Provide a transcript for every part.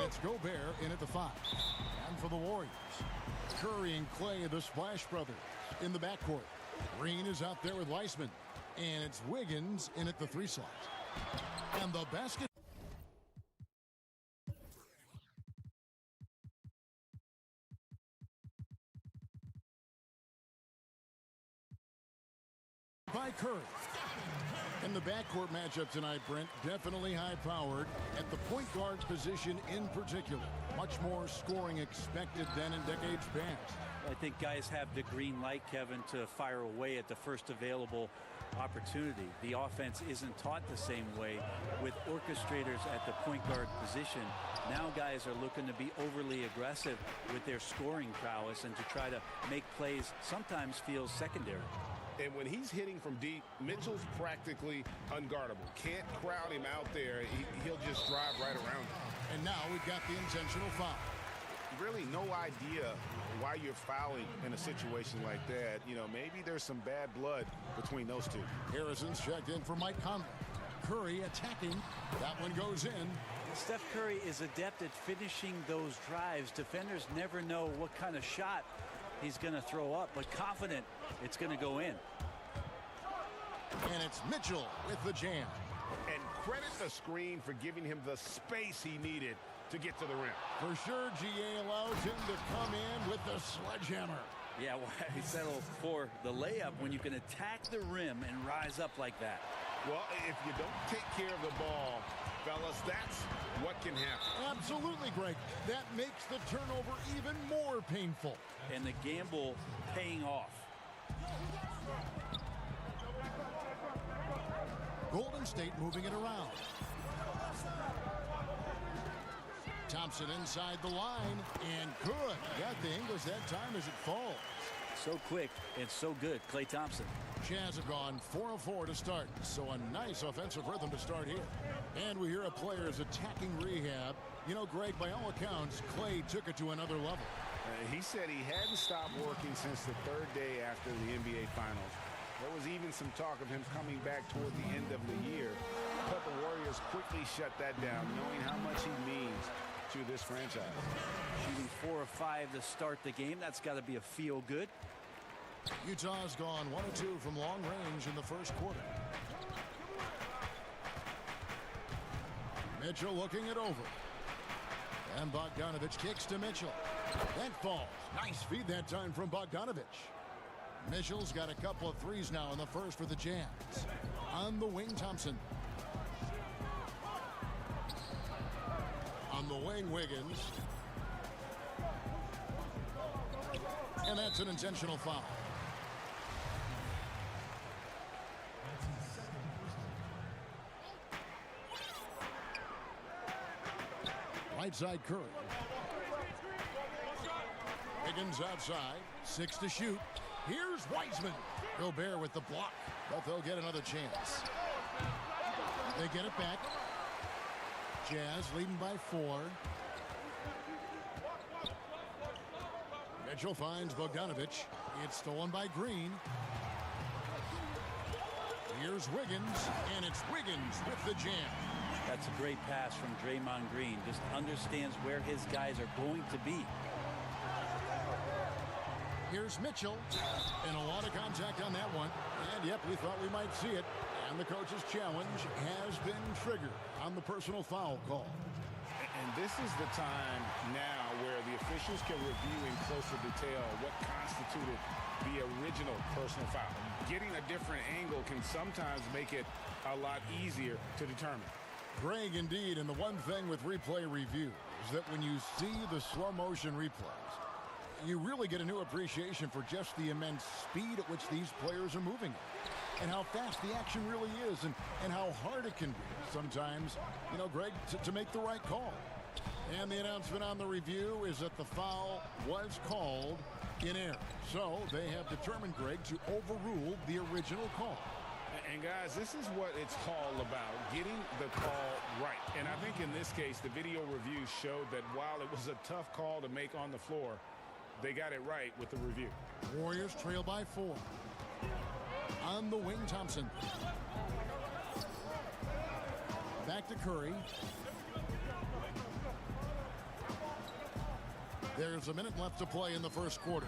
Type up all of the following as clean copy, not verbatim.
And it's Gobert in at the 5. And for the Warriors, Curry and Clay, the Splash Brothers, in the backcourt. Green is out there with Weissman. And it's Wiggins in at the 3 slot. And the basket. By Curry. And the backcourt matchup tonight, Brent, definitely high-powered at the point guard position in particular. Much more scoring expected than in decades past. I think guys have the green light, Kevin, to fire away at the first available opportunity. The offense isn't taught the same way with orchestrators at the point guard position. Now guys are looking to be overly aggressive with their scoring prowess and to try to make plays sometimes feels secondary. And when he's hitting from deep, Mitchell's practically unguardable. Can't crowd him out there. He'll just drive right around him. And now we've got the intentional foul. Really no idea why you're fouling in a situation like that. You know, maybe there's some bad blood between those two. Harrison's checked in for Mike Conley. Curry attacking. That one goes in. Steph Curry is adept at finishing those drives. Defenders never know what kind of shot he's going to throw up, but confident it's going to go in. And it's Mitchell with the jam. And credit the screen for giving him the space he needed to get to the rim. For sure, GA allows him to come in with the sledgehammer. Yeah, why settle for the layup when you can attack the rim and rise up like that? Well, if you don't take care of the ball, fellas, that's what can happen. Absolutely, Greg. That makes the turnover even more painful. And the gamble paying off. Golden State moving it around. Thompson inside the line, and good. Got the English that time as it falls. So quick and so good, Klay Thompson. Jazz have gone 4 of 4 to start, so a nice offensive rhythm to start here. And we hear of players attacking rehab. You know, Greg, by all accounts, Klay took it to another level. He said he hadn't stopped working since the 3rd day after the NBA Finals. There was even some talk of him coming back toward the end of the year. But the Warriors quickly shut that down, knowing how much he means to this franchise. Shooting 4 of 5 to start the game. That's got to be a feel-good. Utah's gone 1 of 2 from long range in the first quarter. Mitchell looking it over. And Bogdanovich kicks to Mitchell. That falls. Nice feed that time from Bogdanovich. Mitchell's got a couple of threes now in the first for the Jazz. On the wing, Thompson. On the wing, Wiggins. And that's an intentional foul. Right side, Curry. Wiggins outside. 6 to shoot. Here's Weissman. Gobert with the block, but they'll get another chance. They get it back. Jazz leading by 4. Mitchell finds Bogdanovich. It's stolen by Green. Here's Wiggins, and it's Wiggins with the jam. That's a great pass from Draymond Green. Just understands where his guys are going to be. Here's Mitchell, and a lot of contact on that one. And, yep, we thought we might see it. And the coach's challenge has been triggered on the personal foul call. And this is the time now where the officials can review in closer detail what constituted the original personal foul. Getting a different angle can sometimes make it a lot easier to determine. Greg, indeed, and the one thing with replay review is that when you see the slow motion replays, you really get a new appreciation for just the immense speed at which these players are moving and how fast the action really is and how hard it can be sometimes, you know, Greg, to make the right call. And the announcement on the review is that the foul was called in error. So they have determined, Greg, to overrule the original call. And guys, this is what it's all about, getting the call right. And I think in this case, the video review showed that while it was a tough call to make on the floor, they got it right with the review. Warriors trail by 4. On the wing, Thompson. Back to Curry. There's a minute left to play in the first quarter.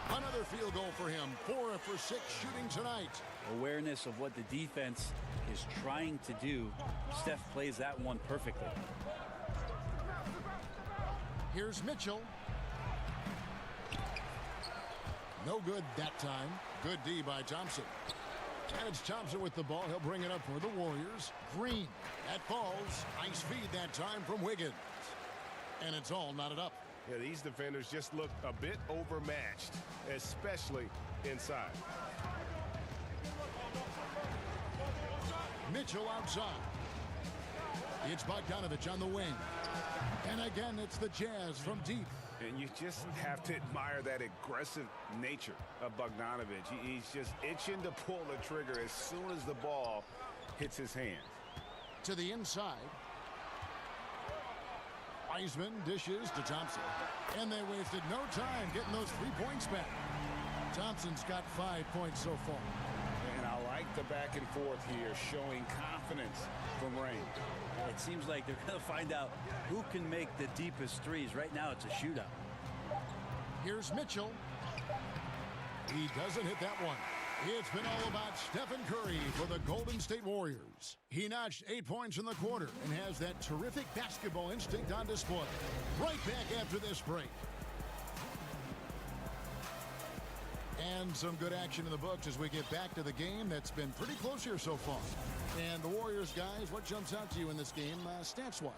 Another field goal for him. 4 for 6 shooting tonight. Awareness of what the defense is trying to do. Steph plays that one perfectly. Here's Mitchell. No good that time. Good D by Thompson. And it's Thompson with the ball. He'll bring it up for the Warriors. Green. That falls. Nice feed that time from Wiggins. And it's all knotted up. Yeah, these defenders just look a bit overmatched, especially inside. Mitchell outside. It's Bogdanovich on the wing. And again, it's the Jazz from deep. And you just have to admire that aggressive nature of Bogdanovich. He's just itching to pull the trigger as soon as the ball hits his hands. To the inside. Wiseman dishes to Thompson. And they wasted no time getting those 3 points back. Thompson's got 5 points so far. And I like the back and forth here, showing confidence from range. It seems like they're going to find out who can make the deepest threes. Right now, it's a shootout. Here's Mitchell. He doesn't hit that one. It's been all about Stephen Curry for the Golden State Warriors. He notched 8 points in the quarter and has that terrific basketball instinct on display. Right back after this break. And some good action in the books as we get back to the game that's been pretty close here so far. And the Warriors, guys, what jumps out to you in this game stats-wise?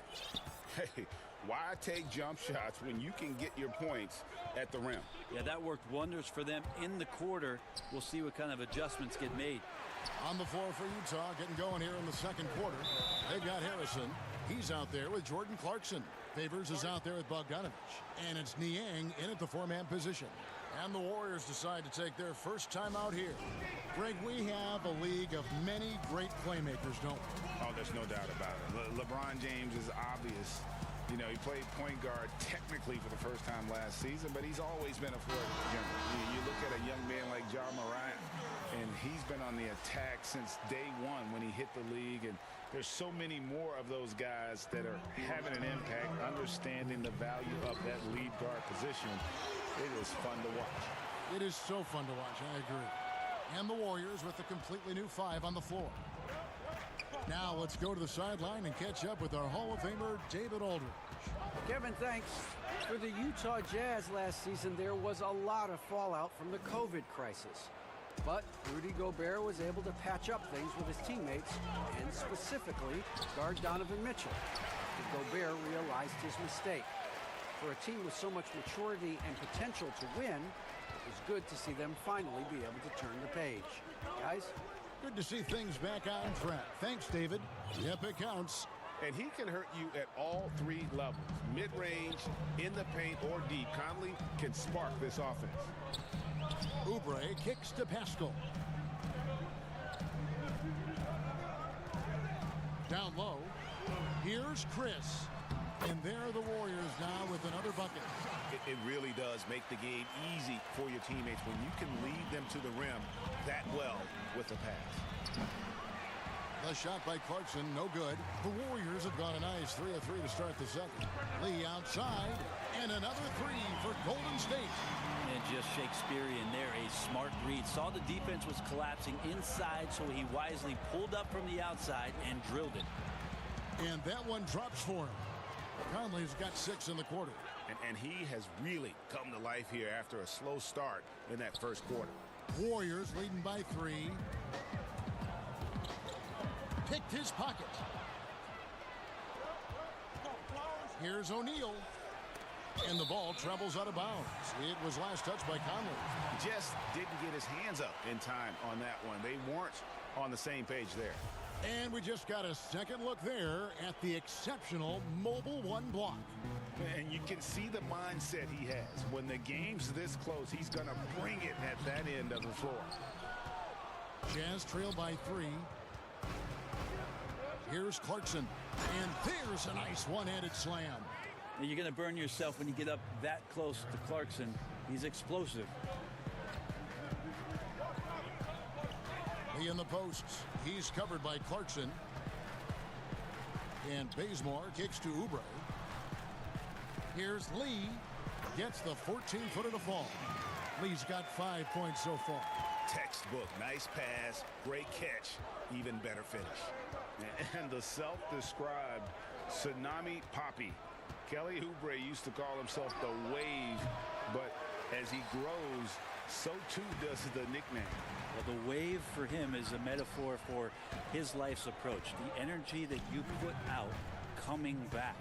Hey, why take jump shots when you can get your points at the rim? Yeah, that worked wonders for them in the quarter. We'll see what kind of adjustments get made. On the floor for Utah, getting going here in the second quarter. They've got Harrison. He's out there with Jordan Clarkson. Favors is out there with Bogdanovich. And it's Niang in at the 4-man position. And the Warriors decide to take their first time out here. Greg, we have a league of many great playmakers, don't we? Oh, there's no doubt about it. LeBron James is obvious. You know, he played point guard technically for the first time last season, but he's always been a floor general. You look at a young man like Ja Morant, and he's been on the attack since day one when he hit the league. And there's so many more of those guys that are having an impact, understanding the value of that lead guard position. It is fun to watch. It is so fun to watch, I agree. And the Warriors with a completely new 5 on the floor. Now let's go to the sideline and catch up with our Hall of Famer, David Aldridge. Kevin, thanks. For the Utah Jazz last season, there was a lot of fallout from the COVID crisis. But Rudy Gobert was able to patch up things with his teammates and specifically guard Donovan Mitchell after Gobert realized his mistake. For a team with so much maturity and potential to win, it was good to see them finally be able to turn the page. Guys? Good to see things back on track. Thanks, David. Yep, it counts. And he can hurt you at all 3 levels. Mid-range, in the paint, or deep. Conley can spark this offense. Oubre kicks to Pascal. Down low. Here's Chris. And there are the Warriors now with another bucket. It really does make the game easy for your teammates when you can lead them to the rim that well with a pass. The shot by Clarkson, no good. The Warriors have gone a nice 3 of 3 to start the second. Lee outside, and another 3 for Golden State. And just Shakespearean there, a smart read. Saw the defense was collapsing inside, so he wisely pulled up from the outside and drilled it. And that one drops for him. Conley's got 6 in the quarter. And he has really come to life here after a slow start in that first quarter. Warriors leading by 3. Picked his pocket. Here's O'Neal. And the ball travels out of bounds. It was last touched by Conley. Just didn't get his hands up in time on that one. They weren't on the same page there. And we just got a second look there at the exceptional Mobile 1 block. And you can see the mindset he has. When the game's this close, he's going to bring it at that end of the floor. Jazz trail by 3. Here's Clarkson. And there's a nice one-handed slam. And you're going to burn yourself when you get up that close to Clarkson. He's explosive. Lee in the posts. He's covered by Clarkson. And Bazemore kicks to Oubre. Here's Lee. Gets the 14-footer to fall. Lee's got 5 points so far. Textbook, nice pass, great catch, even better finish. And the self-described Tsunami Poppy. Kelly Oubre used to call himself the Wave, but as he grows, so too does the nickname. Well, the wave for him is a metaphor for his life's approach. The energy that you put out coming back.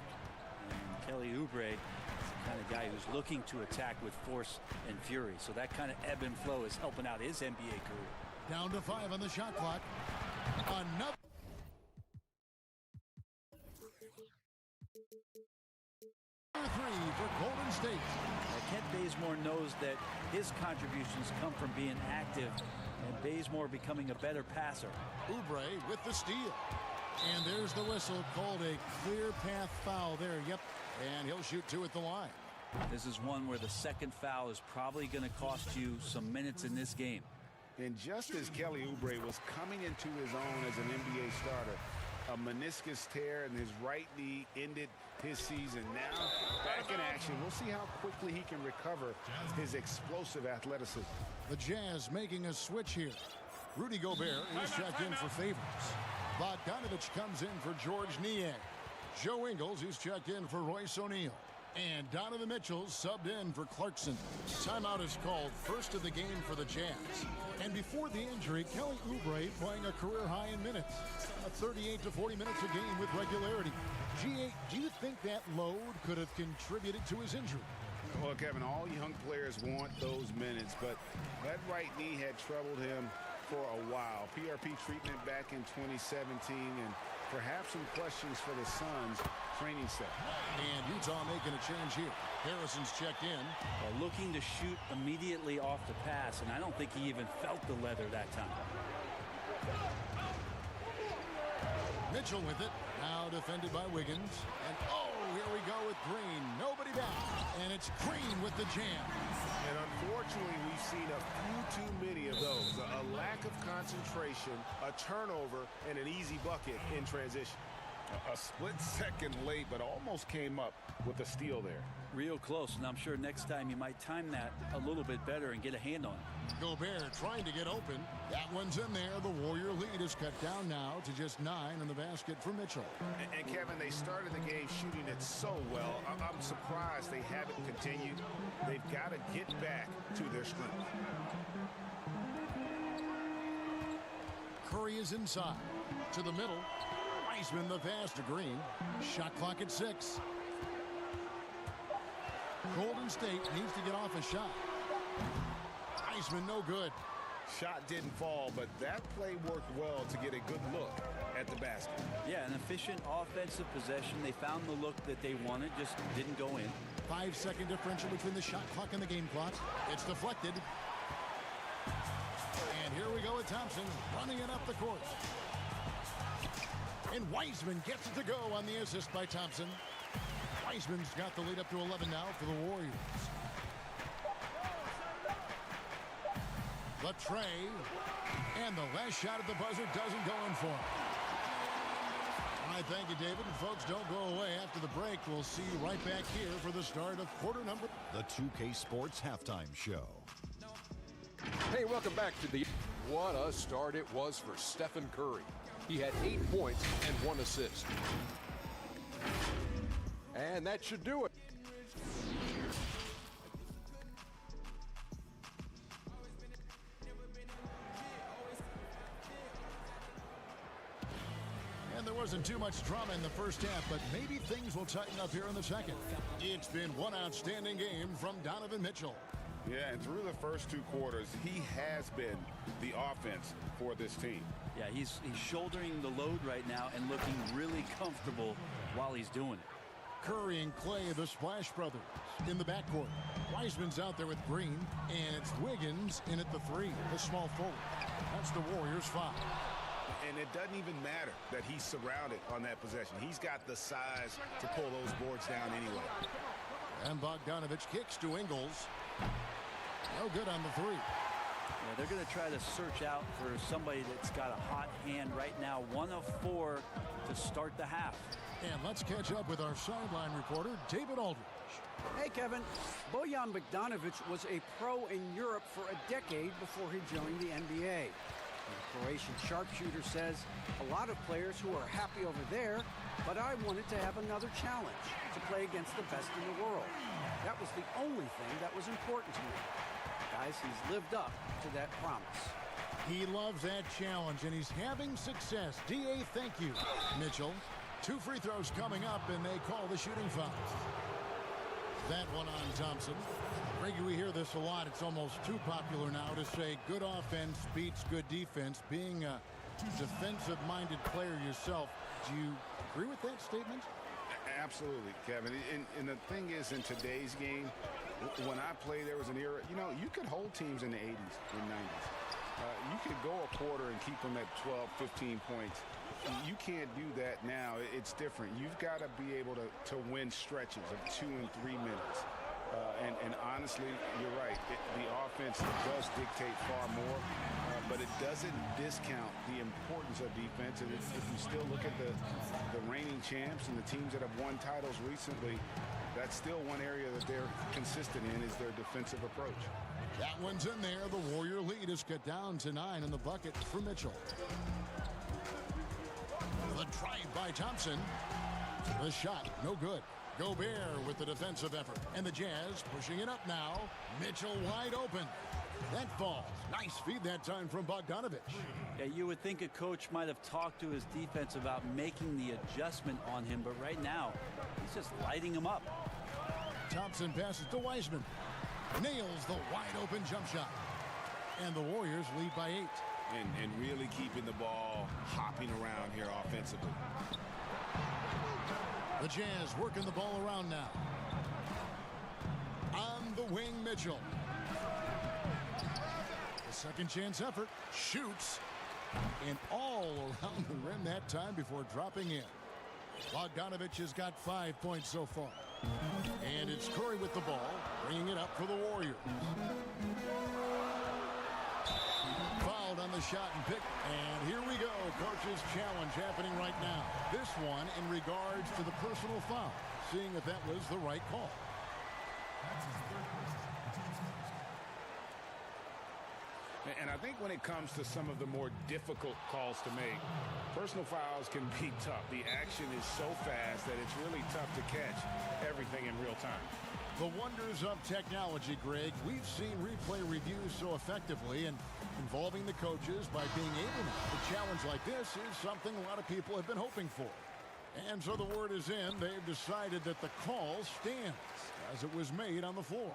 And Kelly Oubre is the kind of guy who's looking to attack with force and fury. So that kind of ebb and flow is helping out his NBA career. Down to 5 on the shot clock. Another. Three for Golden State. Kent Bazemore knows that his contributions come from being active and Bazemore becoming a better passer. Oubre with the steal. And there's the whistle, called a clear path foul there. Yep. And he'll shoot 2 at the line. This is one where the second foul is probably going to cost you some minutes in this game. And just as Kelly Oubre was coming into his own as an NBA starter, a meniscus tear in his right knee ended his season. Now, back in action. We'll see how quickly he can recover his explosive athleticism. The Jazz making a switch here. Rudy Gobert is checked in for Favors. Bogdanovich comes in for George Niang. Joe Ingles is checked in for Royce O'Neal. And Donovan Mitchell subbed in for Clarkson. Timeout is called, first of the game for the Jazz. And before the injury, Kelly Oubre playing a career high in minutes. 38 to 40 minutes a game with regularity. G8, do you think that load could have contributed to his injury? Well, Kevin, all young players want those minutes, but that right knee had troubled him for a while. PRP treatment back in 2017, and perhaps some questions for the Suns training set. And Utah making a change here. Harrison's checked in. Well, looking to shoot immediately off the pass, and I don't think he even felt the leather that time. Mitchell with it. Now defended by Wiggins. And oh, here we go with Green. Nobody back. And it's Green with the jam. And unfortunately, we've seen a few too many of those. A lack of concentration, a turnover, and an easy bucket in transition. A split second late, but almost came up with a steal there. Real close, and I'm sure next time you might time that a little bit better and get a hand on it. Gobert trying to get open. That one's in there. The Warrior lead is cut down now to just 9 in the basket for Mitchell. And Kevin, they started the game shooting it so well. I'm surprised they haven't continued. They've got to get back to their strength. Curry is inside. To the middle. Wiseman the pass to Green. Shot clock at 6. Golden State needs to get off a shot. Wiseman no good. Shot didn't fall, but that play worked well to get a good look at the basket. Yeah, an efficient offensive possession. They found the look that they wanted, just didn't go in. 5-second differential between the shot clock and the game clock. It's deflected. And here we go with Thompson running it up the court. And Wiseman gets it to go on the assist by Thompson. Wiseman's got the lead up to 11 now for the Warriors. The tray. And the last shot at the buzzer doesn't go in for him. All right, thank you, David. And folks, don't go away. After the break, we'll see you right back here for the start of quarter number. The 2K Sports Halftime Show. Hey, welcome back to the... What a start it was for Stephen Curry. He had 8 points and 1 assist. And that should do it. And there wasn't too much drama in the first half, but maybe things will tighten up here in the second. It's been one outstanding game from Donovan Mitchell. Yeah, and through the first 2 quarters, he has been the offense for this team. Yeah, he's shouldering the load right now and looking really comfortable while he's doing it. Curry and Clay, the Splash Brothers, in the backcourt. Wiseman's out there with Green, and it's Wiggins in at the 3, the small forward. That's the Warriors' 5. And it doesn't even matter that he's surrounded on that possession. He's got the size to pull those boards down anyway. And Bogdanovich kicks to Ingles. No good on the 3. Yeah, they're going to try to search out for somebody that's got a hot hand right now. 1 of 4 to start the half. And let's catch up with our sideline reporter, David Aldridge. Hey, Kevin. Bojan Bogdanovic was a pro in Europe for a decade before he joined the NBA. The Croatian sharpshooter says, a lot of players who are happy over there, but I wanted to have another challenge, to play against the best in the world. That was the only thing that was important to me. Guys, he's lived up to that promise. He loves that challenge, and he's having success. D.A., thank you. Mitchell, 2 free throws coming up, and they call the shooting foul. That one on Thompson. Greggy, we hear this a lot. It's almost too popular now to say good offense beats good defense. Being a defensive-minded player yourself, do you agree with that statement? Absolutely, Kevin. And the thing is, in today's game, when I played, there was an era, you know, you could hold teams in the 80s and 90s. You could go a quarter and keep them at 12, 15 points. You can't do that now. It's different. You've got to be able to win stretches of 2 and 3 minutes. And honestly, you're right. The offense does dictate far more, but it doesn't discount the importance of defense. And if you still look at the reigning champs and the teams that have won titles recently, that's still one area that they're consistent in is their defensive approach. That one's in there. The Warrior lead is cut down to 9 in the bucket for Mitchell. The drive by Thompson. The shot, no good. Gobert with the defensive effort. And the Jazz pushing it up now. Mitchell wide open. That falls. Nice feed that time from Bogdanovic. Yeah, you would think a coach might have talked to his defense about making the adjustment on him, but right now, he's just lighting him up. Thompson passes to Wiseman. Nails the wide open jump shot. And the Warriors lead by 8. And really keeping the ball hopping around here offensively. The Jazz working the ball around now. On the wing, Mitchell. The second chance effort. Shoots. And all around the rim that time before dropping in. Bogdanovic has got 5 points so far. And it's Curry with the ball, bringing it up for the Warriors. Fouled on the shot and pick. And here we go. Coach's challenge happening right now. This one in regards to the personal foul. Seeing if that was the right call. And I think when it comes to some of the more difficult calls to make, personal fouls can be tough. The action is so fast that it's really tough to catch everything in real time. The wonders of technology, Greg. We've seen replay reviews so effectively, and involving the coaches by being able to challenge like this is something a lot of people have been hoping for. And so the word is in. They've decided that the call stands as it was made on the floor.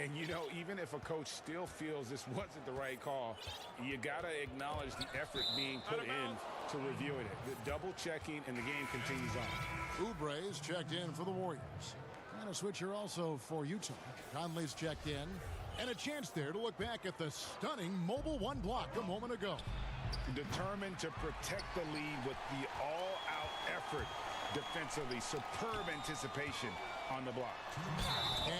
And, you know, even if a coach still feels this wasn't the right call, you got to acknowledge the effort being put in to reviewing it. The double checking, and the game continues on. Oubre is checked in for the Warriors. And a switcher also for Utah. Conley's checked in. And a chance there to look back at the stunning mobile 1 block a moment ago. Determined to protect the lead with the all-out effort defensively. Superb anticipation on the block.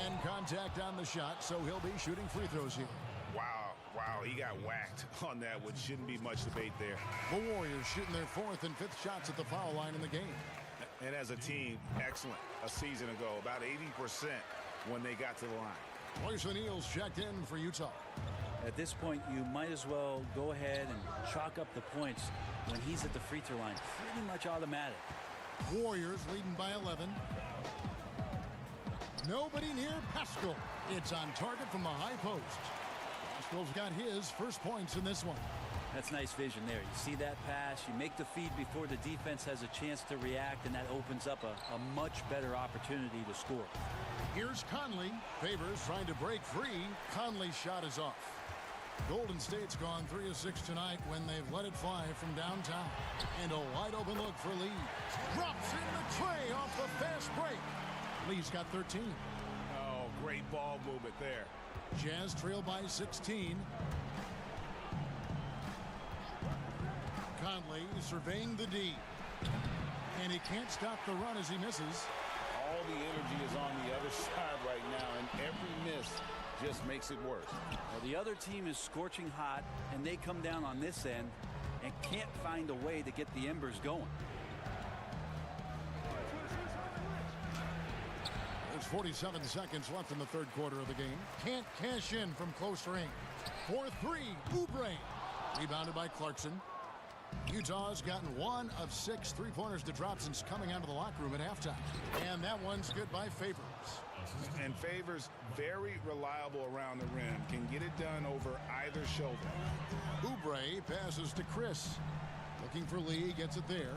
And contact on the shot, so he'll be shooting free throws here. Wow, he got whacked on that, which shouldn't be much debate there. The Warriors shooting their 4th and 5th shots at the foul line in the game. And as a team, excellent. A season ago, about 80% when they got to the line. Royce O'Neal's checked in for Utah. At this point, you might as well go ahead and chalk up the points when he's at the free throw line. Pretty much automatic. Warriors leading by 11. Nobody near Pascal. It's on target from the high post. Pascal's got his first points in this one. That's nice vision there. You see that pass, you make the feed before the defense has a chance to react, and that opens up a much better opportunity to score. Here's Conley. Favors trying to break free. Conley's shot is off. Golden State's gone 3 of 6 tonight when they've let it fly from downtown. And a wide open look for Lee. Drops in the tray off the fast break. Lee's got 13. Oh, great ball movement there. Jazz trail by 16. Conley surveying the D. And he can't stop the run as he misses. All the energy is on the other side right now, and every miss just makes it worse. Well, the other team is scorching hot, and they come down on this end and can't find a way to get the embers going. There's 47 seconds left in the third quarter of the game. Can't cash in from close range. For three, Oubre. Rebounded by Clarkson. Utah's gotten 1 of 6 three-pointers to drop since coming out of the locker room at halftime. And that one's good by Favors. And Favors, very reliable around the rim, can get it done over either shoulder. Oubre passes to Chris. Looking for Lee, gets it there.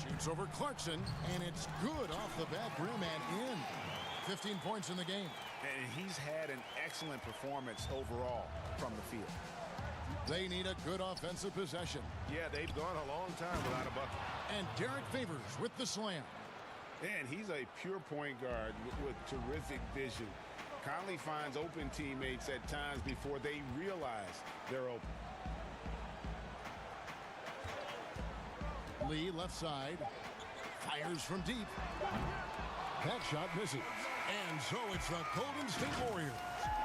Shoots over Clarkson, and it's good off the back rim and in. 15 points in the game. And he's had an excellent performance overall from the field. They need a good offensive possession. Yeah, they've gone a long time without a bucket. And Derek Favors with the slam. And he's a pure point guard with terrific vision. Conley finds open teammates at times before they realize they're open. Lee left side. Fires from deep. That shot misses. And so it's the Golden State Warriors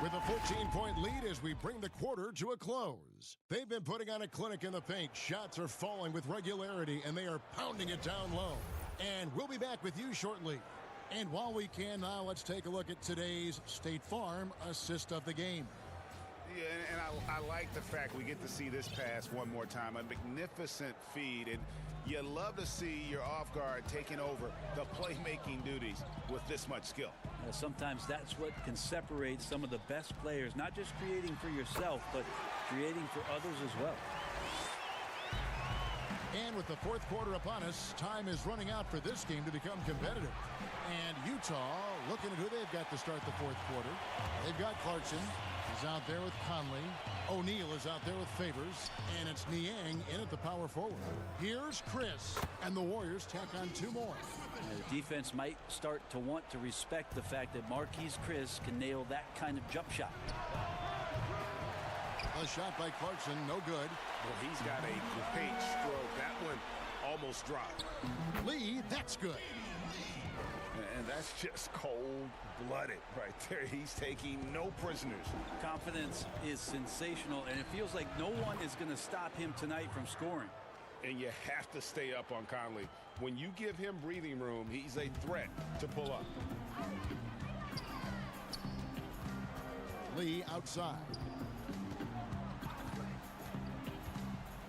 with a 14-point lead as we bring the quarter to a close. They've been putting on a clinic in the paint. Shots are falling with regularity, and they are pounding it down low. And we'll be back with you shortly. And while we can now, let's take a look at today's State Farm assist of the game. Yeah, and I like the fact we get to see this pass one more time. A magnificent feed, and you love to see your off guard taking over the playmaking duties with this much skill. Sometimes that's what can separate some of the best players, not just creating for yourself, but creating for others as well. And with the fourth quarter upon us, time is running out for this game to become competitive. And Utah looking at who they've got to start the fourth quarter. They've got Clarkson. He's out there with Conley. O'Neal is out there with Favors. And it's Niang in at the power forward. Here's Chris. And the Warriors tack on 2 more. The defense might start to want to respect the fact that Marquise Chris can nail that kind of jump shot. A shot by Clarkson, no good. Well, he's got a great stroke. That one almost dropped. Lee, that's good. And that's just cold-blooded right there. He's taking no prisoners. Confidence is sensational, and it feels like no one is going to stop him tonight from scoring. And you have to stay up on Conley. When you give him breathing room, he's a threat to pull up. Lee outside.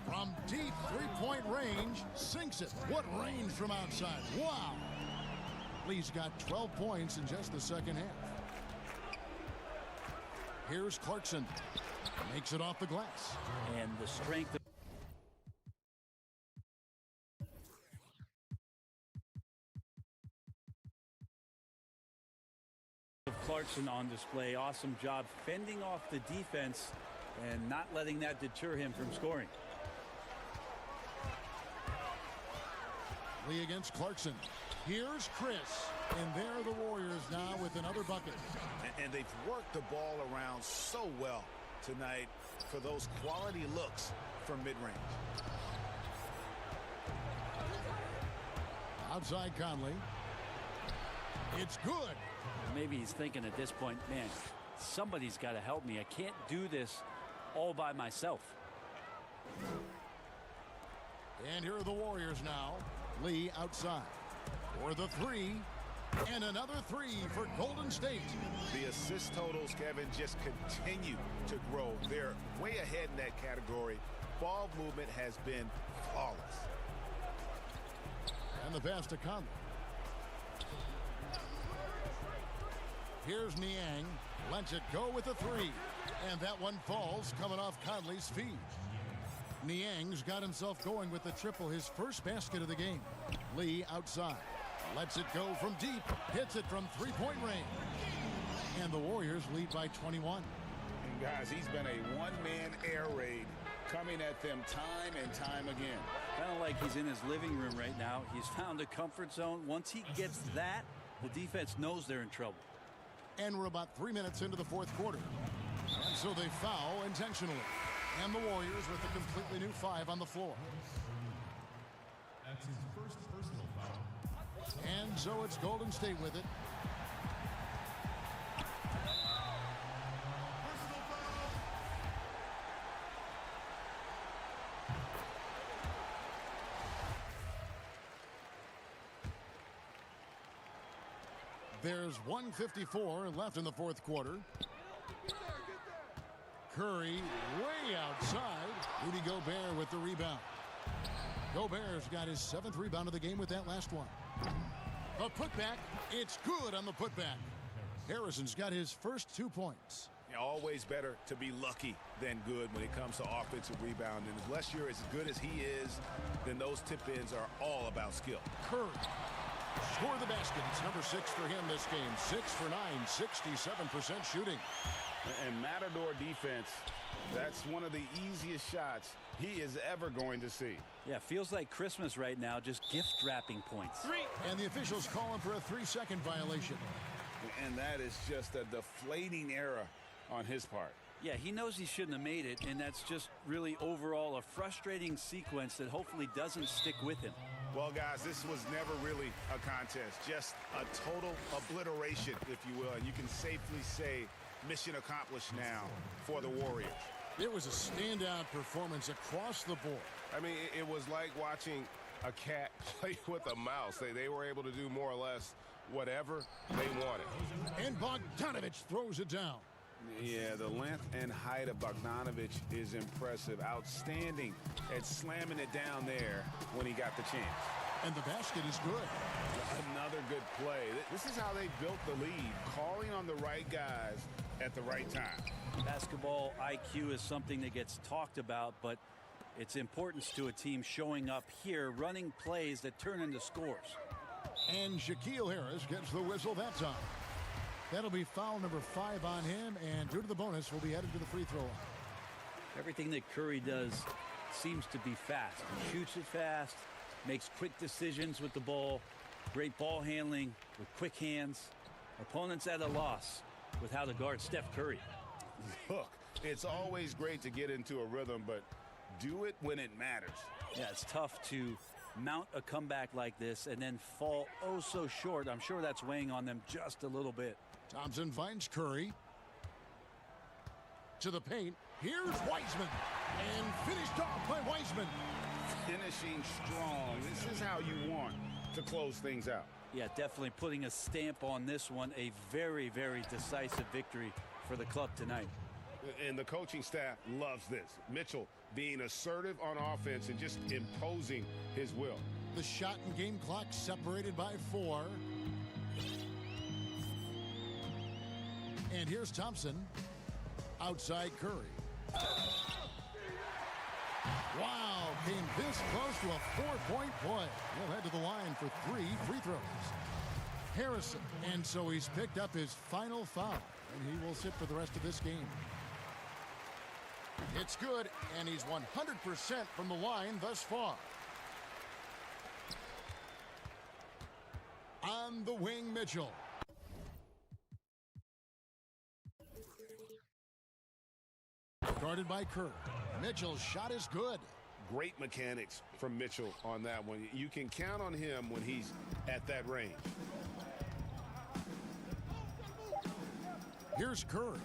From deep three-point range, sinks it. What range from outside. Wow. Lee's got 12 points in just the second half. Here's Clarkson. Makes it off the glass. And the strength of Clarkson on display. Awesome job fending off the defense and not letting that deter him from scoring. Lee against Clarkson. Here's Chris. And there the Warriors now with another bucket. And they've worked the ball around so well tonight for those quality looks from mid-range. Outside Conley. It's good. Maybe he's thinking at this point, man, somebody's got to help me. I can't do this all by myself. And here are the Warriors now. Lee outside for the 3. And another 3 for Golden State. The assist totals, Kevin, just continue to grow. They're way ahead in that category. Ball movement has been flawless. And the pass to Conley. Here's Niang. Lets it go with a 3. And that one falls coming off Conley's feet. Niang's got himself going with the triple, his first basket of the game. Lee outside. Lets it go from deep. Hits it from three-point range. And the Warriors lead by 21. And guys, he's been a one-man air raid coming at them time and time again. Kind of like he's in his living room right now. He's found a comfort zone. Once he gets that, the defense knows they're in trouble. And we're about 3 minutes into the fourth quarter. And so they foul intentionally. And the Warriors with a completely new 5 on the floor. That's his first personal foul. And so it's Golden State with it. There's 1:54 left in the fourth quarter. Curry way outside. Rudy Gobert with the rebound. Gobert's got his 7th rebound of the game with that last one. A putback. It's good on the putback. Harrison's got his first 2 points. Always better to be lucky than good when it comes to offensive rebound. And unless you're as good as he is, then those tip-ins are all about skill. Curry scored the basket. It's number 6 for him this game. 6 for 9, 67% shooting. And Matador defense, that's one of the easiest shots he is ever going to see. Yeah, feels like Christmas right now, just gift wrapping points. And the officials calling for a 3-second violation. And that is just a deflating error on his part. Yeah, he knows he shouldn't have made it, and that's just really overall a frustrating sequence that hopefully doesn't stick with him. Well, guys, this was never really a contest, just a total obliteration, if you will. And you can safely say mission accomplished now for the Warriors. It was a standout performance across the board. I mean, it was like watching a cat play with a mouse. They were able to do more or less whatever they wanted. And Bogdanovich throws it down. Yeah, the length and height of Bogdanovich is impressive. Outstanding at slamming it down there when he got the chance. And the basket is good. Another good play. This is how they built the lead, calling on the right guys at the right time. Basketball IQ is something that gets talked about, but its importance to a team showing up here, running plays that turn into scores. And Shaquille Harris gets the whistle that time. That'll be foul number 5 on him, and due to the bonus, will be headed to the free throw line. Everything that Curry does seems to be fast. He shoots it fast, makes quick decisions with the ball, great ball handling with quick hands. Opponents at a loss with how to guard Steph Curry. Look, it's always great to get into a rhythm, but do it when it matters. Yeah, it's tough to mount a comeback like this and then fall oh so short. I'm sure that's weighing on them just a little bit. Thompson finds Curry. To the paint. Here's Wiseman. And finished off by Wiseman. Finishing strong. This is how you want to close things out. Yeah, definitely putting a stamp on this one. A very, very decisive victory for the club tonight. And the coaching staff loves this. Mitchell being assertive on offense and just imposing his will. The shot and game clock separated by 4. And here's Thompson. Outside Curry. Wow, came this close to a 4-point play. He'll head to the line for 3 free throws. Harrison, and so he's picked up his final foul, and he will sit for the rest of this game. It's good, and he's 100% from the line thus far. On the wing, Mitchell. Guarded by Curry. Mitchell's shot is good. Great mechanics from Mitchell on that one. You can count on him when he's at that range. Here's Curry.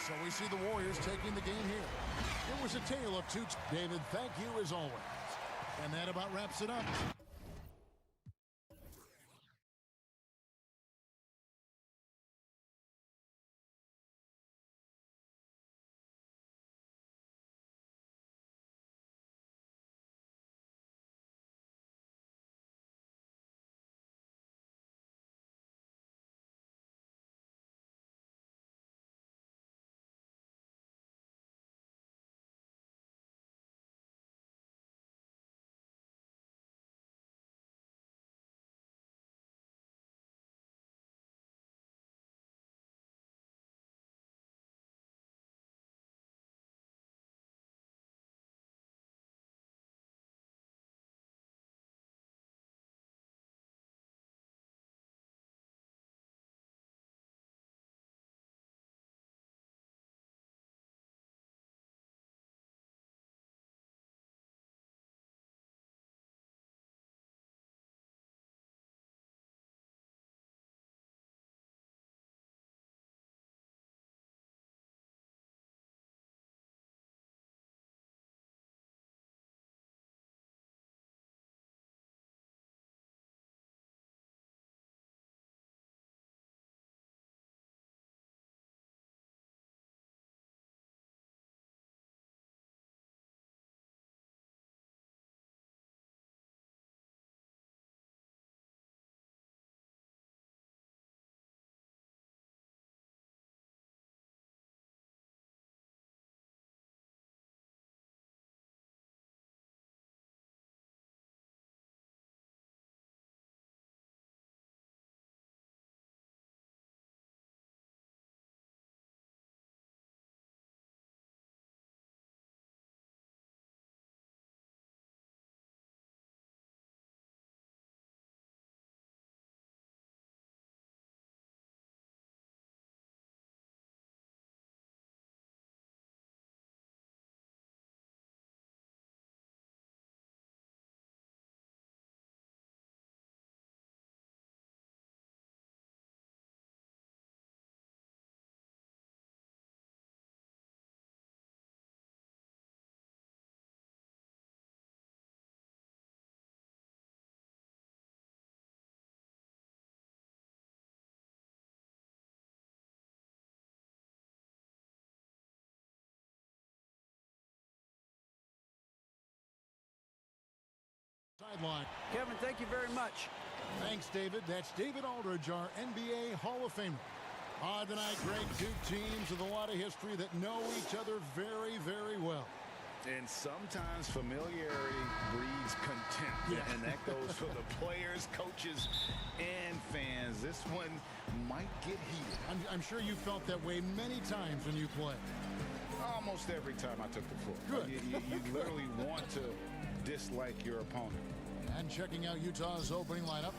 So we see the Warriors taking the game here. It was a tale of two. David, thank you as always. And that about wraps it up. Line. Kevin, thank you very much. Thanks, David. That's David Aldridge, our NBA Hall of Famer. Tonight, great two teams with a lot of history that know each other very, very well. And sometimes familiarity breeds contempt, and that goes for the players, coaches, and fans. This one might get heated. I'm sure you felt that way many times when you play. Almost every time I took the floor. Good. You literally want to dislike your opponent. And checking out Utah's opening lineup,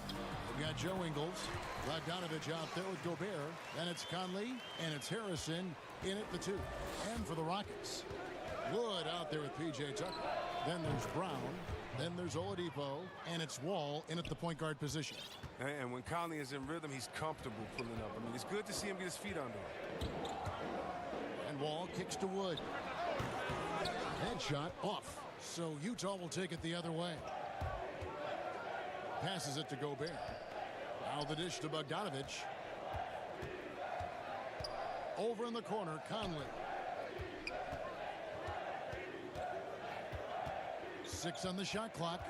we've got Joe Ingles, Bogdanovich out there with Gobert. Then it's Conley, and it's Harrison in at the 2. And for the Rockets, Wood out there with P.J. Tucker. Then there's Brown. Then there's Oladipo, and it's Wall in at the point guard position. And when Conley is in rhythm, he's comfortable pulling up. I mean, it's good to see him get his feet under him. And Wall kicks to Wood. Headshot off. So Utah will take it the other way. Passes it to Gobert. Now the dish to Bogdanovich. Over in the corner, Conley. 6 on the shot clock.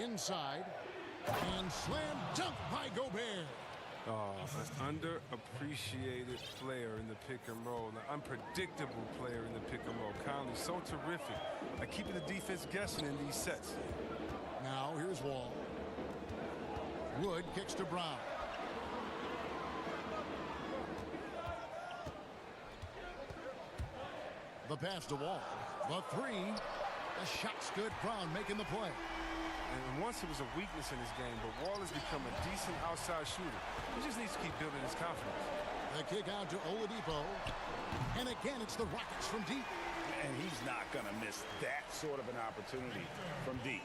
Inside. And slam dunk by Gobert. Oh, an underappreciated player in the pick and roll, an unpredictable player in the pick and roll. Conley's so terrific at keeping the defense guessing in these sets. Now here's Wall. Wood kicks to Brown. The pass to Wall. The 3. The shot's good. Brown making the play. And once it was a weakness in his game, but Wall has become a decent outside shooter. He just needs to keep building his confidence. The kick out to Oladipo. And again, it's the Rockets from deep. And he's not going to miss that sort of an opportunity from deep.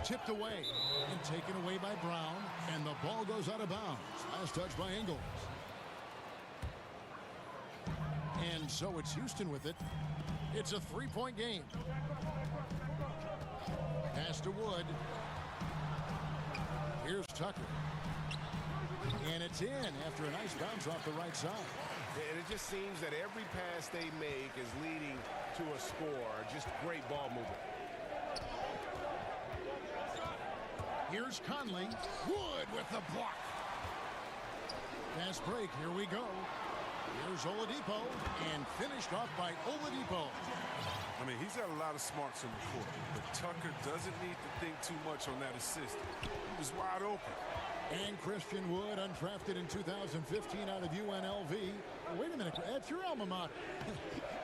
Tipped away and taken away by Brown. And the ball goes out of bounds. Last touch by Ingles. And so it's Houston with it. It's a 3-point game. Pass to Wood. Here's Tucker. And it's in after a nice bounce off the right side. And it just seems that every pass they make is leading to a score. Just great ball movement. Here's Conley. Wood with the block. Fast break. Here we go. Here's Oladipo. And finished off by Oladipo. I mean, he's got a lot of smarts in the court, but Tucker doesn't need to think too much on that assist. He was wide open. And Christian Wood, undrafted in 2015 out of UNLV. Wait a minute, that's your alma mater.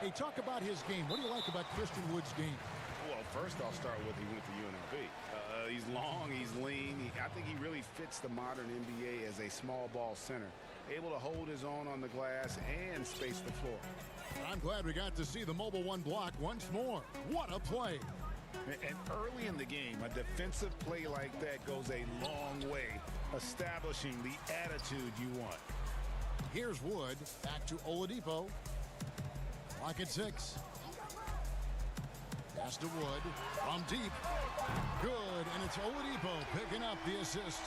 Hey, talk about his game. What do you like about Christian Wood's game? Well, first I'll start with he went to UNLV. He's long, he's lean. I think he really fits the modern NBA as a small ball center. Able to hold his own on the glass and space the floor. I'm glad we got to see the Mobile One block once more. What a play. And early in the game, a defensive play like that goes a long way, establishing the attitude you want. Here's Wood. Back to Oladipo. Clock at 6. Pass to Wood. From deep. Good. And it's Oladipo picking up the assist.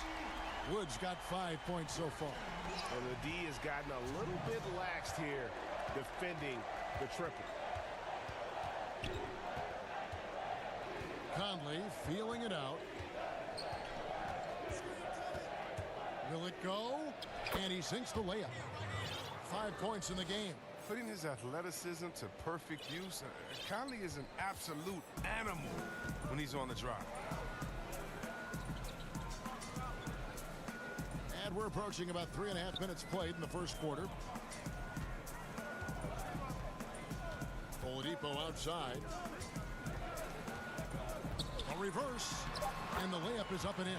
Wood's got 5 points so far. Well, the D has gotten a little bit laxed here defending the triple. Conley feeling it out. Will it go? And he sinks the layup. 5 points in the game. Putting his athleticism to perfect use, Conley is an absolute animal when he's on the drive. And we're approaching about 3.5 minutes played in the first quarter. Oladipo outside. A reverse. And the layup is up and in.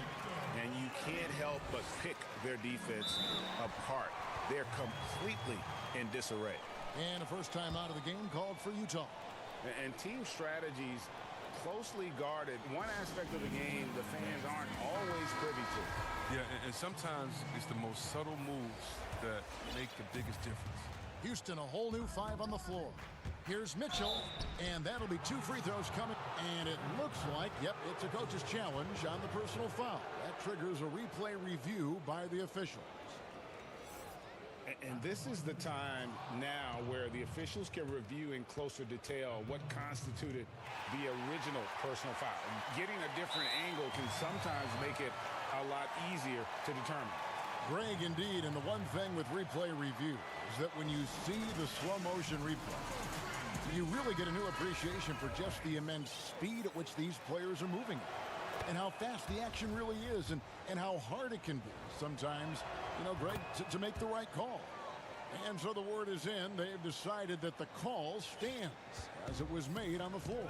And you can't help but pick their defense apart. They're completely in disarray. And a first time out of the game called for Utah. And team strategies closely guarded. One aspect of the game the fans aren't always privy to. Yeah, and sometimes it's the most subtle moves that make the biggest difference. Houston, a whole new 5 on the floor. Here's Mitchell, and that'll be 2 free throws coming. And it looks like, yep, it's a coach's challenge on the personal foul. That triggers a replay review by the officials. And this is the time now where the officials can review in closer detail what constituted the original personal foul. Getting a different angle can sometimes make it a lot easier to determine. Greg, indeed, and the one thing with replay review is that when you see the slow motion replay, you really get a new appreciation for just the immense speed at which these players are moving and how fast the action really is and how hard it can be sometimes, you know, Greg, to make the right call. And so the word is in. They've decided that the call stands as it was made on the floor.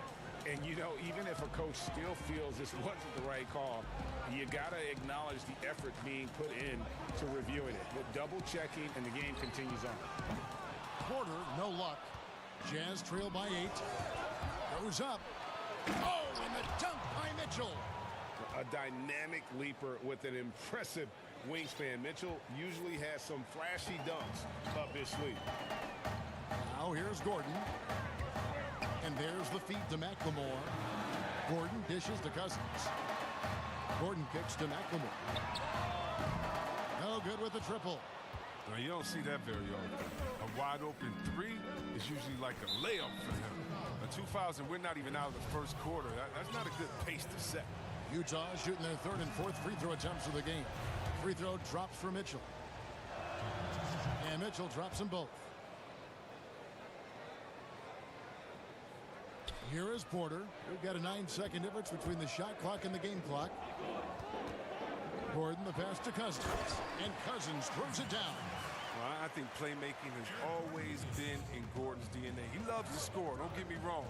And, you know, even if a coach still feels this wasn't the right call, you got to acknowledge the effort being put in to reviewing it. With double checking, and the game continues on. Quarter, no luck. Jazz trail by 8. Goes up. Oh, and the dunk by Mitchell. A dynamic leaper with an impressive wingspan. Mitchell usually has some flashy dunks up his sleeve. Now here's Gordon. And there's the feed to McLemore. Gordon dishes to Cousins. Gordon kicks to McLemore. No good with the triple. Now, you don't see that very often. A wide open three is usually like a layup for him. Now, 2 fouls and we're not even out of the first quarter. That's not a good pace to set. Utah shooting their third and fourth free throw attempts of the game. Free throw drops for Mitchell. And Mitchell drops them both. Here is Porter. We've got a 9-second difference between the shot clock and the game clock. Gordon, the pass to Cousins. And Cousins throws it down. Well, I think playmaking has always been in Gordon's DNA. He loves to score, don't get me wrong.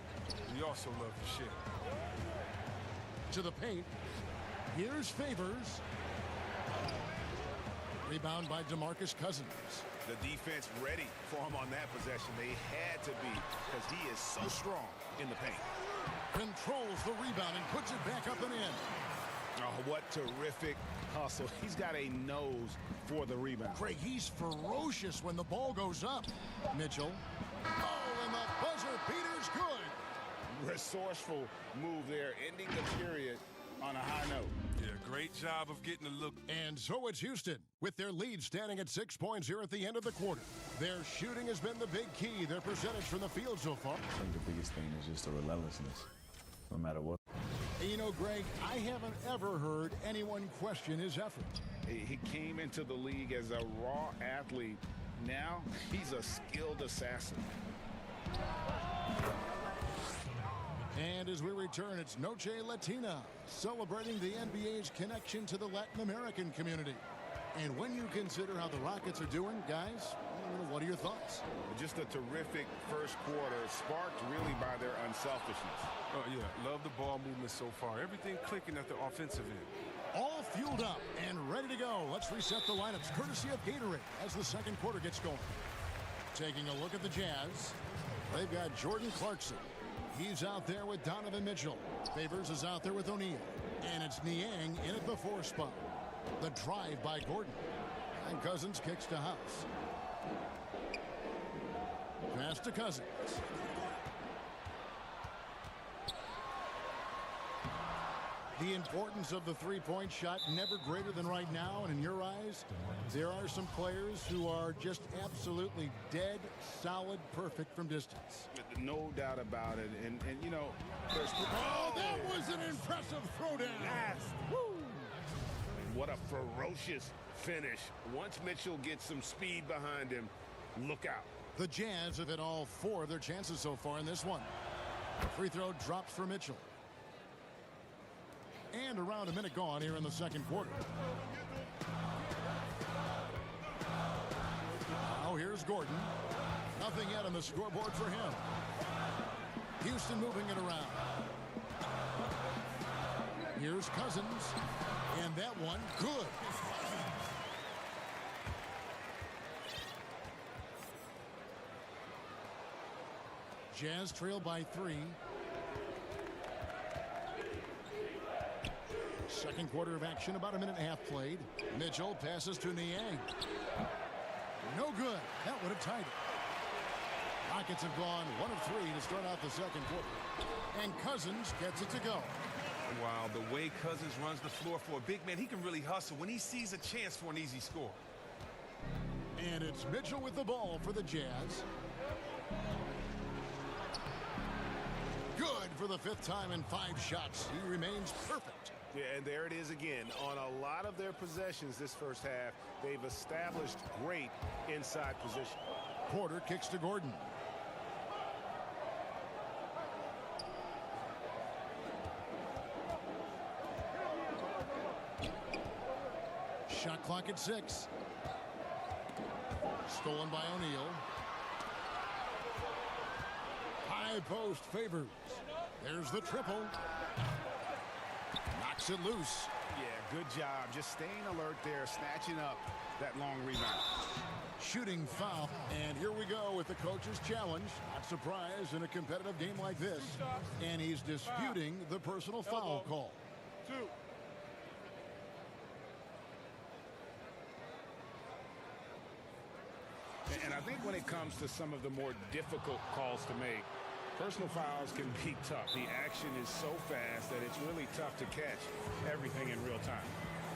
He also loves to share. To the paint. Here's Favors. Rebound by DeMarcus Cousins. The defense ready for him on that possession. They had to be because he is so strong in the paint. Controls the rebound and puts it back up and in. Oh, what terrific hustle. He's got a nose for the rebound. Craig, he's ferocious when the ball goes up. Mitchell. Oh, and the buzzer beater's good. Resourceful move there, ending the period on a high note. Yeah, great job of getting a look. And so it's Houston, with their lead standing at 6 points here at the end of the quarter. Their shooting has been the big key, their percentage from the field so far. I think the biggest thing is just the relentlessness, no matter what. You know, Greg, I haven't ever heard anyone question his effort. He came into the league as a raw athlete. Now he's a skilled assassin. And as we return, it's Noche Latina, celebrating the NBA's connection to the Latin American community. And when you consider how the Rockets are doing, guys, what are your thoughts? Just a terrific first quarter, sparked really by their unselfishness. Oh, yeah, love the ball movement so far. Everything clicking at the offensive end. All fueled up and ready to go. Let's reset the lineups, courtesy of Gatorade, as the second quarter gets going. Taking a look at the Jazz, they've got Jordan Clarkson. He's out there with Donovan Mitchell. Favors is out there with O'Neal. And it's Niang in at the 4 spot. The drive by Gordon. And Cousins kicks to House. Pass to Cousins. The importance of the three-point shot never greater than right now, and in your eyes, there are some players who are just absolutely dead, solid, perfect from distance. No doubt about it, and you know, there's... Oh, that was an impressive throwdown! Yes. Woo. What a ferocious finish. Once Mitchell gets some speed behind him, look out. The Jazz have hit all 4 of their chances so far in this one. Free throw drops for Mitchell. And around a minute gone here in the second quarter. Now here's Gordon. Nothing yet on the scoreboard for him. Houston moving it around. Here's Cousins. And that one, good. Jazz trail by 3. Second quarter of action, about a minute and a half played. Mitchell passes to Niang. No good. That would have tied it. Rockets have gone 1 of 3 to start out the second quarter. And Cousins gets it to go. Wow, the way Cousins runs the floor for a big man, he can really hustle when he sees a chance for an easy score. And it's Mitchell with the ball for the Jazz. Good for the 5th time in 5 shots. He remains perfect. Yeah, and there it is again. On a lot of their possessions this first half, they've established great inside position. Porter kicks to Gordon. Shot clock at 6. Stolen by O'Neal. High post favors. There's the triple. Knocks it loose. Yeah, good job. Just staying alert there, snatching up that long rebound. Shooting foul. And here we go with the coach's challenge. Not surprised in a competitive game like this. And he's disputing the personal foul call. 2. And I think when it comes to some of the more difficult calls to make, personal fouls can be tough. The action is so fast that it's really tough to catch everything in real time.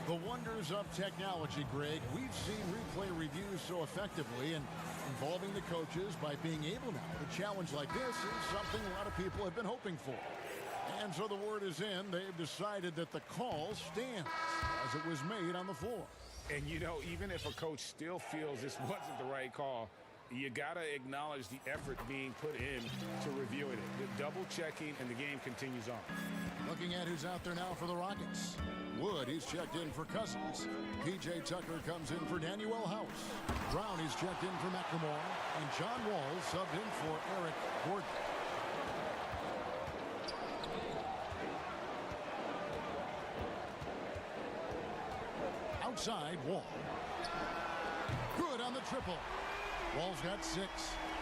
The wonders of technology, Greg. We've seen replay reviews so effectively, and involving the coaches by being able now to challenge like this is something a lot of people have been hoping for. And so the word is in. They've decided that the call stands as it was made on the floor. And, you know, even if a coach still feels this wasn't the right call, you got to acknowledge the effort being put in to reviewing it. The double checking, and the game continues on. Looking at who's out there now for the Rockets. Wood, he's checked in for Cousins. P.J. Tucker comes in for Danuel House. Brown, he's checked in for McLemore. And John Wall subbed in for Eric Gordon. Outside, Wall. Good on the triple. Wall's got 6.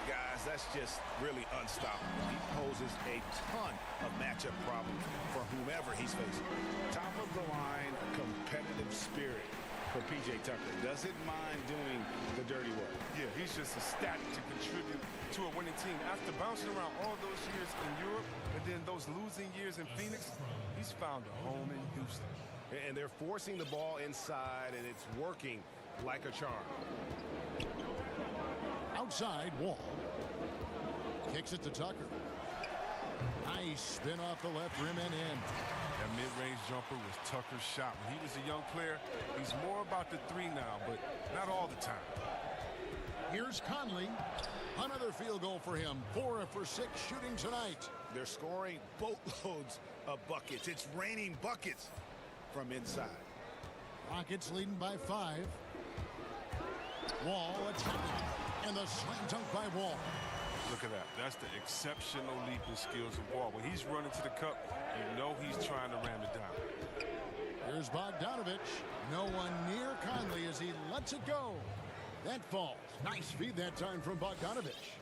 Guys, that's just really unstoppable. He poses a ton of matchup problems for whomever he's facing. Top of the line, competitive spirit for P.J. Tucker. Doesn't mind doing the dirty work. Yeah, he's just ecstatic to contribute to a winning team. After bouncing around all those years in Europe and then those losing years in Phoenix, he's found a home in Houston. And they're forcing the ball inside, and it's working like a charm. Outside, Wall. Kicks it to Tucker. Nice spin off the left rim and in. That mid-range jumper was Tucker's shot. When he was a young player, he's more about the 3 now, but not all the time. Here's Conley. Another field goal for him. 4 for 6 shooting tonight. They're scoring boatloads of buckets. It's raining buckets from inside. Rockets leading by 5. Wall attacking. And the slam dunk by Wall. Look at that. That's the exceptional leap in skills of Wall. When he's running to the cup, you know he's trying to ram it down. Here's Bogdanovich. No one near Conley as he lets it go. That falls. Nice feed that time from Bogdanovich.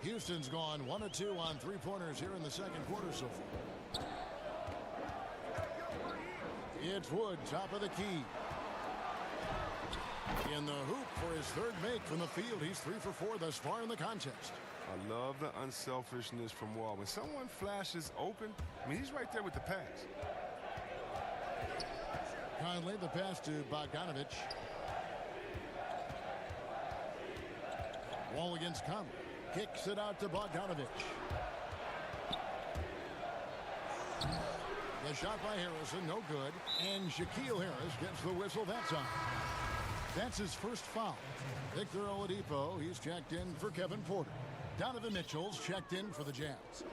Houston's gone 1 of 2 on 3-pointers here in the second quarter so far. It's Wood, top of the key. In the hoop for his 3rd make from the field. He's 3 for 4 thus far in the contest. I love the unselfishness from Wall. When someone flashes open, I mean, he's right there with the pass. Conley, the pass to Bogdanovich. Wall against Conley. Kicks it out to Bogdanovich. The shot by Harrison, no good. And Shaquille Harris gets the whistle that time. That's his first foul. Victor Oladipo, he's checked in for Kevin Porter. Donovan Mitchell's checked in for the Jazz.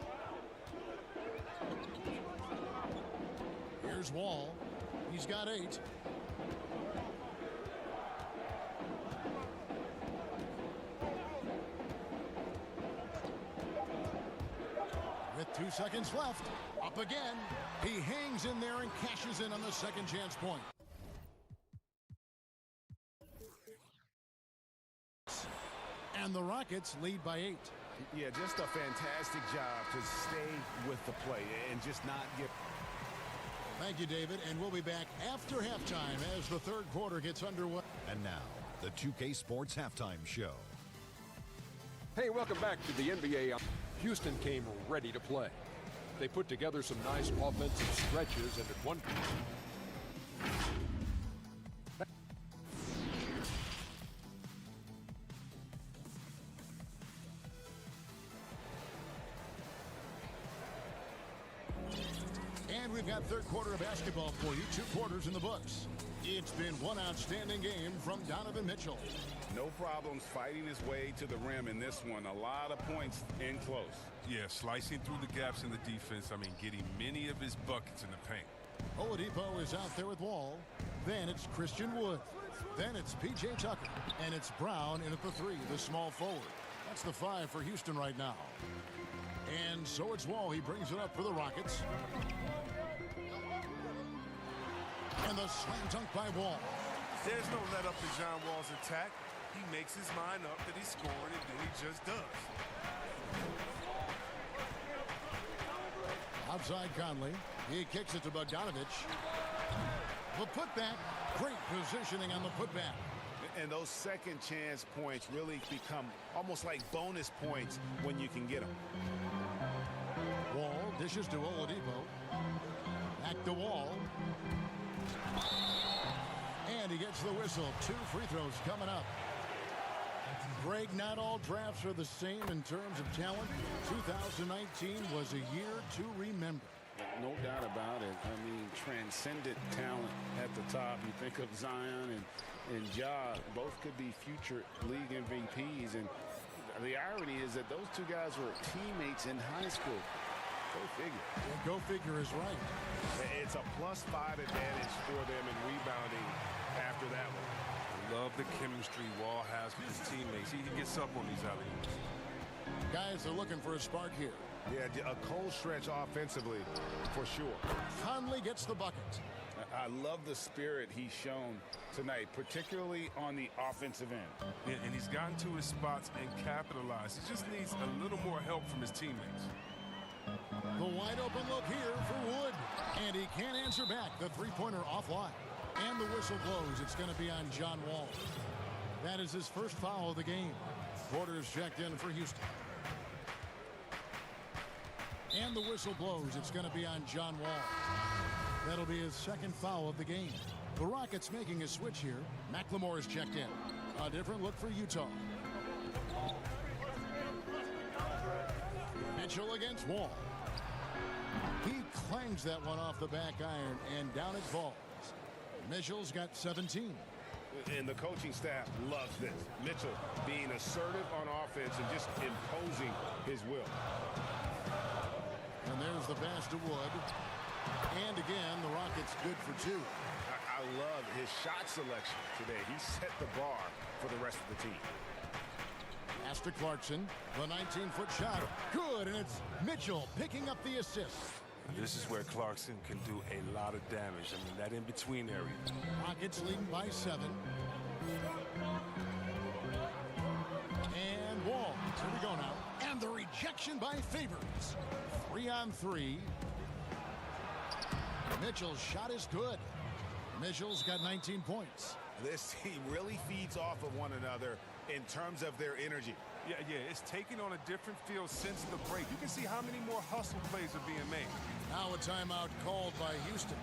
Here's Wall. He's got 8. With 2 seconds left, up again. He hangs in there and cashes in on the second chance point. And the Rockets lead by 8. Yeah, just a fantastic job to stay with the play and just not get... Thank you, David, and we'll be back after halftime as the third quarter gets underway. And now, the 2K Sports Halftime Show. Hey, welcome back to the NBA. Houston came ready to play. They put together some nice offensive stretches, and at one point... we've got third quarter of basketball for you. 2 quarters in the books. It's been one outstanding game from Donovan Mitchell. No problems fighting his way to the rim in this one. A lot of points in close. Yeah, slicing through the gaps in the defense. I mean, getting many of his buckets in the paint. Oladipo is out there with Wall. Then it's Christian Wood. Then it's P.J. Tucker. And it's Brown in at the 3, the small forward. That's the 5 for Houston right now. And so it's Wall. He brings it up for the Rockets. And the slam dunk by Wall. There's no let up in John Wall's attack. He makes his mind up that he's scoring, and then he just does. Outside Conley. He kicks it to Bogdanovich. The putback. Great positioning on the putback. And those second chance points really become almost like bonus points when you can get them. Wall dishes to Oladipo. Back to Wall. And he gets the whistle. 2 free throws coming up. Greg, not all drafts are the same in terms of talent. 2019 was a year to remember. No doubt about it. I mean, transcendent talent at the top. You think of Zion and Ja, both could be future league MVPs. And the irony is that those 2 guys were teammates in high school. Go figure. Yeah, go figure is right. It's a +5 advantage for them in rebounding after that one. Love the chemistry Wall has with his teammates. He gets up on these alley-oops. Guys are looking for a spark here. Yeah, a cold stretch offensively, for sure. Conley gets the bucket. I love the spirit he's shown tonight, particularly on the offensive end. Yeah, and he's gotten to his spots and capitalized. He just needs a little more help from his teammates. The wide open look here for Wood. And he can't answer back. The three-pointer offline. And the whistle blows. It's going to be on John Wall. That is his first foul of the game. Porter's checked in for Houston. And the whistle blows. It's going to be on John Wall. That'll be his second foul of the game. The Rockets making a switch here. McLemore is checked in. A different look for Utah. Mitchell against Wall. He clangs that one off the back iron, and down it falls. Mitchell's got 17. And the coaching staff loves this. Mitchell being assertive on offense and just imposing his will. And there's the pass to Wood. And again, the Rockets good for 2. I love his shot selection today. He set the bar for the rest of the team. Pass to Clarkson. The 19-foot shot. Good, and it's Mitchell picking up the assist. This is where Clarkson can do a lot of damage. I mean, that in-between area. Rockets leading by 7. And Wall. Here we go now. And the rejection by Favors. 3-on-3. Mitchell's shot is good. Mitchell's got 19 points. This team really feeds off of one another in terms of their energy. Yeah, it's taking on a different feel since the break. You can see how many more hustle plays are being made. Now a timeout called by Houston.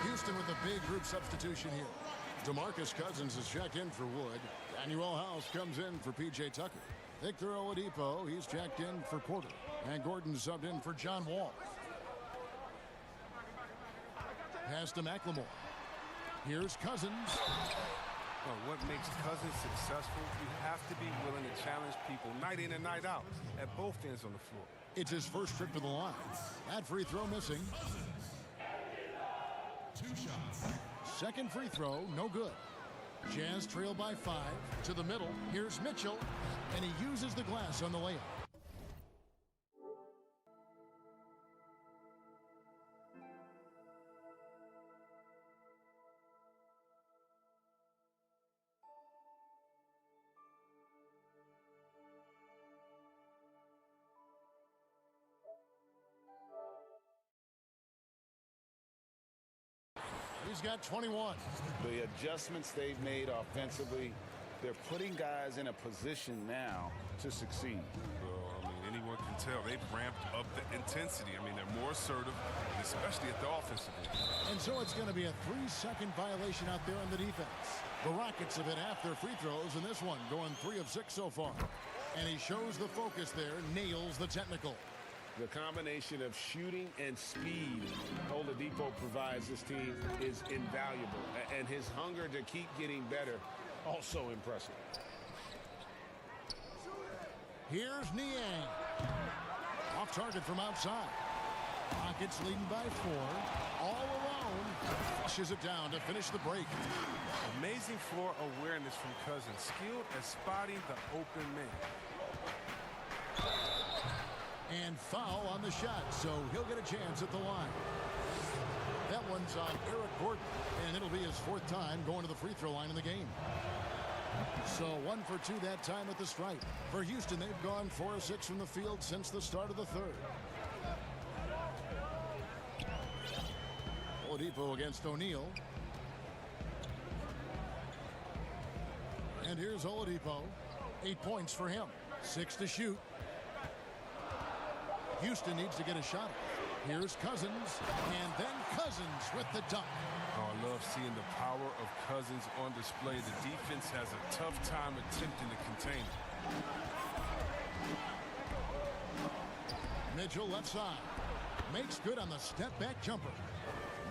Houston with a big group substitution here. DeMarcus Cousins is checked in for Wood. Daniel House comes in for P.J. Tucker. Victor Oladipo, he's checked in for Porter. And Gordon subbed in for John Wall. Pass to McLemore. Here's Cousins. Well, what makes Cousins successful? You have to be willing to challenge people night in and night out at both ends on the floor. It's his first trip to the line. That free throw missing. 2 shots. Second free throw, no good. Jazz trail by 5. To the middle. Here's Mitchell. And he uses the glass on the layup. He's got 21. The adjustments they've made offensively, they're putting guys in a position now to succeed. Well, I mean, anyone can can tell they've ramped up the intensity. I mean, they're more assertive, especially at the offensive end. And so it's going to be a 3-second violation out there on the defense. The Rockets have hit half their free throws in this one, going 3 of 6 so far. And he shows the focus there, nails the technical. The combination of shooting and speed Oladipo provides this team is invaluable. And his hunger to keep getting better, also impressive. Here's Niang. Off target from outside. Rockets leading by 4. All alone. Flushes it down to finish the break. Amazing floor awareness from Cousins. Skilled at spotting the open man. And foul on the shot, so he'll get a chance at the line. That one's on Eric Gordon, and it'll be his 4th time going to the free throw line in the game. So 1 for 2 that time at the stripe. For Houston, they've gone 4 of 6 from the field since the start of the 3rd. Oladipo against O'Neal. And here's Oladipo. 8 points for him. 6 to shoot. Houston needs to get a shot. Here's Cousins, and then Cousins with the dunk. Oh, I love seeing the power of Cousins on display. The defense has a tough time attempting to contain it. Mitchell left side. Makes good on the step-back jumper.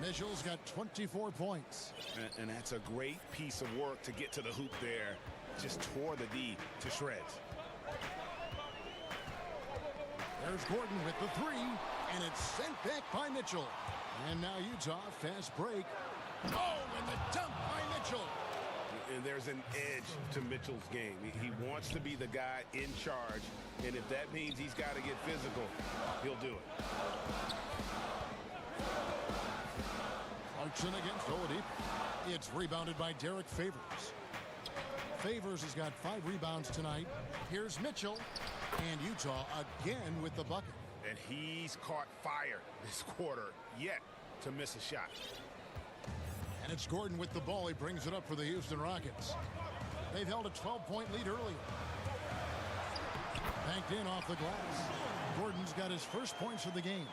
Mitchell's got 24 points. And that's a great piece of work to get to the hoop there. Just tore the D to shreds. There's Gordon with the 3, and it's sent back by Mitchell. And now Utah, fast break. Oh, and the dunk by Mitchell. And there's an edge to Mitchell's game. He wants to be the guy in charge, and if that means he's got to get physical, he'll do it. Clarkson against Oladipo. It's rebounded by Derek Favors. Favors has got 5 rebounds tonight. Here's Mitchell. And Utah again with the bucket. And he's caught fire this quarter yet to miss a shot. And it's Gordon with the ball. He brings it up for the Houston Rockets. They've held a 12-point lead earlier. Banked in off the glass. Gordon's got his first points of the game.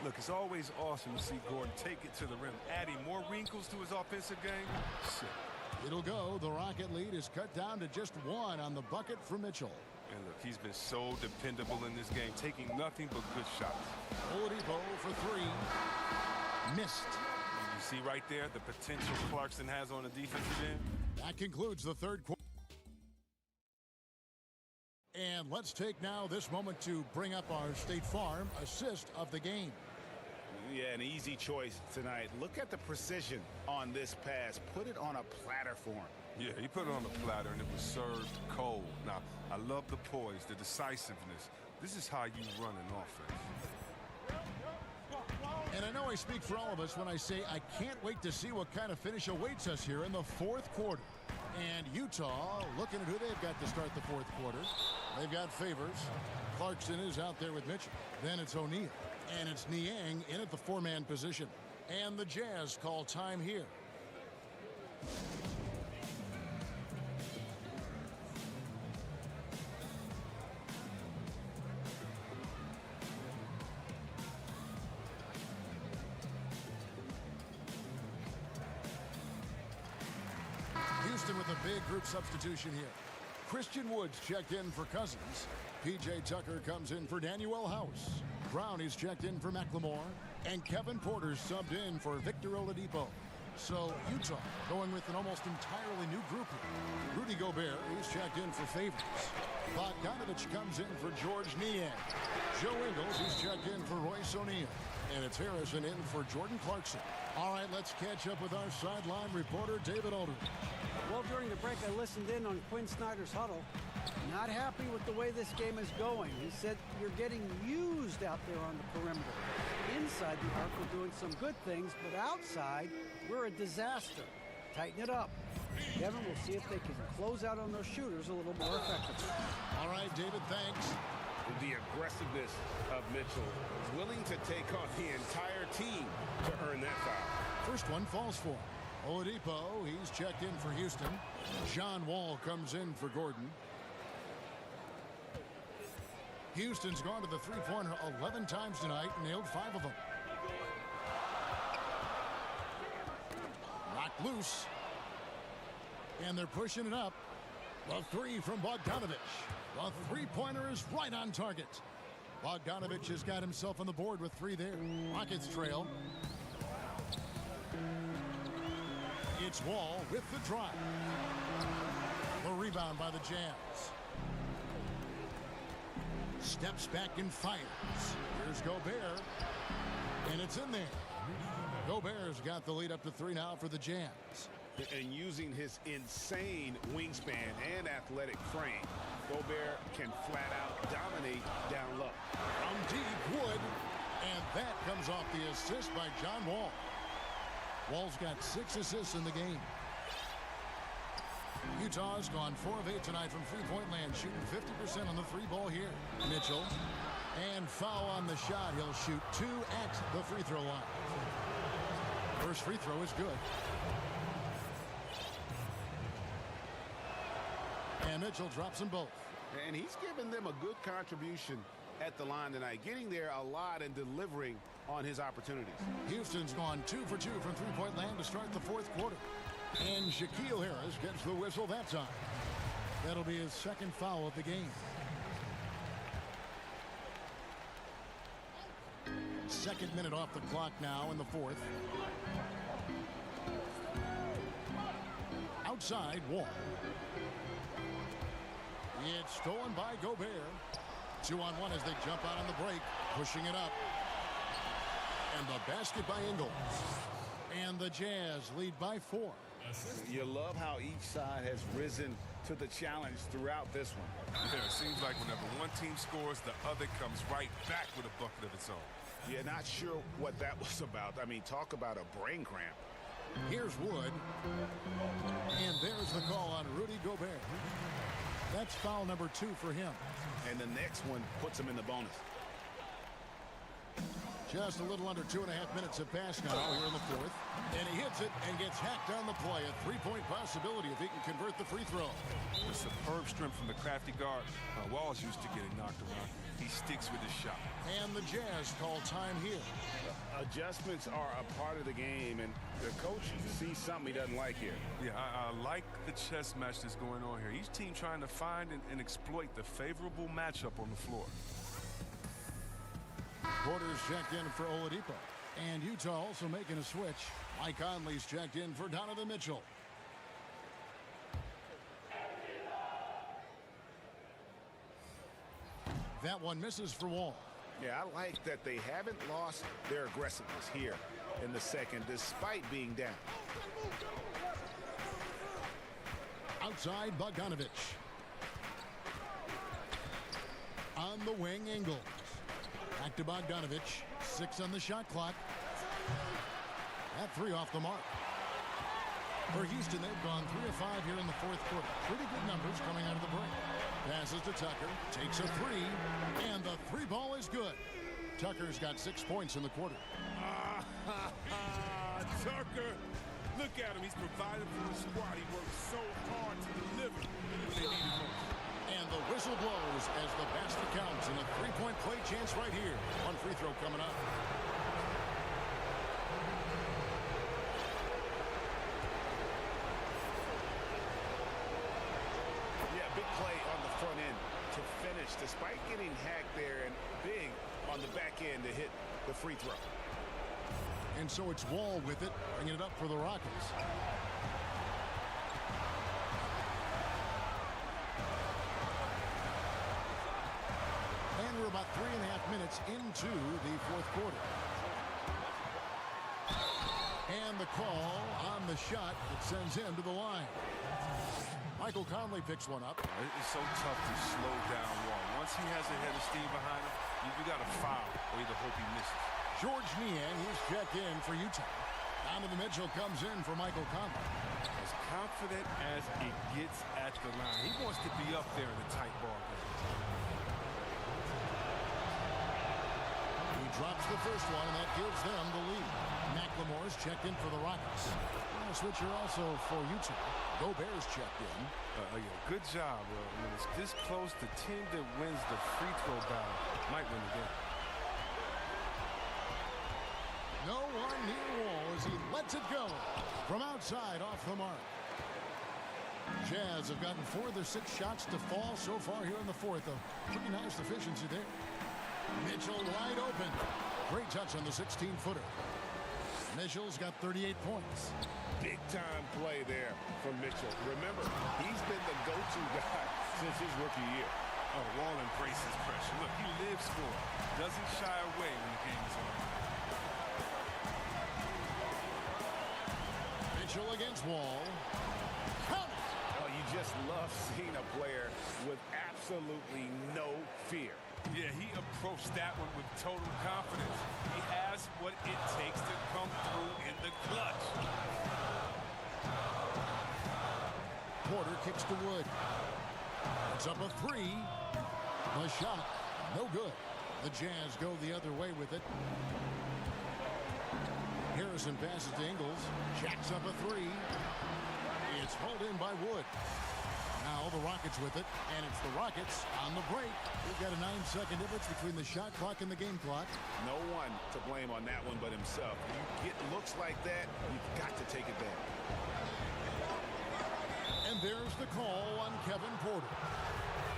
Look, it's always awesome to see Gordon take it to the rim, adding more wrinkles to his offensive game. Shit. It'll go. The Rocket lead is cut down to just 1 on the bucket for Mitchell. And look, he's been so dependable in this game, taking nothing but good shots. Oladipo for 3. Missed. And you see right there the potential Clarkson has on the defensive end. That concludes the 3rd quarter. And let's take now this moment to bring up our State Farm assist of the game. Yeah, an easy choice tonight. Look at the precision on this pass. Put it on a platter for him. Yeah, he put it on a platter, and it was served cold. Now, I love the poise, the decisiveness. This is how you run an offense. And I know I speak for all of us when I say I can't wait to see what kind of finish awaits us here in the 4th quarter. And Utah looking at who they've got to start the 4th quarter. They've got Favors. Clarkson is out there with Mitchell. Then it's O'Neal. And it's Niang in at the 4-man position. And the Jazz call time here. Houston with a big group substitution here. Christian Woods checked in for Cousins. P.J. Tucker comes in for Danuel House. Brown is checked in for McLemore. And Kevin Porter's subbed in for Victor Oladipo. So Utah going with an almost entirely new group here. Rudy Gobert, he's checked in for Favors. Bogdanovich comes in for George Niang. Joe Ingles, he's checked in for Royce O'Neal. And it's Harrison in for Jordan Clarkson. All right, let's catch up with our sideline reporter, David Aldridge. Well, during the break, I listened in on Quinn Snyder's huddle. Not happy with the way this game is going. He said you're getting used out there on the perimeter. Inside the arc, we're doing some good things, but outside, we're a disaster. Tighten it up. Kevin, we'll see if they can close out on those shooters a little more effectively. All right, David, thanks. The aggressiveness of Mitchell, willing to take on the entire team to earn that foul. First one falls for him. Oladipo, he's checked in for Houston. John Wall comes in for Gordon. Houston's gone to the three-pointer 11 times tonight and nailed 5 of them. Knocked loose. And they're pushing it up. The three from Bogdanovich. The three-pointer is right on target. Bogdanovich has got himself on the board with 3 there. Rockets trail. It's Wall with the drive. The rebound by the Jazz. Steps back and fires. Here's Gobert. And it's in there. Gobert's got the lead up to 3 now for the Jazz. And using his insane wingspan and athletic frame, Gobert can flat out dominate down low. From deep, Wood. And that comes off the assist by John Wall. Wall's got 6 assists in the game. Utah's gone 4 of 8 tonight from three-point land, shooting 50% on the 3-ball here. Mitchell. And foul on the shot. He'll shoot 2 at the free throw line. First free throw is good. And Mitchell drops them both. And he's given them a good contribution at the line tonight, getting there a lot and delivering on his opportunities. Houston's gone 2 for 2 from three-point land to start the 4th quarter. And Shaquille Harris gets the whistle that time. That'll be his 2nd foul of the game. 2nd minute off the clock now in the 4th. Outside, Wall. It's stolen by Gobert. 2-on-1 as they jump out on the break, pushing it up. And the basket by Ingles. And the Jazz lead by 4. You love how each side has risen to the challenge throughout this one. Yeah, it seems like whenever one team scores, the other comes right back with a bucket of its own. Yeah, not sure what that was about. I mean, talk about a brain cramp. Here's Wood. And there's the call on Rudy Gobert. That's foul number 2 for him. And the next one puts him in the bonus. Just a little under 2.5 minutes have passed now here in the 4th. And he hits it and gets hacked on the play. A 3-point possibility if he can convert the free throw. A superb strength from the crafty guard. Wall's used to getting knocked around. He sticks with his shot. And the Jazz call time here. Adjustments are a part of the game, and the coach sees something he doesn't like here. Yeah, I like the chess match that's going on here. Each team trying to find and exploit the favorable matchup on the floor. Porter's checked in for Oladipo. And Utah also making a switch. Mike Conley's checked in for Donovan Mitchell. That one misses for Wall. Yeah, I like that they haven't lost their aggressiveness here in the 2nd, despite being down. Outside, Bogdanovich. On the wing, Ingles. Back to Bogdanovich. 6 on the shot clock. That 3 off the mark. For Houston, they've gone 3 of 5 here in the 4th quarter. Pretty good numbers coming out of the break. Passes to Tucker. Takes a 3. And the 3-ball is good. Tucker's got 6 points in the quarter. Tucker, look at him. He's provided for the squad. He worked so hard to deliver when they needed most. And the whistle blows as the basket counts, and a 3-point play chance right here. One free throw coming up. Yeah, big play on the front end to finish, despite getting hacked there, and big on the back end to hit the free throw. And so it's Wall with it, bringing it up for the Rockets. And we're about 3.5 minutes into the 4th quarter. And the call on the shot that sends him to the line. Michael Conley picks one up. It's so tough to slow down Wall. Once he has a head of steam behind him, you got to foul or either hope he misses. George Niang, he's checked in for Utah. Donovan Mitchell comes in for Michael Conley. As confident as it gets at the line. He wants to be up there in the tight ball game. He drops the first one, and that gives them the lead. McLemore's checked in for the Rockets. A switcher also for Utah. Gobert's checked in. Yeah, good job. When it's this close, the team that wins the free throw battle might win the game. No one near Wall as he lets it go. From outside, off the mark. Jazz have gotten 4 of their 6 shots to fall so far here in the fourth. A pretty nice efficiency there. Mitchell wide open. Great touch on the 16-footer. Mitchell's got 38 points. Big-time play there from Mitchell. Remember, he's been the go-to guy since his rookie year. Oh, Wall embraces pressure. Look, he lives for it. Doesn't shy away when the game is on. Mitchell against Wall. Count it! Oh, you just love seeing a player with absolutely no fear. Yeah, he approached that one with total confidence. He has what it takes to come through in the clutch. Porter kicks to Wood. It's up a 3. The shot, no good. The Jazz go the other way with it. Harrison passes to Ingles. Jacks up a 3. It's hauled in by Wood. Now the Rockets with it, and it's the Rockets on the break. We've got a 9-second difference between the shot clock and the game clock. No one to blame on that one but himself. When you get looks like that, you've got to take advantage. And there's the call on Kevin Porter.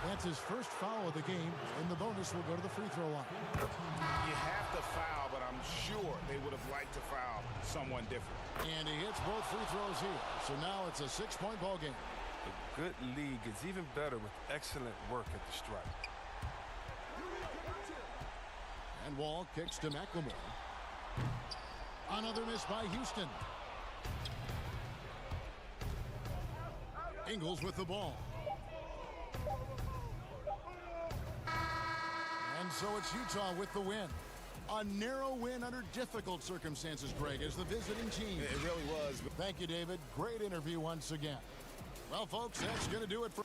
That's his first foul of the game, and the bonus will go to the free throw line. You have to foul, but I'm sure they would have liked to foul someone different. And he hits both free throws here. So now it's a 6-point ball game. A good league is even better with excellent work at the stripe. And Wall kicks to McLemore. Another miss by Houston. Ingles with the ball. And so it's Utah with the win. A narrow win under difficult circumstances, Greg, as the visiting team. It really was. Thank you, David. Great interview once again. Well, folks, that's going to do it for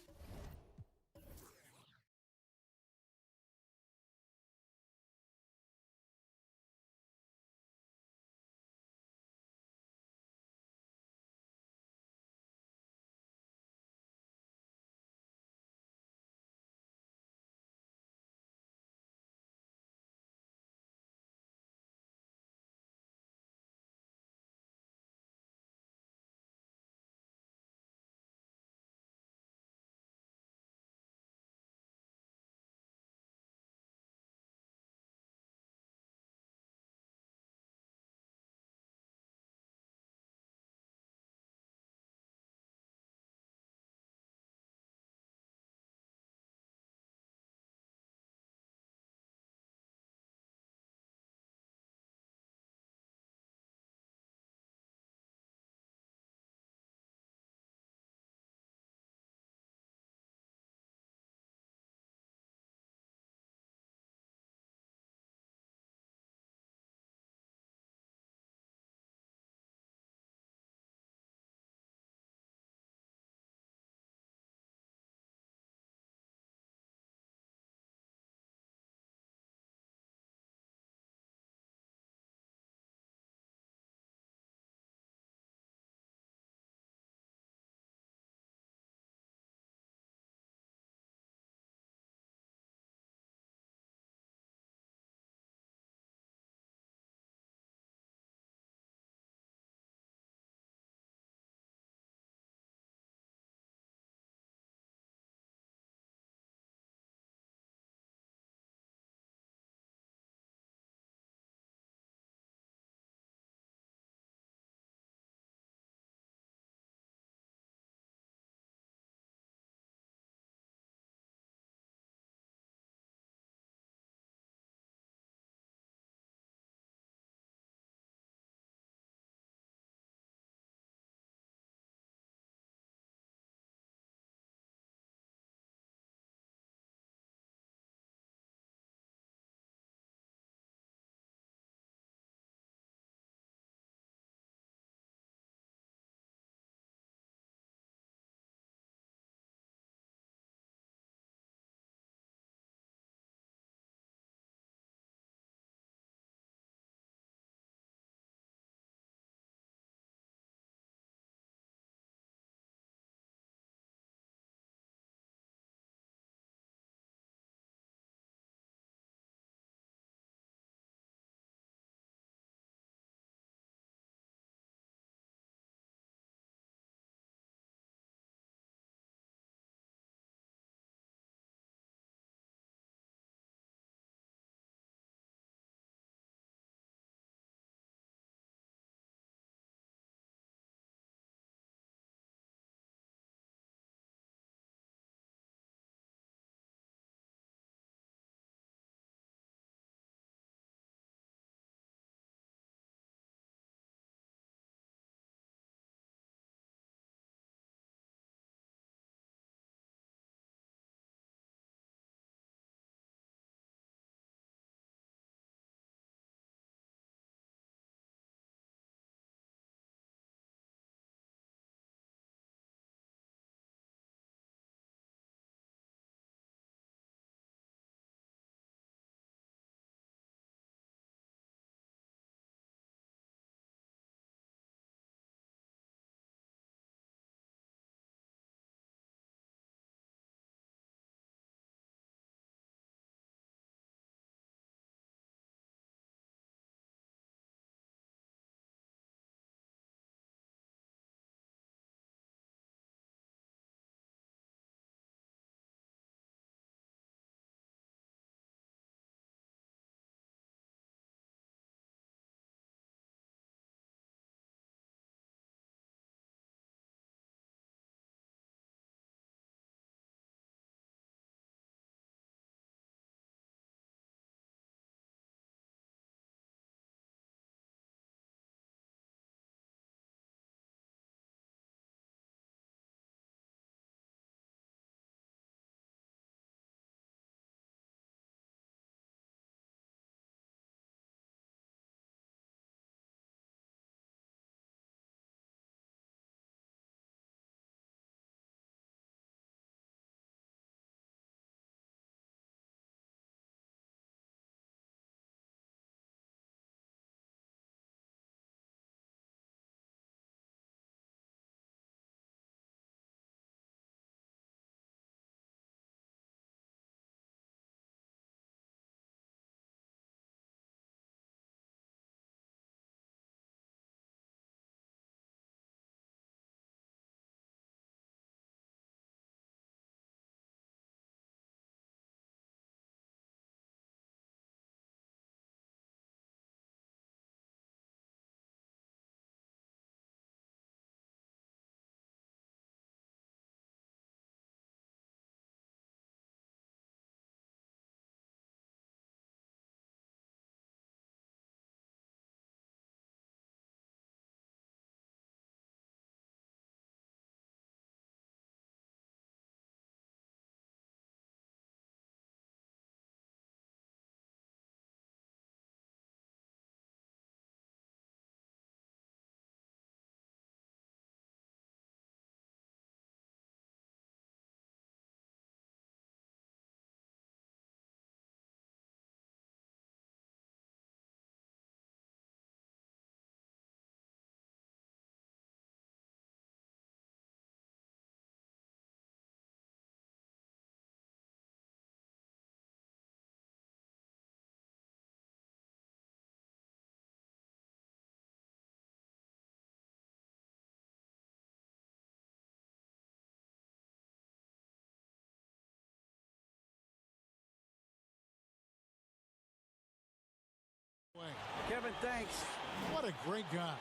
Kevin, thanks. What a great guy.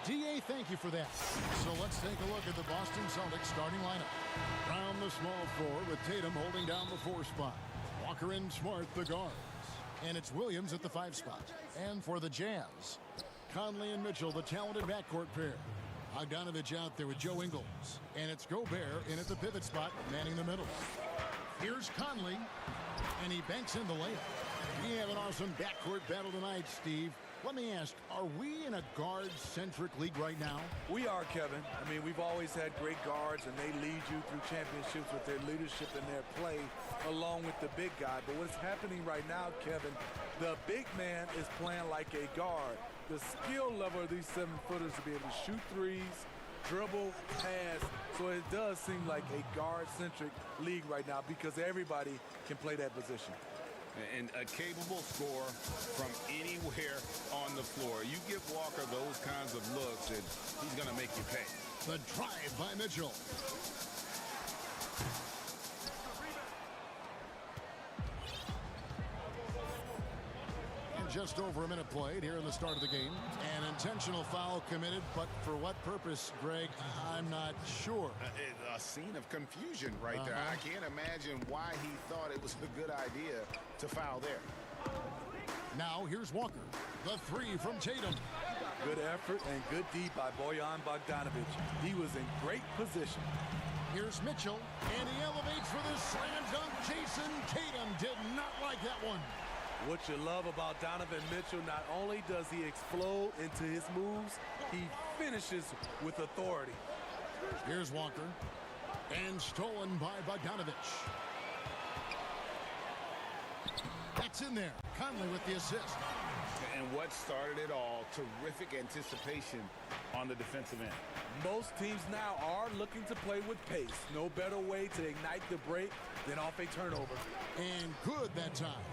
DA, thank you for that. So let's take a look at the Boston Celtics starting lineup. Round the small floor with Tatum holding down the 4 spot. Walker and Smart, the guards. And it's Williams at the 5 spot. And for the Jazz, Conley and Mitchell, the talented backcourt pair. Bogdanovich out there with Joe Ingles. And it's Gobert in at the pivot spot, manning the middle. Here's Conley, and he banks in the layup. We have an awesome backcourt battle tonight, Steve. Let me ask, are we in a guard-centric league right now? We are, Kevin. I mean, we've always had great guards, and they lead you through championships with their leadership and their play, along with the big guy. But what's happening right now, Kevin, the big man is playing like a guard. The skill level of these 7-footers to be able to shoot threes, dribble, pass. So it does seem like a guard-centric league right now because everybody can play that position. And a capable scorer from anywhere on the floor. You give Walker those kinds of looks, and he's going to make you pay. The drive by Mitchell. And just over a minute played here in the start of the game. An intentional foul committed, but for what purpose, Greg, I'm not sure. A scene of confusion right there. I can't imagine why he thought it was a good idea to foul there. Now here's Walker. The 3 from Tatum. Good effort and good D by Bojan Bogdanovich. He was in great position. Here's Mitchell, and he elevates for the slam dunk. Jason Tatum did not like that one. What you love about Donovan Mitchell, not only does he explode into his moves, he finishes with authority. Here's Walker, and stolen by Bogdanovich. That's in there. Conley with the assist. And what started it all, terrific anticipation on the defensive end. Most teams now are looking to play with pace. No better way to ignite the break than off a turnover. And good that time.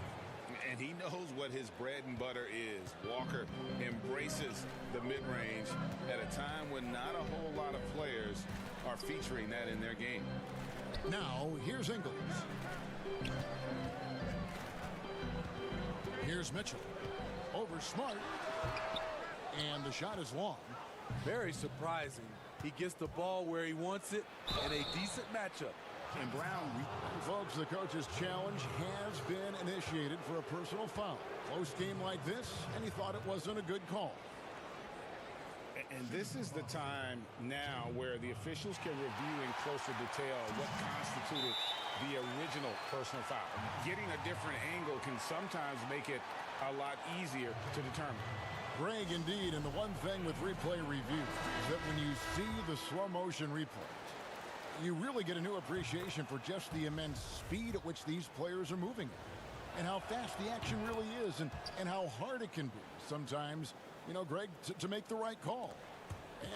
And he knows what his bread and butter is. Walker embraces the mid-range at a time when not a whole lot of players are featuring that in their game. Now, here's Ingles. Here's Mitchell. Over Smart. And the shot is long. Very surprising. He gets the ball where he wants it in a decent matchup. And Brown, folks, the coach's challenge has been initiated for a personal foul. Close game like this, and he thought it wasn't a good call. And this is the time now where the officials can review in closer detail what constituted the original personal foul. Getting a different angle can sometimes make it a lot easier to determine. Greg, indeed, and the one thing with replay review is that when you see the slow motion replay, you really get a new appreciation for just the immense speed at which these players are moving and how fast the action really is and how hard it can be sometimes, you know, Greg, to make the right call.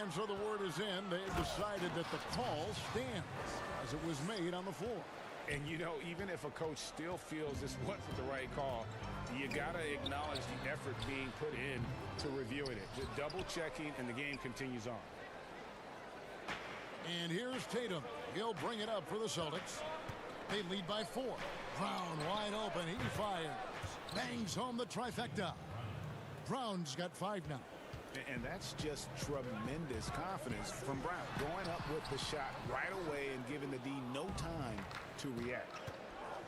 And so the word is in. They've decided that the call stands as it was made on the floor. And, you know, even if a coach still feels this wasn't the right call, you got to acknowledge the effort being put in to reviewing it. Just double-checking, and the game continues on. And here's Tatum. He'll bring it up for the Celtics. They lead by 4. Brown wide open. He fires. Bangs home the trifecta. Brown's got 5 now. And that's just tremendous confidence from Brown. Going up with the shot right away and giving the D no time to react.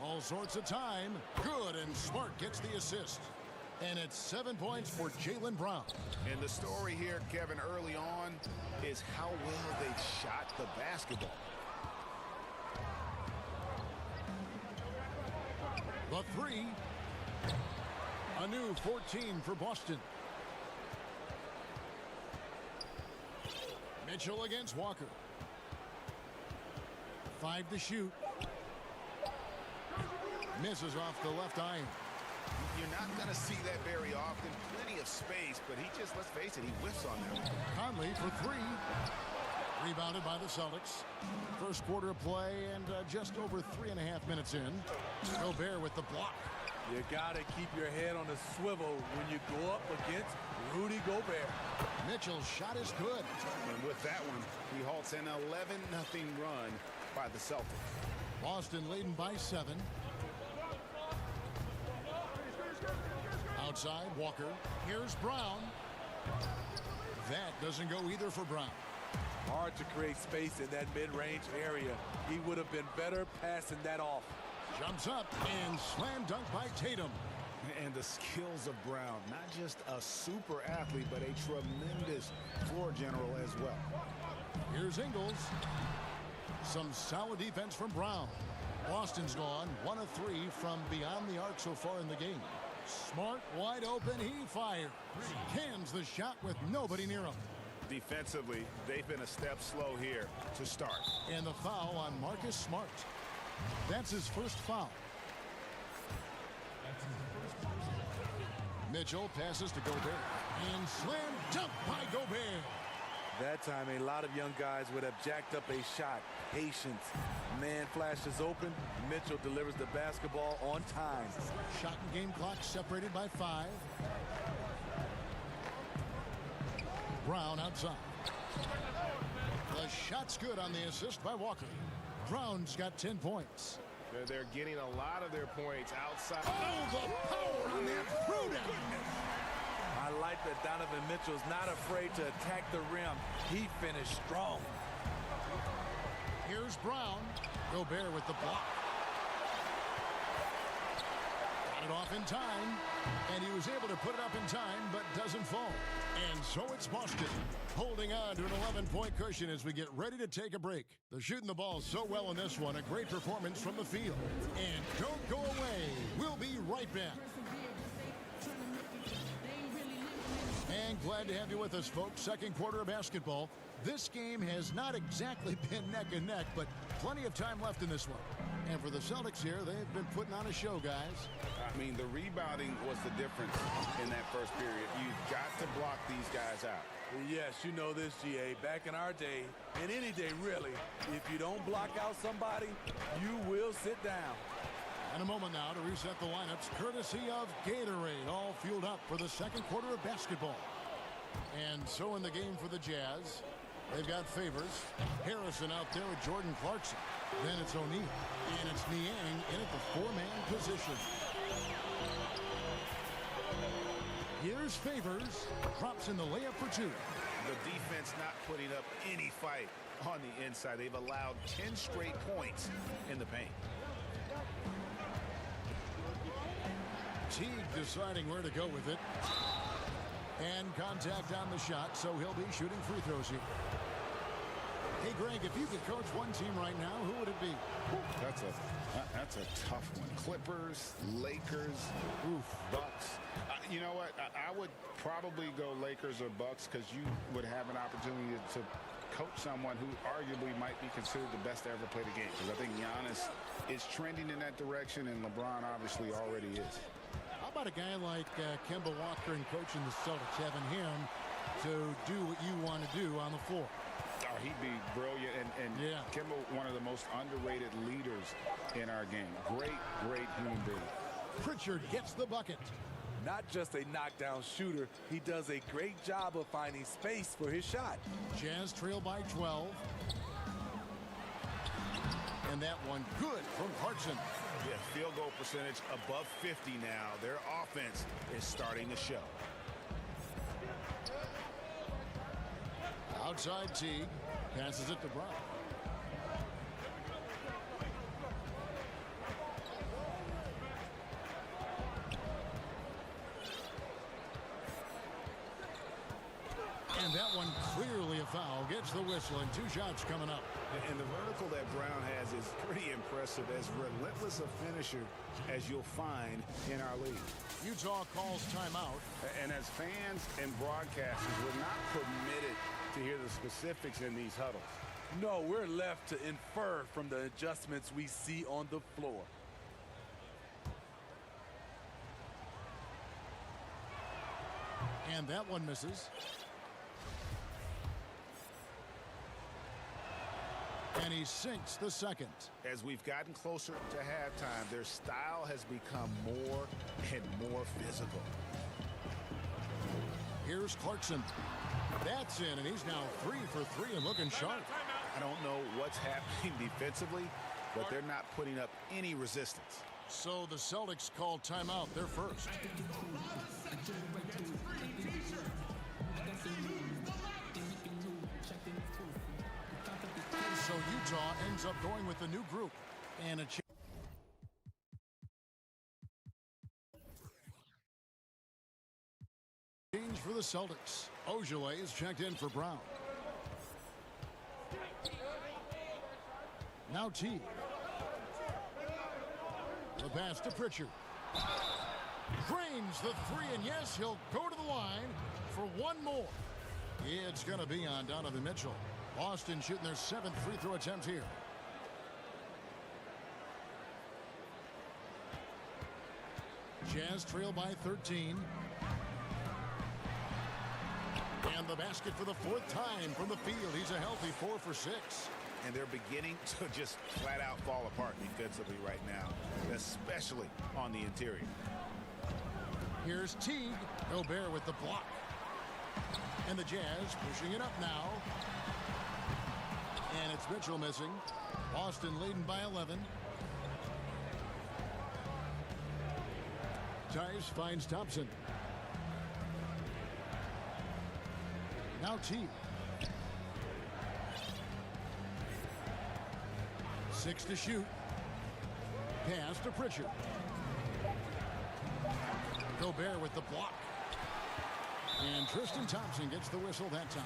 All sorts of time. Good, and Smart gets the assist. And it's 7 points for Jaylen Brown. And the story here, Kevin, early on is how well they've shot the basketball. The 3. A new 14 for Boston. Mitchell against Walker. 5 to shoot. Misses off the left iron. You're not going to see that very often. Plenty of space, but he just, let's face it, he whiffs on that. Conley for 3. Rebounded by the Celtics. First quarter of play and just over 3.5 minutes in. Gobert with the block. You got to keep your head on the swivel when you go up against Rudy Gobert. Mitchell's shot is good. And with that one, he halts an 11-0 run by the Celtics. Boston leading by 7. Outside, Walker. Here's Brown. That doesn't go either for Brown. Hard to create space in that mid-range area. He would have been better passing that off. Jumps up and slam dunk by Tatum. And the skills of Brown, not just a super athlete, but a tremendous floor general as well. Here's Ingles. Some solid defense from Brown. Boston's gone 1 of 3 from beyond the arc so far in the game. Smart, wide open, he fires. Cans the shot with nobody near him. Defensively, they've been a step slow here to start. And the foul on Marcus Smart. That's his first foul. Mitchell passes to Gobert. And slam dunk by Gobert. That time, a lot of young guys would have jacked up a shot. Patience. Man flashes open. Mitchell delivers the basketball on time. Shot and game clock separated by 5. Brown outside. The shot's good on the assist by Walker. Brown's got 10 points. They're getting a lot of their points outside. Oh, the power on that throwdown. I like that Donovan Mitchell's not afraid to attack the rim. He finished strong. Here's Brown. Gobert with the block. Got it off in time. And he was able to put it up in time, but doesn't fall. And so it's Boston holding on to an 11-point cushion as we get ready to take a break. They're shooting the ball so well in this one. A great performance from the field. And don't go away. We'll be right back. And glad to have you with us, folks. Second quarter of basketball. This game has not exactly been neck and neck, but plenty of time left in this one. And for the Celtics here, they've been putting on a show, guys. I mean, the rebounding was the difference in that first period. You've got to block these guys out. Yes, you know this, GA. Back in our day, and any day really, if you don't block out somebody, you will sit down. And a moment now to reset the lineups, courtesy of Gatorade, all fueled up for the second quarter of basketball. And so in the game for the Jazz, they've got Favors, Harrison out there with Jordan Clarkson. Then it's O'Neal, and it's Niang in at the 4-man position. Here's Favors, drops in the layup for 2. The defense not putting up any fight on the inside. They've allowed 10 straight points in the paint. Teague deciding where to go with it. And contact on the shot, so he'll be shooting free throws here. Hey, Greg, if you could coach one team right now, who would it be? That's a tough one. Clippers, Lakers, Bucks. You know what? I would probably go Lakers or Bucks because you would have an opportunity to coach someone who arguably might be considered the best to ever play the game. Because I think Giannis is trending in that direction, and LeBron obviously already is. How about a guy like Kemba Walker and coaching the Celtics, having him to do what you want to do on the floor? Oh, he'd be brilliant, and yeah. Kemba, one of the most underrated leaders in our game. Great human being. Pritchard gets the bucket. Not just a knockdown shooter, he does a great job of finding space for his shot. Jazz trail by 12. And that one good from Clarkson. Yeah, field goal percentage above 50 now. Their offense is starting to show. Outside Teague, passes it to Brown. And that one clearly a foul. Gets the whistle, and 2 shots coming up. And the vertical that Brown has is pretty impressive. As relentless a finisher as you'll find in our league. Utah calls timeout. And as fans and broadcasters, we're not permitted to hear the specifics in these huddles. No, we're left to infer from the adjustments we see on the floor. And that one misses. And he sinks the second. As we've gotten closer to halftime, their style has become more and more physical. Here's Clarkson. That's in, and he's now 3 for 3 and looking sharp. I don't know what's happening defensively, but they're not putting up any resistance. So the Celtics call timeout. They're first. So Utah ends up going with the new group and a change for the Celtics. Ojale is checked in for Brown. Now T. The pass to Pritchard. Drains the three, and yes, he'll go to the line for one more. It's going to be on Donovan Mitchell. Boston shooting their 7th free throw attempt here. Jazz trail by 13. And the basket for the 4th time from the field. He's a healthy 4 for 6. And they're beginning to just flat out fall apart defensively right now, especially on the interior. Here's Teague. Gobert with the block. And the Jazz pushing it up now. And it's Mitchell missing. Boston leading by 11. Tice finds Thompson. Now Teague. 6 to shoot. Pass to Pritchard. Gobert with the block. And Tristan Thompson gets the whistle that time.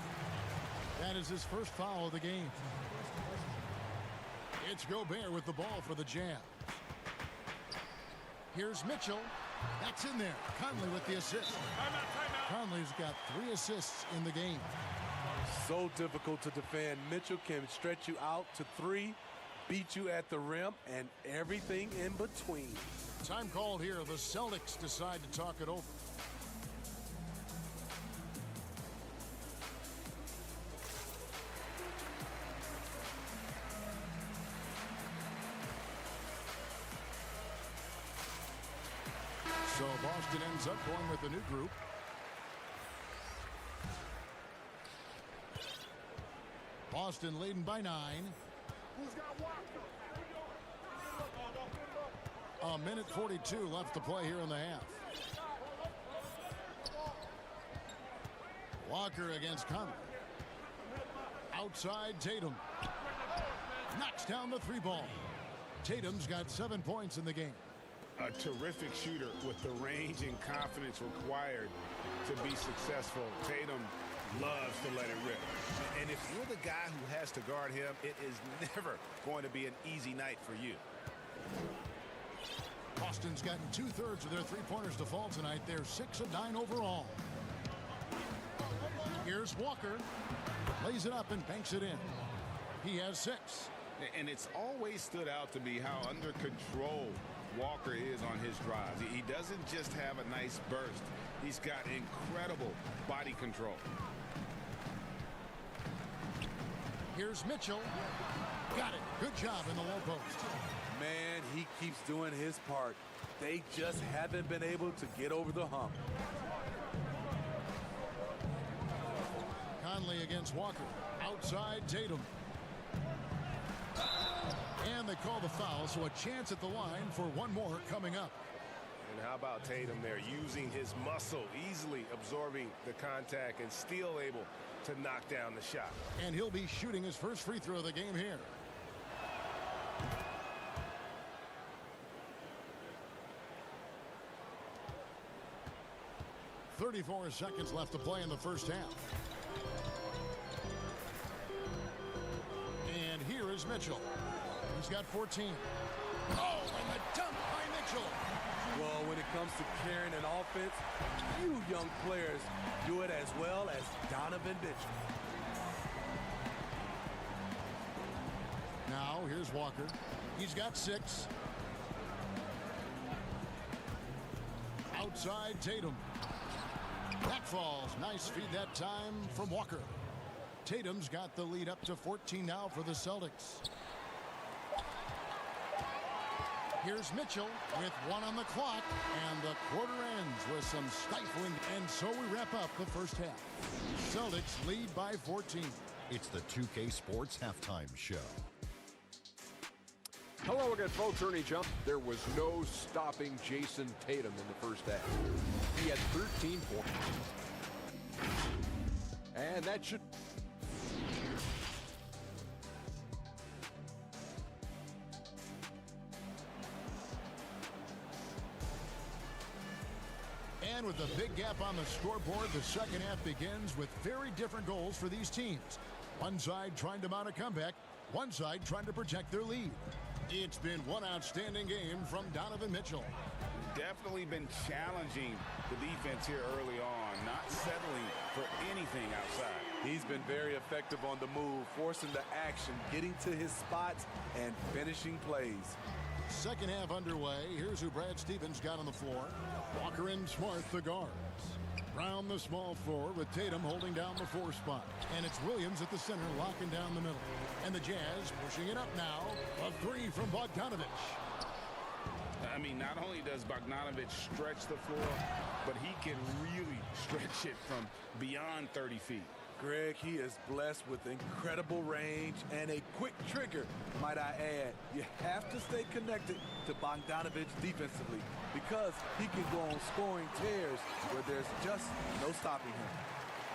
That is his first foul of the game. It's Gobert with the ball for the Jazz. Here's Mitchell. That's in there. Conley with the assist. Conley's got 3 assists in the game. So difficult to defend. Mitchell can stretch you out to 3, beat you at the rim, and everything in between. Time called here. The Celtics decide to talk it over. So Boston ends up going with the new group. Boston leading by 9. A minute 42 left to play here in the half. Walker against Conley. Outside Tatum. Knocks down the 3-ball. Tatum's got 7 points in the game. A terrific shooter with the range and confidence required to be successful. Tatum loves to let it rip. And if you're the guy who has to guard him, it is never going to be an easy night for you. Boston's gotten 2/3 of their 3-pointers to fall tonight. They're 6 of 9 overall. Here's Walker. Lays it up and banks it in. He has 6. And it's always stood out to me how under control Walker is on his drives. He doesn't just have a nice burst. He's got incredible body control. Here's Mitchell. Got it. Good job in the low post. Man, he keeps doing his part. They just haven't been able to get over the hump. Conley against Walker. Outside Tatum. And they call the foul, so a chance at the line for one more coming up. And how about Tatum there, using his muscle, easily absorbing the contact and still able to knock down the shot. And he'll be shooting his first free throw of the game here. .34 seconds left to play in the first half. And here is Mitchell. He's got 14. Oh, and the dunk by Mitchell. Well, when it comes to carrying an offense, few young players do it as well as Donovan Mitchell. Now, here's Walker. He's got 6. Outside Tatum. That falls. Nice feed that time from Walker. Tatum's got the lead up to 14 now for the Celtics. Here's Mitchell with 1 on the clock, and the quarter ends with some stifling. And so we wrap up the first half. Celtics lead by 14. It's the 2K Sports Halftime Show. Hello again, folks. Ernie Jump. There was no stopping Jason Tatum in the first half. He had 13 points. And that should... And with the big gap on the scoreboard, the second half begins with very different goals for these teams. One side trying to mount a comeback, one side trying to protect their lead. It's been one outstanding game from Donovan Mitchell. Definitely been challenging the defense here early on, not settling for anything outside. He's been very effective on the move, forcing the action, getting to his spots, and finishing plays. Second half underway. Here's who Brad Stevens got on the floor. Walker and Smart, the guards. Brown, the small forward, with Tatum holding down the 4 spot. And it's Williams at the center, locking down the middle. And the Jazz pushing it up now. A 3 from Bogdanovich. I mean, not only does Bogdanovich stretch the floor, but he can really stretch it from beyond 30 feet. Greg, he is blessed with incredible range and a quick trigger, might I add. You have to stay connected to Bogdanovich defensively because he can go on scoring tears where there's just no stopping him.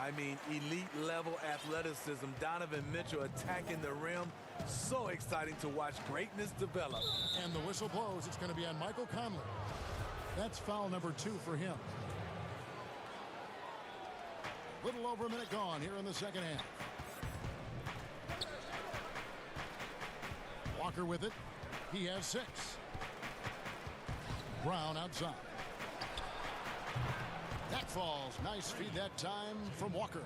I mean, elite-level athleticism, Donovan Mitchell attacking the rim. So exciting to watch greatness develop. And the whistle blows. It's going to be on Michael Conley. That's foul number 2 for him. Little over a minute gone here in the second half. Walker with it. He has 6. Brown outside. That falls. Nice feed that time from Walker.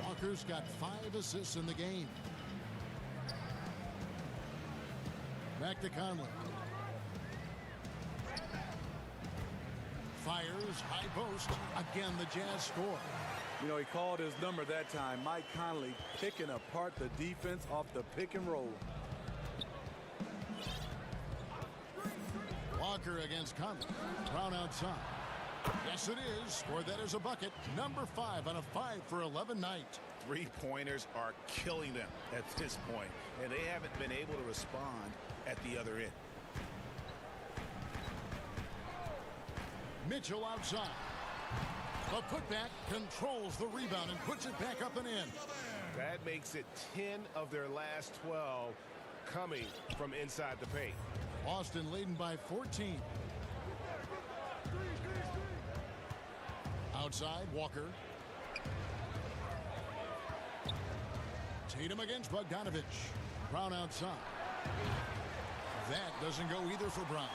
Walker's got 5 assists in the game. Back to Conley. Fires, high post. Again, the Jazz score. You know, he called his number that time. Mike Conley picking apart the defense off the pick and roll. Walker against Conley. Brown outside. Yes, it is. Scored that as a bucket. Number 5 on a 5 for 11 night. 3-pointers are killing them at this point, and they haven't been able to respond at the other end. Mitchell outside. The putback controls the rebound and puts it back up and in. That makes it 10 of their last 12 coming from inside the paint. Boston leading by 14. Outside, Walker. Tatum against Bogdanovich. Brown outside. That doesn't go either for Brown.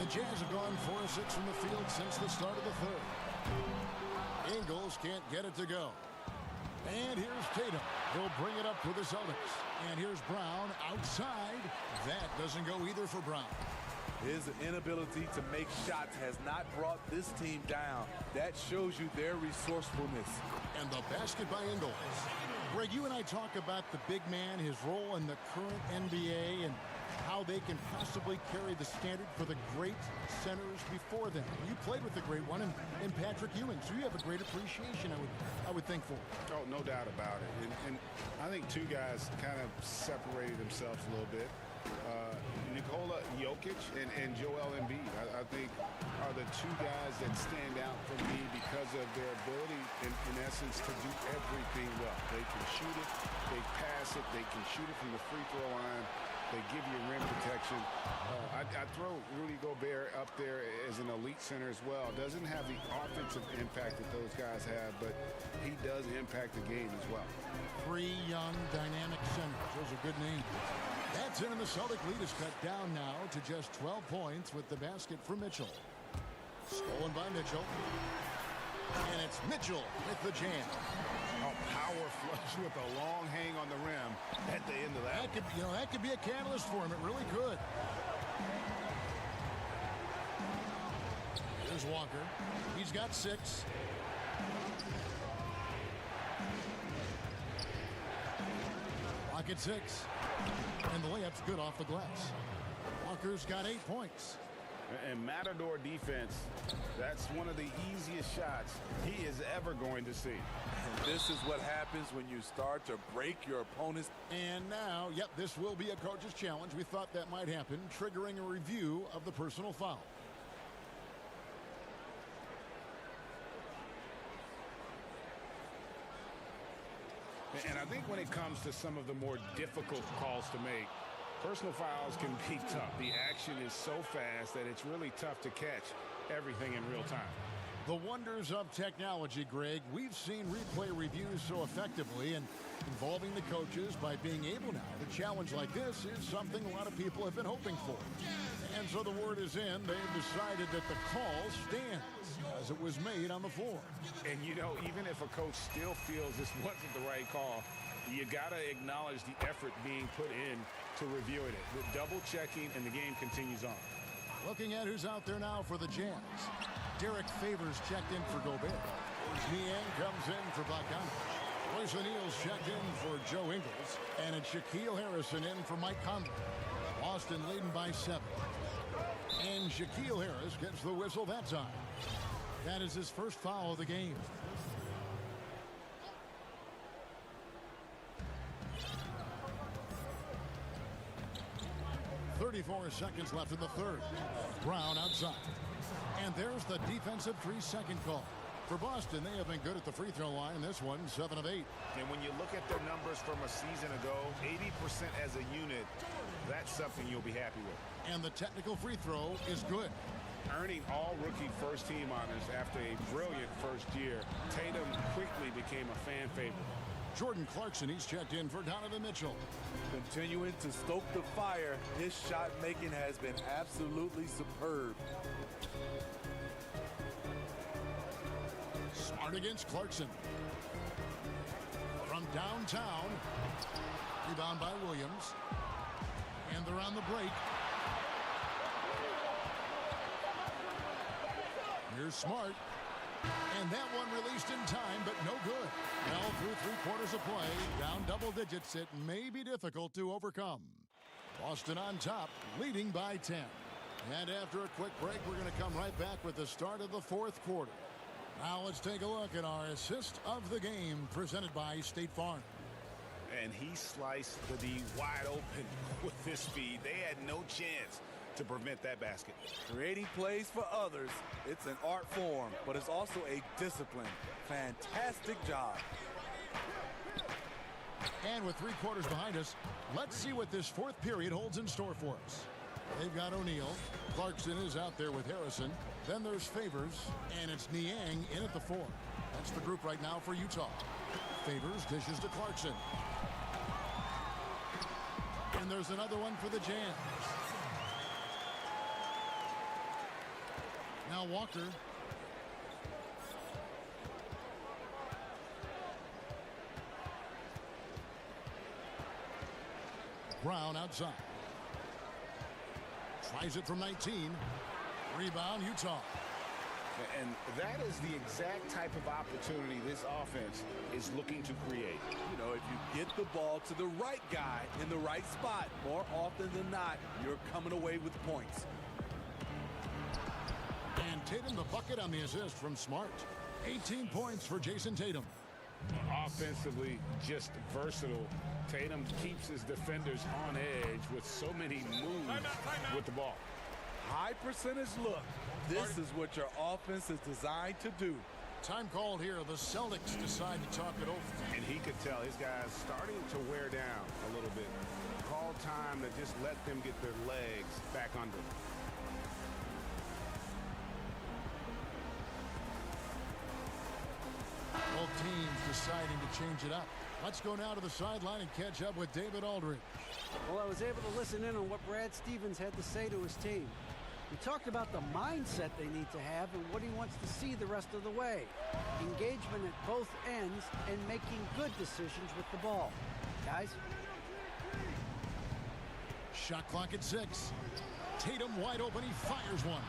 The Jazz have gone 4 of 6 from the field since the start of the third. Ingles can't get it to go. And here's Tatum. He'll bring it up for the Celtics. And here's Brown outside. That doesn't go either for Brown. His inability to make shots has not brought this team down. That shows you their resourcefulness. And the basket by Ingles. Greg, you and I talk about the big man, his role in the current NBA, and how they can possibly carry the standard for the great centers before them. You played with the great one in Patrick Ewing, so you have a great appreciation, I would think, for. Oh, no doubt about it. And I think 2 guys kind of separated themselves a little bit. Nikola Jokic and Joel Embiid, I think, are the 2 guys that stand out for me because of their ability, in essence, to do everything well. They can shoot it, they pass it, they can shoot it from the free throw line. They give you rim protection. I throw Rudy Gobert up there as an elite center as well. Doesn't have the offensive impact that those guys have, but he does impact the game as well. 3 young, dynamic centers. Those are good names. That's it, and the Celtic lead is cut down now to just 12 points with the basket for Mitchell. Stolen by Mitchell. And it's Mitchell with the jam. A power flush with a long hang on the rim at the end of that. That could be a catalyst for him. It really could. Here's Walker. He's got 6. Pocket 6. And the layup's good off the glass. Walker's got 8 points. And Matador defense, that's one of the easiest shots he is ever going to see. And this is what happens when you start to break your opponent's. And now, yep, this will be a coach's challenge. We thought that might happen, triggering a review of the personal foul. And I think when it comes to some of the more difficult calls to make, personal fouls can be tough. The action is so fast that it's really tough to catch everything in real time. The wonders of technology, Greg. We've seen replay reviews so effectively, and involving the coaches by being able now to challenge like this is something a lot of people have been hoping for. And so the word is in. They've decided that the call stands as it was made on the floor. And, you know, even if a coach still feels this wasn't the right call, you got to acknowledge the effort being put in to reviewing it. With double checking, and the game continues on. Looking at who's out there now for the Jazz. Derek Favors checked in for Gobert. Niang comes in for Bogdanovich. Royce O'Neal's checked in for Joe Ingles. And it's Shaquille Harrison in for Mike Conley. Boston leading by 7. And Shaquille Harris gets the whistle that time. That is his first foul of the game. .34 seconds left in the third. Brown outside. And there's the defensive 3-second call. For Boston, they have been good at the free throw line. This one, 7 of 8. And when you look at their numbers from a season ago, 80% as a unit, that's something you'll be happy with. And the technical free throw is good. Earning all rookie first team honors after a brilliant first year, Tatum quickly became a fan favorite. Jordan Clarkson, he's checked in for Donovan Mitchell. Continuing to stoke the fire, his shot making has been absolutely superb. Smart against Clarkson. From downtown. Rebound by Williams. And they're on the break. Here's Smart. And that one released in time, but no good. Well, through 3 quarters of play, down double digits, it may be difficult to overcome. Boston on top, leading by 10. And after a quick break, we're going to come right back with the start of the 4th quarter. Now let's take a look at our assist of the game, presented by State Farm. And he sliced the D wide open with his speed. They had no chance to prevent that basket. Creating plays for others, it's an art form, but it's also a discipline. Fantastic job. And with 3 quarters behind us, let's see what this 4th period holds in store for us. They've got O'Neal. Clarkson is out there with Harrison. Then there's Favors, and it's Niang in at the 4. That's the group right now for Utah. Favors dishes to Clarkson. And there's another one for the Jazz. Now Walker. Brown outside. Tries it from 19. Rebound, Utah. And that is the exact type of opportunity this offense is looking to create. You know, if you get the ball to the right guy in the right spot, more often than not, you're coming away with points. And Tatum the bucket on the assist from Smart. 18 points for Jason Tatum. Offensively, just versatile. Tatum keeps his defenders on edge with so many moves with the ball. High percentage look. This is what your offense is designed to do. Time called here. The Celtics decide to talk it over. And he could tell his guys starting to wear down a little bit. Call time to just let them get their legs back under. Both teams deciding to change it up. Let's go now to the sideline and catch up with David Aldridge. Well, I was able to listen in on what Brad Stevens had to say to his team. He talked about the mindset they need to have and what he wants to see the rest of the way. Engagement at both ends and making good decisions with the ball. Guys? Shot clock at 6. Tatum wide open. He fires one.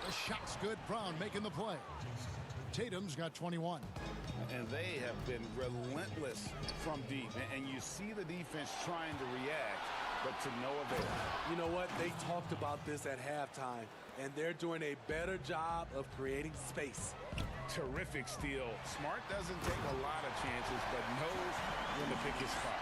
The shot's good. Brown making the play. Tatum's got 21. And they have been relentless from deep. And you see the defense trying to react. but to no avail. You know what? They talked about this at halftime, and they're doing a better job of creating space. Terrific steal. Smart doesn't take a lot of chances, but knows when to pick his spot.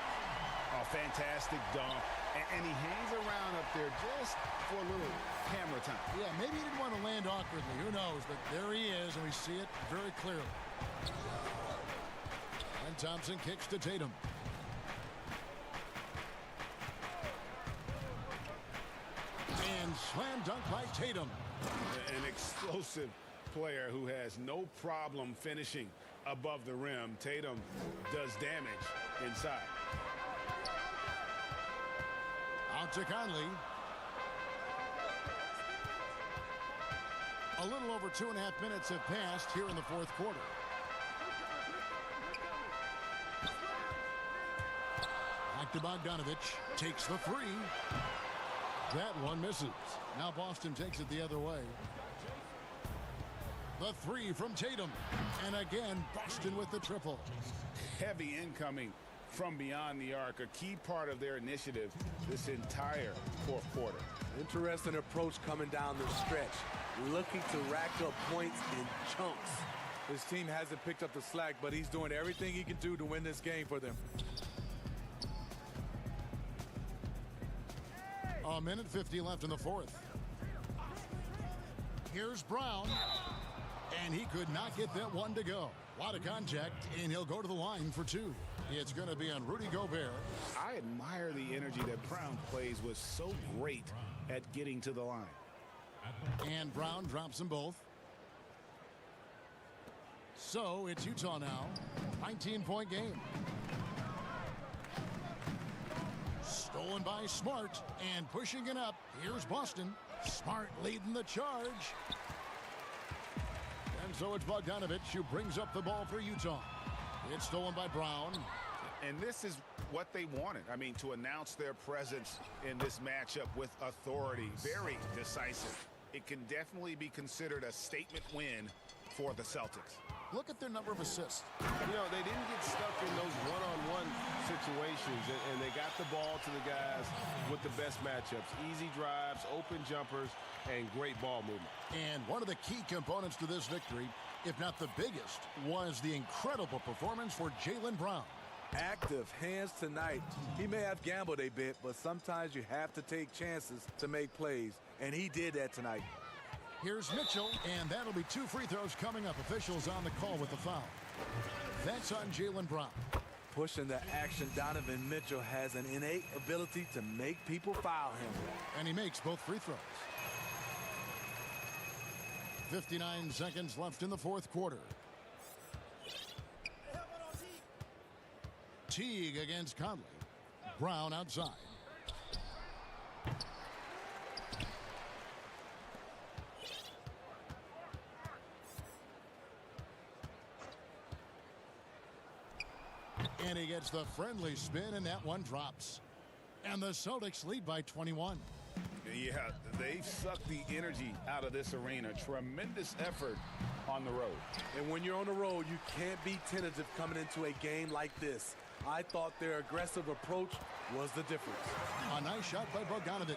A fantastic dunk, and he hangs around up there just for a little camera time. Yeah, maybe he didn't want to land awkwardly. Who knows? But there he is, and we see it very clearly. And Thompson kicks to Tatum. And slam dunk by Tatum. An explosive player who has no problem finishing above the rim. Tatum does damage inside. Out to Conley. A little over 2.5 minutes have passed here in the fourth quarter. Back to Bogdanovich. Takes the three. That one misses. Now Boston takes it the other way. The three from Tatum. And again, Boston with the triple. Heavy incoming from beyond the arc, a key part of their initiative this entire fourth quarter. Interesting approach coming down the stretch, looking to rack up points in chunks. His team hasn't picked up the slack, but he's doing everything he can do to win this game for them. A minute 50 left in the fourth. Here's Brown. And he could not get that one to go. A lot of contact, and he'll go to the line for two. It's going to be on Rudy Gobert. I admire the energy that Brown plays with, so great at getting to the line. And Brown drops them both. So it's Utah now. 19-point game. Stolen by Smart and pushing it up. Here's Boston. Smart leading the charge. And so it's Bogdanovich who brings up the ball for Utah. It's stolen by Brown. And this is what they wanted. I mean, to announce their presence in this matchup with authority. Very decisive. It can definitely be considered a statement win for the Celtics. Look at their number of assists. You know, they didn't get stuck in those one-on-one situations, and they got the ball to the guys with the best matchups. Easy drives, open jumpers, and great ball movement. And one of the key components to this victory, if not the biggest, was the incredible performance for Jaylen Brown. Active hands tonight. He may have gambled a bit, but sometimes you have to take chances to make plays, and he did that tonight. Here's Mitchell, and that'll be 2 free throws coming up. Officials on the call with the foul. That's on Jaylen Brown. Pushing the action, Donovan Mitchell has an innate ability to make people foul him. And he makes both free throws. 59 seconds left in the fourth quarter. Teague against Conley. Brown outside. And he gets the friendly spin, and that one drops. And the Celtics lead by 21. Yeah, they've sucked the energy out of this arena. Tremendous effort on the road. And when you're on the road, you can't be tentative coming into a game like this. I thought their aggressive approach was the difference. A nice shot by Bogdanovich.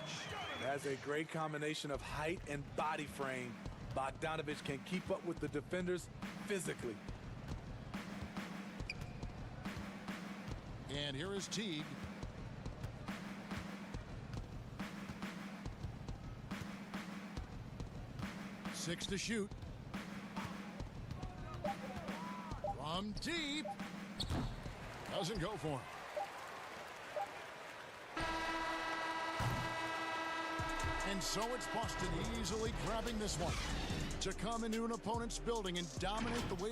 That's a great combination of height and body frame. Bogdanovich can keep up with the defenders physically. And here is Teague. Six to shoot. From deep. Doesn't go for him. And so it's Boston easily grabbing this one to come into an opponent's building and dominate the way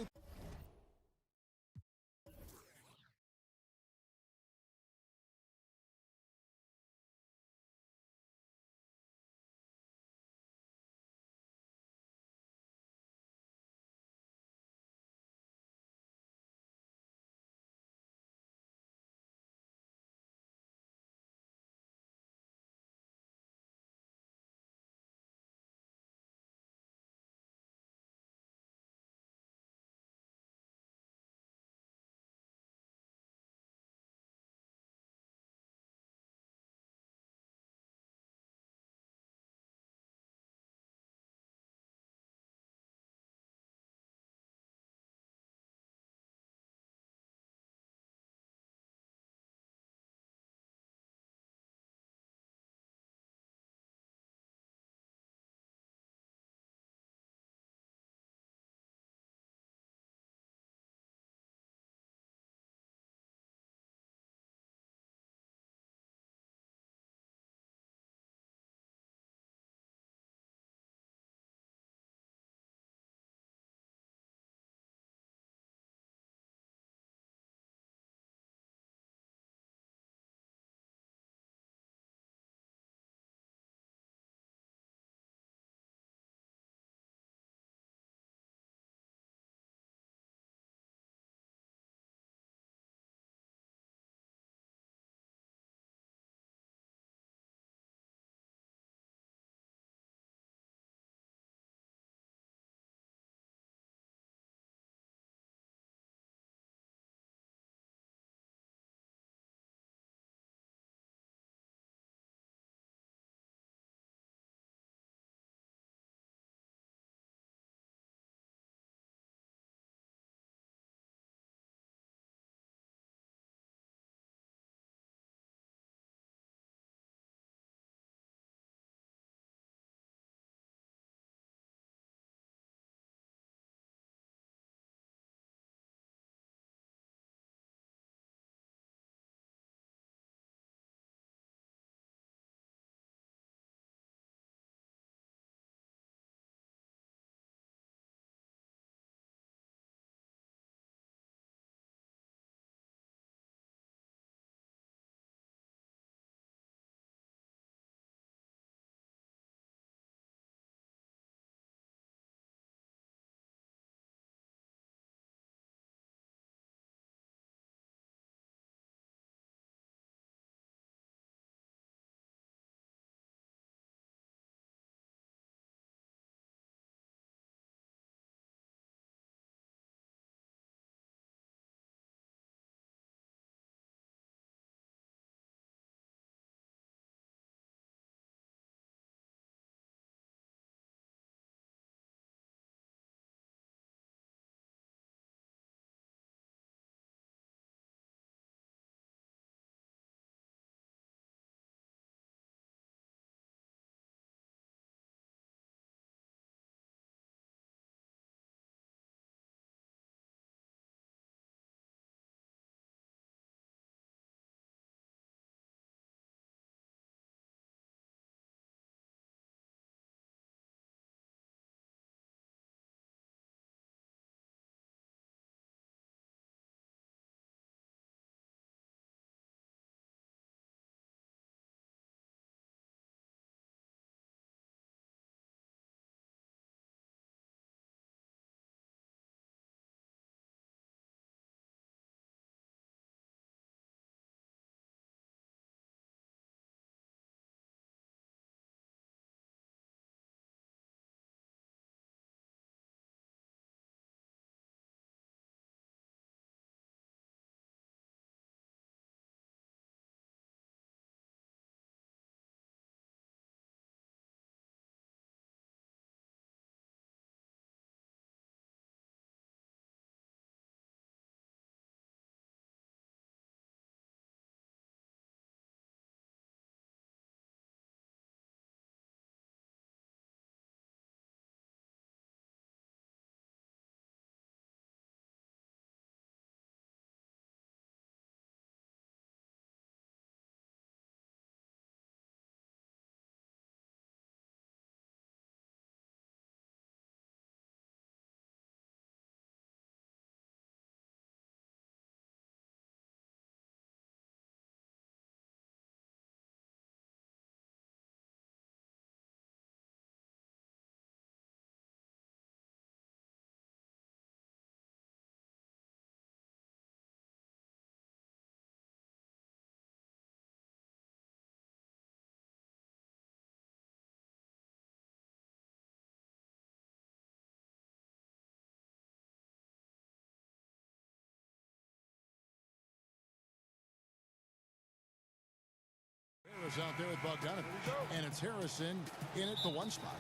Harris out there with Bogdanovich. And it's Harrison in at the one spot.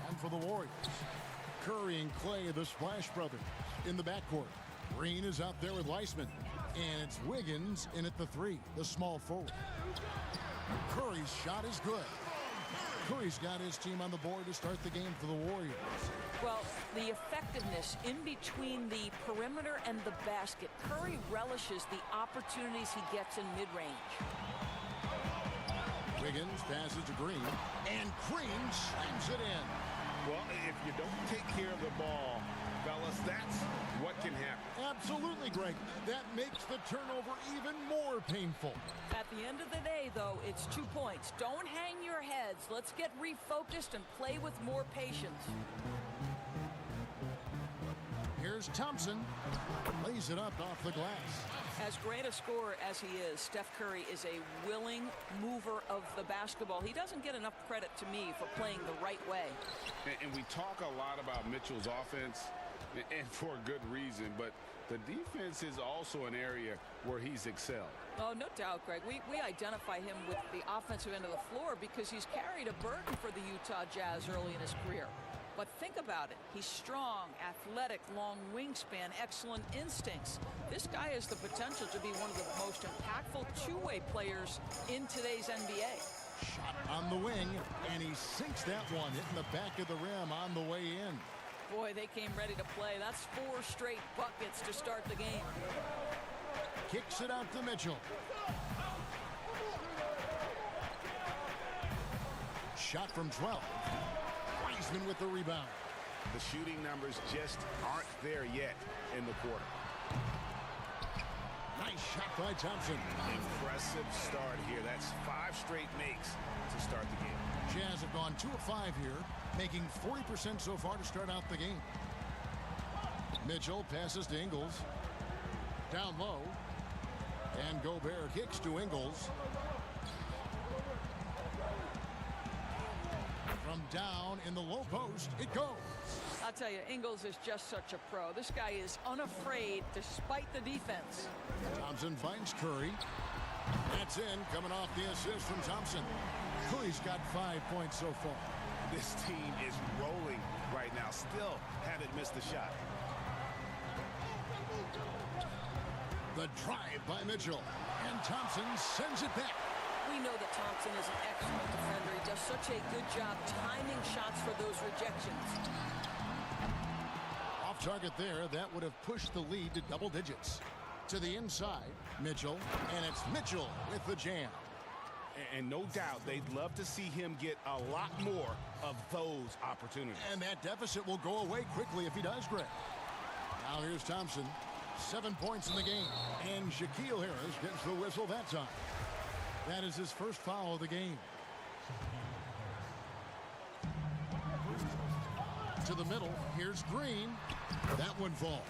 And for the Warriors, Curry and Clay, the Splash Brothers, in the backcourt. Green is out there with Weissman. And it's Wiggins in at the three, the small forward. Curry's shot is good. Curry's got his team on the board to start the game for the Warriors. Well, the effectiveness in between the perimeter and the basket. Curry relishes the opportunities he gets in mid-range. Wiggins passes to Green, and Green slams it in. Well, if you don't take care of the ball, fellas, that's what can happen. Absolutely, Greg. That makes the turnover even more painful. At the end of the day, though, it's 2 points. Don't hang your heads. Let's get refocused and play with more patience. Here's Thompson. Lays it up off the glass. As great a scorer as he is, Steph Curry is a willing mover of the basketball. He doesn't get enough credit to me for playing the right way. And we talk a lot about Mitchell's offense, and for a good reason, but the defense is also an area where he's excelled. Oh, no doubt, Greg. We identify him with the offensive end of the floor because he's carried a burden for the Utah Jazz early in his career. But think about it. He's strong, athletic, long wingspan, excellent instincts. This guy has the potential to be one of the most impactful two-way players in today's NBA. Shot on the wing, and he sinks that one, hitting the back of the rim on the way in. Boy, they came ready to play. That's 4 straight buckets to start the game. Kicks it out to Mitchell. Shot from 12. Weissman with the rebound. The shooting numbers just aren't there yet in the quarter. Nice shot by Thompson. Impressive start here. That's 5 straight makes to start the game. Jazz have gone 2 of 5 here, making 40% so far to start out the game. Mitchell passes to Ingles. Down low. And Gobert kicks to Ingles. From down in the low post, it goes. I'll tell you, Ingles is just such a pro. This guy is unafraid despite the defense. Thompson finds Curry. That's in, coming off the assist from Thompson. Curry's got 5 points so far. This team is rolling right now. Still haven't missed a shot. The drive by Mitchell. And Thompson sends it back. We know that Thompson is an excellent defender. He does such a good job timing shots for those rejections. Off target there, that would have pushed the lead to double digits. To the inside, Mitchell, and it's Mitchell with the jam. And no doubt they'd love to see him get a lot more of those opportunities. And that deficit will go away quickly if he does, Greg. Now here's Thompson. 7 points in the game. And Shaquille Harris gets the whistle that time. That is his first foul of the game. To the middle, here's Green. That one falls.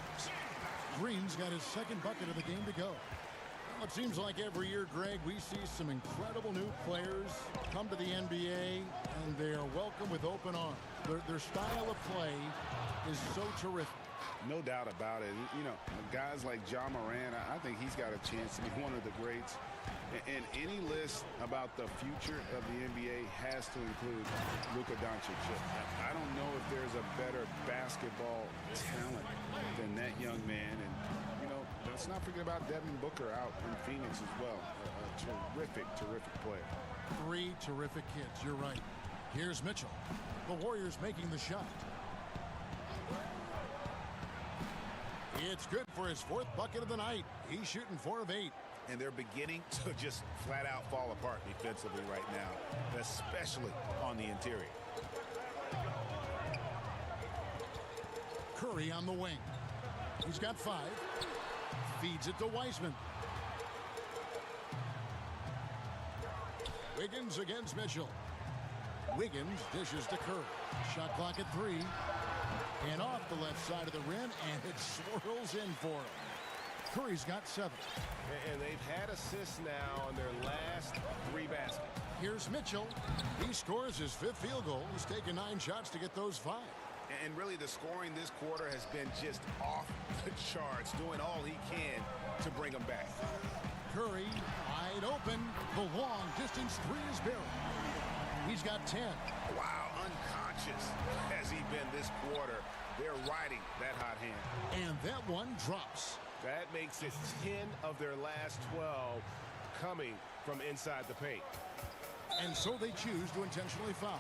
Green's got his second bucket of the game to go. Well, it seems like every year, Greg, we see some incredible new players come to the NBA, and they are welcomed with open arms. Their style of play is so terrific. No doubt about it. You know, guys like Ja Morant, I think he's got a chance to be one of the greats. And any list about the future of the NBA has to include Luka Doncic. I don't know if there's a better basketball talent than that young man. And, you know, let's not forget about Devin Booker out in Phoenix as well. A terrific, terrific player. 3 terrific kids, you're right. Here's Mitchell. The Warriors making the shot. It's good for his 4th bucket of the night. He's shooting 4 of 8. And they're beginning to just flat out fall apart defensively right now, especially on the interior. Curry on the wing. He's got 5. Feeds it to Weissman. Wiggins against Mitchell. Wiggins dishes to Curry. Shot clock at 3. And off the left side of the rim, and it swirls in for him. Curry's got 7. And they've had assists now on their last 3 baskets. Here's Mitchell. He scores his 5th field goal. He's taken 9 shots to get those 5. And really the scoring this quarter has been just off the charts, doing all he can to bring them back. Curry, wide open. The long distance three is buried. He's got 10. Wow, unconscious has he been this quarter. They're riding that hot hand. And that one drops. That makes it 10 of their last 12 coming from inside the paint. And so they choose to intentionally foul.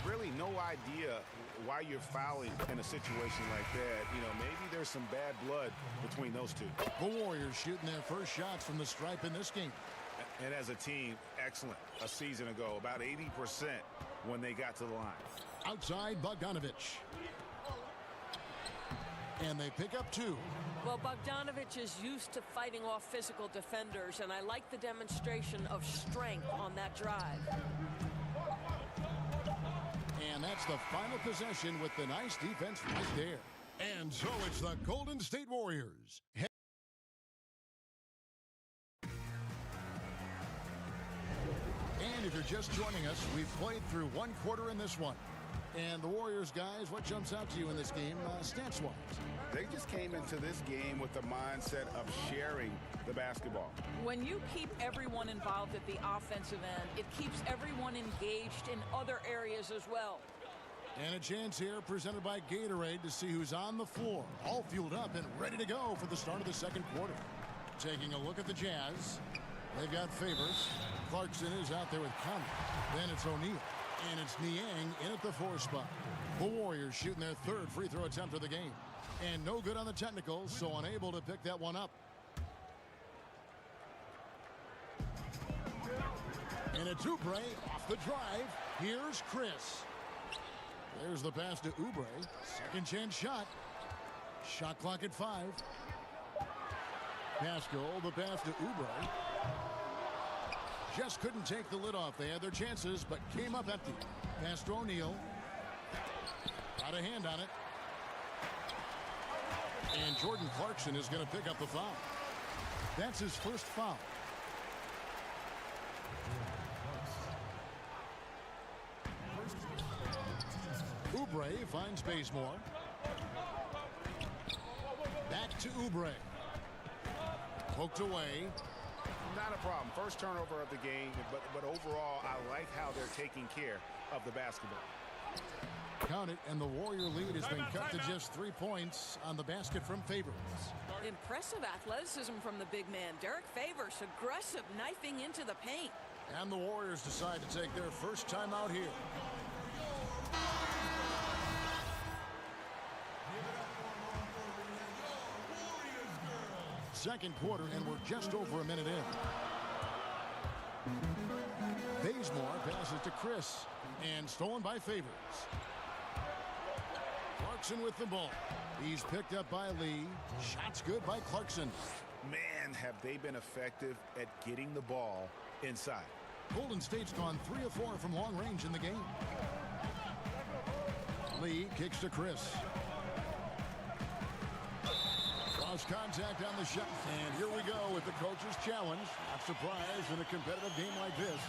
Really no idea why you're fouling in a situation like that. You know, maybe there's some bad blood between those two. The Warriors shooting their first shots from the stripe in this game. And as a team, excellent. A season ago, about 80% when they got to the line. Outside Bogdanovich. And they pick up 2. Well, Bogdanovich is used to fighting off physical defenders, and I like the demonstration of strength on that drive. And that's the final possession with the nice defense right there. And so it's the Golden State Warriors. And if you're just joining us, we've played through one quarter in this one. And the Warriors, guys, what jumps out to you in this game, stance-wise? They just came into this game with the mindset of sharing the basketball. When you keep everyone involved at the offensive end, it keeps everyone engaged in other areas as well. And a chance here presented by Gatorade to see who's on the floor, all fueled up and ready to go for the start of the second quarter. Taking a look at the Jazz, they've got Favors. Clarkson is out there with Conley. Then it's O'Neal. And it's Niang in at the 4 spot. The Warriors shooting their third free throw attempt of the game. And no good on the technicals, so unable to pick that one up. And it's Oubre off the drive. Here's Chris. There's the pass to Oubre. Second chance shot. Shot clock at 5. Pascal, the pass to Oubre. Just couldn't take the lid off. They had their chances, but came up empty. Pass to O'Neal. Got a hand on it. And Jordan Clarkson is going to pick up the foul. That's his first foul. Oubre finds Bazemore. Back to Oubre. Poked away. Not a problem. First turnover of the game, but overall, I like how they're taking care of the basketball. Count it, and the Warrior lead has been cut to just 3 points on the basket from Favors. Impressive athleticism from the big man. Derek Favors, aggressive, knifing into the paint. And the Warriors decide to take their first time out here. Second quarter, and we're just over a minute in. Bazemore passes to Chris, and stolen by Favors. Clarkson with the ball. He's picked up by Lee. Shots good by Clarkson. Man, have they been effective at getting the ball inside. Golden State's gone 3 of 4 from long range in the game. Lee kicks to Chris. Cross contact on the shot. And here we go with the coach's challenge. Not surprised in a competitive game like this.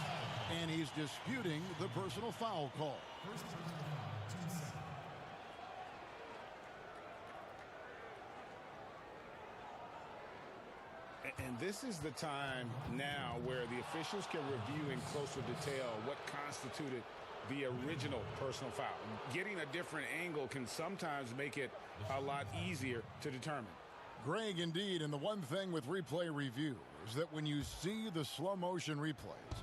And he's disputing the personal foul call. And this is the time now where the officials can review in closer detail what constituted the original personal foul. Getting a different angle can sometimes make it a lot easier to determine. Greg, indeed, and the one thing with replay review is that when you see the slow motion replays,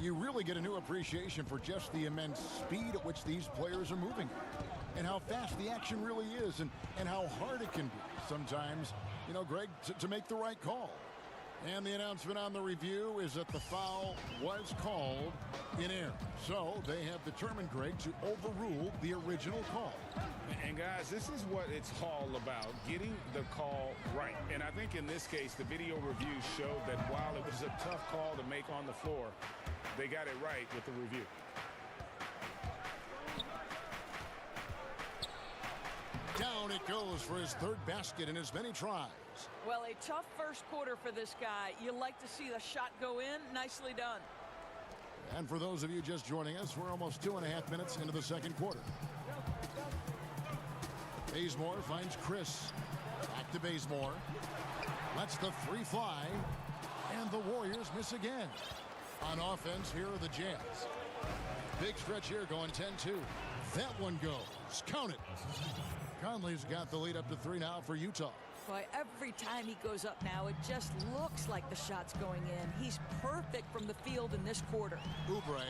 you really get a new appreciation for just the immense speed at which these players are moving and how fast the action really is and how hard it can be sometimes, you know, Greg, to make the right call. And the announcement on the review is that the foul was called in error. So they have determined, Greg, to overrule the original call. And guys, this is what it's all about, getting the call right. And I think in this case, the video review showed that while it was a tough call to make on the floor, they got it right with the review. Down it goes for his third basket in as many tries. Well, a tough first quarter for this guy. You like to see the shot go in. Nicely done. And for those of you just joining us, we're almost 2.5 minutes into the second quarter. Bazemore finds Chris. Back to Bazemore. Lets the three fly. And the Warriors miss again. On offense, here are the Jazz. Big stretch here going 10-2. That one goes. Count it. Conley's got the lead up to 3 now for Utah. Boy, every time he goes up now, it just looks like the shot's going in. He's perfect from the field in this quarter. Oubre,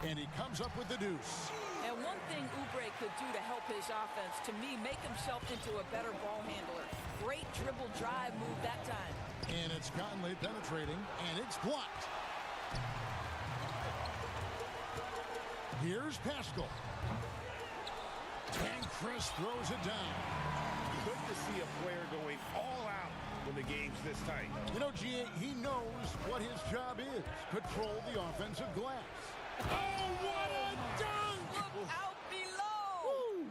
and he comes up with the deuce. And one thing Oubre could do to help his offense, to me, make himself into a better ball handler. Great dribble drive move that time. And it's Conley penetrating, and it's blocked. Here's Pascal. And Chris throws it down. Good to see a player going all out when the game's this tight. You know, G.A., he knows what his job is. Control the offensive glass. Oh, what a dunk! Look out below! Woo.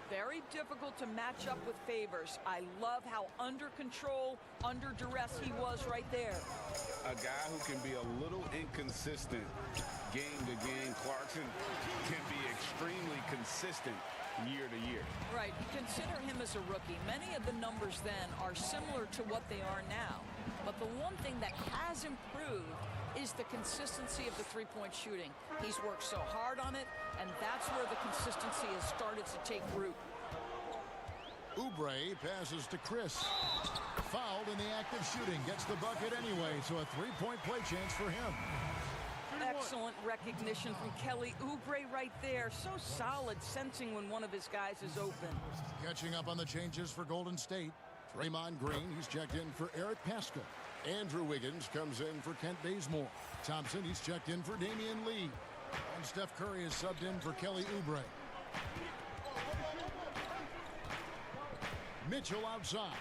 Very difficult to match up with Favors. I love how under control, under duress he was right there. A guy who can be a little inconsistent game to game. Clarkson can be extremely consistent year to year. Right. Consider him as a rookie. Many of the numbers then are similar to what they are now. But the one thing that has improved is the consistency of the three-point shooting. He's worked so hard on it, and that's where the consistency has started to take root. Oubre passes to Chris. Fouled in the act of shooting. Gets the bucket anyway, so a three-point play chance for him. Excellent recognition from Kelly Oubre right there. So solid, sensing when one of his guys is open. Catching up on the changes for Golden State. Draymond Green, he's checked in for Eric Pascal. Andrew Wiggins comes in for Kent Bazemore. Thompson, he's checked in for Damian Lee. And Steph Curry is subbed in for Kelly Oubre. Mitchell outside.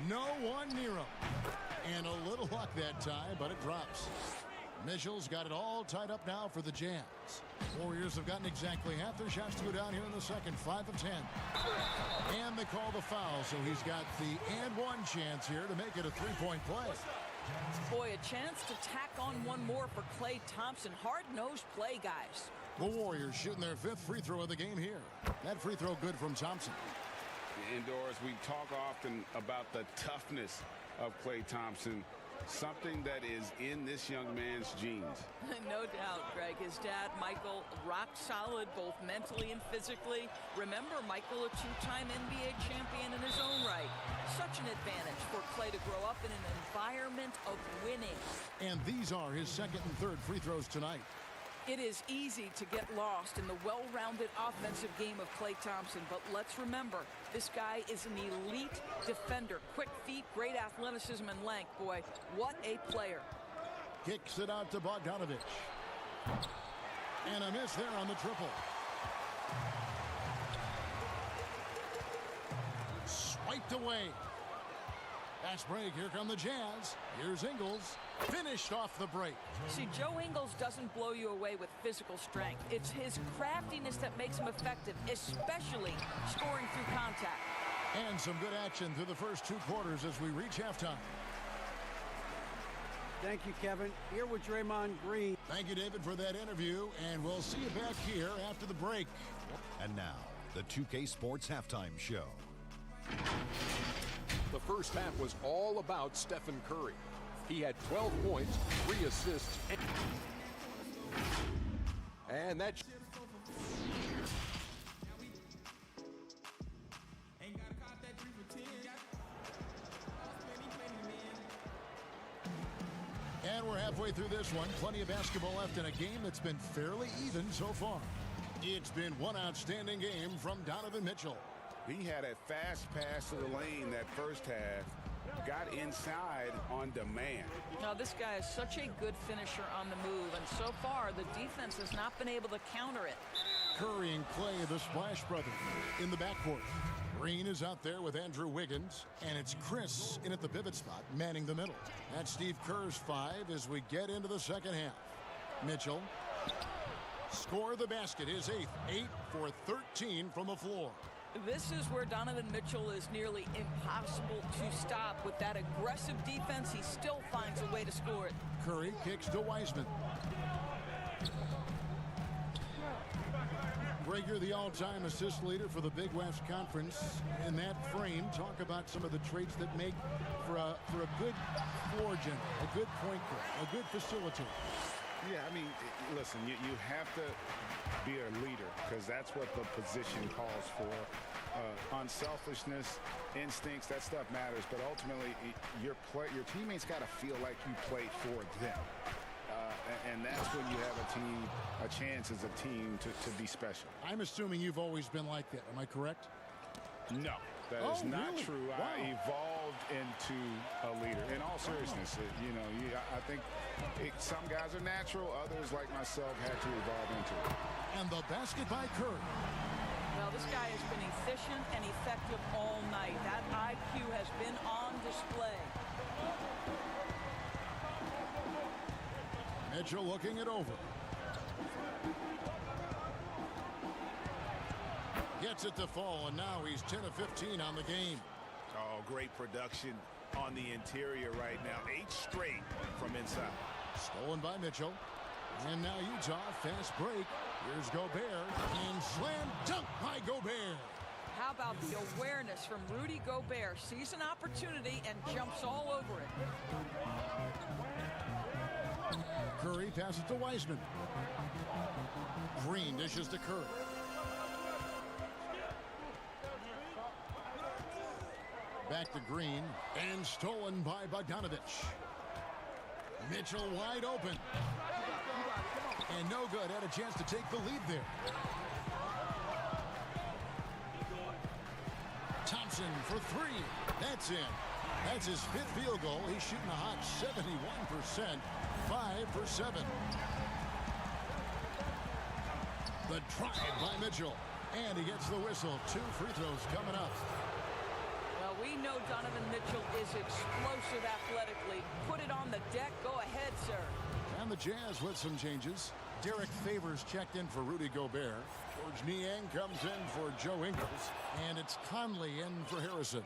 No one near him. And a little luck that time, but it drops. Mitchell's got it all tied up now for the Jazz. Warriors have gotten exactly half their shots to go down here in the second, 5 of 10. And they call the foul, so he's got the and one chance here to make it a three-point play. Boy, a chance to tack on one more for Klay Thompson. Hard-nosed play, guys. The Warriors shooting their 5th free throw of the game here. That free throw good from Thompson. Indoors, we talk often about the toughness of Klay Thompson, something that is in this young man's genes. No doubt, Greg. His dad, Michael, rock solid both mentally and physically. Remember, Michael, a two-time NBA champion in his own right. Such an advantage for Klay to grow up in an environment of winning. And these are his 2nd and 3rd free throws tonight. It is easy to get lost in the well-rounded offensive game of Klay Thompson, but let's remember, this guy is an elite defender. Quick feet, great athleticism and length. Boy, what a player. Kicks it out to Bogdanovich. And a miss there on the triple. Swiped away. Fast break. Here come the Jazz. Here's Ingles. Finished off the break. See, Joe Ingles doesn't blow you away with physical strength. It's his craftiness that makes him effective, especially scoring through contact. And some good action through the first 2 quarters as we reach halftime. Thank you, Kevin. Here with Draymond Green. Thank you, David, for that interview, and we'll see you back here after the break. And now, the 2K Sports Halftime Show. The first half was all about Stephen Curry. He had 12 points, 3 assists, and that... And we're halfway through this one. Plenty of basketball left in a game that's been fairly even so far. It's been one outstanding game from Donovan Mitchell. He had a fast pass to the lane that first half. Got inside on demand. Now, this guy is such a good finisher on the move, and so far, the defense has not been able to counter it. Curry and Klay, the Splash Brothers, in the backcourt. Green is out there with Andrew Wiggins, and it's Chris in at the pivot spot, manning the middle. That's Steve Kerr's 5 as we get into the second half. Mitchell score the basket, his 8th, 8 for 13 from the floor. This is where Donovan Mitchell is nearly impossible to stop. With that aggressive defense, he still finds a way to score it. Curry kicks to Wiseman. Greg, you're the all-time assist leader for the Big West Conference. In that frame, talk about some of the traits that make for a good floor general, a good point guard, a good facilitator. Yeah, I mean, listen, you have to be a leader because that's what the position calls for. Unselfishness, instincts, that stuff matters. But ultimately, your teammates got to feel like you played for them. And that's when you have a chance as a team to be special. I'm assuming you've always been like that. Am I correct? No, that is not really? true. Wow. I evolved into a leader. In all seriousness, I think some guys are natural. Others, like myself, had to evolve into it. And the basket by Curry. Well, this guy has been efficient and effective all night. That IQ has been on display. Mitchell looking it over. Gets it to fall, and now he's 10 of 15 on the game. Oh, great production on the interior right now. 8 straight from inside. Stolen by Mitchell. And now Utah, fast break. Here's Gobert, and slam dunk by Gobert. How about the awareness from Rudy Gobert? Sees an opportunity and jumps all over it. Curry passes to Wiseman. Green dishes to Curry. Back to Green, and stolen by Bogdanovich. Mitchell wide open. And no good. Had a chance to take the lead there. Thompson for 3. That's in. That's his 5th field goal. He's shooting a hot 71%. 5 for 7. The drive by Mitchell. And he gets the whistle. 2 free throws coming up. Well, we know Donovan Mitchell is explosive athletically. Put it on the deck. Go ahead, sir. And the Jazz with some changes. Derek Favors checked in for Rudy Gobert. George Niang comes in for Joe Ingles. And it's Conley in for Harrison.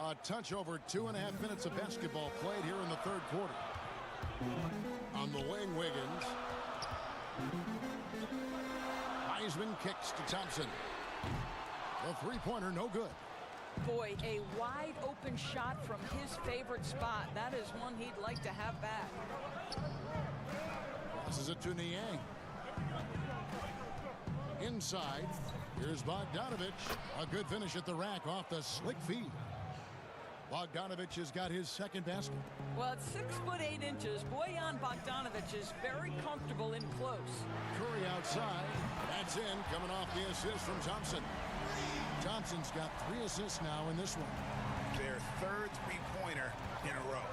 A touch over 2.5 minutes of basketball played here in the 3rd quarter. On the wing, Wiggins. Wiseman kicks to Thompson. The three-pointer, no good. Boy, a wide open shot from his favorite spot. That is one he'd like to have back. Passes it to Niang. Inside, here's Bogdanovich. A good finish at the rack off the slick feed. Bogdanovich has got his 2nd basket. Well, at 6'8". Bojan Bogdanovich is very comfortable in close. Curry outside. That's in, coming off the assist from Thompson. Thompson's got 3 assists now in this one. Their 3rd three-pointer in a row.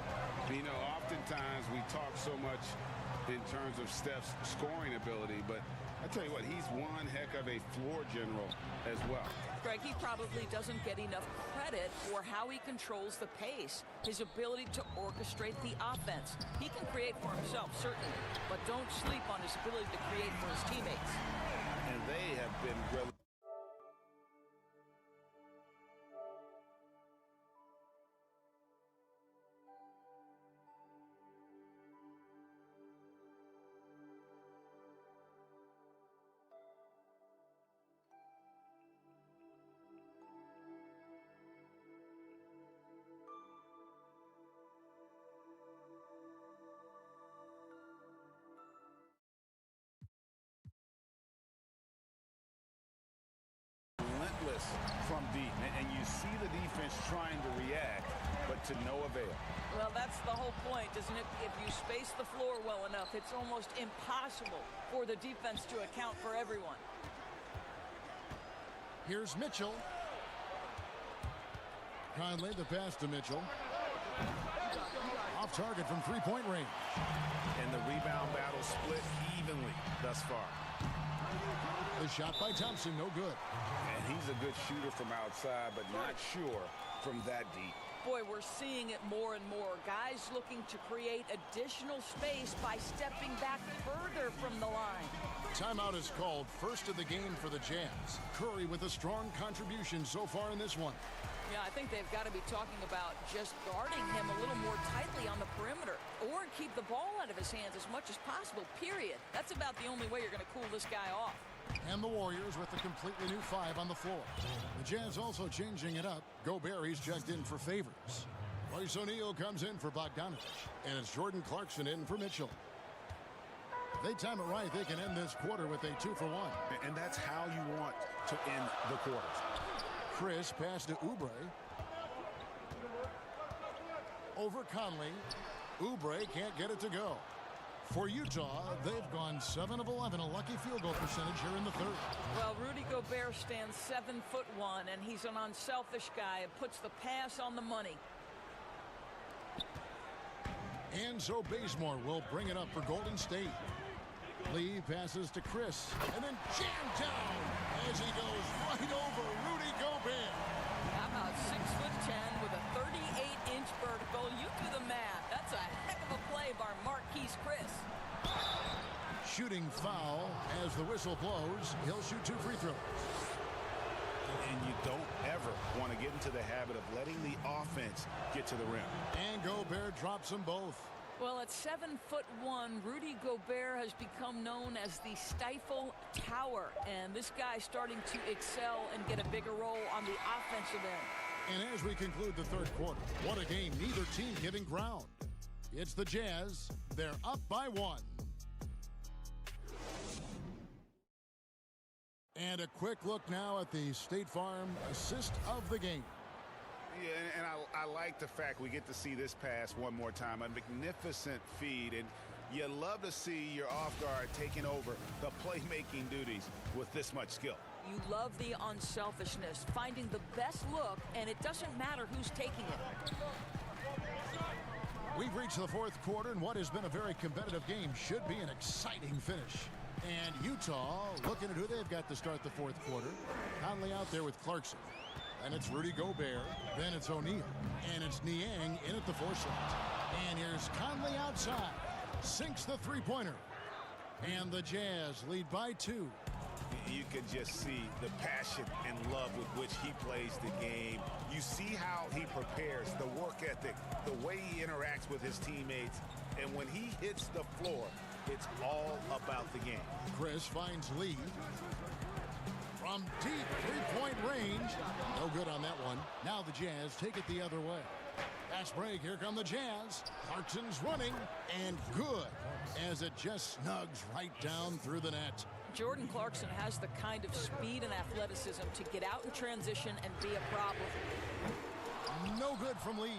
You know, oftentimes we talk so much in terms of Steph's scoring ability, but I tell you what, he's one heck of a floor general as well. Greg, he probably doesn't get enough credit for how he controls the pace, his ability to orchestrate the offense. He can create for himself, certainly, but don't sleep on his ability to create for his teammates. And they have been really... from deep, and you see the defense trying to react, but to no avail. Well, that's the whole point, isn't it? If you space the floor well enough, it's almost impossible for the defense to account for everyone. Here's Mitchell. Conley, the pass to Mitchell. Off target from 3-point range. And the rebound battle split evenly thus far. The shot by Thompson, no good. And he's a good shooter from outside, but not sure from that deep. Boy, we're seeing it more and more. Guys looking to create additional space by stepping back further from the line. Timeout is called, first of the game for the Jazz. Curry with a strong contribution so far in this one. Yeah, I think they've got to be talking about just guarding him a little more tightly on the perimeter or keep the ball out of his hands as much as possible, period. That's about the only way you're going to cool this guy off. And the Warriors with a completely new 5 on the floor. The Jazz also changing it up. Gobert, he's checked in for Favors. Royce O'Neal comes in for Bogdanovich. And it's Jordan Clarkson in for Mitchell. If they time it right, they can end this quarter with a 2-for-1. And that's how you want to end the quarters. Chris pass to Oubre. Over Conley. Oubre can't get it to go. For Utah, they've gone 7 of 11, a lucky field goal percentage here in the third. Well, Rudy Gobert stands 7'1", and he's an unselfish guy and puts the pass on the money. And so Bazemore will bring it up for Golden State. Lee passes to Chris, and then jammed down as he goes right over Rudy Gobert. How about 6'10" with a 38-inch vertical? You do the math. That's a heck of a play by Marquise Chris. Shooting foul as the whistle blows. He'll shoot 2 free throws. And you don't ever want to get into the habit of letting the offense get to the rim. And Gobert drops them both. Well, at 7'1", Rudy Gobert has become known as the Stifle Tower. And this guy's starting to excel and get a bigger role on the offensive end. And as we conclude the third quarter, what a game, neither team giving ground. It's the Jazz. They're up by 1. And a quick look now at the State Farm assist of the game. Yeah, and I like the fact we get to see this pass one more time. A magnificent feed, and you love to see your off guard taking over the playmaking duties with this much skill. You love the unselfishness, finding the best look, and it doesn't matter who's taking it. We've reached the fourth quarter, and what has been a very competitive game should be an exciting finish. And Utah looking at who they've got to start the fourth quarter. Conley out there with Clarkson. And it's Rudy Gobert. Then it's O'Neal. And it's Niang in at the 4 slot. And here's Conley outside. Sinks the three-pointer. And the Jazz lead by 2. You can just see the passion and love with which he plays the game. You see how he prepares, the work ethic, the way he interacts with his teammates. And when he hits the floor, it's all about the game. Chris finds Lee. From deep three-point range. No good on that one. Now the Jazz take it the other way. Fast break. Here come the Jazz. Clarkson's running. And good. As it just snugs right down through the net. Jordan Clarkson has the kind of speed and athleticism to get out in transition and be a problem. No good from Lee.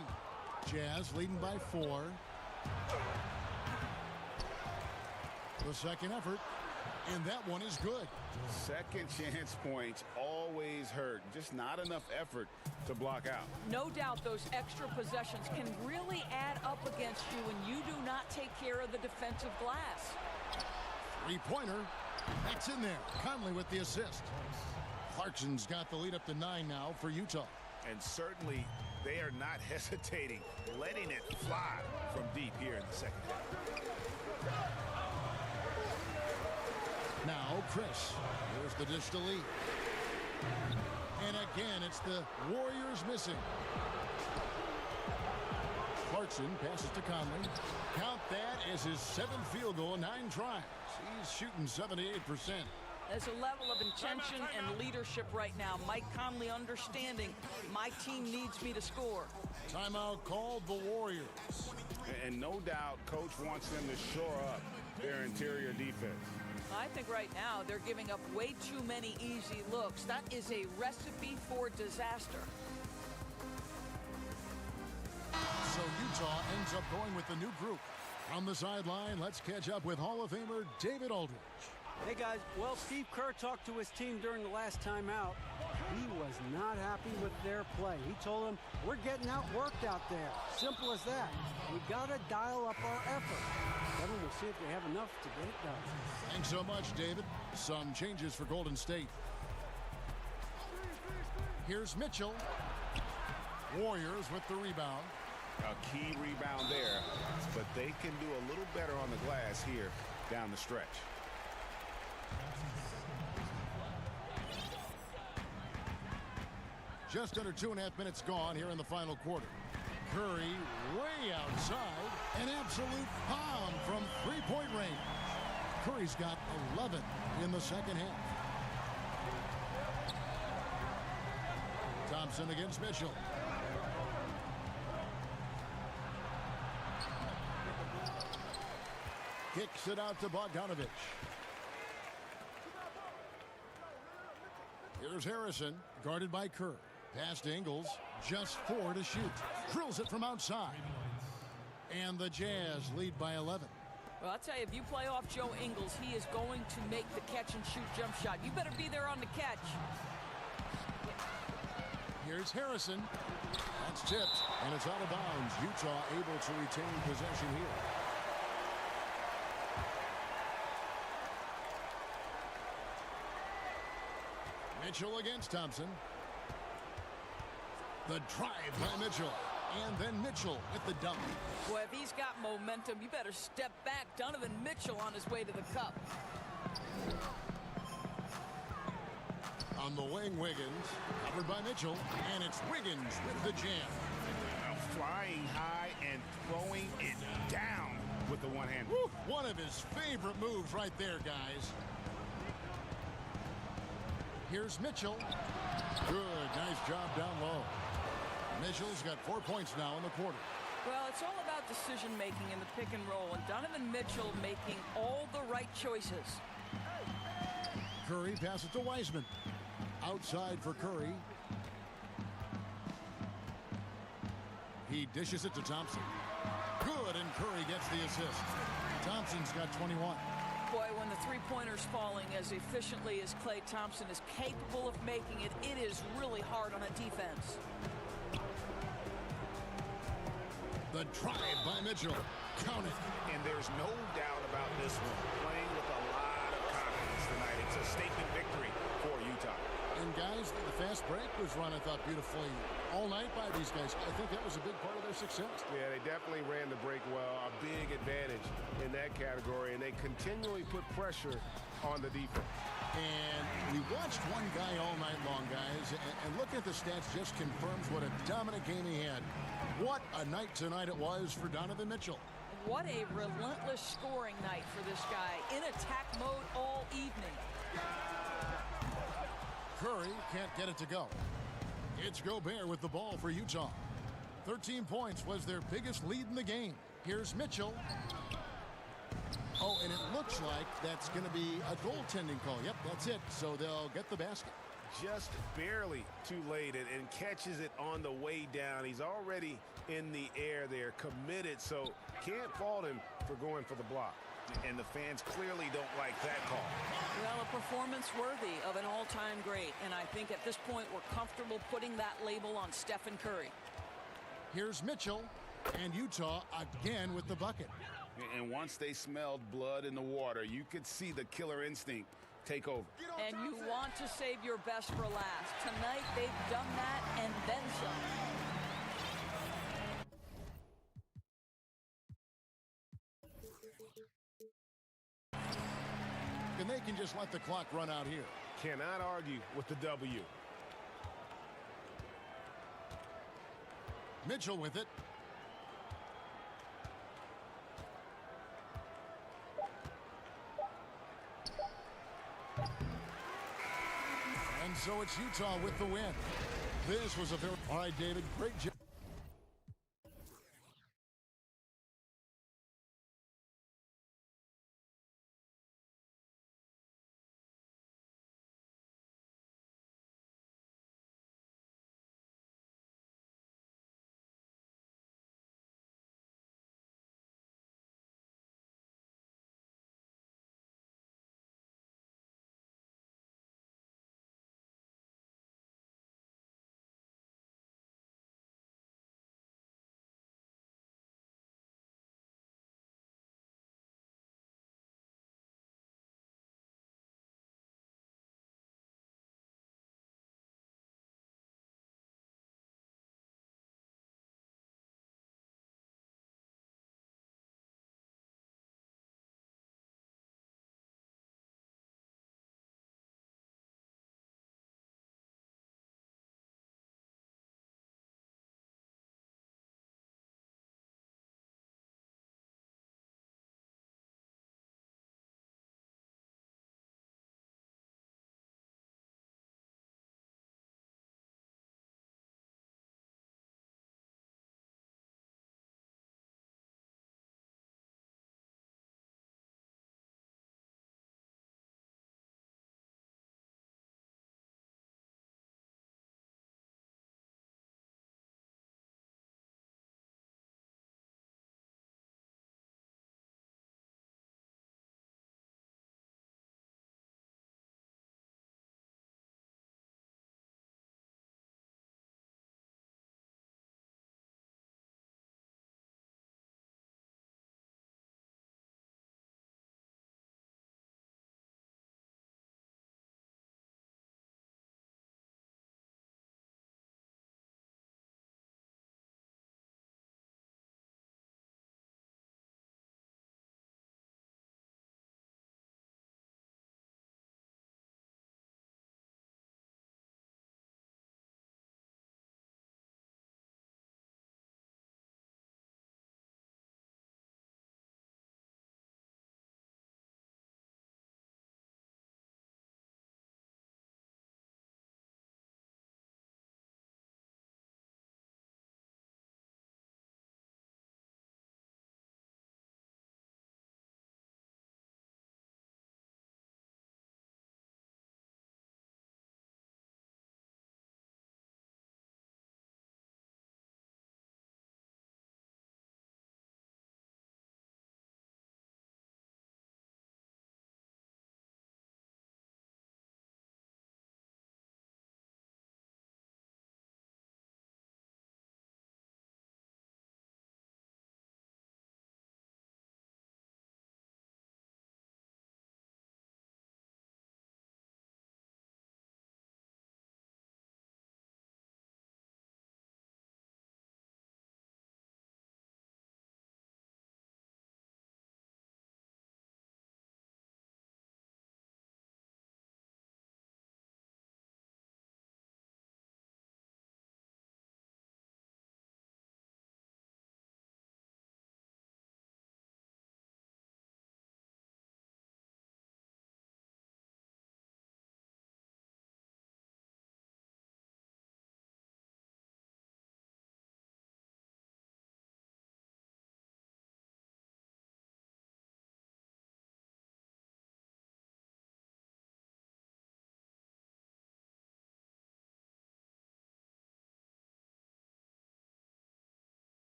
Jazz leading by 4. The second effort. And that one is good. Second chance points always hurt. Just not enough effort to block out. No doubt those extra possessions can really add up against you when you do not take care of the defensive glass. Three-pointer. That's in there. Conley with the assist. Clarkson's got the lead up to 9 now for Utah. And certainly they are not hesitating, letting it fly from deep here in the second half. Now Chris. Here's the dish to Lee. And again, it's the Warriors missing. Clarkson passes to Conley. Count that as his 7th field goal in 9 tries. He's shooting 78%. There's a level of intention and leadership right now. Mike Conley understanding my team needs me to score. Timeout called the Warriors. And no doubt coach wants them to shore up their interior defense. I think right now they're giving up way too many easy looks. That is a recipe for disaster. So Utah ends up going with the new group. From the sideline, let's catch up with Hall of Famer David Aldridge. Hey guys, well, Steve Kerr talked to his team during the last time out. He was not happy with their play. He told them, we're getting outworked out there. Simple as that. We got to dial up our effort. Kevin, we'll see if we have enough to get it done. Thanks so much, David. Some changes for Golden State. Here's Mitchell. Warriors with the rebound. A key rebound there, but they can do a little better on the glass here down the stretch. Just under 2.5 minutes gone here in the final quarter. Curry way outside. An absolute bomb from three-point range. Curry's got 11 in the second half. Thompson against Mitchell. Kicks it out to Bogdanovich. Here's Harrison, guarded by Kerr. Pass to Ingles, just 4 to shoot. Drills it from outside. And the Jazz lead by 11. Well, I'll tell you, if you play off Joe Ingles, he is going to make the catch-and-shoot jump shot. You better be there on the catch. Here's Harrison. That's tipped, and it's out of bounds. Utah able to retain possession here. Mitchell against Thompson. The drive by Mitchell. And then Mitchell with the dunk. Boy, if he's got momentum, you better step back. Donovan Mitchell on his way to the cup. On the wing, Wiggins. Covered by Mitchell. And it's Wiggins with the jam. Flying high and throwing it down with the one hand. One of his favorite moves right there, guys. Here's Mitchell. Good, nice job down low. Mitchell's got 4 points now in the quarter. Well, it's all about decision-making in the pick and roll, and Donovan Mitchell making all the right choices. Curry passes to Wiseman. Outside for Curry. He dishes it to Thompson. Good, and Curry gets the assist. Thompson's got 21. Boy, when the three-pointer's falling as efficiently as Klay Thompson is capable of making it, it is really hard on a defense. The drive by Mitchell. Count it. And there's no doubt about this one. Playing with a lot of confidence tonight. It's a statement victory for Utah. And guys, the fast break was run, I thought, beautifully all night by these guys. I think that was a big part of their success. Yeah, they definitely ran the break well. A big advantage in that category. And they continually put pressure on the defense. And we watched one guy all night long, guys. And looking at the stats just confirms what a dominant game he had. What a night tonight it was for Donovan Mitchell. What a relentless scoring night for this guy. In attack mode all evening. Curry can't get it to go. It's Gobert with the ball for Utah. 13 points was their biggest lead in the game. Here's Mitchell. Oh, and it looks like that's going to be a goaltending call. Yep, that's it. So they'll get the basket. Just barely too late and catches it on the way down. He's already in the air there, committed, so can't fault him for going for the block. And the fans clearly don't like that call. Well, a performance worthy of an all-time great, and I think at this point we're comfortable putting that label on Stephen Curry. Here's Mitchell, and Utah again with the bucket. And once they smelled blood in the water, you could see the killer instinct take over. And you want to save your best for last. Tonight they've done that and then some. And they can just let the clock run out here. Cannot argue with the W. Mitchell with it. And so it's Utah with the win. This was a very... All right, David, great job.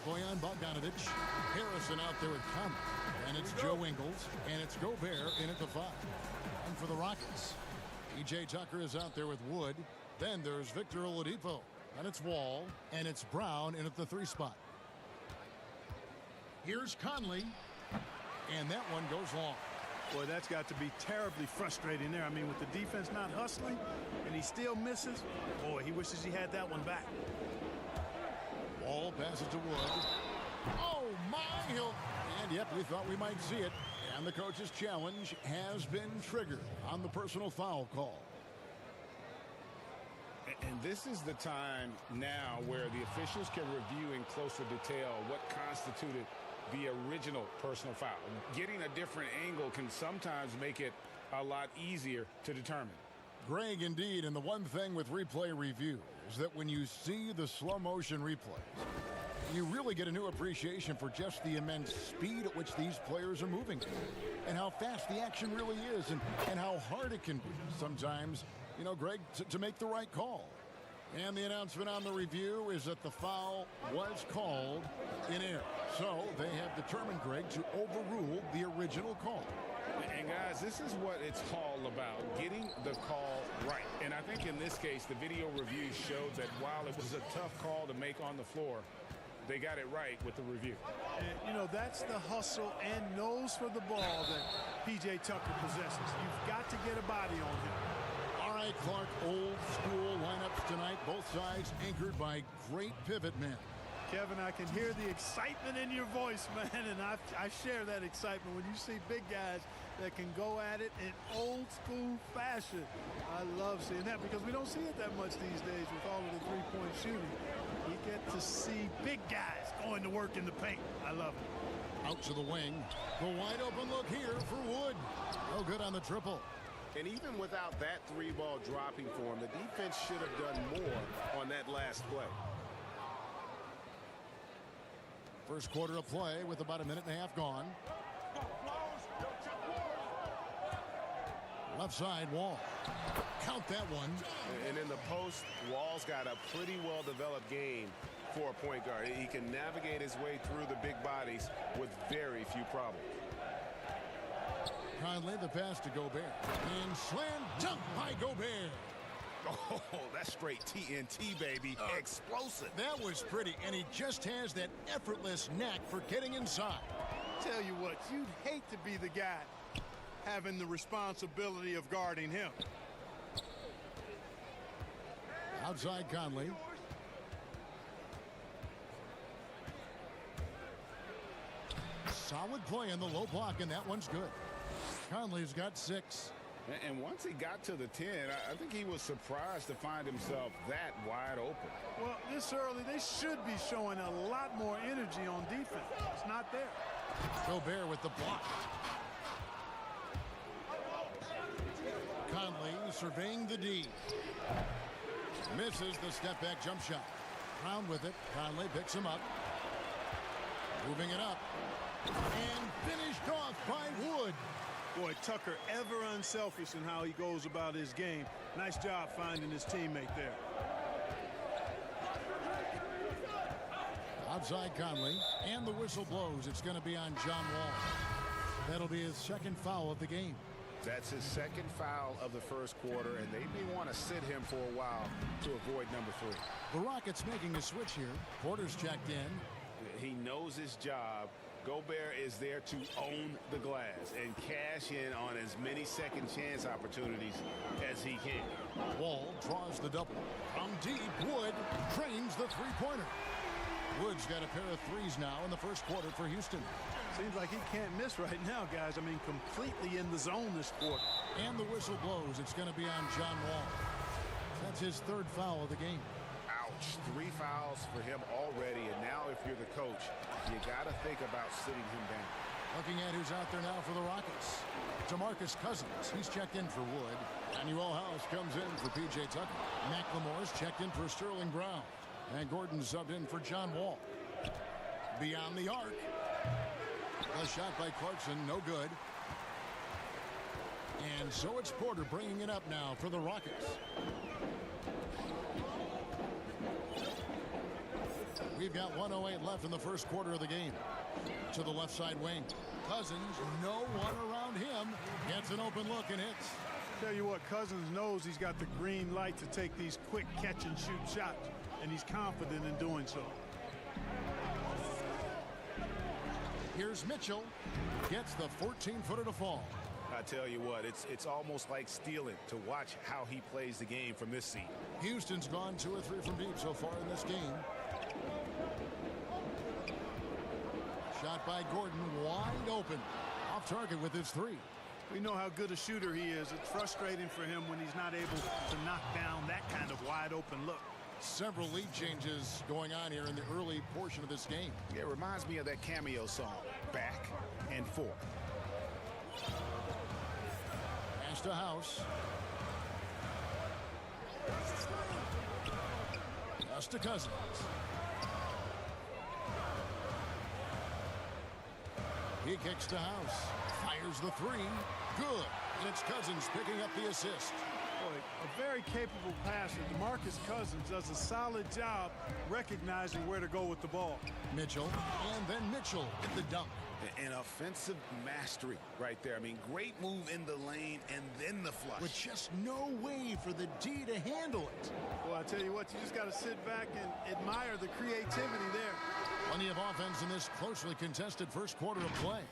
Boyan Bogdanovic. Harrison out there with Conley. And it's Joe Ingles. And it's Gobert in at the 5. And for the Rockets, P.J. Tucker is out there with Wood. Then there's Victor Oladipo. And it's Wall. And it's Brown in at the 3 spot. Here's Conley. And that one goes long. Boy, that's got to be terribly frustrating there. I mean, with the defense not hustling and he still misses, boy, he wishes he had that one back. Wall passes to Wood. Oh, my! And yep, we thought we might see it. And the coach's challenge has been triggered on the personal foul call. And this is the time now where the officials can review in closer detail what constituted the original personal foul. Getting a different angle can sometimes make it a lot easier to determine. Greg, indeed, and the one thing with replay review is that when you see the slow motion replays, you really get a new appreciation for just the immense speed at which these players are moving and how fast the action really is and how hard it can be sometimes, you know, Greg, to make the right call. And the announcement on the review is that the foul was called in error. So they have determined, Greg, to overrule the original call. And guys, this is what it's all about, getting the call right. And I think in this case, the video review showed that while it was a tough call to make on the floor, they got it right with the review. And, you know, that's the hustle and nose for the ball that P.J. Tucker possesses. You've got to get a body on him. All right, Clark, old school lineups tonight, both sides anchored by great pivot men. Kevin, I can hear the excitement in your voice, man, and I share that excitement when you see big guys that can go at it in old school fashion. I love seeing that because we don't see it that much these days with all of the three-point shooting. You get to see big guys going to work in the paint. I love it. Out to the wing. The wide open look here for Wood. No good on the triple. And even without that 3-ball dropping for him, the defense should have done more on that last play. First quarter of play with about a minute and a half gone. Left side, Wall. Count that one. And in the post, Wall's got a pretty well-developed game for a point guard. He can navigate his way through the big bodies with very few problems. Conley, the pass to Gobert. And slam dunk by Gobert. Oh, that's straight TNT, baby. Explosive. That was pretty, and he just has that effortless knack for getting inside. Tell you what, you'd hate to be the guy having the responsibility of guarding him. Outside Conley. Solid play in the low block, and that one's good. Conley's got 6. And once he got to the 10, I think he was surprised to find himself that wide open. Well, this early, they should be showing a lot more energy on defense. It's not there. Gobert with the block. Conley surveying the D. Misses the step-back jump shot. Brown with it. Conley picks him up. Moving it up. And finished off by Wood. Boy, Tucker ever unselfish in how he goes about his game. Nice job finding his teammate there. Outside Conley, and the whistle blows. It's going to be on John Wall. That'll be his second foul of the game. That's his second foul of the first quarter, and they may want to sit him for a while to avoid number 3. The Rockets making a switch here. Porter's checked in. He knows his job. Gobert is there to own the glass and cash in on as many second chance opportunities as he can. Wall draws the double. From deep, Wood drains the three-pointer. Wood's got a pair of threes now in the first quarter for Houston. Seems like he can't miss right now, guys. I mean, completely in the zone this quarter. And the whistle blows. It's going to be on John Wall. That's his third foul of the game. Ouch. 3 fouls for him already, and now if you're the coach, you got to think about sitting him down. Looking at who's out there now for the Rockets. DeMarcus Cousins, he's checked in for Wood. Manuel House comes in for P.J. Tucker. McLemore's checked in for Sterling Brown. And Gordon subbed in for John Wall. Beyond the arc. A shot by Clarkson, no good. And so it's Porter bringing it up now for the Rockets. We've got 1:08 left in the first quarter of the game. To the left side wing. Cousins, no one around him. Gets an open look and hits. Tell you what, Cousins knows he's got the green light to take these quick catch and shoot shots, and he's confident in doing so. Here's Mitchell. Gets the 14-footer to fall. I tell you what, it's almost like stealing to watch how he plays the game from this seat. Houston's gone 2 or 3 from deep so far in this game. Shot by Gordon, wide open. Off target with his 3. We know how good a shooter he is. It's frustrating for him when he's not able to knock down that kind of wide open look. Several lead changes going on here in the early portion of this game. Yeah, it reminds me of that cameo song, Back and Forth. Pass to House. Pass to Cousins. He kicks to House. Fires the 3. Good. And it's Cousins picking up the assist. Boy, a very capable passer. DeMarcus Cousins does a solid job recognizing where to go with the ball. Mitchell, and then Mitchell at the dunk. An offensive mastery right there. I mean, great move in the lane and then the flush. With just no way for the D to handle it. Well, I tell you what, you just got to sit back and admire the creativity there. Plenty of offense in this closely contested first quarter of play.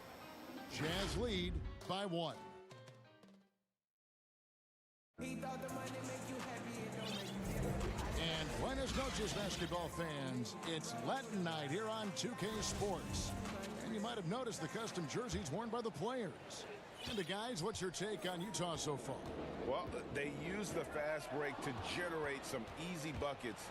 Jazz lead by 1. And buenas noches, basketball fans. It's Latin night here on 2K Sports. And you might have noticed the custom jerseys worn by the players. And the guys, what's your take on Utah so far? Well, they use the fast break to generate some easy buckets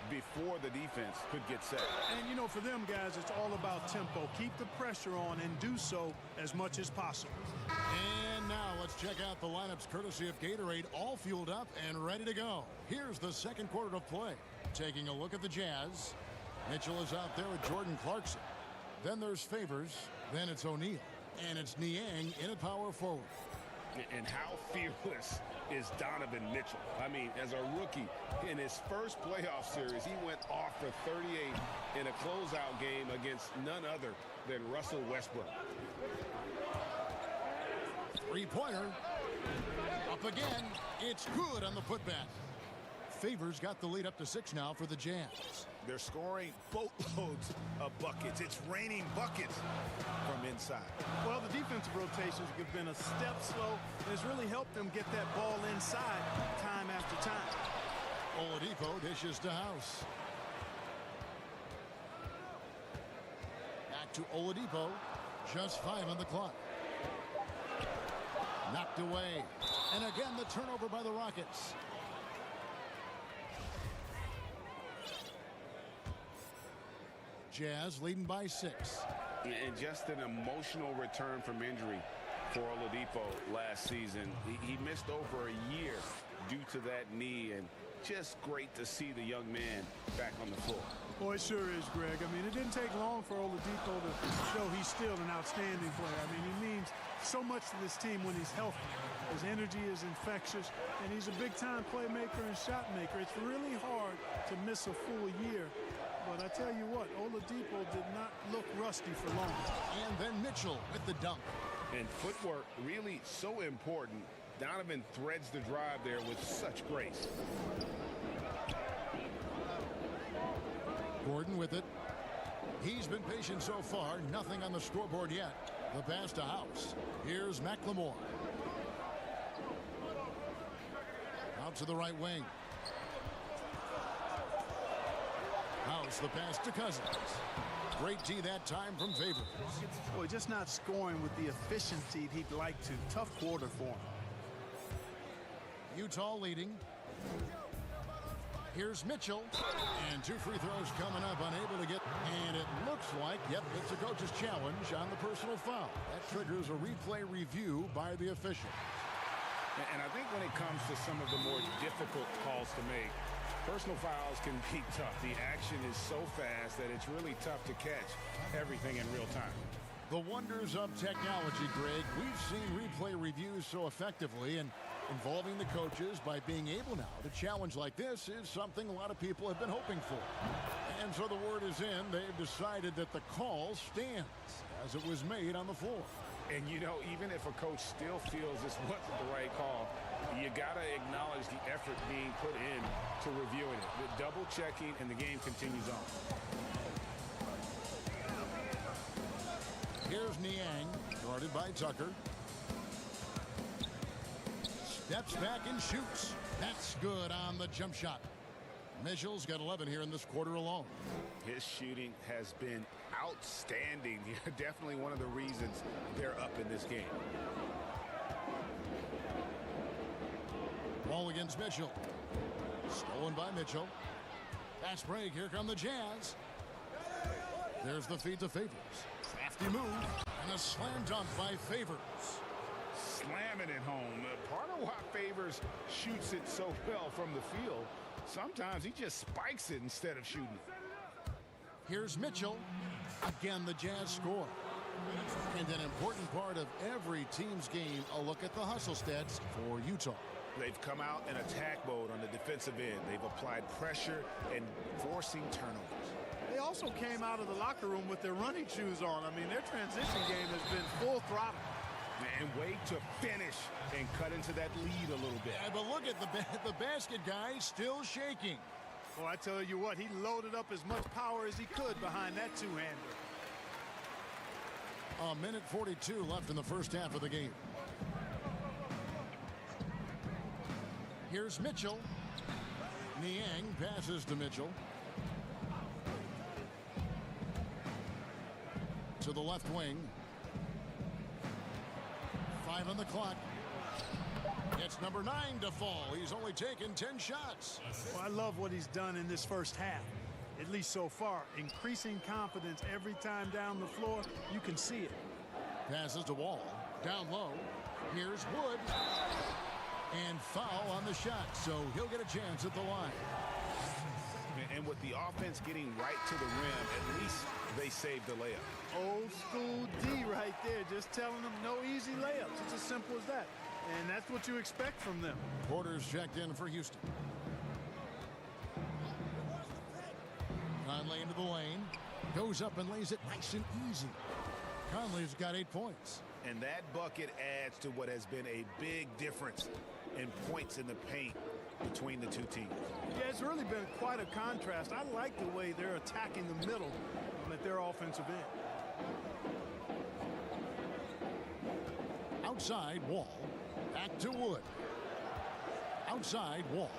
before the defense could get set. And, you know, for them guys, it's all about tempo. Keep the pressure on and do so as much as possible. And now let's check out the lineups courtesy of Gatorade, all fueled up and ready to go. Here's the second quarter of play. Taking a look at the Jazz. Mitchell is out there with Jordan Clarkson. Then there's Favors. Then it's O'Neal. And it's Niang in at power forward. And how fearless is Donovan Mitchell? I mean, as a rookie, in his first playoff series, he went off for 38 in a closeout game against none other than Russell Westbrook. Three-pointer. Up again. It's good on the putback. Favors got the lead up to 6 now for the Jazz. They're scoring boatloads of buckets. It's raining buckets from inside. Well, the defensive rotations have been a step slow, and it's really helped them get that ball inside time after time. Oladipo dishes to House. Back to Oladipo. Just 5 on the clock. Knocked away. And again, the turnover by the Rockets. Jazz leading by 6. And just an emotional return from injury for Oladipo last season. He missed over a year due to that knee, and just great to see the young man back on the floor. Boy, it sure is, Greg. I mean, it didn't take long for Oladipo to show he's still an outstanding player. I mean, he means so much to this team when he's healthy. His energy is infectious, and he's a big-time playmaker and shot maker. It's really hard to miss a full year. But I tell you what, Oladipo did not look rusty for long. And then Mitchell with the dunk. And footwork really so important. Donovan threads the drive there with such grace. Gordon with it. He's been patient so far. Nothing on the scoreboard yet. The pass to House. Here's McLemore. Out to the right wing. House, the pass to Cousins. Great D that time from Favors. Boy, just not scoring with the efficiency he'd like to. Tough quarter for him. Utah leading. Here's Mitchell. And 2 free throws coming up, unable to get. And it looks like, yep, it's a coach's challenge on the personal foul. That triggers a replay review by the official. And I think when it comes to some of the more difficult calls to make, personal fouls can be tough. The action is so fast that it's really tough to catch everything in real time. The wonders of technology, Greg. We've seen replay reviews so effectively, and involving the coaches by being able now to challenge like this is something a lot of people have been hoping for. And so the word is in. They've decided that the call stands as it was made on the floor. And, you know, even if a coach still feels this wasn't the right call, you got to acknowledge the effort being put in to reviewing it. The double checking, and the game continues on. Here's Niang, guarded by Tucker. Steps back and shoots. That's good on the jump shot. Mitchell's got 11 here in this quarter alone. His shooting has been outstanding. Definitely one of the reasons they're up in this game. Ball against Mitchell. Stolen by Mitchell. Fast break. Here come the Jazz. There's the feed to Favors. Crafty move. And a slam dunk by Favors. Slamming it home. Part of why Favors shoots it so well from the field, sometimes he just spikes it instead of shooting it. Here's Mitchell. Again, the Jazz score. And an important part of every team's game, a look at the hustle stats for Utah. They've come out in attack mode on the defensive end. They've applied pressure and forcing turnovers. They also came out of the locker room with their running shoes on. I mean, their transition game has been full throttle. And wait to finish and cut into that lead a little bit. Yeah, but look at the basket guy still shaking. Well, I tell you what, he loaded up as much power as he could behind that two-hander. A minute 42 left in the first half of the game. Here's Mitchell. Niang passes to Mitchell. To the left wing. 5 on the clock. It's number 9 to fall. He's only taken 10 shots. Well, I love what he's done in this first half, at least so far. Increasing confidence every time down the floor. You can see it. Passes to Wall. Down low. Here's Wood. And foul on the shot, so he'll get a chance at the line. And with the offense getting right to the rim, at least they saved the layup. Old school D right there, just telling them no easy layups. It's as simple as that. And that's what you expect from them. Porter's checked in for Houston. Conley into the lane. Goes up and lays it nice and easy. Conley's got 8 points. And that bucket adds to what has been a big difference in points in the paint between the two teams. Yeah, it's really been quite a contrast. I like the way they're attacking the middle at their offensive end. Outside, Wall. Back to Wood. Outside, Wall.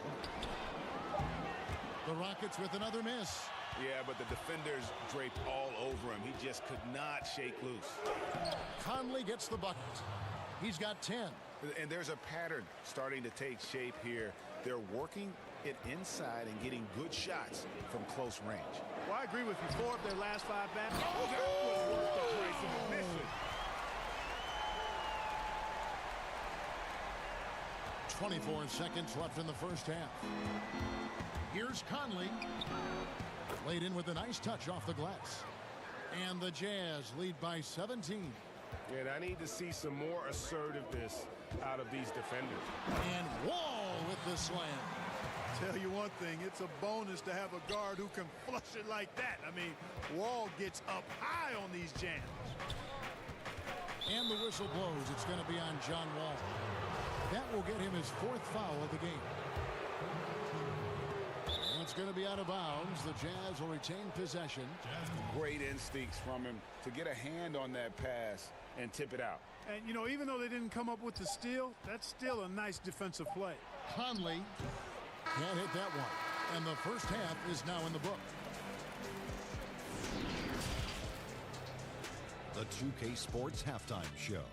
The Rockets with another miss. Yeah, but the defenders draped all over him. He just could not shake loose. Conley gets the bucket. He's got 10. And there's a pattern starting to take shape here. They're working it inside and getting good shots from close range. Well, I agree with you. 4 of their last 5 baskets. Oh, that was worth the price of admission. 24 seconds left in the first half. Here's Conley. Laid in with a nice touch off the glass. And the Jazz lead by 17. And I need to see some more assertiveness out of these defenders. And Wall with the slam. Tell you one thing, it's a bonus to have a guard who can flush it like that. I mean, Wall gets up high on these jams. And the whistle blows. It's going to be on John Wall. That will get him his 4th foul of the game. And it's going to be out of bounds. The Jazz will retain possession. Great instincts from him to get a hand on that pass and tip it out. And, you know, even though they didn't come up with the steal, that's still a nice defensive play. Conley can't hit that one. And the first half is now in the book. The 2K Sports Halftime Show.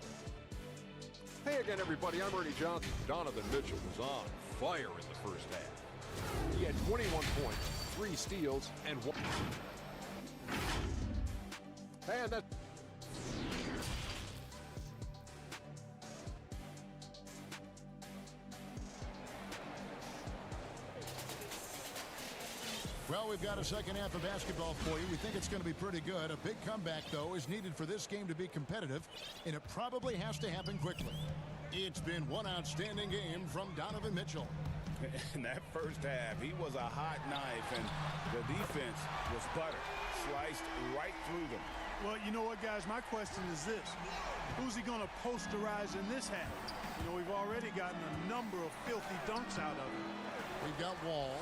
Hey again, everybody. I'm Ernie Johnson. Donovan Mitchell was on fire in the first half. He had 21 points, 3 steals, and 1. And that. Well, we've got a second half of basketball for you. We think it's going to be pretty good. A big comeback, though, is needed for this game to be competitive, and it probably has to happen quickly. It's been one outstanding game from Donovan Mitchell. In that first half, he was a hot knife, and the defense was butter, sliced right through them. Well, you know what, guys? My question is this. Who's he going to posterize in this half? You know, we've already gotten a number of filthy dunks out of him. We've got Wall.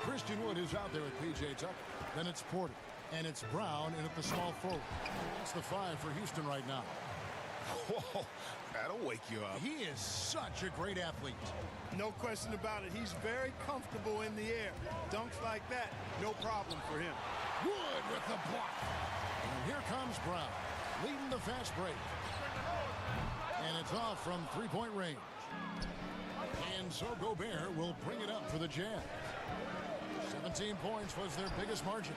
Christian Wood is out there with P.J. Tucker. Then it's Porter. And it's Brown in at the small forward. That's the 5 for Houston right now. Whoa, that'll wake you up. He is such a great athlete. No question about it. He's very comfortable in the air. Dunks like that, no problem for him. Wood with the block. And here comes Brown, leading the fast break. And it's off from three-point range. And so Gobert will bring it up for the Jazz. 17 points was their biggest margin.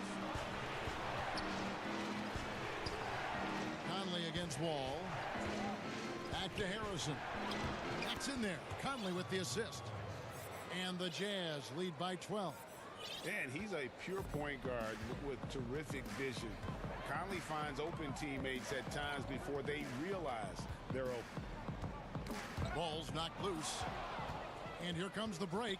Conley against Wall. Back to Harrison. That's in there. Conley with the assist. And the Jazz lead by 12. And he's a pure point guard with terrific vision. Conley finds open teammates at times before they realize they're open. Ball's knocked loose. And here comes the break.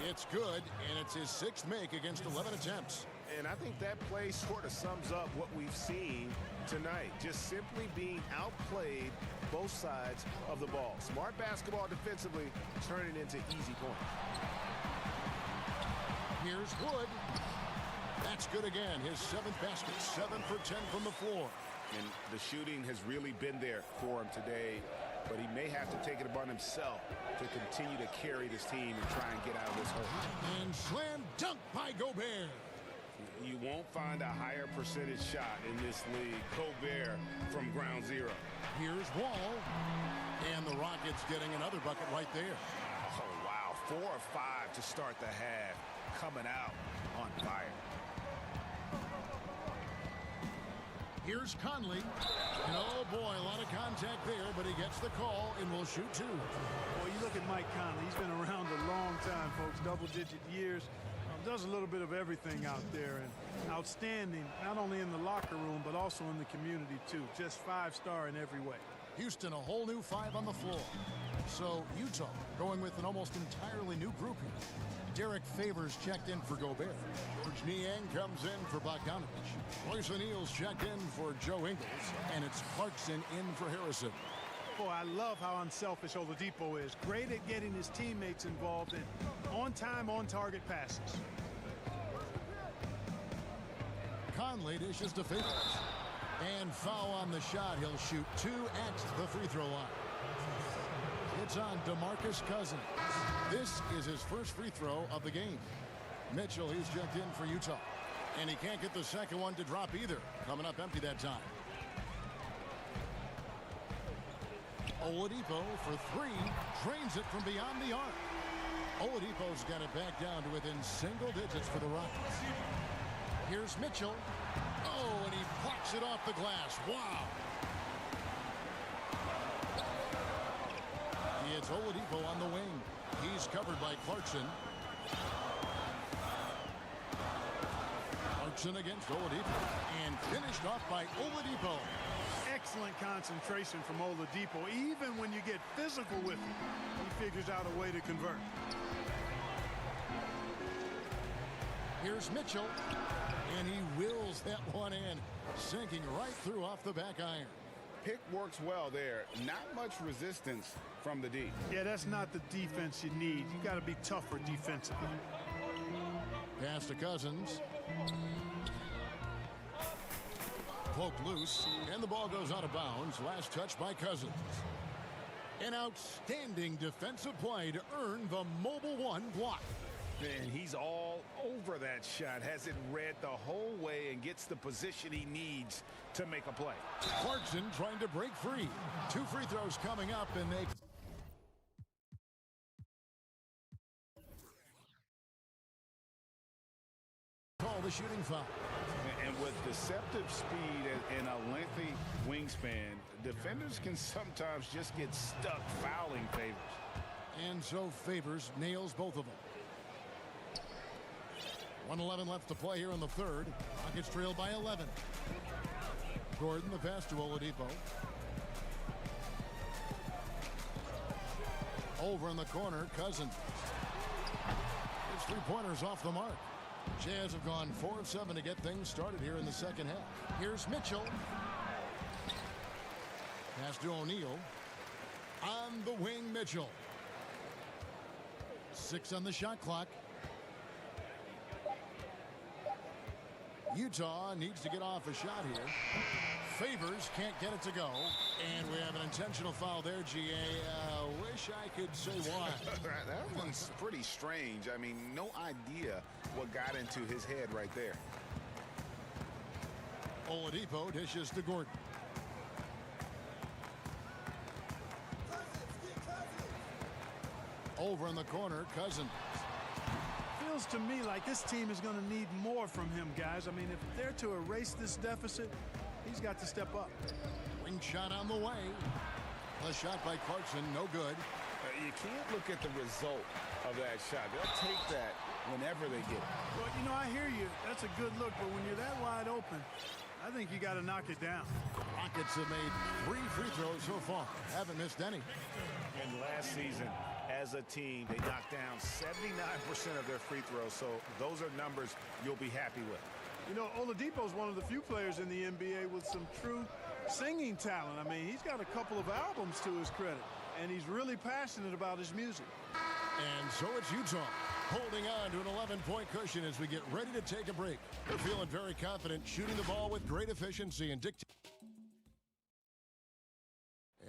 It's good, and it's his 6th make against 11 attempts. And I think that play sort of sums up what we've seen tonight. Just simply being outplayed both sides of the ball. Smart basketball defensively, turning into easy points. Here's Wood. That's good again. His 7th basket, 7 for 10 from the floor. And the shooting has really been there for him today, but he may have to take it upon himself to continue to carry this team and try and get out of this hole. And slam dunk by Gobert. You won't find a higher percentage shot in this league. Gobert from ground zero. Here's Wall. And the Rockets getting another bucket right there. Oh, wow. 4 or 5 to start the half. Coming out on fire. Here's Conley. And oh boy, a lot of contact there, but he gets the call and will shoot 2. Well, you look at Mike Conley. He's been around a long time, folks. Double-digit years. Does a little bit of everything out there, and outstanding, not only in the locker room, but also in the community, too. Just 5-star in every way. Houston, a whole new 5 on the floor. So Utah going with an almost entirely new group here. Derek Favors checked in for Gobert. George Niang comes in for Bogdanovich. Royce O'Neal's checked in for Joe Ingles. And it's Clarkson in for Harrison. Boy, I love how unselfish Oladipo is. Great at getting his teammates involved in on-time, on-target passes. Conley dishes to Favors. And foul on the shot. He'll shoot 2 at the free throw line. It's on DeMarcus Cousins. This is his first free throw of the game. Mitchell, he's checked in for Utah. And he can't get the second one to drop either. Coming up empty that time. Oladipo for 3. Drains it from beyond the arc. Oladipo's got it back down to within single digits for the Rockets. Here's Mitchell. Oh, and he blocks it off the glass. Wow. It's Oladipo on the wing. He's covered by Clarkson. Clarkson against Oladipo. And finished off by Oladipo. Excellent concentration from Oladipo. Even when you get physical with him, he figures out a way to convert. Here's Mitchell. And he wills that one in, sinking right through off the back iron. Pick works well there. Not much resistance from the D. Yeah, that's not the defense you need. You got to be tougher defensively. Pass to Cousins. Poked loose, and the ball goes out of bounds. Last touch by Cousins. An outstanding defensive play to earn the Mobile One block. And he's all over that shot. Has it read the whole way and gets the position he needs to make a play. Clarkson trying to break free. 2 free throws coming up, and they call the shooting foul. And with deceptive speed and a lengthy wingspan, defenders can sometimes just get stuck fouling Favors. And so Favors nails both of them. 1:11 left to play here in the third. Rockets trail by 11. Gordon, the pass to Oladipo. Over in the corner, Cousins. It's 3-pointers off the mark. Jazz have gone 4 of 7 to get things started here in the second half. Here's Mitchell. Pass to O'Neal. On the wing, Mitchell. 6 on the shot clock. Utah needs to get off a shot here. Favors can't get it to go. And we have an intentional foul there, GA. Wish I could say why. That one's pretty strange. I mean, no idea what got into his head right there. Oladipo dishes to Gordon. Over in the corner, Cousins. Feels to me like this team is going to need more from him, guys. I mean, if they're to erase this deficit, he's got to step up. Wing shot on the way. A shot by Clarkson, no good. You can't look at the result of that shot. They'll take that whenever they get it. Well, you know, I hear you. That's a good look, but when you're that wide open, I think you got to knock it down. Rockets have made 3 free throws so far. Haven't missed any. And last season, as a team, they knocked down 79% of their free throws, so those are numbers you'll be happy with. You know, Oladipo's one of the few players in the NBA with some true singing talent. I mean, he's got a couple of albums to his credit, and he's really passionate about his music. And so it's Utah holding on to an 11-point cushion as we get ready to take a break. They're feeling very confident, shooting the ball with great efficiency and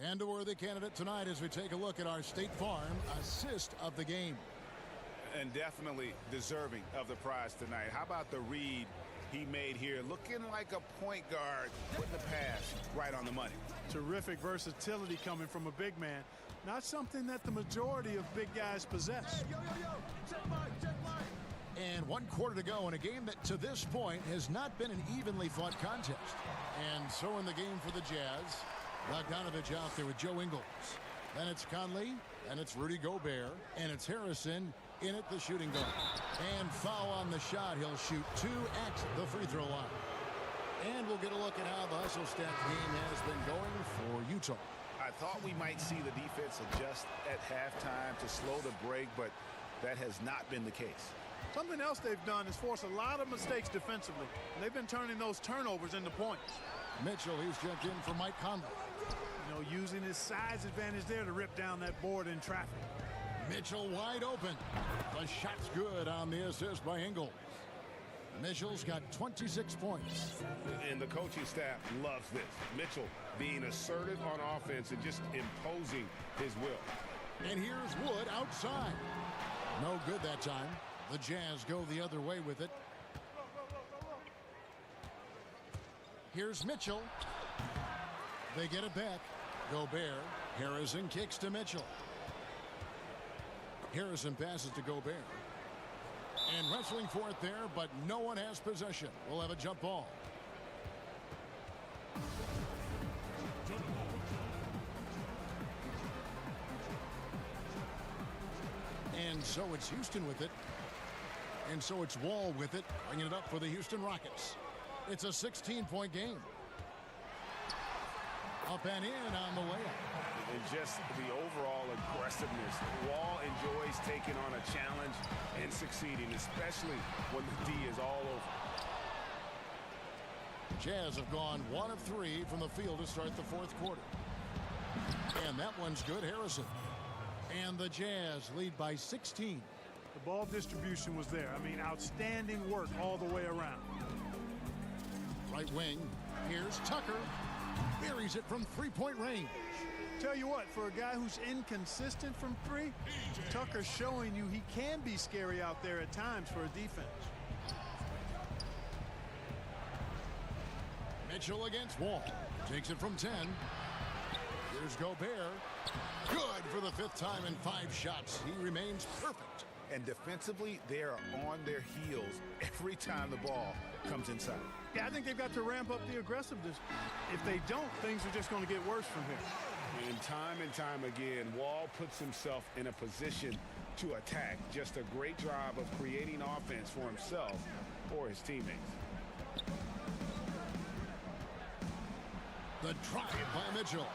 And a worthy candidate tonight as we take a look at our State Farm assist of the game. And definitely deserving of the prize tonight. How about the read he made here? Looking like a point guard, putting the pass right on the money. Terrific versatility coming from a big man. Not something that the majority of big guys possess. And 1 quarter to go in a game that to this point has not been an evenly fought contest. And so in the game for the Jazz, Bogdanovich out there with Joe Ingles. Then it's Conley, and it's Rudy Gobert, and it's Harrison in at the shooting guard. And foul on the shot. He'll shoot 2 at the free throw line. And we'll get a look at how the hustle stack game has been going for Utah. I thought we might see the defense adjust at halftime to slow the break, but that has not been the case. Something else they've done is force a lot of mistakes defensively. And they've been turning those turnovers into points. Mitchell, he's jumped in for Mike Conley. You know, using his size advantage there to rip down that board in traffic. Mitchell wide open. The shot's good on the assist by Ingles. Mitchell's got 26 points. And the coaching staff loves this. Mitchell being assertive on offense and just imposing his will. And here's Wood outside. No good that time. The Jazz go the other way with it. Here's Mitchell. They get it back. Gobert. Harrison kicks to Mitchell. Harrison passes to Gobert. And wrestling for it there, but no one has possession. We'll have a jump ball. And so it's Houston with it. And so it's Wall with it, bringing it up for the Houston Rockets. It's a 16-point game. Up and in on the layup. And just the overall aggressiveness. Wall enjoys taking on a challenge and succeeding, especially when the D is all over. Jazz have gone 1 of 3 from the field to start the 4th quarter. And that one's good, Harrison. And the Jazz lead by 16. The ball distribution was there. I mean, outstanding work all the way around. Right wing. Here's Tucker. Buries it from 3-point range. Tell you what, for a guy who's inconsistent from 3, Tucker's showing you he can be scary out there at times for a defense. Mitchell against Wall. Takes it from 10. Here's Gobert. Good for the 5th time in 5 shots. He remains perfect. And defensively, they are on their heels every time the ball comes inside. Yeah, I think they've got to ramp up the aggressiveness. If they don't, things are just going to get worse from here. And time again, Wall puts himself in a position to attack. Just a great job of creating offense for himself or his teammates. The drive by Mitchell.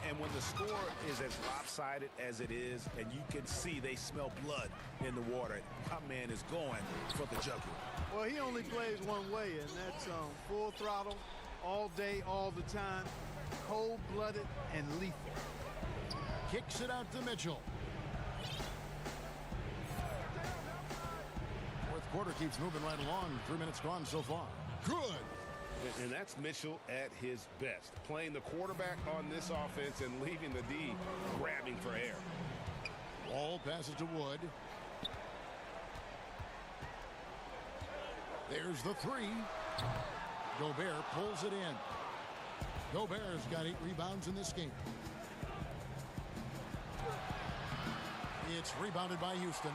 And when the score is as lopsided as it is, and you can see they smell blood in the water, my man is going for the jugular. Well, he only plays one way, and that's full throttle, all day, all the time, cold-blooded and lethal. Kicks it out to Mitchell. Fourth quarter keeps moving right along. 3 minutes gone so far. Good. And that's Mitchell at his best, playing the quarterback on this offense and leaving the D grabbing for air. Wall passes to Wood. There's the three. Gobert pulls it in. Gobert's got 8 rebounds in this game. It's rebounded by Houston.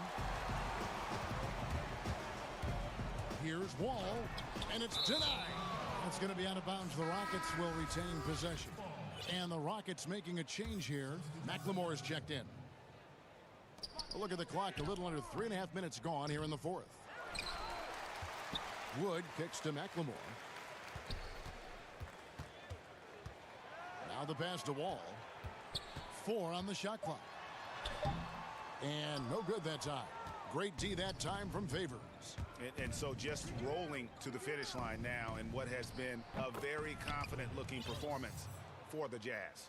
Here's Wall, and it's denied. It's going to be out of bounds. The Rockets will retain possession. And the Rockets making a change here. McLemore is checked in. A look at the clock. A little under 3.5 minutes gone here in the fourth. Wood kicks to McLemore. Now the pass to Wall. 4 on the shot clock. And no good that time. Great D that time from Favors. And so just rolling to the finish line now in what has been a very confident-looking performance for the Jazz.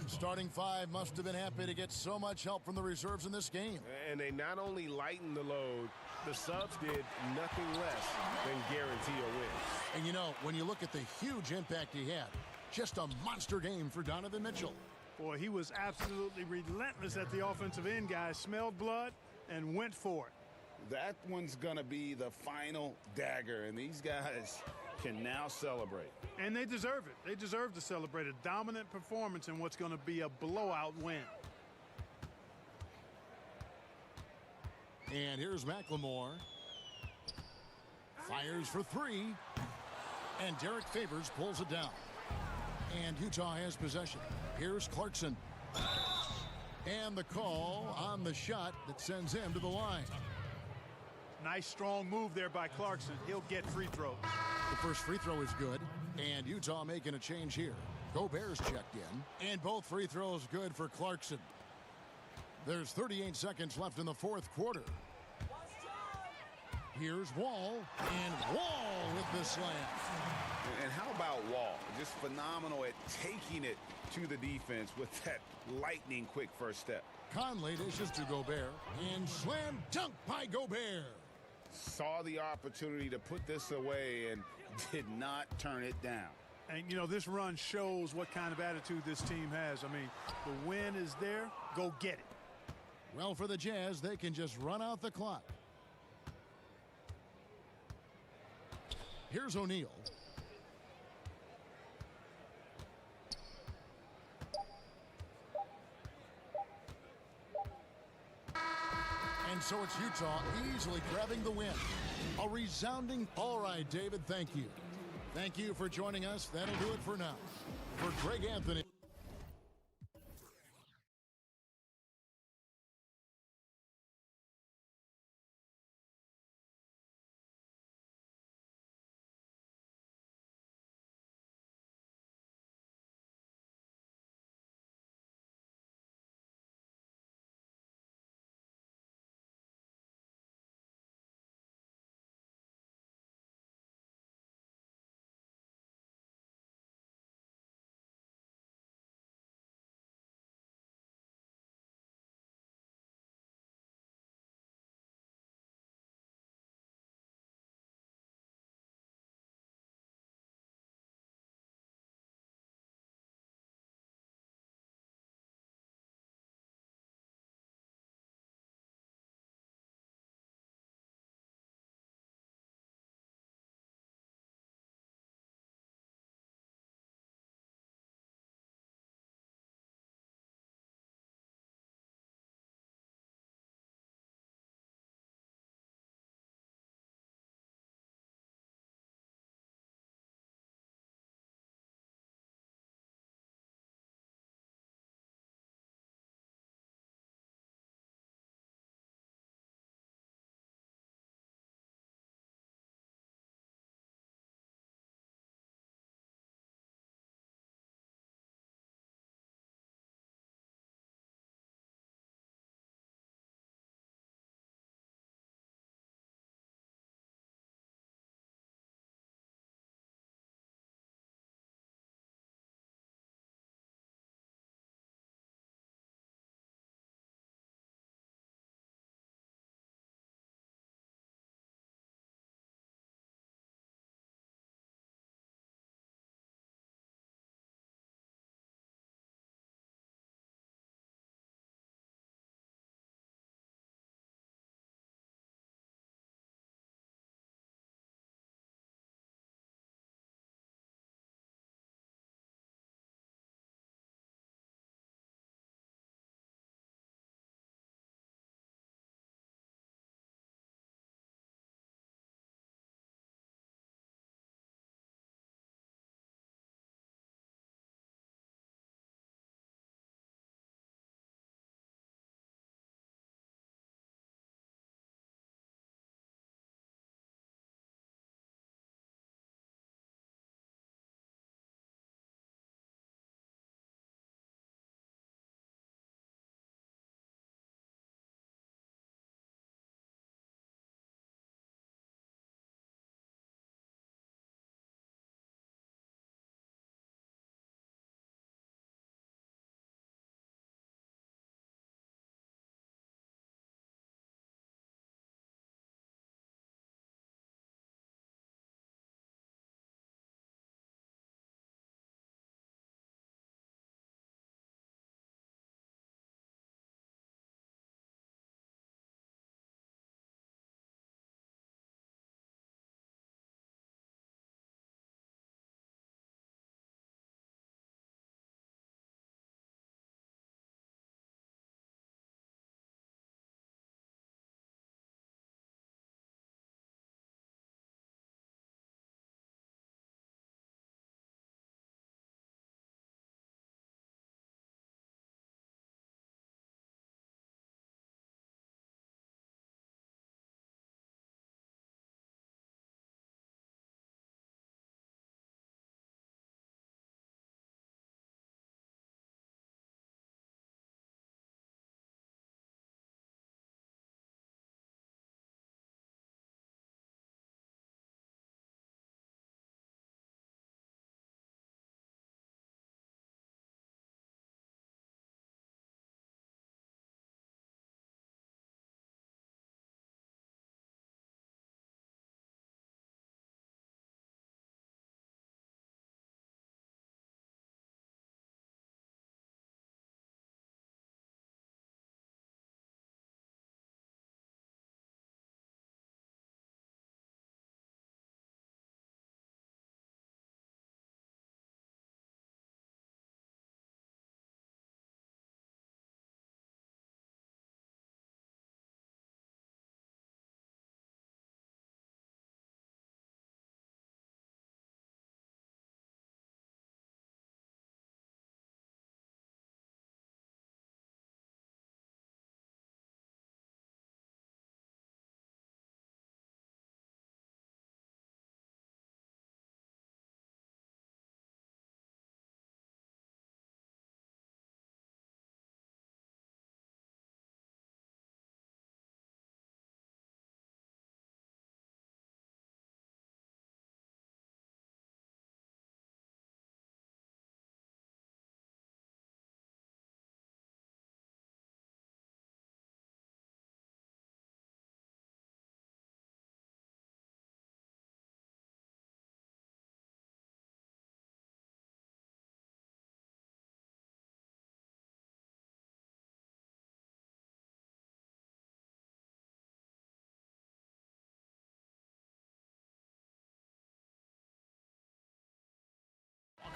Starting 5 must have been happy to get so much help from the reserves in this game. And they not only lightened the load, the subs did nothing less than guarantee a win. And you know, when you look at the huge impact he had, just a monster game for Donovan Mitchell. Boy, he was absolutely relentless at the offensive end, guys. Smelled blood and went for it. That one's going to be the final dagger, and these guys can now celebrate. And they deserve it. They deserve to celebrate a dominant performance in what's going to be a blowout win. And here's McLemore. Fires for 3. And Derek Favors pulls it down. And Utah has possession. Here's Clarkson. And the call on the shot that sends him to the line. Nice strong move there by Clarkson. He'll get free throws. The first free throw is good. And Utah making a change here. Gobert's checked in. And both free throws good for Clarkson. There's 38 seconds left in the fourth quarter. Here's Wall. And Wall with the slam. And how about Wall? Just phenomenal at taking it to the defense with that lightning quick first step. Conley dishes to Gobert. And slam dunk by Gobert. Saw the opportunity to put this away and did not turn it down. And, you know, this run shows what kind of attitude this team has. I mean, the win is there. Go get it. Well, for the Jazz, they can just run out the clock. Here's O'Neal. And so it's Utah easily grabbing the win. A resounding all right, David, thank you. Thank you for joining us. That'll do it for now. For Greg Anthony.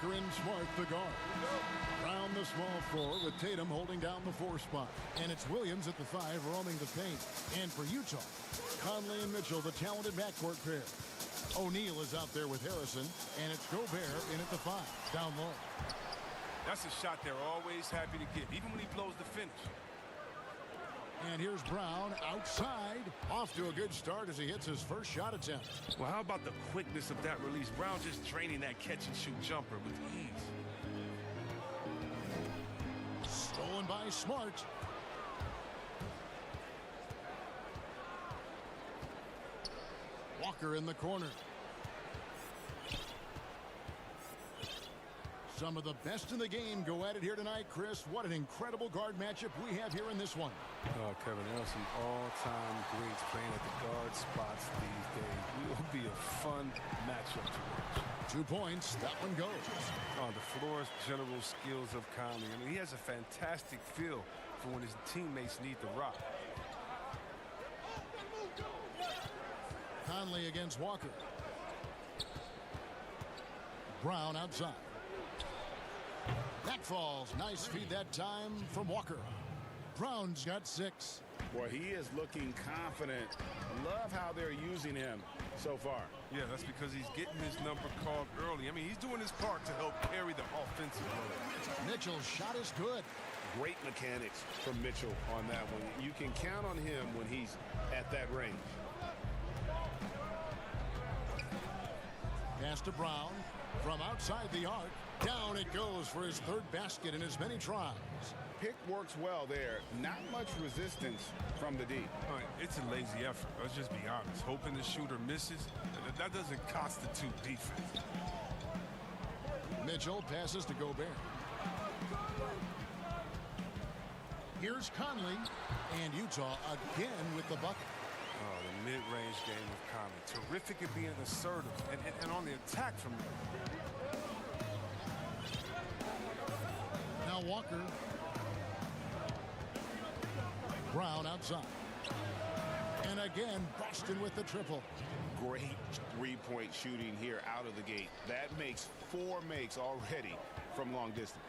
Walker and Smart, the guard. Brown, the small four, with Tatum holding down the 4 spot. And it's Williams at the 5, roaming the paint. And for Utah, Conley and Mitchell, the talented backcourt pair. O'Neal is out there with Harrison, and it's Gobert in at the 5, down low. That's a shot they're always happy to get, even when he blows the finish. And here's Brown outside. Off to a good start as he hits his first shot attempt. Well, how about the quickness of that release? Brown just draining that catch-and-shoot jumper with ease. Stolen by Smart. Walker in the corner. Some of the best in the game go at it here tonight, Chris. What an incredible guard matchup we have here in this one. Oh, Kevin, there are some all-time greats playing at the guard spots these days. It will be a fun matchup to watch. 2 points. That one goes. Oh, the floor's general skills of Conley. I mean, he has a fantastic feel for when his teammates need the rock. Conley against Walker. Brown outside. That falls. Nice feed that time from Walker. Brown's got 6. Boy, he is looking confident. Love how they're using him so far. Yeah, that's because he's getting his number called early. I mean, he's doing his part to help carry the offensive load. Mitchell's shot is good. Great mechanics from Mitchell on that one. You can count on him when he's at that range. Pass to Brown from outside the arc. Down it goes for his 3rd basket in as many tries. Pick works well there. Not much resistance from the D. All right, it's a lazy effort. Let's just be honest. Hoping the shooter misses, that doesn't constitute defense. Mitchell passes to Gobert. Here's Conley, and Utah again with the bucket. Oh, the mid-range game of Conley. Terrific at being assertive and on the attack from there. Now Walker. Brown outside. And again, Boston with the triple. Great three-point shooting here out of the gate. That makes 4 makes already from long distance.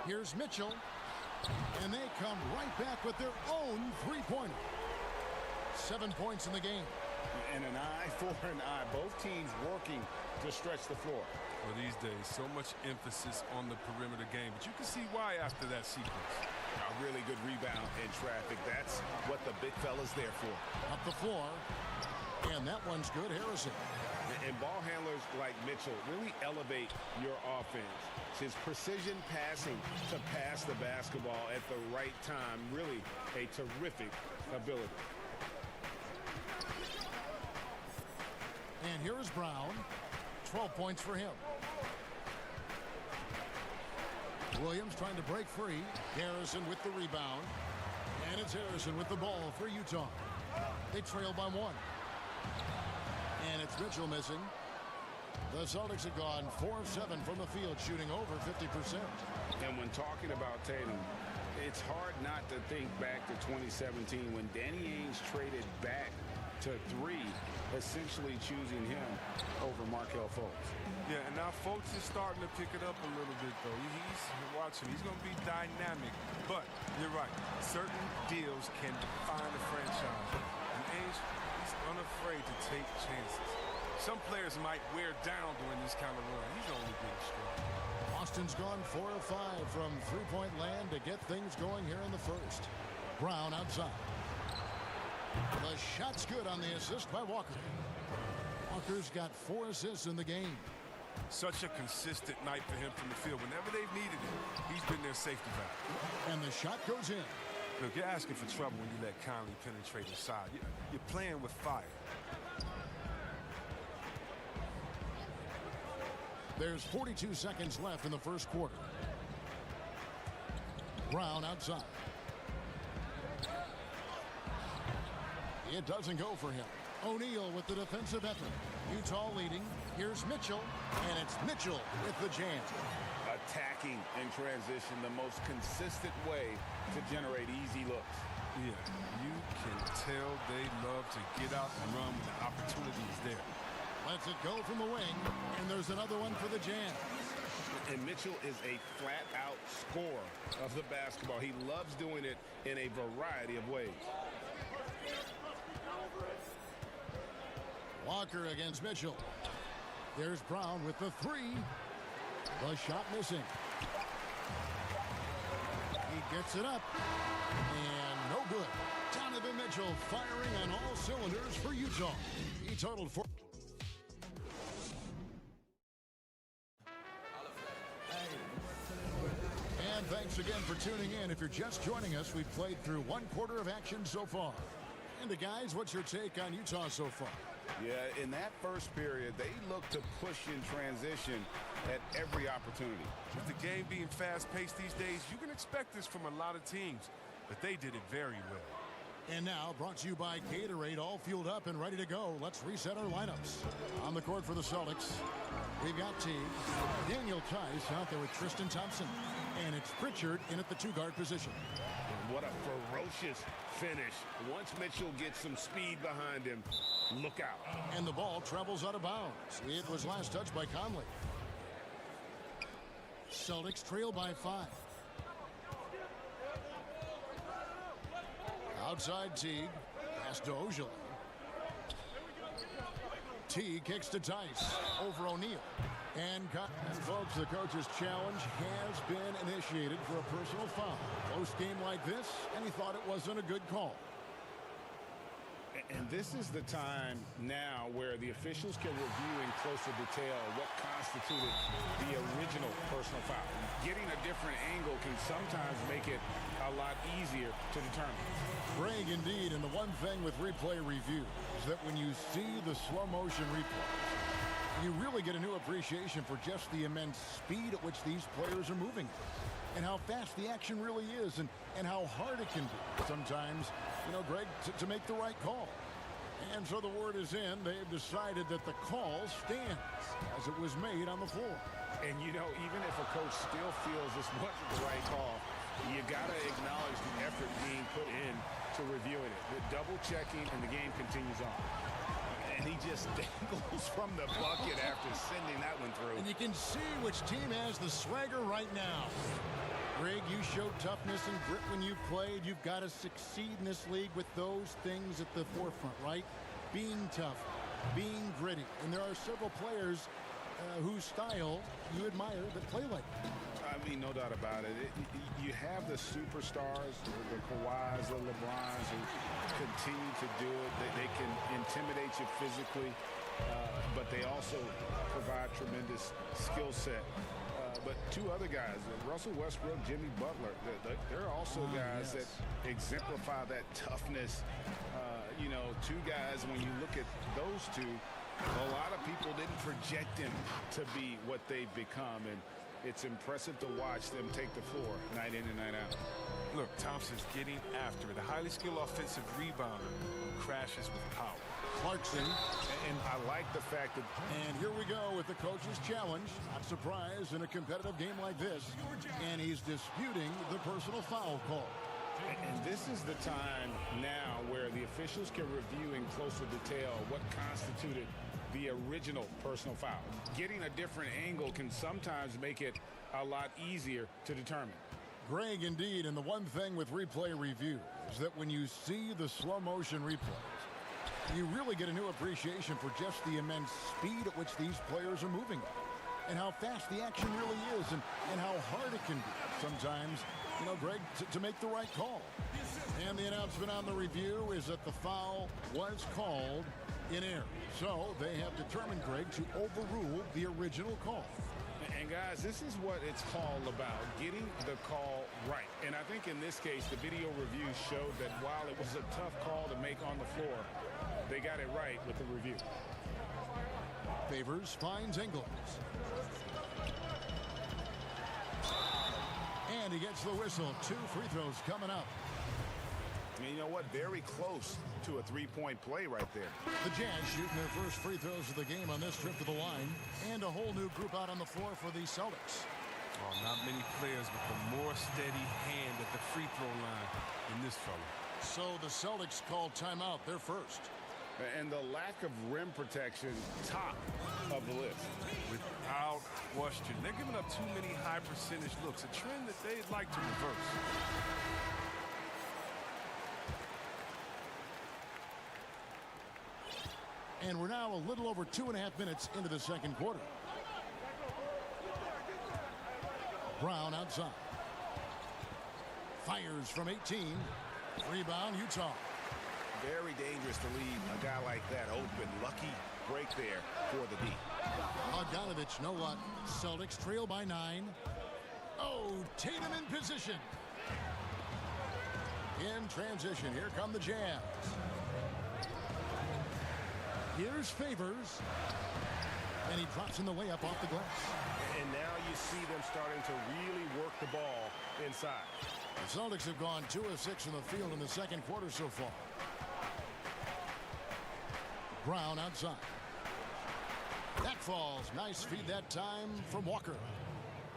Here's Mitchell. And they come right back with their own three-pointer. 7 points in the game. And an eye for an eye. Both teams working to stretch the floor. Well, these days, so much emphasis on the perimeter game. But you can see why after that sequence. A really good rebound in traffic. That's what the big fella's there for. Up the floor. And that one's good, Harrison. And ball handlers like Mitchell really elevate your offense. His precision passing to pass the basketball at the right time. Really a terrific ability. And here is Brown. 12 points for him. Williams trying to break free. Harrison with the rebound. And it's Harrison with the ball for Utah. They trail by 1. And it's Mitchell missing. The Celtics have gone 4 of 7 from the field, shooting over 50%. And when talking about Tatum, it's hard not to think back to 2017 when Danny Ainge traded back to 3, essentially choosing him over Markelle Fultz. Yeah, and now Fultz is starting to pick it up a little bit, though. He's watching. He's going to be dynamic. But you're right. Certain deals can define a franchise. And Ainge, he's unafraid to take chances. Some players might wear down during this kind of run. He's only getting strong. Boston's gone 4 of 5 from three-point land to get things going here in the first. Brown outside. The shot's good on the assist by Walker. Walker's got 4 assists in the game. Such a consistent night for him from the field. Whenever they've needed him, he's been their safety valve. And the shot goes in. Look, you're asking for trouble when you let Conley penetrate inside. You're playing with fire. There's 42 seconds left in the first quarter. Brown outside. It doesn't go for him. O'Neal with the defensive effort. Utah leading. Here's Mitchell, and it's Mitchell with the jam. Attacking in transition, the most consistent way to generate easy looks. Yeah, you can tell they love to get out and run when the opportunity is there. Lets it go from the wing, and there's another one for the Jazz. And Mitchell is a flat-out scorer of the basketball. He loves doing it in a variety of ways. Walker against Mitchell. There's Brown with the three. The shot missing. He gets it up. And no good. Donovan Mitchell firing on all cylinders for Utah. He totaled 4. And thanks again for tuning in. If you're just joining us, we've played through 1/4 of action so far. And guys, what's your take on Utah so far? Yeah, in that first period, they look to push in transition at every opportunity. With the game being fast-paced these days, you can expect this from a lot of teams, but they did it very well. And now, brought to you by Gatorade, all fueled up and ready to go. Let's reset our lineups. On the court for the Celtics, we've got Teague, Daniel Tice out there with Tristan Thompson, and it's Pritchard in at the 2-guard position. And what a ferocious finish. Once Mitchell gets some speed behind him, look out. And the ball travels out of bounds. It was last touched by Conley. Celtics trail by 5. Outside Teague. Pass to Ojale. Teague kicks to Tice. Over O'Neal. And folks, the coach's challenge has been initiated for a personal foul. Close game like this, and he thought it wasn't a good call. And this is the time now where the officials can review in closer detail what constituted the original personal foul. Getting a different angle can sometimes make it a lot easier to determine. Greg, indeed, and the one thing with replay review is that when you see the slow motion replays, you really get a new appreciation for just the immense speed at which these players are moving and how fast the action really is and how hard it can be sometimes, Greg, to make the right call. And so the word is in. They've decided that the call stands as it was made on the floor. And, even if a coach still feels this wasn't the right call, you got to acknowledge the effort being put in to reviewing it. The double checking, and the game continues on. And he just dangles from the bucket after sending that one through. And you can see which team has the swagger right now. Greg, you showed toughness and grit when you played. You've got to succeed in this league with those things at the forefront, right? Being tough, being gritty. And there are several players whose style you admire that play like that. I mean, no doubt about it. You have the superstars, the Kawhis, the LeBrons, who continue to do it. They can intimidate you physically, but they also provide tremendous skill set. But two other guys, Russell Westbrook, Jimmy Butler, they're also guys that exemplify that toughness. Two guys, when you look at those two, a lot of people didn't project them to be what they've become. And it's impressive to watch them take the floor night in and night out. Look, Thompson's getting after it. A highly skilled offensive rebounder who crashes with power. Clarkson. And I like the fact that... And here we go with the coach's challenge. Not surprised in a competitive game like this. And he's disputing the personal foul call. And this is the time now where the officials can review in closer detail what constituted the original personal foul. Getting a different angle can sometimes make it a lot easier to determine. Greg, indeed, and the one thing with replay review is that when you see the slow motion replays, you really get a new appreciation for just the immense speed at which these players are moving and how fast the action really is and how hard it can be sometimes, Greg, to make the right call. And the announcement on the review is that the foul was called in error. So they have determined, Greg, to overrule the original call. And guys, this is what it's all about, getting the call right. And I think in this case, the video review showed that while it was a tough call to make on the floor, they got it right with the review. Favors finds Ingles. And he gets the whistle. 2 free throws coming up. And you know what? Very close to a three-point play right there. The Jazz shooting their first free throws of the game on this trip to the line. And a whole new group out on the floor for the Celtics. Oh, not many players with a more steady hand at the free throw line than this fella. So the Celtics call timeout. They're first. And the lack of rim protection, top of the list. Without question. They're giving up too many high percentage looks, a trend that they'd like to reverse. And we're now a little over 2.5 minutes into the second quarter. Brown outside. Fires from 18. Rebound, Utah. Very dangerous to leave a guy like that open. Lucky break there for the D. Bogdanovich, no luck. Celtics trail by 9. Oh, Tatum in position. In transition, here come the Jazz. Here's Favors. And he drops in the layup off the glass. And now you see them starting to really work the ball inside. The Celtics have gone 2 of 6 in the field in the second quarter so far. Brown outside. That falls. Nice feed that time from Walker.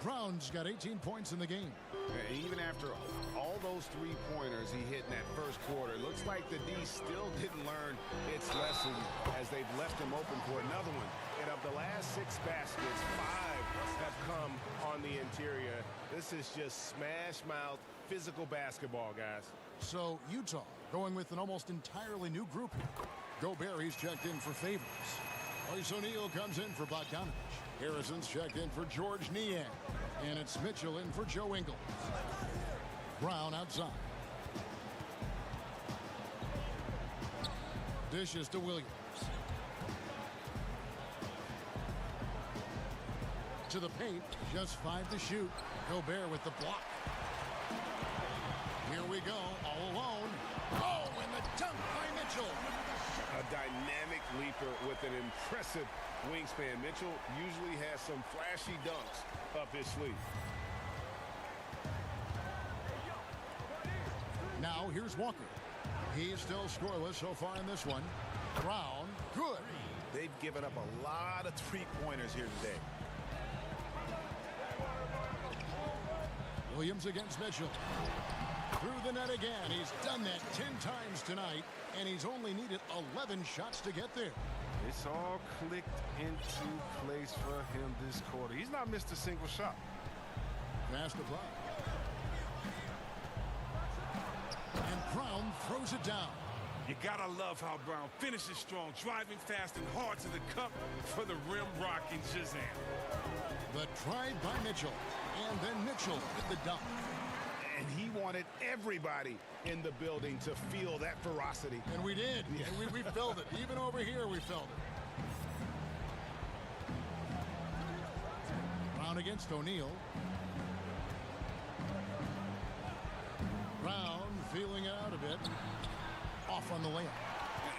Brown's got 18 points in the game. And even after all those three-pointers he hit in that first quarter, it looks like the D still didn't learn its lesson as they've left him open for another one. And of the last 6 baskets, 5 have come on the interior. This is just smash-mouth physical basketball, guys. So Utah going with an almost entirely new group here. Gobert, he's checked in for Favors. Royce O'Neal comes in for Bogdanovich. Harrison's checked in for George Niang. And it's Mitchell in for Joe Ingles. Brown outside. Dishes to Williams. To the paint, just 5 to shoot. Gobert with the block. Here we go, all alone. Oh, and the dunk by Mitchell. A dynamic leaper with an impressive wingspan. Mitchell usually has some flashy dunks up his sleeve. Now here's Walker. He's still scoreless so far in this one. Brown, good. They've given up a lot of three-pointers here today. Williams against Mitchell. Through the net again. He's done that 10 times tonight, and he's only needed 11 shots to get there. It's all clicked into place for him this quarter. He's not missed a single shot. Fast apply. And Brown throws it down. You gotta love how Brown finishes strong, driving fast and hard to the cup for the rim rocking Shazam. The try by Mitchell, and then Mitchell with the dunk. And he wanted everybody in the building to feel that ferocity. And we did. Yeah. And we felt it. Even over here, we felt it. Brown against O'Neal. Brown feeling it out a bit. Off on the layup.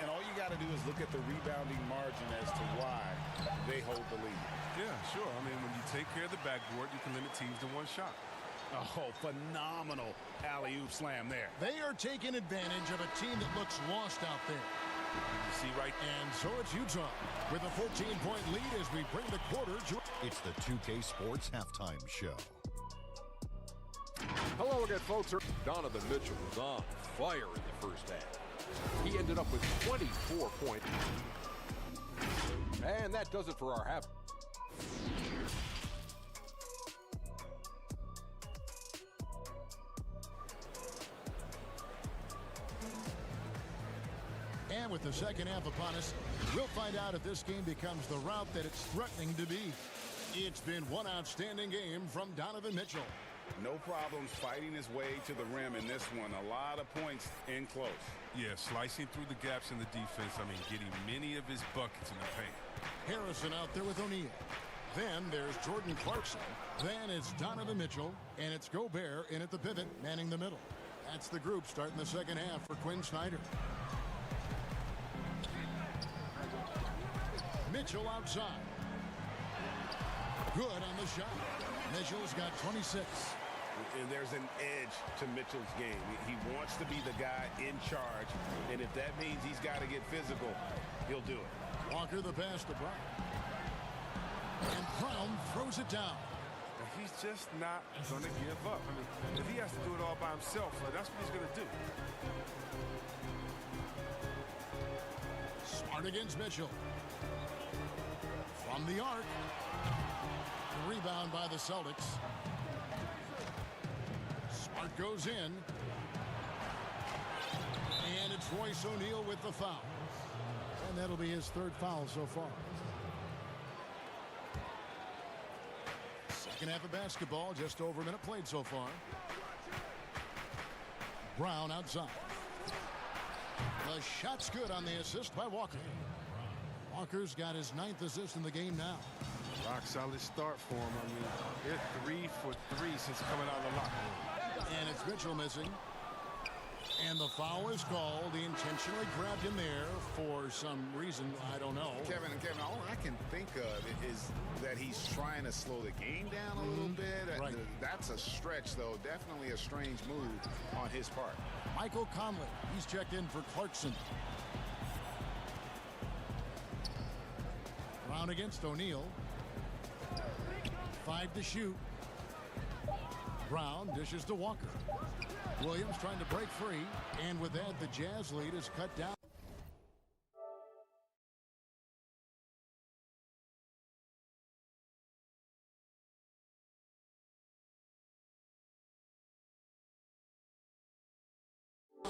And all you got to do is look at the rebounding margin as to why they hold the lead. Yeah, sure. I mean, when you take care of the backboard, you can limit teams to 1 shot. Oh, phenomenal alley-oop slam there. They are taking advantage of a team that looks lost out there. You see right there. And so it's Utah with a 14-point lead as we bring the quarter to... It's the 2K Sports Halftime Show. Hello again, folks. Donovan Mitchell was on fire in the first half. He ended up with 24 points. And that does it for our half. And with the second half upon us, we'll find out if this game becomes the route that it's threatening to be. It's been one outstanding game from Donovan Mitchell. No problems fighting his way to the rim in this one. A lot of points in close. Yeah, slicing through the gaps in the defense. I mean, getting many of his buckets in the paint. Harrison out there with O'Neal. Then there's Jordan Clarkson. Then it's Donovan Mitchell. And it's Gobert in at the pivot, manning the middle. That's the group starting the second half for Quinn Snyder. Mitchell outside. Good on the shot. Mitchell's got 26. And there's an edge to Mitchell's game. He wants to be the guy in charge. And if that means he's got to get physical, he'll do it. Walker the pass to Brown. And Brown throws it down. He's just not going to give up. I mean, if he has to do it all by himself, that's what he's going to do. Smart against Mitchell. From the arc. Rebound by the Celtics. Smart goes in. And it's Royce O'Neal with the foul. And that'll be his third foul so far. Second half of basketball, just over a minute played so far. Brown outside. The shot's good on the assist by Walker. Walker's got his 9th assist in the game now. Rock solid start for him. I mean, they're 3 for 3 since coming out of the locker room. And it's Mitchell missing. And the foul is called. He intentionally grabbed him there for some reason. I don't know. Kevin, all I can think of is that he's trying to slow the game down a little bit. Right. That's a stretch, though. Definitely a strange move on his part. Michael Conley. He's checked in for Clarkson. Brown against O'Neal. 5 to shoot. Brown dishes to Walker. Williams trying to break free, and with that, the Jazz lead is cut down.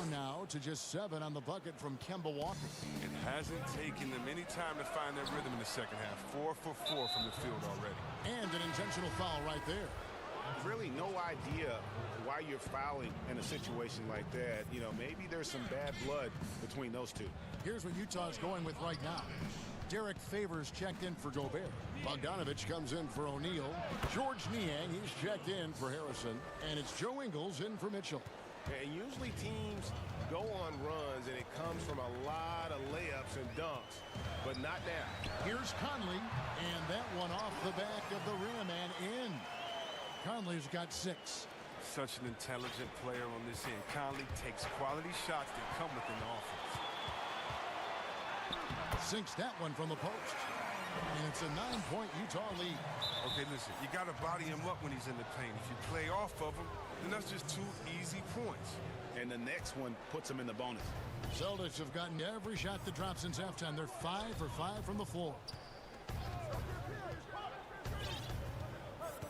Now to just 7 on the bucket from Kemba Walker. It hasn't taken them any time to find their rhythm in the second half. 4 for 4 from the field already. And an intentional foul right there. Really no idea why you're fouling in a situation like that. You know, maybe there's some bad blood between those two. Here's what Utah's going with right now. Derek Favors checked in for Gobert. Bogdanovich comes in for O'Neal. George Niang, he's checked in for Harrison. And it's Joe Ingles in for Mitchell. And usually teams go on runs and it comes from a lot of layups and dunks, but not now. Here's Conley, and that one off the back of the rim and in. Conley's got 6. Such an intelligent player on this end. Conley takes quality shots that come within the offense. Sinks that one from the post. And it's a 9-point Utah lead. Okay, listen, you got to body him up when he's in the paint. If you play off of him, then that's just 2 easy points. And the next one puts him in the bonus. Celtics have gotten every shot that dropped since halftime. They're 5 for 5 from the floor.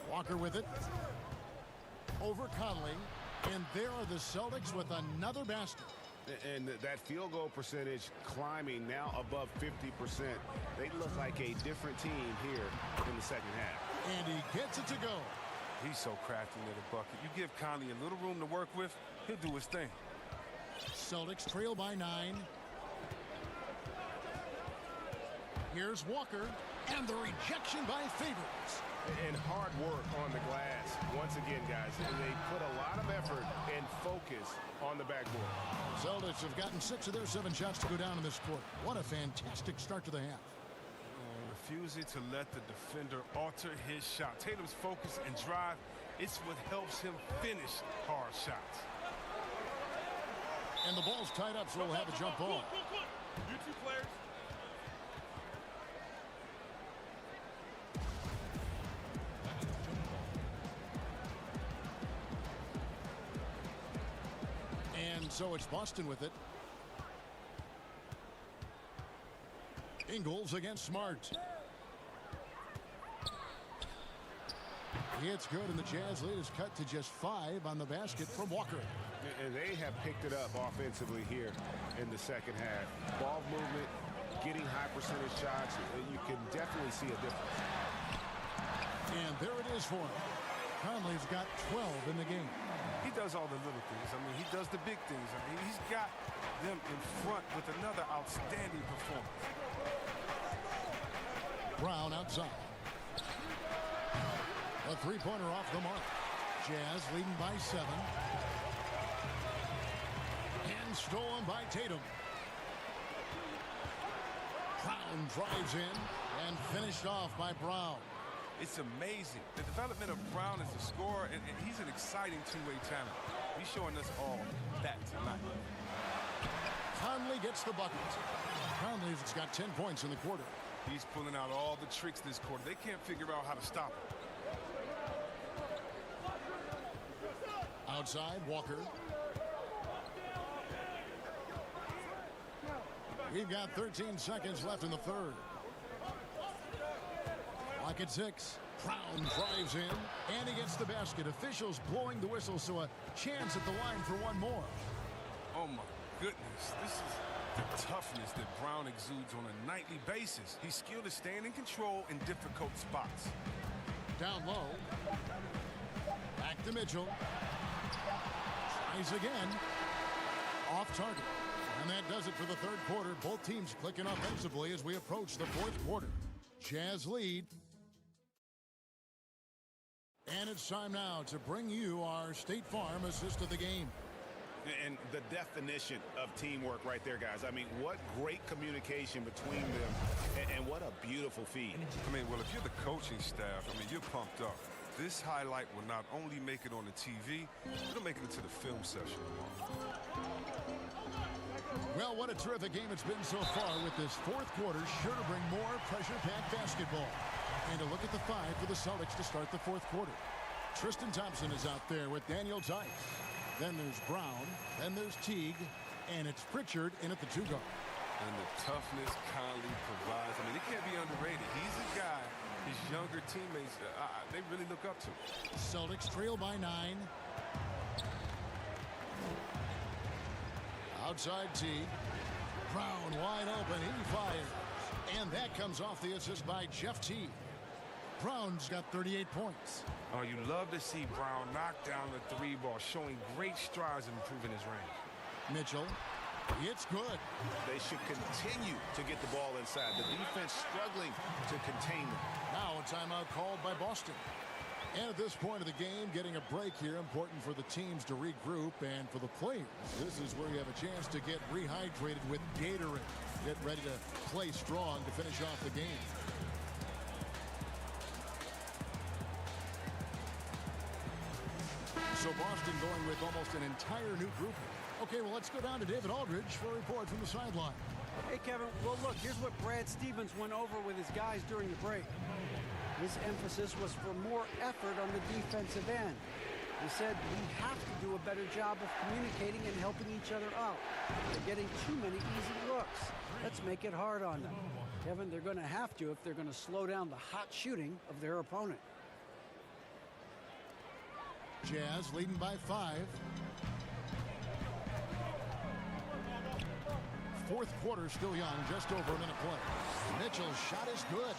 Walker with it. Over Conley. And there are the Celtics with another basket. And that field goal percentage climbing now above 50%. They look like a different team here in the second half. And he gets it to go. He's so crafty near the bucket. You give Conley a little room to work with, he'll do his thing. Celtics trail by 9. Here's Walker. And the rejection by Favors. And hard work on the glass. Once again, guys, and they put a lot of effort and focus on the backboard. Celtics have gotten 6 of their 7 shots to go down in this quarter. What a fantastic start to the half. Refusing to let the defender alter his shot. Tatum's focus and drive, it's what helps him finish hard shots. And the ball's tied up, so we'll have a jump ball. You 2 players. And so it's Boston with it. Ingles against Smart. It's good, and the Jazz lead is cut to just 5 on the basket from Walker. And they have picked it up offensively here in the second half. Ball movement, getting high percentage shots, you can definitely see a difference. And there it is for him. Conley's got 12 in the game. He does all the little things. I mean, he does the big things. I mean, he's got them in front with another outstanding performance. Brown outside. A 3-pointer off the mark. Jazz leading by 7. And stolen by Tatum. Brown drives in and finished off by Brown. It's amazing. The development of Brown as a scorer, and he's an exciting two-way talent. He's showing us all that tonight. Conley gets the bucket. Conley's got 10 points in the quarter. He's pulling out all the tricks this quarter. They can't figure out how to stop him. Outside, Walker. We've got 13 seconds left in the third. Clock at 6. Brown drives in, and he gets the basket. Officials blowing the whistle, so a chance at the line for one more. Oh, my goodness. This is the toughness that Brown exudes on a nightly basis. He's skilled at staying in control in difficult spots. Down low. Back to Mitchell. Tries again. Off target. And that does it for the third quarter. Both teams clicking offensively as we approach the fourth quarter. Jazz lead. And it's time now to bring you our State Farm assist of the game. And the definition of teamwork right there, guys. I mean, what great communication between them, and what a beautiful feed. I mean, well, if you're the coaching staff, I mean, you're pumped up. This highlight will not only make it on the TV, it'll make it into the film session tomorrow. Well, what a terrific game it's been so far, with this fourth quarter sure to bring more pressure-packed basketball. And a look at the five for the Celtics to start the fourth quarter. Tristan Thompson is out there with Daniel Tice. Then there's Brown. Then there's Teague. And it's Pritchard in at the 2 guard. And the toughness Conley provides. I mean, it can't be underrated. He's a guy his younger teammates, they really look up to. Celtics trail by 9. Outside Teague. Brown wide open. He fires. And that comes off the assist by Jeff Teague. Brown's got 38 points. Oh, you love to see Brown knock down the 3 ball, showing great strides in improving his range. Mitchell, it's good. They should continue to get the ball inside. The defense struggling to contain them. Now a timeout called by Boston. And at this point of the game, getting a break here, important for the teams to regroup, and for the players, this is where you have a chance to get rehydrated with Gatorade. Get ready to play strong to finish off the game. So Boston going with almost an entire new group. Okay, well, let's go down to David Aldridge for a report from the sideline. Hey, Kevin. Well, look, here's what Brad Stevens went over with his guys during the break. His emphasis was for more effort on the defensive end. He said we have to do a better job of communicating and helping each other out. They're getting too many easy looks. Let's make it hard on them. Kevin, they're going to have to if they're going to slow down the hot shooting of their opponent. Jazz leading by 5. Fourth quarter still young, just over a minute play. Mitchell's shot is good.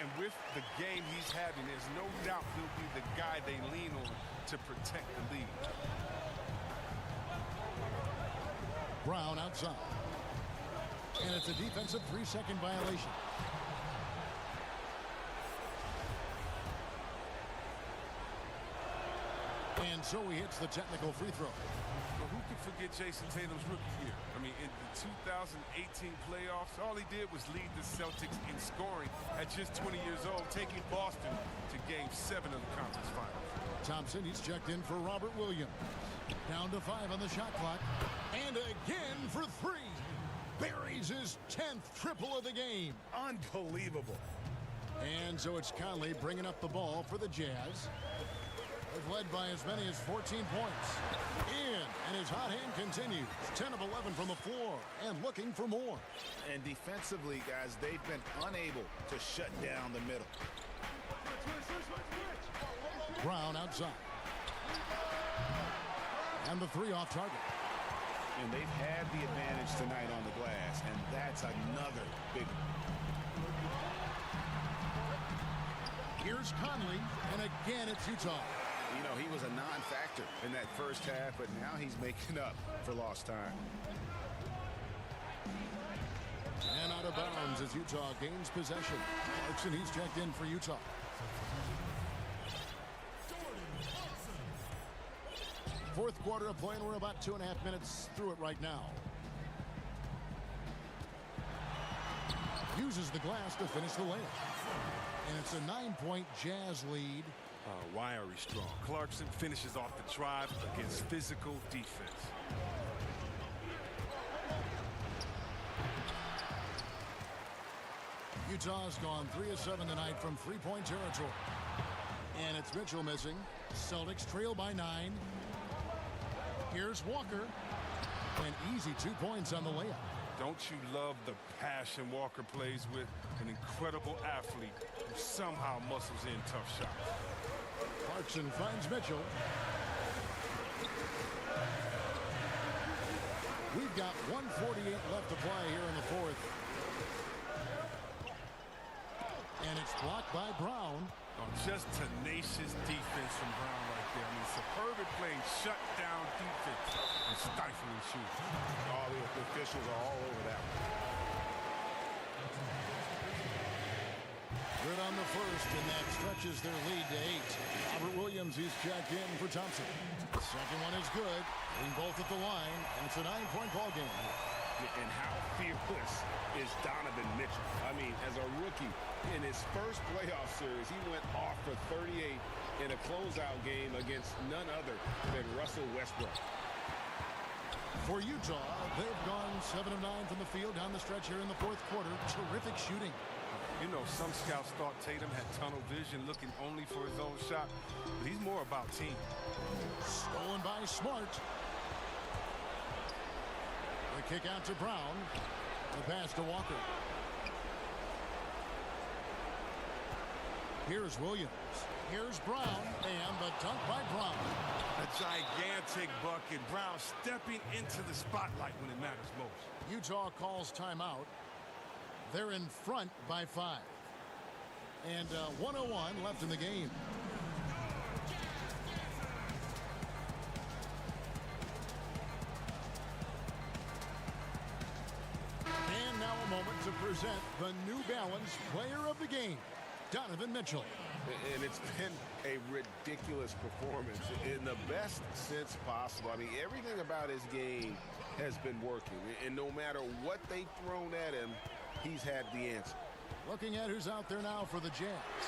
And with the game he's having, there's no doubt he'll be the guy they lean on to protect the lead. Brown outside. And it's a defensive 3-second violation. And so he hits the technical free throw. Well, who can forget Jason Tatum's rookie year? I mean, in the 2018 playoffs, all he did was lead the Celtics in scoring at just 20 years old, taking Boston to Game 7 of the conference finals. Thompson, he's checked in for Robert Williams. Down to 5 on the shot clock. And again for 3. Buries his 10th triple of the game. Unbelievable. And so it's Conley bringing up the ball for the Jazz. They've led by as many as 14 points. And his hot hand continues. 10 of 11 from the floor and looking for more. And defensively, guys, they've been unable to shut down the middle. Brown outside. And the 3 off target. And they've had the advantage tonight on the glass, and that's another big one. Here's Conley, and again it's Utah. You know, he was a non-factor in that first half, but now he's making up for lost time. And out of bounds as Utah gains possession. Clarkson, he's checked in for Utah. Fourth quarter of play, and we're about 2.5 minutes through it right now. Uses the glass to finish the layup. And it's a 9-point Jazz lead. Wiry strong. Clarkson finishes off the drive against physical defense. Utah's gone 3 of 7 tonight from 3-point territory. And it's Mitchell missing. Celtics trail by 9. Here's Walker. An easy 2 points on the layup. Don't you love the passion Walker plays with? An incredible athlete who somehow muscles in tough shots. Clarkson finds Mitchell. We've got 1:48 left to play here in the fourth. And it's blocked by Brown. Oh, just tenacious defense from Brown right there. I mean, superb at playing shut-down defense and stifling shooting. All the officials are all over that one. Good on the first, and that stretches their lead to 8. Robert Williams is checked in for Thompson. Second one is good. Being both at the line, and it's a 9-point ball game. And how fearless is Donovan Mitchell? I mean, as a rookie, in his first playoff series, he went off for 38 in a closeout game against none other than Russell Westbrook. For Utah, they've gone 7 of 9 from the field down the stretch here in the fourth quarter. Terrific shooting. You know, some scouts thought Tatum had tunnel vision, looking only for his own shot, but he's more about team. Stolen by Smart. The kick out to Brown. The pass to Walker. Here's Williams. Here's Brown, and the dunk by Brown. A gigantic bucket. Brown stepping into the spotlight when it matters most. Utah calls timeout. They're in front by 5. And 1:01 left in the game. And now a moment to present the New Balance Player of the Game, Donovan Mitchell. And it's been a ridiculous performance in the best sense possible. I mean, everything about his game has been working. And no matter what they've thrown at him, he's had the answer. Looking at who's out there now for the Jazz.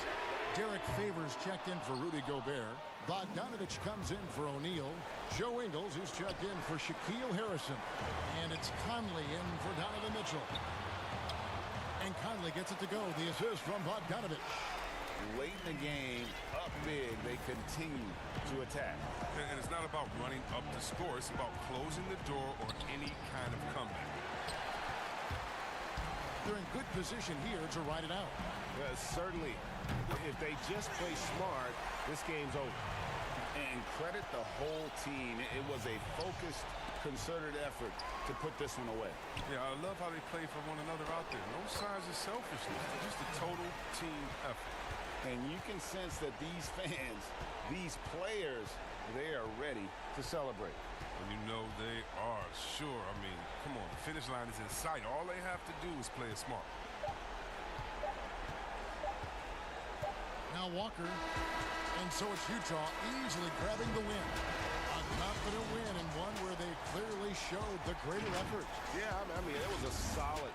Derek Favors checked in for Rudy Gobert. Bogdanovich comes in for O'Neal. Joe Ingles is checked in for Shaquille Harrison. And it's Conley in for Donovan Mitchell. And Conley gets it to go. The assist from Bogdanovich. Late in the game, up big, they continue to attack. And it's not about running up the score. It's about closing the door on any kind of comeback. They're in good position here to ride it out. Certainly, if they just play smart, this game's over. And credit the whole team. It was a focused, concerted effort to put this one away. Yeah, I love how they play for one another out there. No signs of selfishness. Just a total team effort. And you can sense that these fans, these players, they are ready to celebrate. And you know they are, sure. I mean, come on, the finish line is in sight. All they have to do is play it smart. Now Walker, and so it's Utah easily grabbing the win. A confident win, and one where they clearly showed the greater effort. Yeah, I mean, it was a solid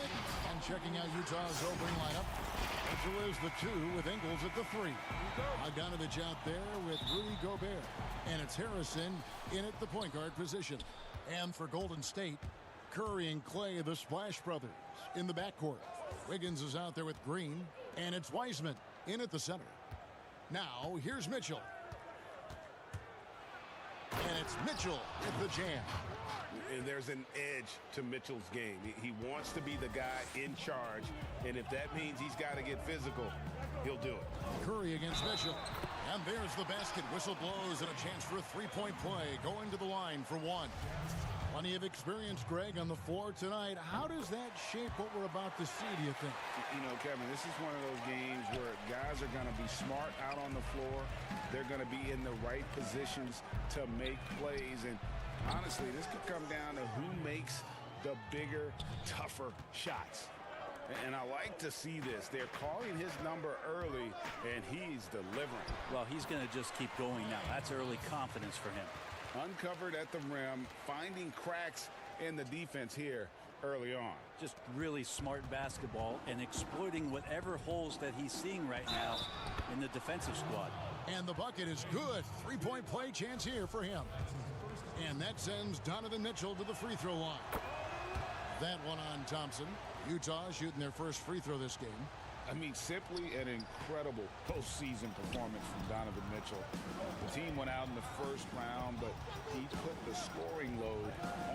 it. And checking out Utah's opening lineup. Mitchell is the 2 with Ingles at the 3. Bogdanovich out there with Rudy Gobert. And it's Harrison in at the point guard position. And for Golden State, Curry and Clay, the Splash Brothers, in the backcourt. Wiggins is out there with Green. And it's Wiseman in at the center. Now, here's Mitchell. And it's Mitchell with the jam. And there's an edge to Mitchell's game. He wants to be the guy in charge, and if that means he's got to get physical, he'll do it. Curry against Mitchell. And there's the basket. Whistle blows and a chance for a three-point play. Going to the line for one. Plenty of experience, Greg, on the floor tonight. How does that shape what we're about to see, do you think? You know, Kevin, this is one of those games where guys are going to be smart out on the floor. They're going to be in the right positions to make plays. And honestly, this could come down to who makes the bigger, tougher shots. And I like to see this. They're calling his number early, and he's delivering. Well, he's going to just keep going now. That's early confidence for him. Uncovered at the rim, finding cracks in the defense here early on. Just really smart basketball and exploiting whatever holes that he's seeing right now in the defensive squad. And the bucket is good. Three-point play chance here for him. And that sends Donovan Mitchell to the free throw line. That one on Thompson. Utah shooting their first free throw this game. I mean, simply an incredible postseason performance from Donovan Mitchell. The team went out in the first round, but he put the scoring load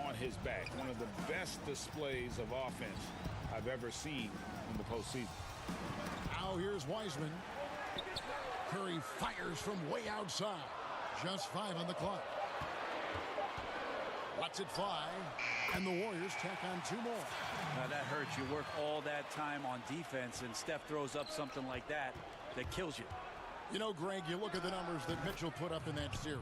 on his back. One of the best displays of offense I've ever seen in the postseason. Now here's Wiseman. Curry fires from way outside. Just 5 on the clock. Lets it fly, and the Warriors tack on 2 more. Now that hurts. You work all that time on defense, and Steph throws up something like that kills you. You know, Greg, you look at the numbers that Mitchell put up in that series.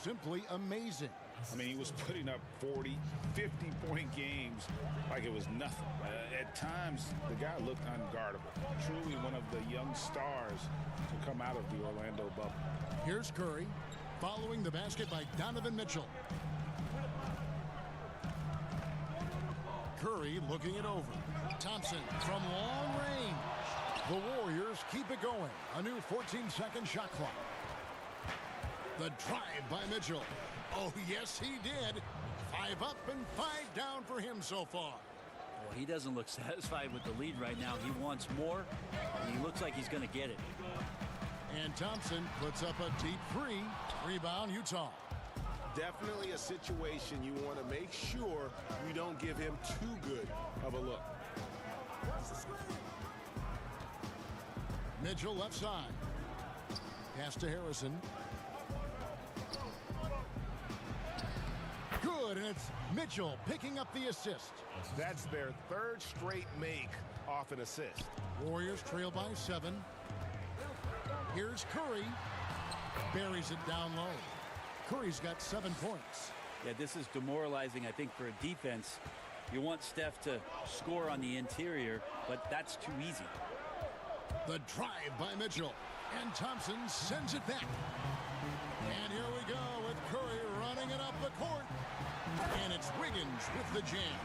Simply amazing. I mean, he was putting up 40, 50-point games like it was nothing. At times, the guy looked unguardable. Truly one of the young stars to come out of the Orlando bubble. Here's Curry, following the basket by Donovan Mitchell. Curry looking it over. Thompson from long range. The Warriors keep it going. A new 14-second shot clock. The drive by Mitchell. Oh, yes, he did. 5 up and 5 down for him so far. Well, he doesn't look satisfied with the lead right now. He wants more, and he looks like he's going to get it. And Thompson puts up a deep 3. Rebound, Utah. Definitely a situation you want to make sure you don't give him too good of a look. Mitchell left side. Pass to Harrison. Good, and it's Mitchell picking up the assist. That's their 3rd straight make off an assist. Warriors trail by 7. Here's Curry. Buries it down low. Curry's got 7 points. Yeah, this is demoralizing, I think, for a defense. You want Steph to score on the interior, but that's too easy. The drive by Mitchell. And Thompson sends it back. And here we go with Curry running it up the court. And it's Wiggins with the jam.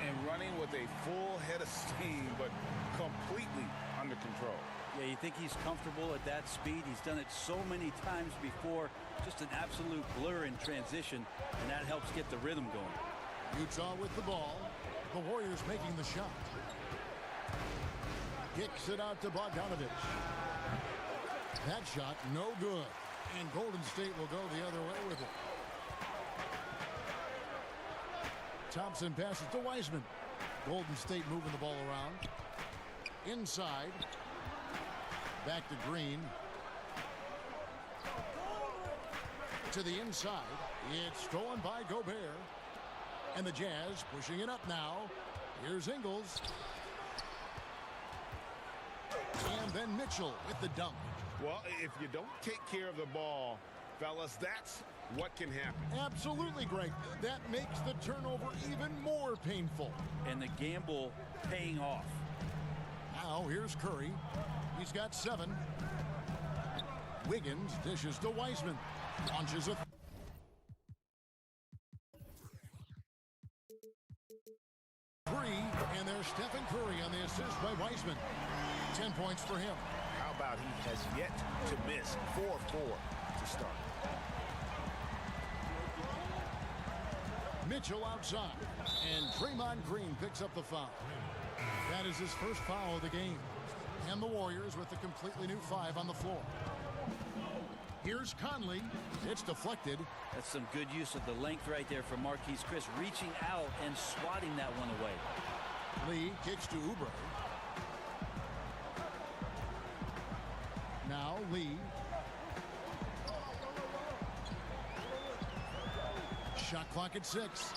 And running with a full head of steam, but completely under control. Yeah, you think he's comfortable at that speed. He's done it so many times before. Just an absolute blur in transition, and that helps get the rhythm going. Utah with the ball. The Warriors making the shot. Kicks it out to Bogdanovich. That shot, no good. And Golden State will go the other way with it. Thompson passes to Wiseman. Golden State moving the ball around. Inside. Back to Green. To the inside. It's stolen by Gobert. And the Jazz pushing it up now. Here's Ingles. And then Mitchell with the dunk. Well, if you don't take care of the ball, fellas, that's what can happen. Absolutely, Greg. That makes the turnover even more painful. And the gamble paying off. Now here's Curry. He's got 7. Wiggins dishes to Wiseman. Launches a 3, and they're stepping points for him. How about he has yet to miss 4-4 to start. Mitchell outside, and Draymond Green picks up the foul. That is his first foul of the game. And the Warriors with a completely new 5 on the floor. Here's Conley. It's deflected. That's some good use of the length right there for Marquise Chris, reaching out and swatting that one away. Lee kicks to Oubre. Now Lee. Shot clock at 6.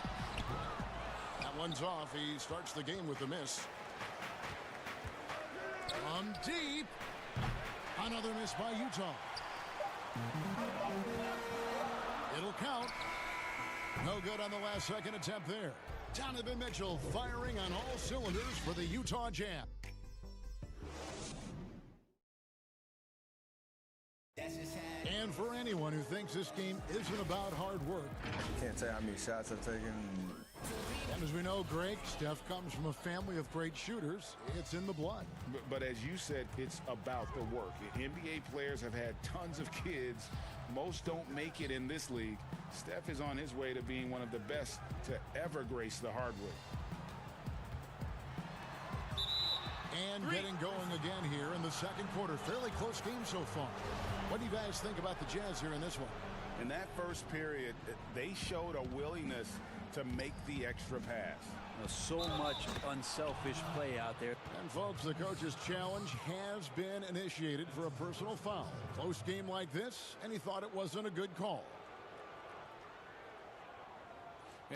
That one's off. He starts the game with a miss. From deep. Another miss by Utah. It'll count. No good on the last second attempt there. Donovan Mitchell firing on all cylinders for the Utah Jazz. And for anyone who thinks this game isn't about hard work. Can't tell how many shots I've taken. And as we know, Greg, Steph comes from a family of great shooters. It's in the blood. But as you said, it's about the work. The NBA players have had tons of kids. Most don't make it in this league. Steph is on his way to being one of the best to ever grace the hardwood. And getting going again here in the second quarter. Fairly close game so far. What do you guys think about the Jazz here in this one? In that first period, they showed a willingness to make the extra pass. So much unselfish play out there. And folks, the coach's challenge has been initiated for a personal foul. Close game like this, and he thought it wasn't a good call.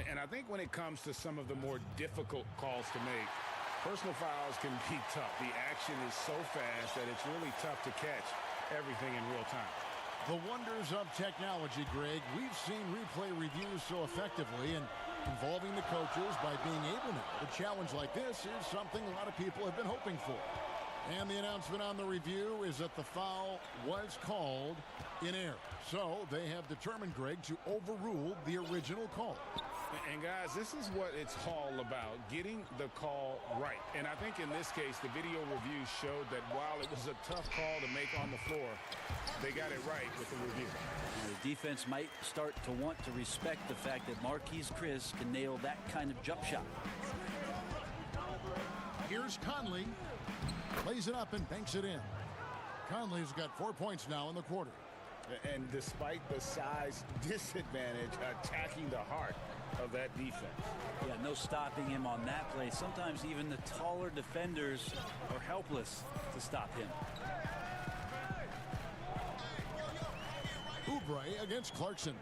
And I think when it comes to some of the more difficult calls to make, personal fouls can be tough. The action is so fast that it's really tough to catch everything in real time. The wonders of technology, Greg. We've seen replay reviews so effectively, and involving the coaches by being able to. A challenge like this is something a lot of people have been hoping for. And the announcement on the review is that the foul was called in error. So they have determined, Greg, to overrule the original call. And guys, this is what it's all about, getting the call right. And I think in this case, the video review showed that while it was a tough call to make on the floor, they got it right with the review. The defense might start to want to respect the fact that Marquise Chris can nail that kind of jump shot. Here's Conley. Lays it up and banks it in. Conley's got 4 points now in the quarter. And despite the size disadvantage, attacking the heart of that defense. Yeah, no stopping him on that play. Sometimes even the taller defenders are helpless to stop him. Oubre against Clarkson.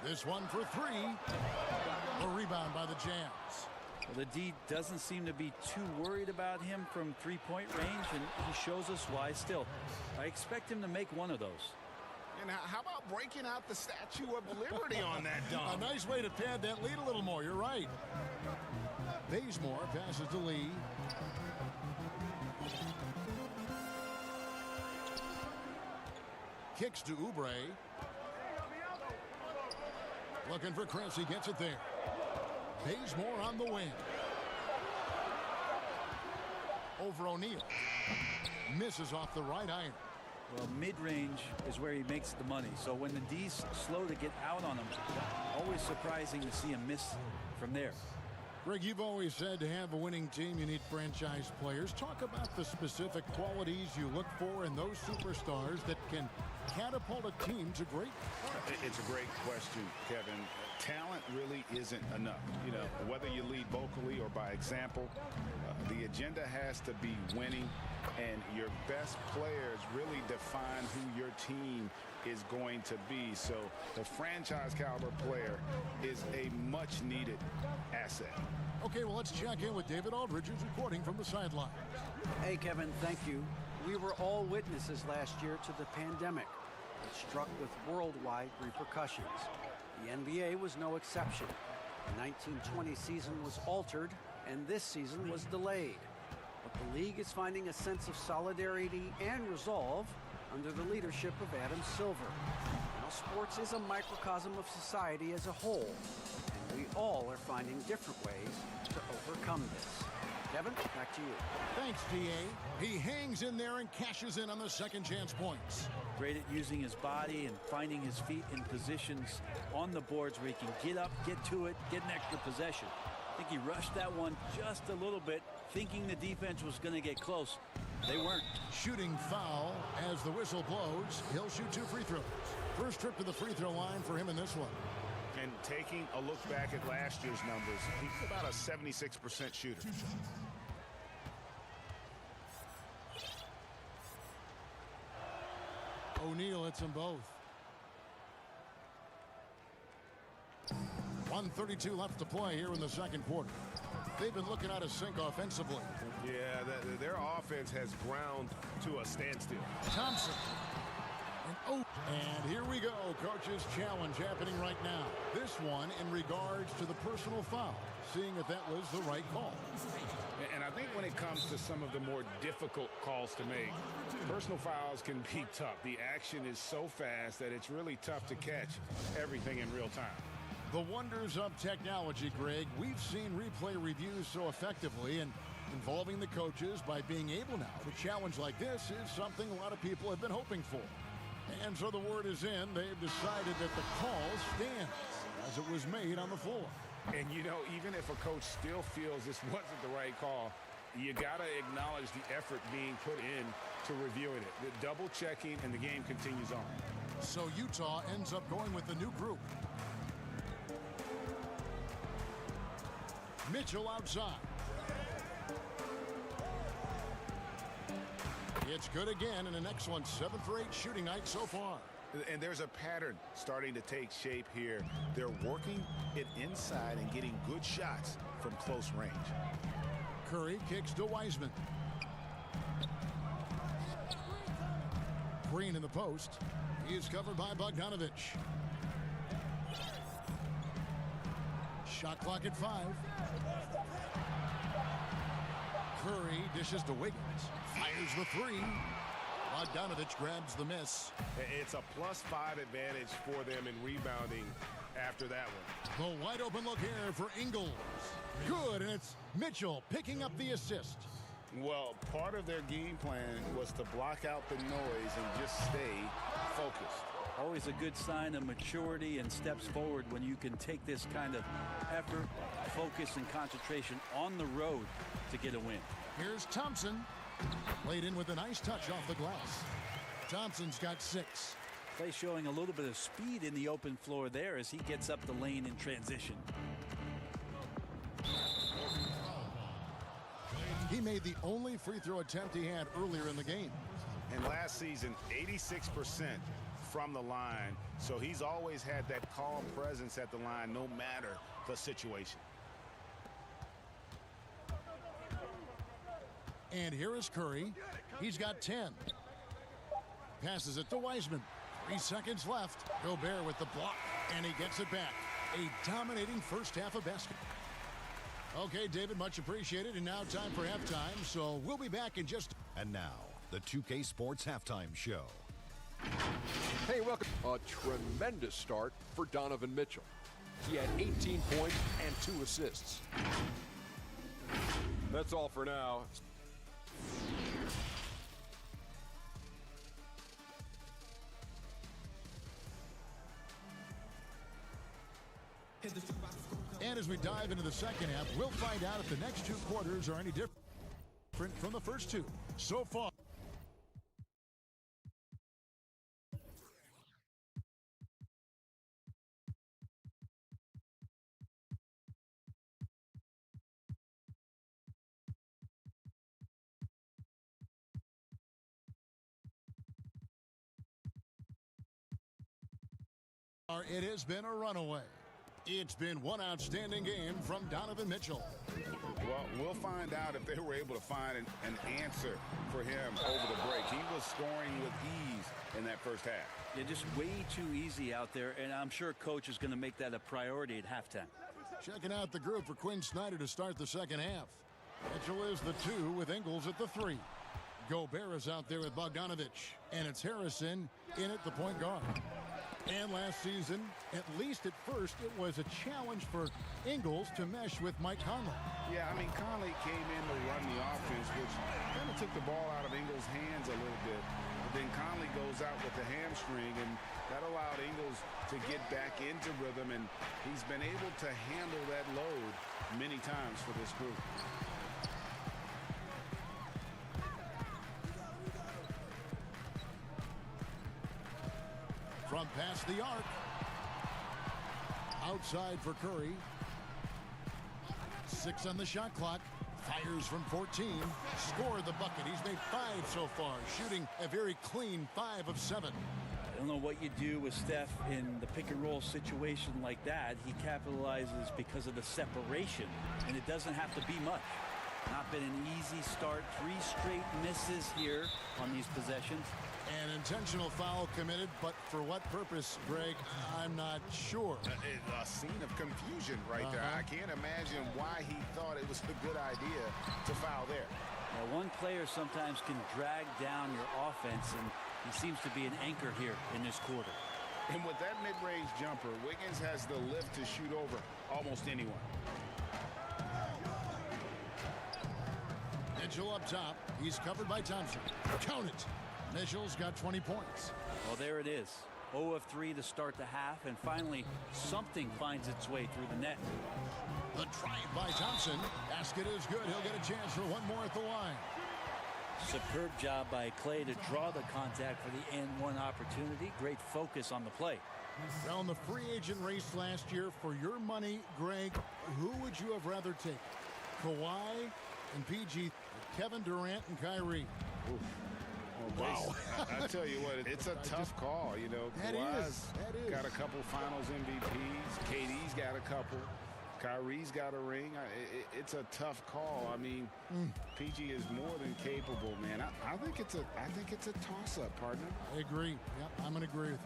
This one for 3. A rebound by the Jazz. Well, the D doesn't seem to be too worried about him from three-point range, and he shows us why still. I expect him to make one of those. And how about breaking out the Statue of Liberty on that dunk? A nice way to pad that lead a little more. You're right. Bazemore passes to Lee. Kicks to Oubre. Looking for Chris. He gets it there. Bazemore on the wing. Over O'Neal. Misses off the right iron. Well, mid-range is where he makes the money. So when the D's slow to get out on him, always surprising to see him miss from there. Greg, you've always said to have a winning team, you need franchise players. Talk about the specific qualities you look for in those superstars that can catapult a team to greatness. It's a great question, Kevin. Talent really isn't enough. You know, whether you lead vocally or by example, the agenda has to be winning, and your best players really define who your team is going to be. So the franchise caliber player is a much needed asset. Okay, well, let's check in with David Aldridge, who's reporting from the sidelines. Hey, Kevin, thank you. We were all witnesses last year to the pandemic. It struck with worldwide repercussions. The NBA was no exception. The 1920 season was altered, and this season was delayed. But the league is finding a sense of solidarity and resolve under the leadership of Adam Silver. Now, sports is a microcosm of society as a whole, and we all are finding different ways to overcome this. Kevin, back to you. Thanks, D.A. He hangs in there and cashes in on the second chance points. Great at using his body and finding his feet in positions on the boards where he can get up, get to it, get an extra possession. I think he rushed that one just a little bit, thinking the defense was going to get close. They weren't. Shooting foul as the whistle blows. He'll shoot 2 free throws. First trip to the free throw line for him in this one. And taking a look back at last year's numbers, he's about a 76% shooter. O'Neal hits them both. 1:32 left to play here in the second quarter. They've been looking out of sync offensively. Yeah, their offense has ground to a standstill. Thompson. And here we go. Coach's challenge happening right now. This one in regards to the personal foul. Seeing if that was the right call. And I think when it comes to some of the more difficult calls to make, personal fouls can be tough. The action is so fast that it's really tough to catch everything in real time. The wonders of technology, Greg. We've seen replay reviews so effectively, and involving the coaches by being able now to challenge like this is something a lot of people have been hoping for. And so the word is in. They've decided that the call stands as it was made on the floor. And, you know, even if a coach still feels this wasn't the right call, you got to acknowledge the effort being put in to reviewing it. The double checking, and the game continues on. So Utah ends up going with the new group. Mitchell outside. It's good again, and an excellent 7 for 8 shooting night so far. And there's a pattern starting to take shape here. They're working it inside and getting good shots from close range. Curry kicks to Wiseman. Green in the post. He is covered by Bogdanovich. Shot clock at 5. Curry dishes to Wiggins. Fires the 3. Bogdanovich grabs the miss. It's a +5 advantage for them in rebounding after that one. The wide open look here for Ingles. Good, and it's Mitchell picking up the assist. Well, part of their game plan was to block out the noise and just stay focused. Always a good sign of maturity and steps forward when you can take this kind of effort, focus, and concentration on the road to get a win. Here's Thompson. Laid in with a nice touch off the glass. Thompson's got 6. Clay showing a little bit of speed in the open floor there as he gets up the lane in transition. He made the only free throw attempt he had earlier in the game. And last season, 86% from the line. So he's always had that calm presence at the line no matter the situation. And here is Curry. He's got 10. Passes it to Wiseman. 3 seconds left. Gobert with the block, and he gets it back. A dominating first half of basketball. Okay, David, much appreciated. And now time for halftime, so we'll be back in just... And now, the 2K Sports Halftime Show. Hey, welcome. A tremendous start for Donovan Mitchell. He had 18 points and 2 assists. That's all for now. And as we dive into the second half, we'll find out if the next 2 quarters are any different from the first 2. So far. It has been a runaway. It's been one outstanding game from Donovan Mitchell. Well, we'll find out if they were able to find an answer for him over the break. He was scoring with ease in that first half. Yeah, just way too easy out there, and I'm sure Coach is going to make that a priority at halftime. Checking out the group for Quinn Snyder to start the second half. Mitchell is the 2 with Ingles at the 3. Gobert is out there with Bogdanovich, and it's Harrison in at the point guard. And last season, at least at first, it was a challenge for Ingles to mesh with Mike Conley. Yeah, I mean, Conley came in to run the offense, which kind of took the ball out of Ingles' hands a little bit. But then Conley goes out with the hamstring, and that allowed Ingles to get back into rhythm, and he's been able to handle that load many times for this group. From past the arc. Outside for Curry. 6 on the shot clock. Fires from 14. Scored the bucket. He's made 5 so far. Shooting a very clean 5 of 7. I don't know what you do with Steph in the pick and roll situation like that. He capitalizes because of the separation, and it doesn't have to be much. Not been an easy start. 3 straight misses here on these possessions. An intentional foul committed, but for what purpose, Greg, I'm not sure. A scene of confusion right there. I can't imagine why he thought it was a good idea to foul there. Now, one player sometimes can drag down your offense, and he seems to be an anchor here in this quarter. And with that mid-range jumper, Wiggins has the lift to shoot over almost anyone. Mitchell up top. He's covered by Thompson. Count it. Mitchell's got 20 points. Well, there it is. 0 of 3 to start the half, and finally something finds its way through the net. The drive by Thompson. Basket is good. He'll get a chance for one more at the line. Superb job by Clay to draw the contact for the and one opportunity. Great focus on the play. Well, in the free agent race last year, for your money, Greg, who would you have rather take? Kawhi and PG, Kevin Durant and Kyrie. Oof. Wow. I tell you what, it's a tough call. You know, Kawhi's got a couple finals MVPs. KD's got a couple. Kyrie's got a ring. It's a tough call. I mean, PG is more than capable, man. I think it's a toss-up, partner. I agree. Yep, I'm going to agree with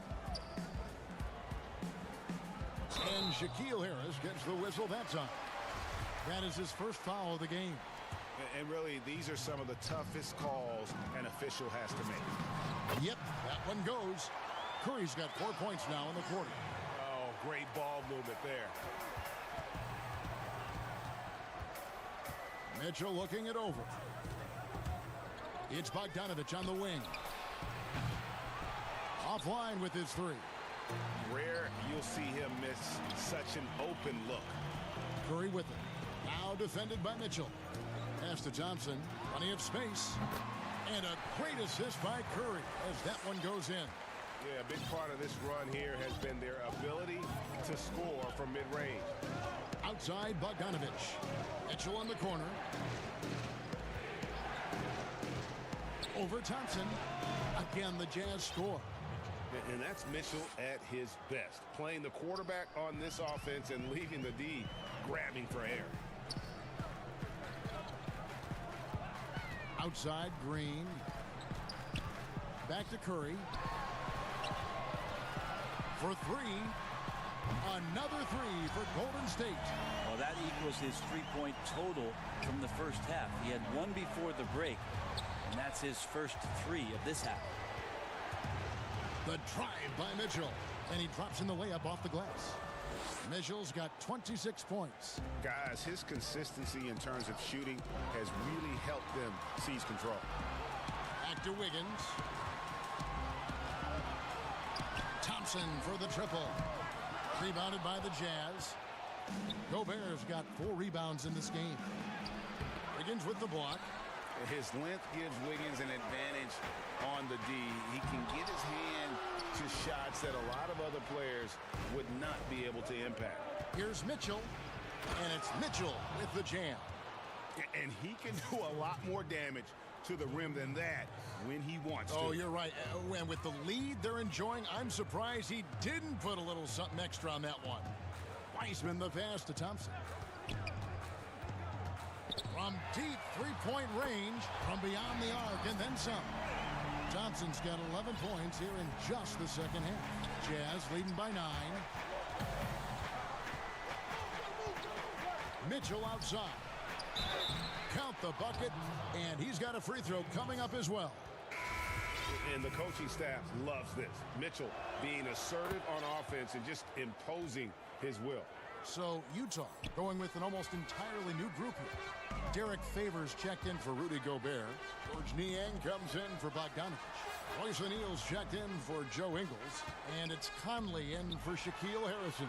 you. And Shaquille Harris gets the whistle that time. That is his first foul of the game. And really, these are some of the toughest calls an official has to make. Yep, that one goes. Curry's got 4 points now in the quarter. Oh, great ball movement there. Mitchell looking it over. It's Bogdanovich on the wing. Offline with his 3. Rare you'll see him miss such an open look. Curry with it. Now defended by Mitchell. Pass to Thompson. Plenty of space. And a great assist by Curry as that one goes in. Yeah, a big part of this run here has been their ability to score from mid-range. Outside Bogdanovich. Mitchell on the corner. Over Thompson. Again, the Jazz score. And that's Mitchell at his best. Playing the quarterback on this offense and leaving the D grabbing for air. Outside, Green. Back to Curry. For 3. Another 3 for Golden State. Well, that equals his 3-point total from the first half. He had 1 before the break, and that's his first 3 of this half. The drive by Mitchell, and he drops in the layup off the glass. Mitchell's got 26 points. Guys, his consistency in terms of shooting has really helped them seize control. Back to Wiggins. Thompson for the triple. Rebounded by the Jazz. Gobert's got 4 rebounds in this game. Wiggins with the block. His length gives Wiggins an advantage on the D. He can get his hand to shots that a lot of other players would not be able to impact. Here's Mitchell, and it's Mitchell with the jam. And he can do a lot more damage to the rim than that when he wants to. Oh, you're right. And with the lead they're enjoying, I'm surprised he didn't put a little something extra on that one. Weissman the pass to Thompson. From deep 3-point range, from beyond the arc, and then some. Thompson's got 11 points here in just the second half. Jazz leading by 9. Mitchell outside. Count the bucket, and he's got a free throw coming up as well. And the coaching staff loves this. Mitchell being assertive on offense and just imposing his will. So Utah going with an almost entirely new group here. Derek Favors checked in for Rudy Gobert. George Niang comes in for Bogdanovich. Royce O'Neal's checked in for Joe Ingles. And it's Conley in for Shaquille Harrison.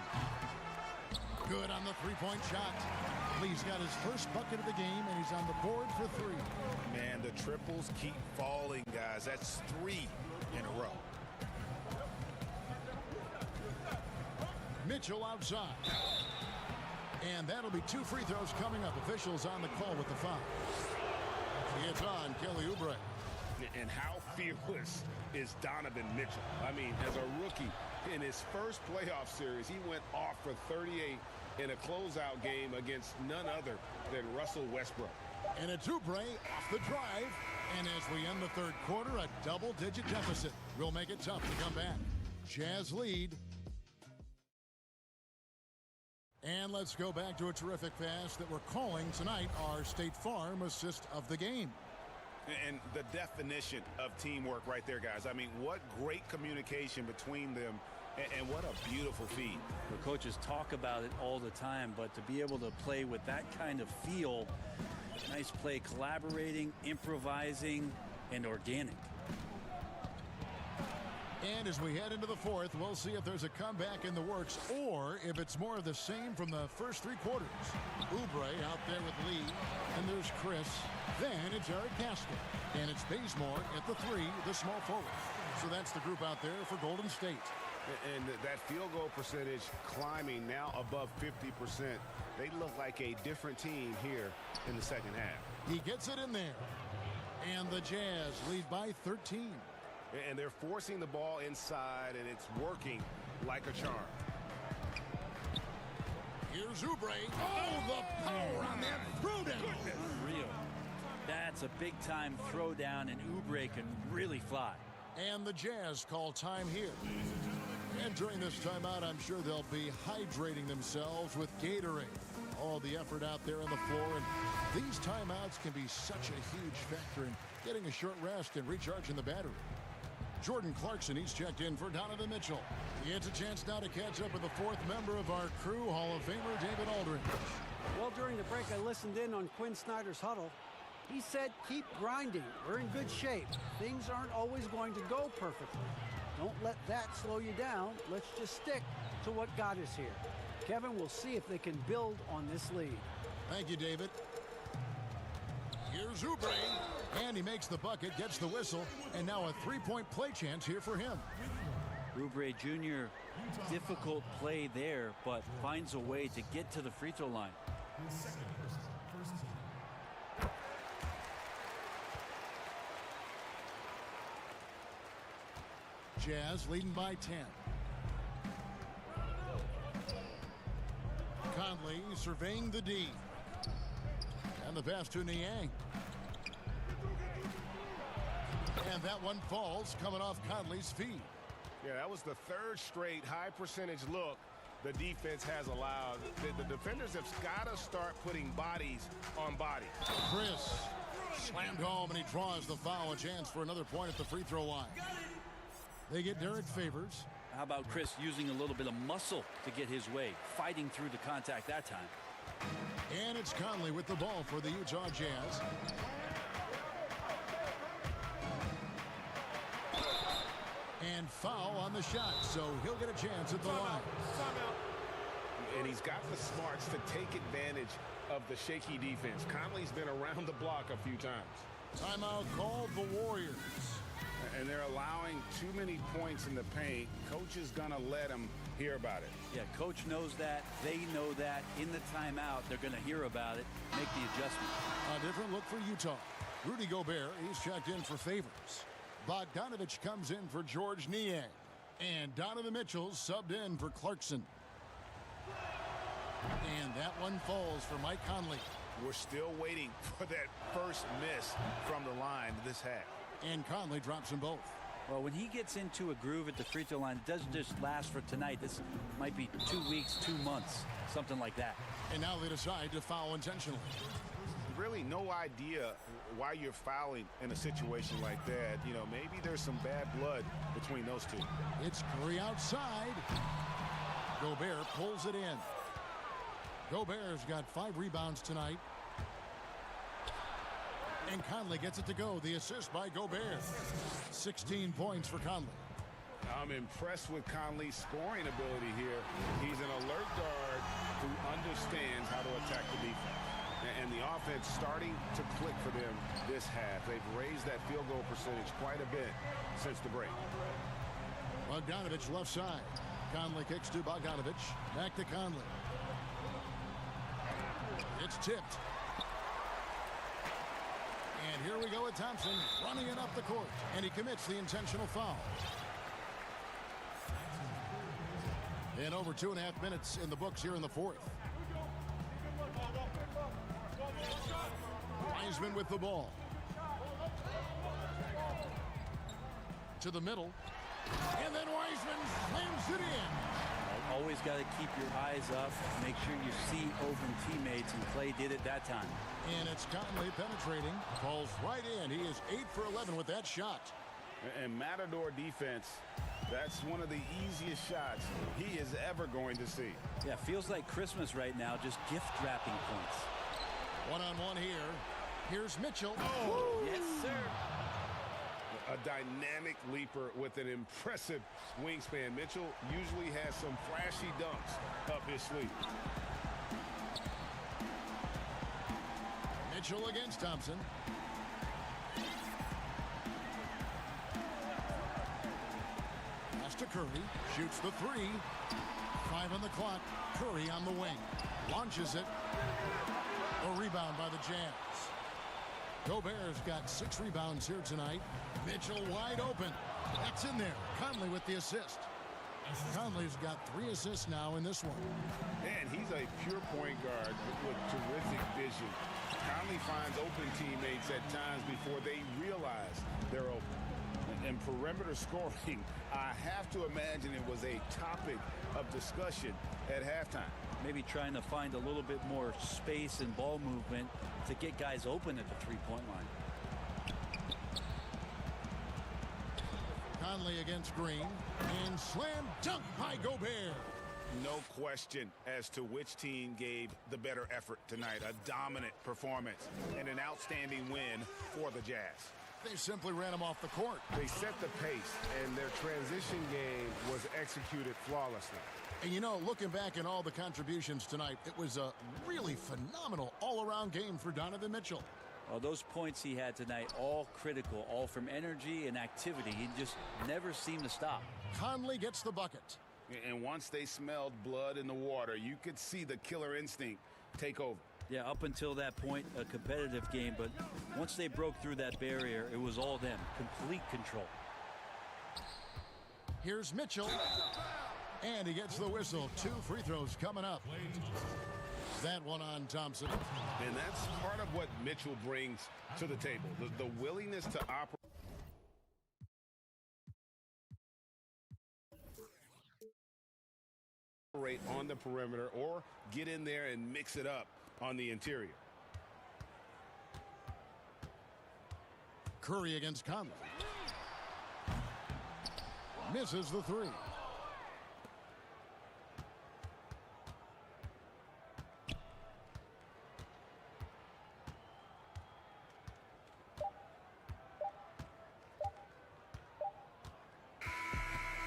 Good on the three-point shot. Lee's got his first bucket of the game, and he's on the board for three. Man, the triples keep falling, guys. That's 3 in a row. Mitchell outside. And that'll be 2 free throws coming up. Officials on the call with the foul. It's on Kelly Oubre. And how fearless is Donovan Mitchell? I mean, as a rookie, in his first playoff series, he went off for 38 in a closeout game against none other than Russell Westbrook. And it's Oubre off the drive. And as we end the third quarter, a double-digit deficit will make it tough to come back. Jazz lead. And let's go back to a terrific pass that we're calling tonight our State Farm assist of the game. And the definition of teamwork right there, guys. I mean, what great communication between them, and what a beautiful feed. The coaches talk about it all the time, but to be able to play with that kind of feel, nice play, collaborating, improvising, and organic. And as we head into the fourth, we'll see if there's a comeback in the works or if it's more of the same from the first 3 quarters. Oubre out there with Lee, and there's Chris. Then it's Eric Gaskell, and it's Bazemore at the 3, the small forward. So that's the group out there for Golden State. And that field goal percentage climbing now above 50%. They look like a different team here in the second half. He gets it in there. And the Jazz lead by 13. And they're forcing the ball inside, and it's working like a charm. Here's Oubre. Oh, the power on that throwdown. Real. That's a big-time throwdown, and Oubre can really fly. And the Jazz call time here. And during this timeout, I'm sure they'll be hydrating themselves with Gatorade. All the effort out there on the floor, and these timeouts can be such a huge factor in getting a short rest and recharging the battery. Jordan Clarkson, he's checked in for Donovan Mitchell. He gets a chance now to catch up with the 4th member of our crew, Hall of Famer David Aldridge. Well, during the break, I listened in on Quinn Snyder's huddle. He said, keep grinding. We're in good shape. Things aren't always going to go perfectly. Don't let that slow you down. Let's just stick to what got us here. Kevin, we'll see if they can build on this lead. Thank you, David. Here's Oubre, and he makes the bucket, gets the whistle, and now a 3-point play chance here for him. Oubre Jr., difficult play there, but finds a way to get to the free throw line. Jazz leading by 10. Conley surveying the D. And the pass to Niang. And that one falls, coming off Conley's feet. Yeah, that was the 3rd straight high percentage look the defense has allowed. The defenders have got to start putting bodies on bodies. Chris slammed home, and he draws the foul. A chance for another point at the free throw line. They get Derek Favors. How about Chris using a little bit of muscle to get his way, fighting through the contact that time. And it's Conley with the ball for the Utah Jazz. And foul on the shot, so he'll get a chance at the line. And he's got the smarts to take advantage of the shaky defense. Conley's been around the block a few times. Timeout called the Warriors. And they're allowing too many points in the paint. Coach is going to let them hear about it. Yeah, coach knows that. They know that. In the timeout, they're going to hear about it, make the adjustment. A different look for Utah. Rudy Gobert, he's checked in for Favors. Bogdanovich comes in for George Niang. And Donovan Mitchell subbed in for Clarkson. And that one falls for Mike Conley. We're still waiting for that first miss from the line this half. And Conley drops them both. Well, when he gets into a groove at the free throw line, it doesn't just last for tonight. This might be 2 weeks, 2 months, something like that. And now they decide to foul intentionally. Really no idea why you're fouling in a situation like that. You know, maybe there's some bad blood between those two. It's Curry outside. Gobert pulls it in. Gobert's got 5 rebounds tonight. And Conley gets it to go. The assist by Gobert. 16 points for Conley. I'm impressed with Conley's scoring ability here. He's an alert guard who understands how to attack the defense. And the offense starting to click for them this half. They've raised that field goal percentage quite a bit since the break. Bogdanovich left side. Conley kicks to Bogdanovich. Back to Conley. It's tipped. And here we go with Thompson running it up the court. And he commits the intentional foul. And over 2.5 minutes in the books here in the fourth. Wiseman with the ball. To the middle. And then Wiseman slams it in. Always got to keep your eyes up. Make sure you see open teammates, and Clay did it that time. And it's Conley penetrating. Falls right in. He is 8 for 11 with that shot. And Matador defense, that's one of the easiest shots he is ever going to see. Yeah, feels like Christmas right now, just gift wrapping points. One-on-one here. Here's Mitchell. Oh, yes, sir. A dynamic leaper with an impressive wingspan. Mitchell usually has some flashy dunks up his sleeve. Mitchell against Thompson. Pass to Curry. Shoots the 3. 5 on the clock. Curry on the wing. Launches it. A rebound by the Jazz. Gobert's got 6 rebounds here tonight. Mitchell wide open. That's in there. Conley with the assist. Conley's got 3 assists now in this one. And he's a pure point guard with terrific vision. Conley finds open teammates at times before they realize they're open. And perimeter scoring, I have to imagine it was a topic of discussion at halftime. Maybe trying to find a little bit more space and ball movement to get guys open at the three-point line. Conley against Green. And slam dunk by Gobert. No question as to which team gave the better effort tonight. A dominant performance and an outstanding win for the Jazz. They simply ran him off the court. They set the pace, and their transition game was executed flawlessly. And you know, looking back at all the contributions tonight, it was a really phenomenal all-around game for Donovan Mitchell. Well, those points he had tonight, all critical, all from energy and activity. He just never seemed to stop. Conley gets the bucket. And once they smelled blood in the water, you could see the killer instinct take over. Yeah, up until that point, a competitive game, but once they broke through that barrier, it was all them. Complete control. Here's Mitchell. And he gets the whistle. 2 free throws coming up. That one on Thompson. And that's part of what Mitchell brings to the table. The willingness to operate on the perimeter or get in there and mix it up on the interior. Curry against Conley. Misses the 3.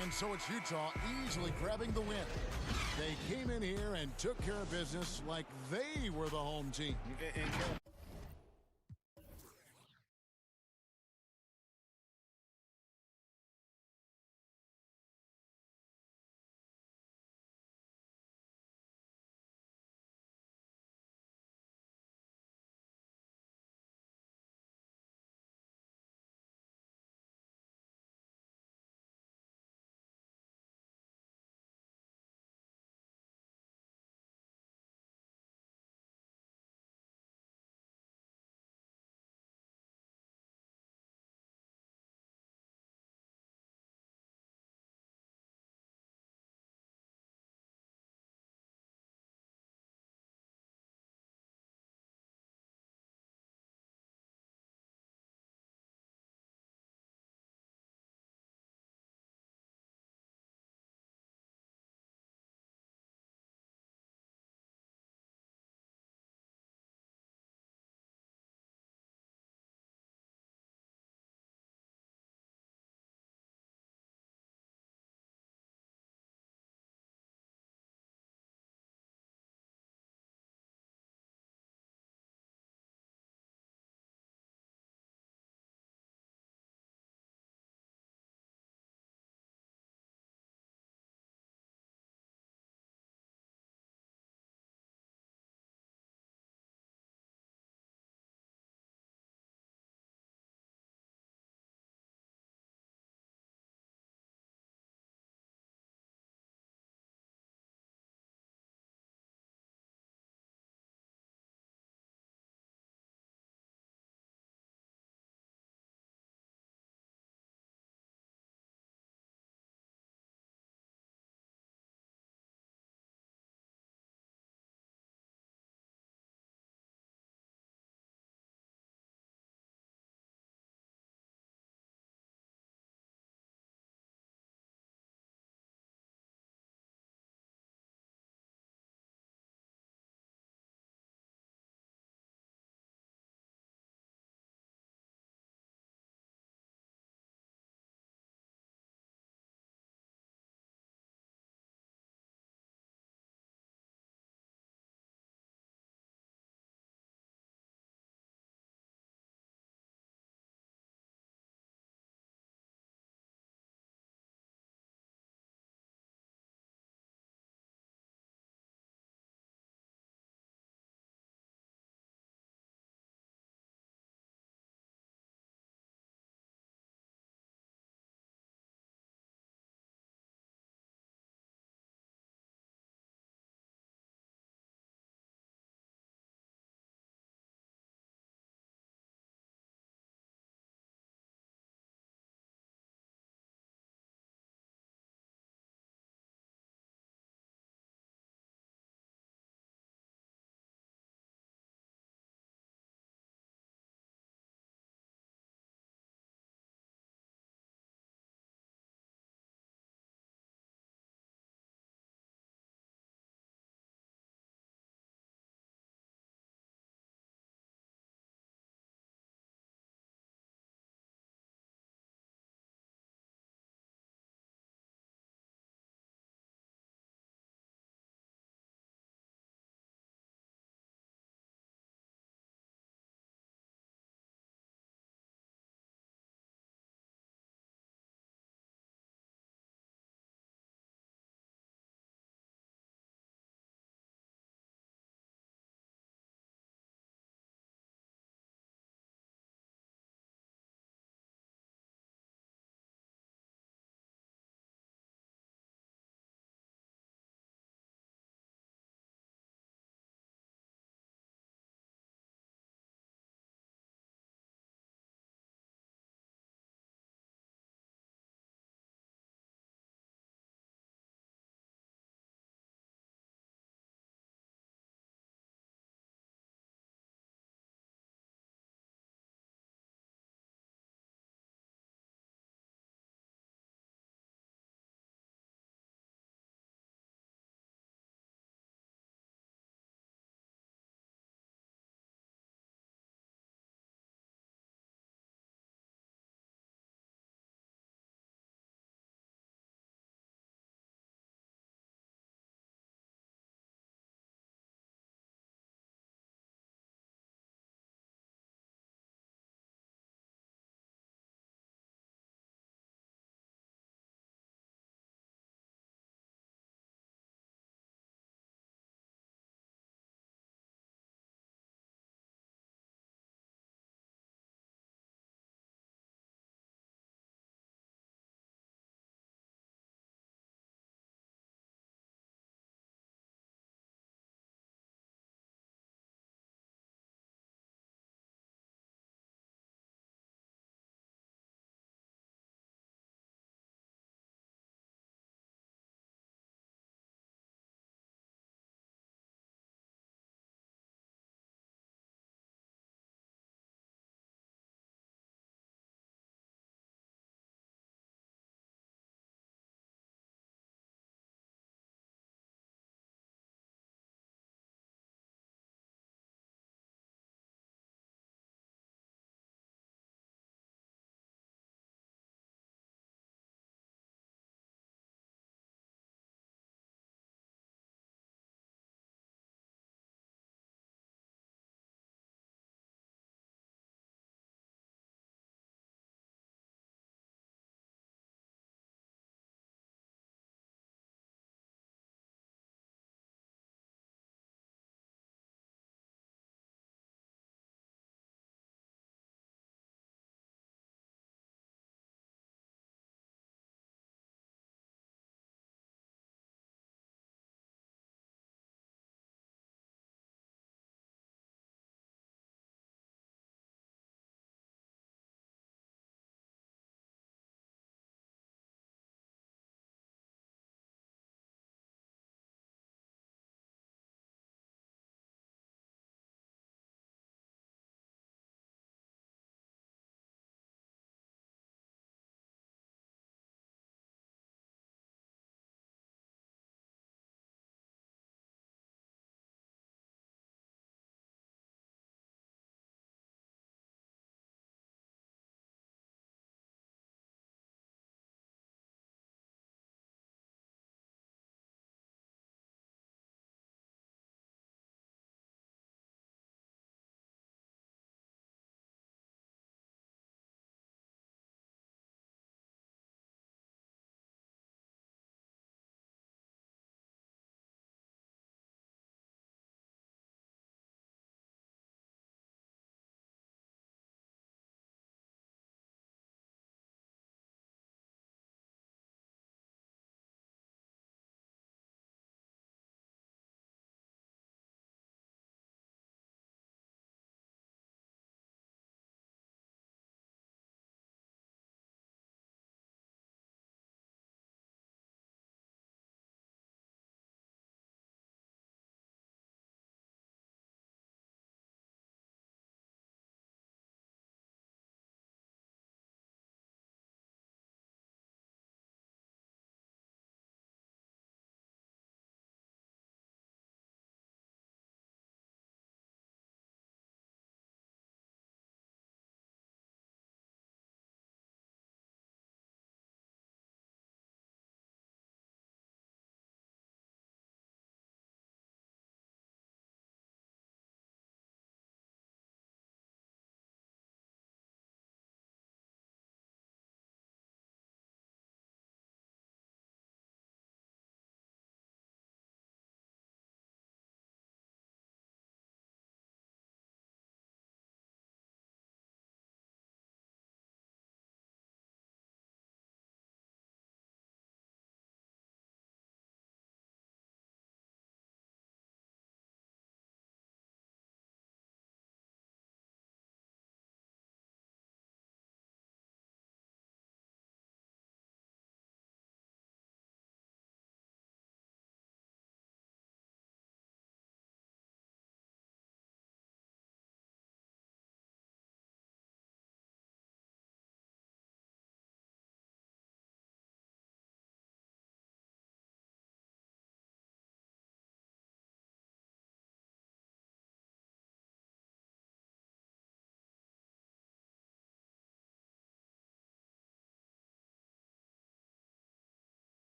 And so it's Utah easily grabbing the win. They came in here and took care of business like they were the home team.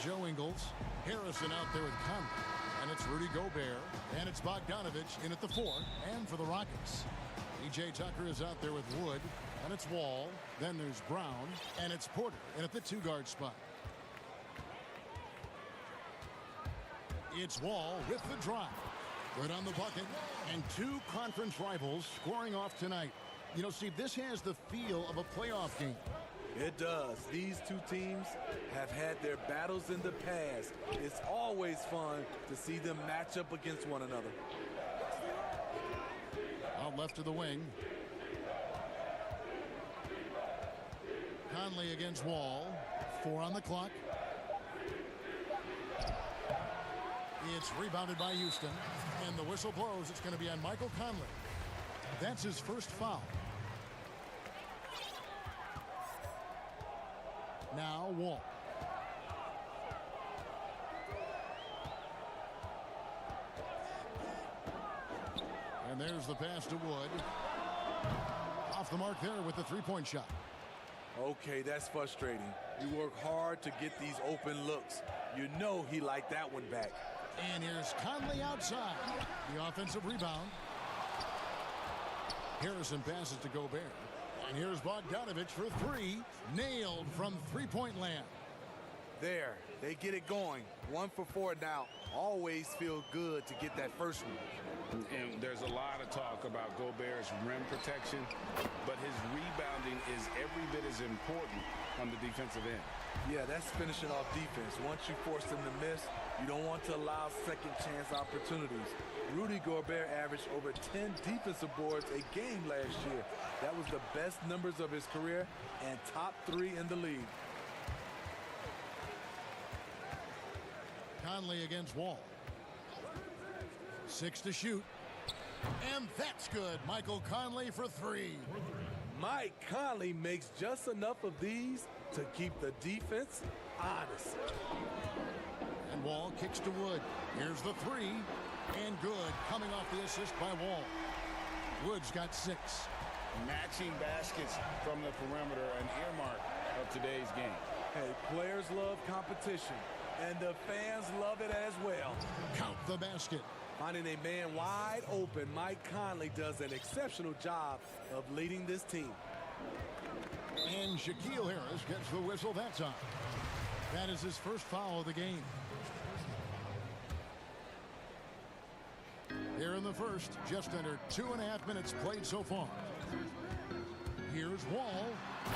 Joe Ingles. Harrison out there with Conley. And it's Rudy Gobert. And it's Bogdanovich in at the 4. And for the Rockets, P.J. Tucker is out there with Wood. And it's Wall. Then there's Brown. And it's Porter in at the 2-guard spot. It's Wall with the drive. Good on the bucket. And 2 conference rivals scoring off tonight. You know, Steve, this has the feel of a playoff game. It does. These two teams have had their battles in the past. It's always fun to see them match up against one another. Out left to the wing. Conley against Wall. 4 on the clock. It's rebounded by Houston. And the whistle blows. It's going to be on Michael Conley. That's his first foul. Now Wall. And there's the pass to Wood. Off the mark there with the 3-point shot. Okay, that's frustrating. You work hard to get these open looks. You know he liked that one back. And here's Conley outside. The offensive rebound. Harrison passes to Gobert. And here's Bogdanovich for 3. Nailed from 3-point land. There, they get it going. 1 for 4 now. Always feel good to get that first one. And there's a lot of talk about Gobert's rim protection, but his rebounding is every bit as important on the defensive end. Yeah, that's finishing off defense. Once you force them to miss, you don't want to allow second chance opportunities. Rudy Gobert averaged over 10 defensive boards a game last year. That was the best numbers of his career and top 3 in the league. Conley against Wall. 6 to shoot. And that's good. Michael Conley for 3. Mike Conley makes just enough of these to keep the defense honest. And Wall kicks to Wood. Here's the 3. And good. Coming off the assist by Wall. Wood's got 6. Matching baskets from the perimeter, an earmark of today's game. Hey, players love competition, and the fans love it as well. Count the basket. Finding a man wide open, Mike Conley does an exceptional job of leading this team. And Shaquille Harris gets the whistle that time. That is his first foul of the game. Here in the first, just under 2.5 minutes played so far. Here's Wall,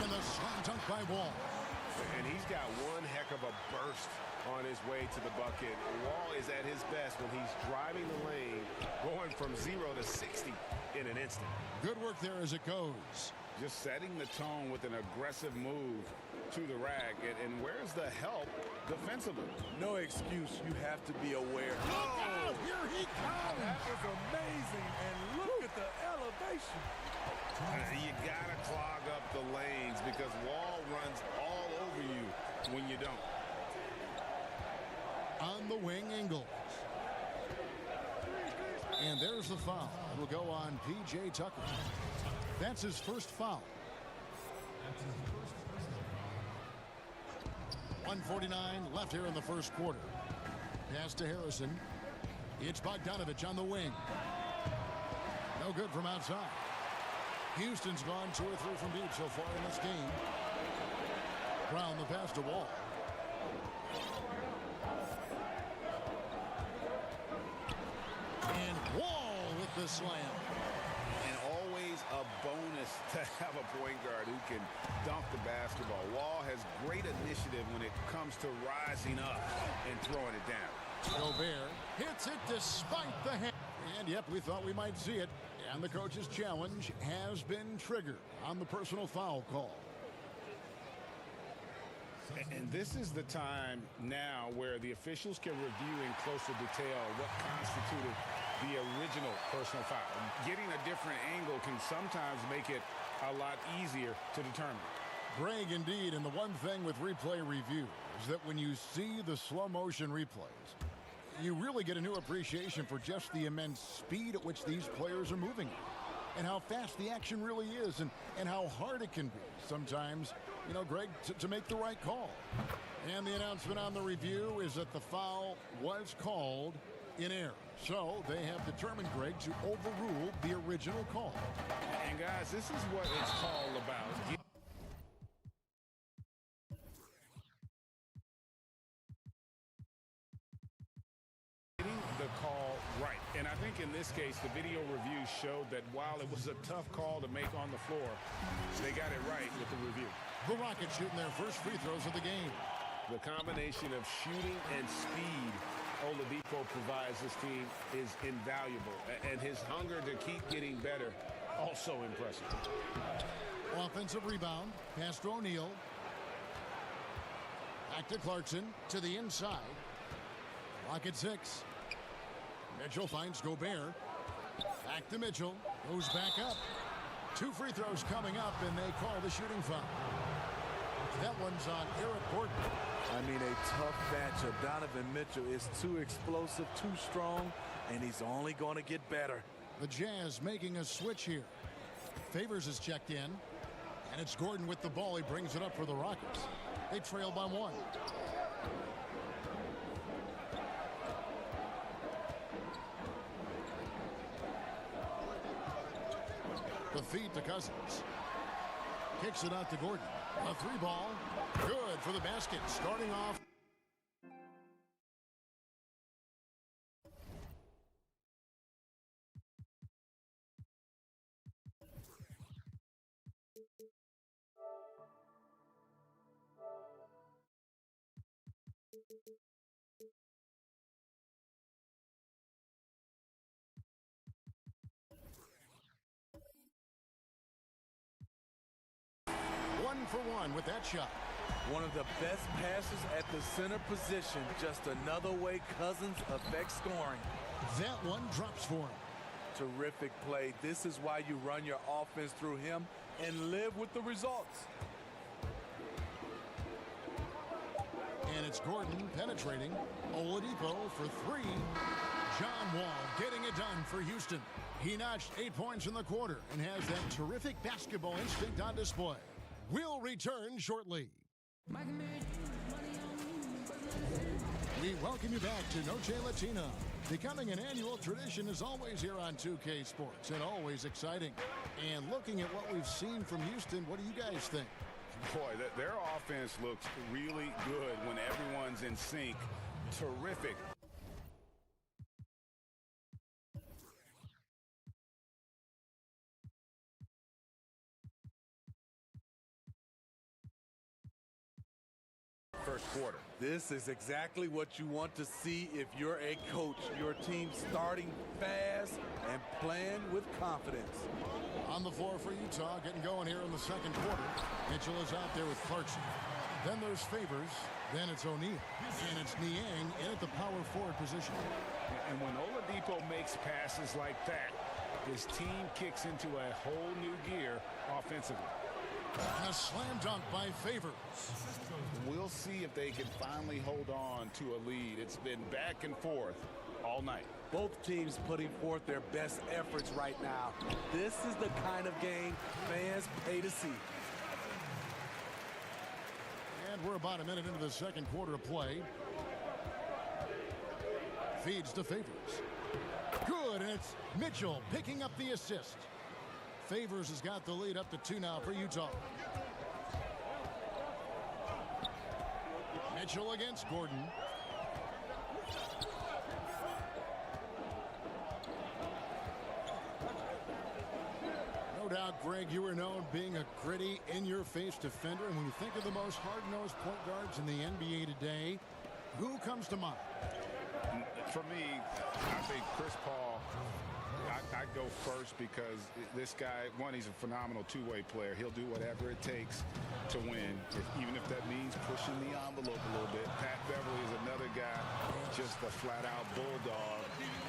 and the slam dunk by Wall. And he's got one heck of a burst on his way to the bucket. Wall is at his best when he's driving the lane, going from 0 to 60 in an instant. Good work there as it goes. Just setting the tone with an aggressive move to the rack. And where's the help defensively? No excuse. You have to be aware. Look out! Here he comes! That was amazing. And look at the elevation. You got to clog up the lanes because Wall runs all over you when you don't. On the wing, Ingles. And there's the foul. It'll go on P.J. Tucker. That's his first foul. 1:49 left here in the first quarter. Pass to Harrison. It's Bogdanovich on the wing. No good from outside. Houston's gone 2 or 3 from deep so far in this game. Brown the pass to Wall. And Wall with the slam. And always a bonus to have a point guard who can dunk the basketball. Wall has great initiative when it comes to rising up and throwing it down. Gobert hits it despite the hand. And yep, we thought we might see it. And the coach's challenge has been triggered on the personal foul call. And this is the time now where the officials can review in closer detail what constituted the original personal foul. Getting a different angle can sometimes make it a lot easier to determine. Greg, indeed, and the one thing with replay review is that when you see the slow motion replays, you really get a new appreciation for just the immense speed at which these players are moving and how fast the action really is and how hard it can be sometimes, you know, Greg, to make the right call. And the announcement on the review is that the foul was called in error. So they have determined, Greg, to overrule the original call. And guys, this is what it's all about. The call right. And I think in this case, the video review showed that while it was a tough call to make on the floor, they got it right with the review. The Rockets shooting their first free throws of the game. The combination of shooting and speed Oladipo provides this team is invaluable. And his hunger to keep getting better, also impressive. Offensive rebound, pass to O'Neal. Back to Clarkson, to the inside. Rocket 6. Mitchell finds Gobert. Back to Mitchell. Goes back up. 2 free throws coming up, and they call the shooting foul. That one's on Eric Gordon. I mean, a tough matchup. Donovan Mitchell is too explosive, too strong, and he's only going to get better. The Jazz making a switch here. Favors is checked in, and it's Gordon with the ball. He brings it up for the Rockets. They trail by 1. The feed to Cousins. Kicks it out to Gordon. A 3-ball. Good for the basket. Starting off. For 1 with that shot. One of the best passes at the center position. Just another way Cousins affects scoring. That one drops for him. Terrific play. This is why you run your offense through him and live with the results. And it's Gordon penetrating. Oladipo for 3. John Wall getting it done for Houston. He notched 8 points in the quarter and has that terrific basketball instinct on display. We'll return shortly. We welcome you back to Noche Latina. Becoming an annual tradition is always here on 2K Sports and always exciting. And looking at what we've seen from Houston, what do you guys think? Boy, their offense looks really good when everyone's in sync. Terrific. First quarter. This is exactly what you want to see if you're a coach. Your team starting fast and playing with confidence. On the floor for Utah, getting going here in the second quarter. Mitchell is out there with Clarkson. Then there's Favors. Then it's O'Neal. And it's Niang in at the power forward position. And when Oladipo makes passes like that, his team kicks into a whole new gear offensively. And a slam dunk by Favors. We'll see if they can finally hold on to a lead. It's been back and forth all night. Both teams putting forth their best efforts right now. This is the kind of game fans pay to see. And we're about a minute into the second quarter of play. Feeds to Favors. Good, and it's Mitchell picking up the assist. Favors has got the lead up to 2 now for Utah. Mitchell against Gordon. No doubt, Greg, you are known being a gritty, in-your-face defender. And when you think of the most hard-nosed point guards in the NBA today, who comes to mind? For me, I think Chris Paul. I'd go first because this guy, one, he's a phenomenal two-way player. He'll do whatever it takes to win, even if that means pushing the envelope a little bit. Pat Beverly is another guy, just a flat-out bulldog.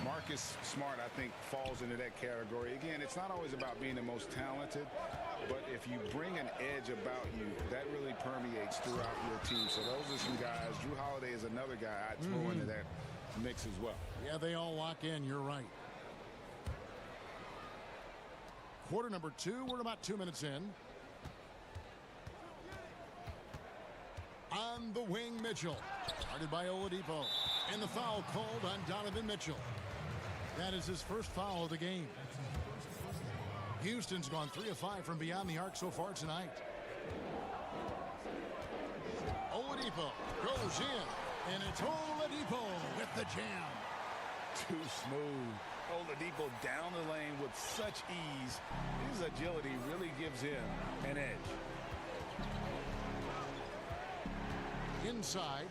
Marcus Smart, I think, falls into that category. Again, it's not always about being the most talented, but if you bring an edge about you, that really permeates throughout your team. So those are some guys. Drew Holiday is another guy I'd throw into that mix as well. Yeah, they all lock in. You're right. Quarter number 2. We're about 2 minutes in. On From the wing, Mitchell. Guarded by Oladipo. And the foul called on Donovan Mitchell. That is his first foul of the game. Houston's gone 3 of 5 from beyond the arc so far tonight. Oladipo goes in, and it's Oladipo with the jam. Too smooth. Oladipo down the lane with such ease. His agility really gives him an edge. Inside.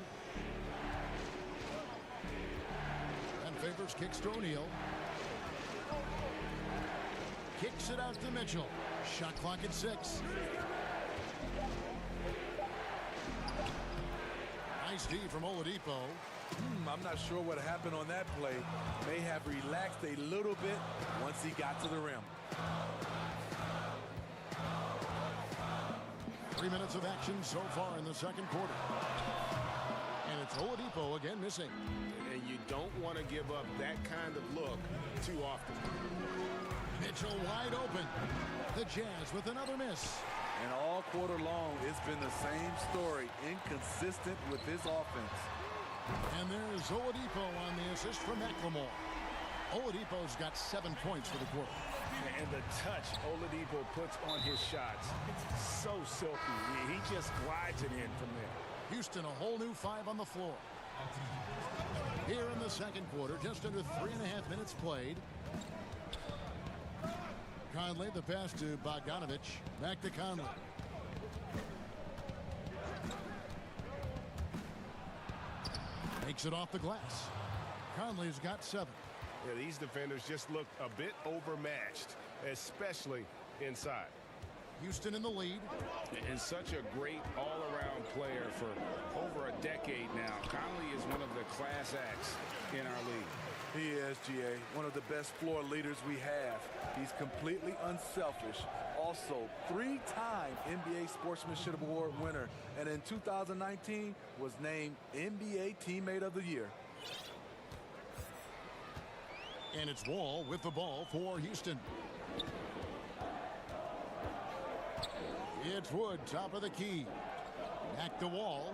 And favors kicks to O'Neal. Kicks it out to Mitchell. Shot clock at 6. Nice D from Oladipo. I'm not sure what happened on that play. May have relaxed a little bit once he got to the rim. 3 minutes of action so far in the second quarter. And it's Oladipo again missing. And you don't want to give up that kind of look too often. Mitchell wide open. The Jazz with another miss. And all quarter long, it's been the same story. Inconsistent with his offense. And there's Oladipo on the assist from McLemore. Oladipo's got 7 points for the quarter. And the touch Oladipo puts on his shots, so silky. He just glides it in from there. Houston a whole new 5 on the floor. Here in the second quarter, just under 3.5 minutes played. Conley, the pass to Bogdanovich. Back to Conley. Makes it off the glass. Conley's got 7. Yeah, these defenders just looked a bit overmatched, especially inside. Houston in the lead. And such a great all-around player for over a decade now. Conley is one of the class acts in our league. He is, GA, one of the best floor leaders we have. He's completely unselfish. Also, 3-time NBA Sportsmanship Award winner. And in 2019, was named NBA Teammate of the Year. And it's Wall with the ball for Houston. It's Wood, top of the key. Back to Wall.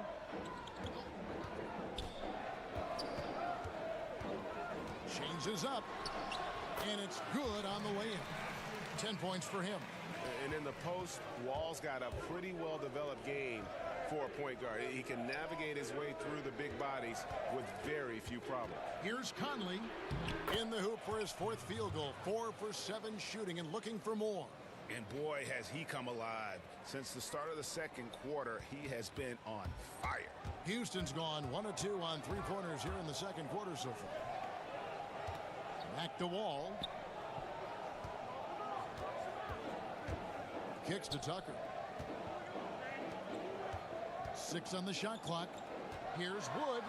Changes up. And it's good on the way in. 10 points for him. And in the post, Wall's got a pretty well-developed game for a point guard. He can navigate his way through the big bodies with very few problems. Here's Conley in the hoop for his 4th field goal. 4 for 7 shooting and looking for more. And boy, has he come alive. Since the start of the second quarter, he has been on fire. Houston's gone 1 of 2 on 3-pointers here in the second quarter so far. Back to Wall. Kicks to Tucker. 6 on the shot clock. Here's Wood.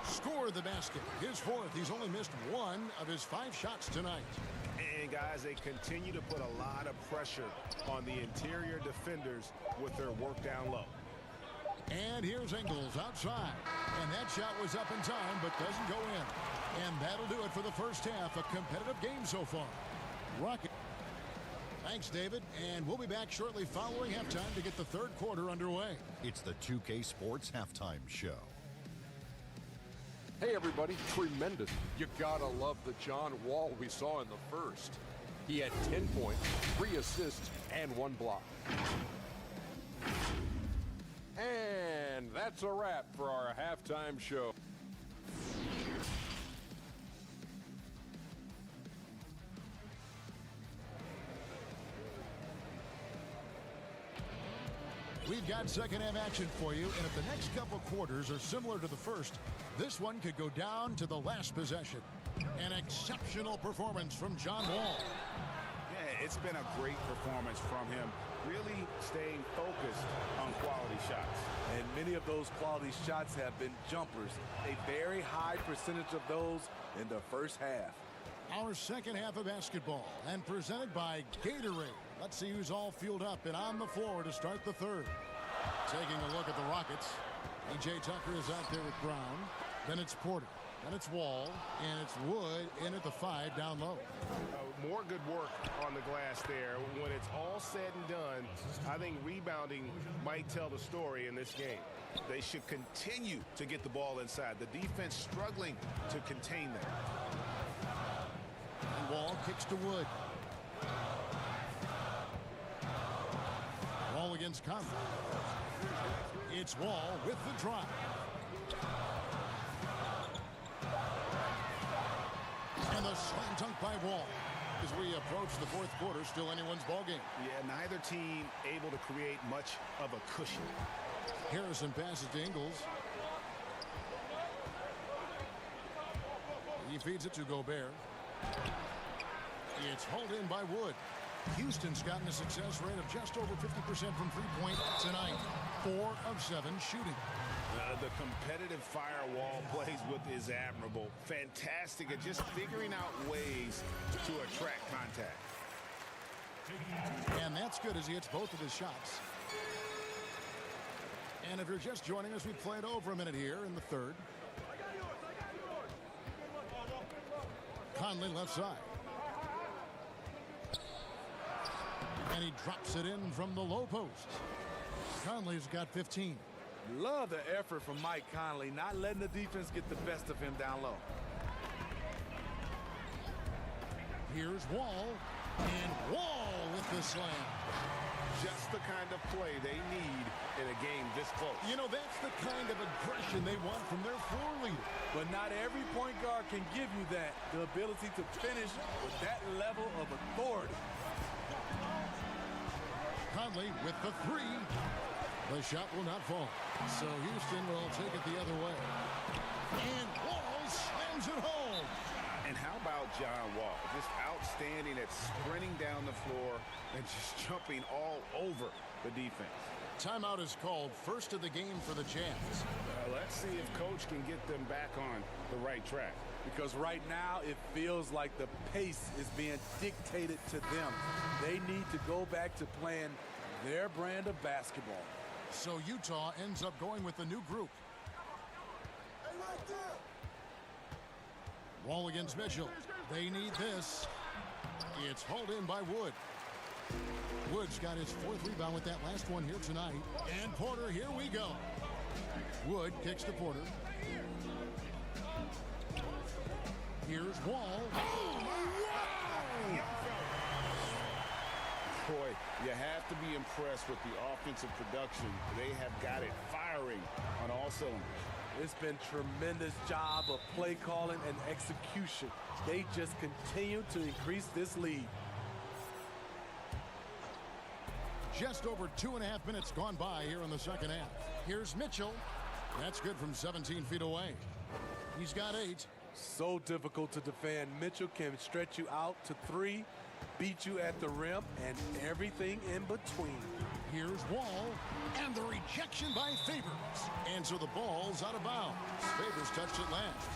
Scored the basket. His 4th. He's only missed 1 of his 5 shots tonight. And guys, they continue to put a lot of pressure on the interior defenders with their work down low. And here's Ingles outside. And that shot was up in time, but doesn't go in. And that'll do it for the first half. A competitive game so far. Rocket. Thanks, David. And we'll be back shortly following halftime to get the third quarter underway. It's the 2K Sports Halftime Show. Hey, everybody. Tremendous. You gotta love the John Wall we saw in the first. He had 10 points, 3 assists, and 1 block. And that's a wrap for our halftime show. We've got second half action for you, and if the next couple quarters are similar to the first, this one could go down to the last possession. An exceptional performance from John Wall. Yeah, it's been a great performance from him, really staying focused on quality shots. And many of those quality shots have been jumpers. A very high percentage of those in the first half. Our second half of basketball, and presented by Gatorade. Let's see who's all fueled up and on the floor to start the third. Taking a look at the Rockets. E.J. Tucker is out there with Brown. Then it's Porter. And it's Wall, and it's Wood in at the 5 down low. More good work on the glass there. When it's all said and done, I think rebounding might tell the story in this game. They should continue to get the ball inside. The defense struggling to contain them. And Wall kicks to Wood. Wall against Conley. It's Wall with the drive. And the slam dunk by Wall. As we approach the fourth quarter, still anyone's ballgame. Yeah, neither team able to create much of a cushion. Harrison passes to Ingles. He feeds it to Gobert. It's hauled in by Wood. Houston's gotten a success rate of just over 50% from three-point tonight. 4 of 7 shooting. The competitive firewall plays with is admirable. Fantastic at just figuring out ways to attract contact. And that's good as he hits both of his shots. And if you're just joining us, we played over a minute here in the third. Conley left side. And he drops it in from the low post. Conley's got 15. Love the effort from Mike Conley, not letting the defense get the best of him down low. Here's Wall, and Wall with the slam. Just the kind of play they need in a game this close. You know, that's the kind of aggression they want from their floor leader. But not every point guard can give you that, the ability to finish with that level of authority. Conley with the 3. The shot will not fall. So Houston will take it the other way. And Wall slams it home. And how about John Wall? Just outstanding at sprinting down the floor and just jumping all over the defense. Timeout is called. First of the game for the Jazz. Let's see if Coach can get them back on the right track. Because right now it feels like the pace is being dictated to them. They need to go back to playing their brand of basketball. So Utah ends up going with the new group. Wall against Mitchell. They need this. It's hauled in by Wood. Wood's got his 4th rebound with that last one here tonight. And Porter, here we go. Wood kicks to Porter. Here's Wall. Oh, wow! Boy, you have to be impressed with the offensive production. They have got it firing on all cylinders. It's been tremendous job of play calling and execution. They just continue to increase this lead. Just over 2.5 minutes gone by here in the second half. Here's Mitchell. That's good from 17 feet away. He's got 8. So difficult to defend. Mitchell can stretch you out to 3, beat you at the rim, and everything in between. Here's Wall, and the rejection by Favors. And so the ball's out of bounds. Favors touched it last.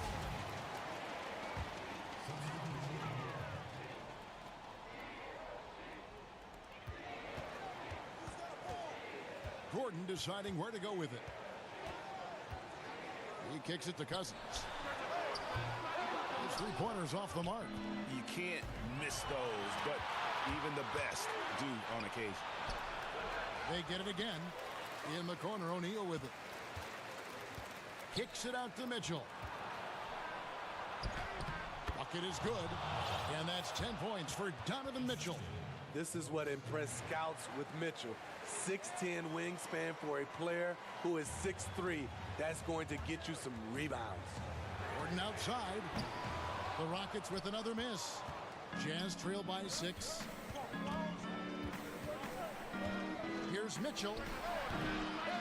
Gordon deciding where to go with it. He kicks it to Cousins. His 3-pointers off the mark. You can't miss those, but even the best do on occasion. They get it again. In the corner, O'Neal with it. Kicks it out to Mitchell. Bucket is good. And that's 10 points for Donovan Mitchell. This is what impressed scouts with Mitchell. 6'10" wingspan for a player who is 6'3". That's going to get you some rebounds. Gordon outside. The Rockets with another miss. Jazz trail by 6. Here's Mitchell.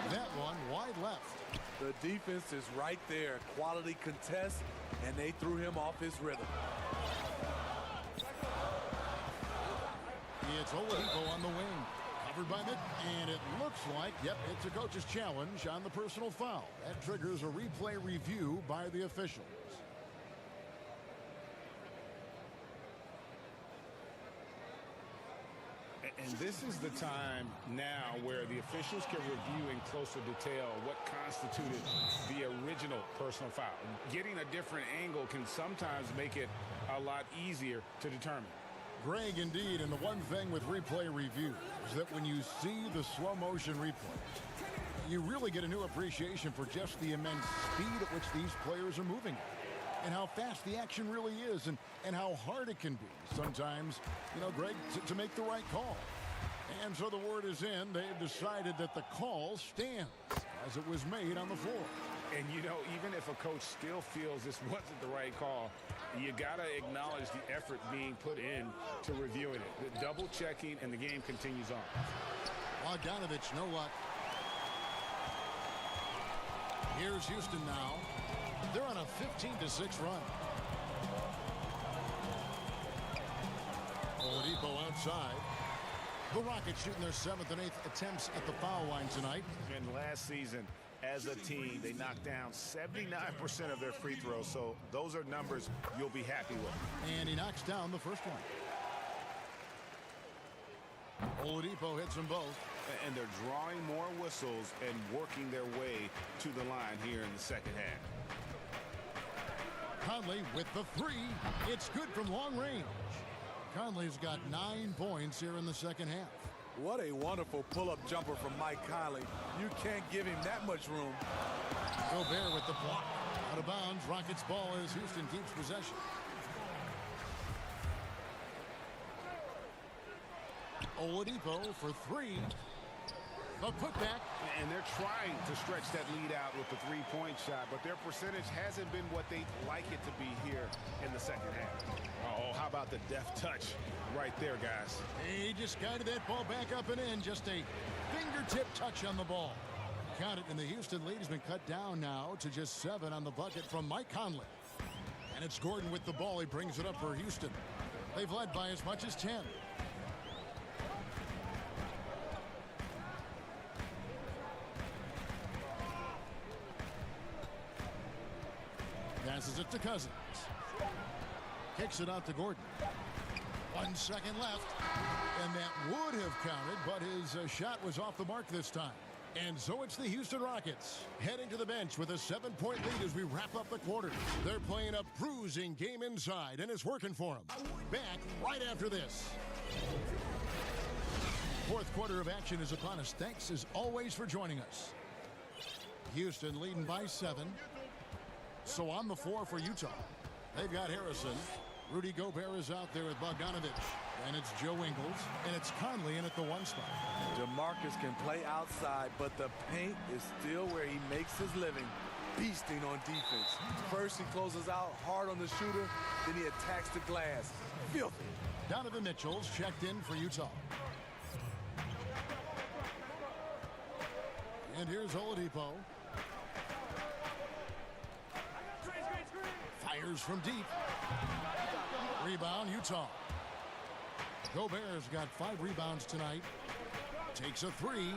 That one wide left. The defense is right there. Quality contest, and they threw him off his rhythm. It's Oladipo on the wing. Covered by Mick, and it looks like, yep, it's a coach's challenge on the personal foul. That triggers a replay review by the officials. And this is the time now where the officials can review in closer detail what constituted the original personal foul. Getting a different angle can sometimes make it a lot easier to determine. Greg, indeed, and the one thing with replay review is that when you see the slow motion replay, you really get a new appreciation for just the immense speed at which these players are moving and how fast the action really is and how hard it can be sometimes, you know, Greg, to make the right call. And so the word is in. They've decided that the call stands as it was made on the floor. And, you know, even if a coach still feels this wasn't the right call, you got to acknowledge the effort being put in to reviewing it. The double checking, and the game continues on. Bogdanovich, no luck. Here's Houston now. They're on a 15-6 run. Oladipo outside. The Rockets shooting their 7th and 8th attempts at the foul line tonight. And last season, as a team, they knocked down 79% of their free throws, so those are numbers you'll be happy with. And he knocks down the first one. Oladipo hits them both. And they're drawing more whistles and working their way to the line here in the second half. Conley with the three. It's good from long range. Conley's got 9 points here in the second half. What a wonderful pull-up jumper from Mike Conley. You can't give him that much room. Gobert with the block. Out of bounds. Rockets ball as Houston keeps possession. Oladipo for three. The putback. And they're trying to stretch that lead out with the three-point shot, but their percentage hasn't been what they'd like it to be here in the second half. Oh, how about the deft touch right there, guys? He just guided that ball back up and in. Just a fingertip touch on the ball. Count it, and the Houston lead has been cut down now to just 7 on the bucket from Mike Conley. And it's Gordon with the ball. He brings it up for Houston. They've led by as much as 10. Passes it to Cousins. Kicks it out to Gordon. 1 second left. And that would have counted, but his shot was off the mark this time. And so it's the Houston Rockets heading to the bench with a 7-point lead as we wrap up the quarter. They're playing a bruising game inside, and it's working for them. Back right after this. Fourth quarter of action is upon us. Thanks as always for joining us. Houston leading by 7. So on the floor for Utah, they've got Harrison. Rudy Gobert is out there with Bogdanovich. And it's Joe Ingles. And it's Conley in at the 1 spot. DeMarcus can play outside, but the paint is still where he makes his living, beasting on defense. First he closes out hard on the shooter, then he attacks the glass. Filthy. Donovan Mitchell's checked in for Utah. And here's Oladipo. Fires from deep. Rebound, Utah. Gobert's got 5 rebounds tonight. Takes a 3.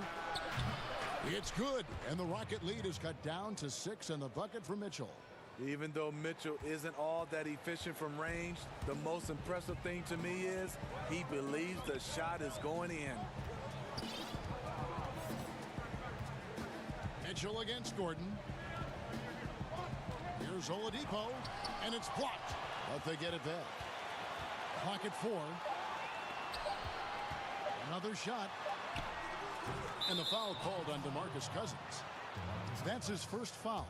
It's good. And the Rocket lead is cut down to 6 in the bucket for Mitchell. Even though Mitchell isn't all that efficient from range, the most impressive thing to me is he believes the shot is going in. Mitchell against Gordon. Here's Oladipo, and it's blocked, but they get it back. Clock at 4. Another shot, and the foul called on DeMarcus Cousins. That's his first foul.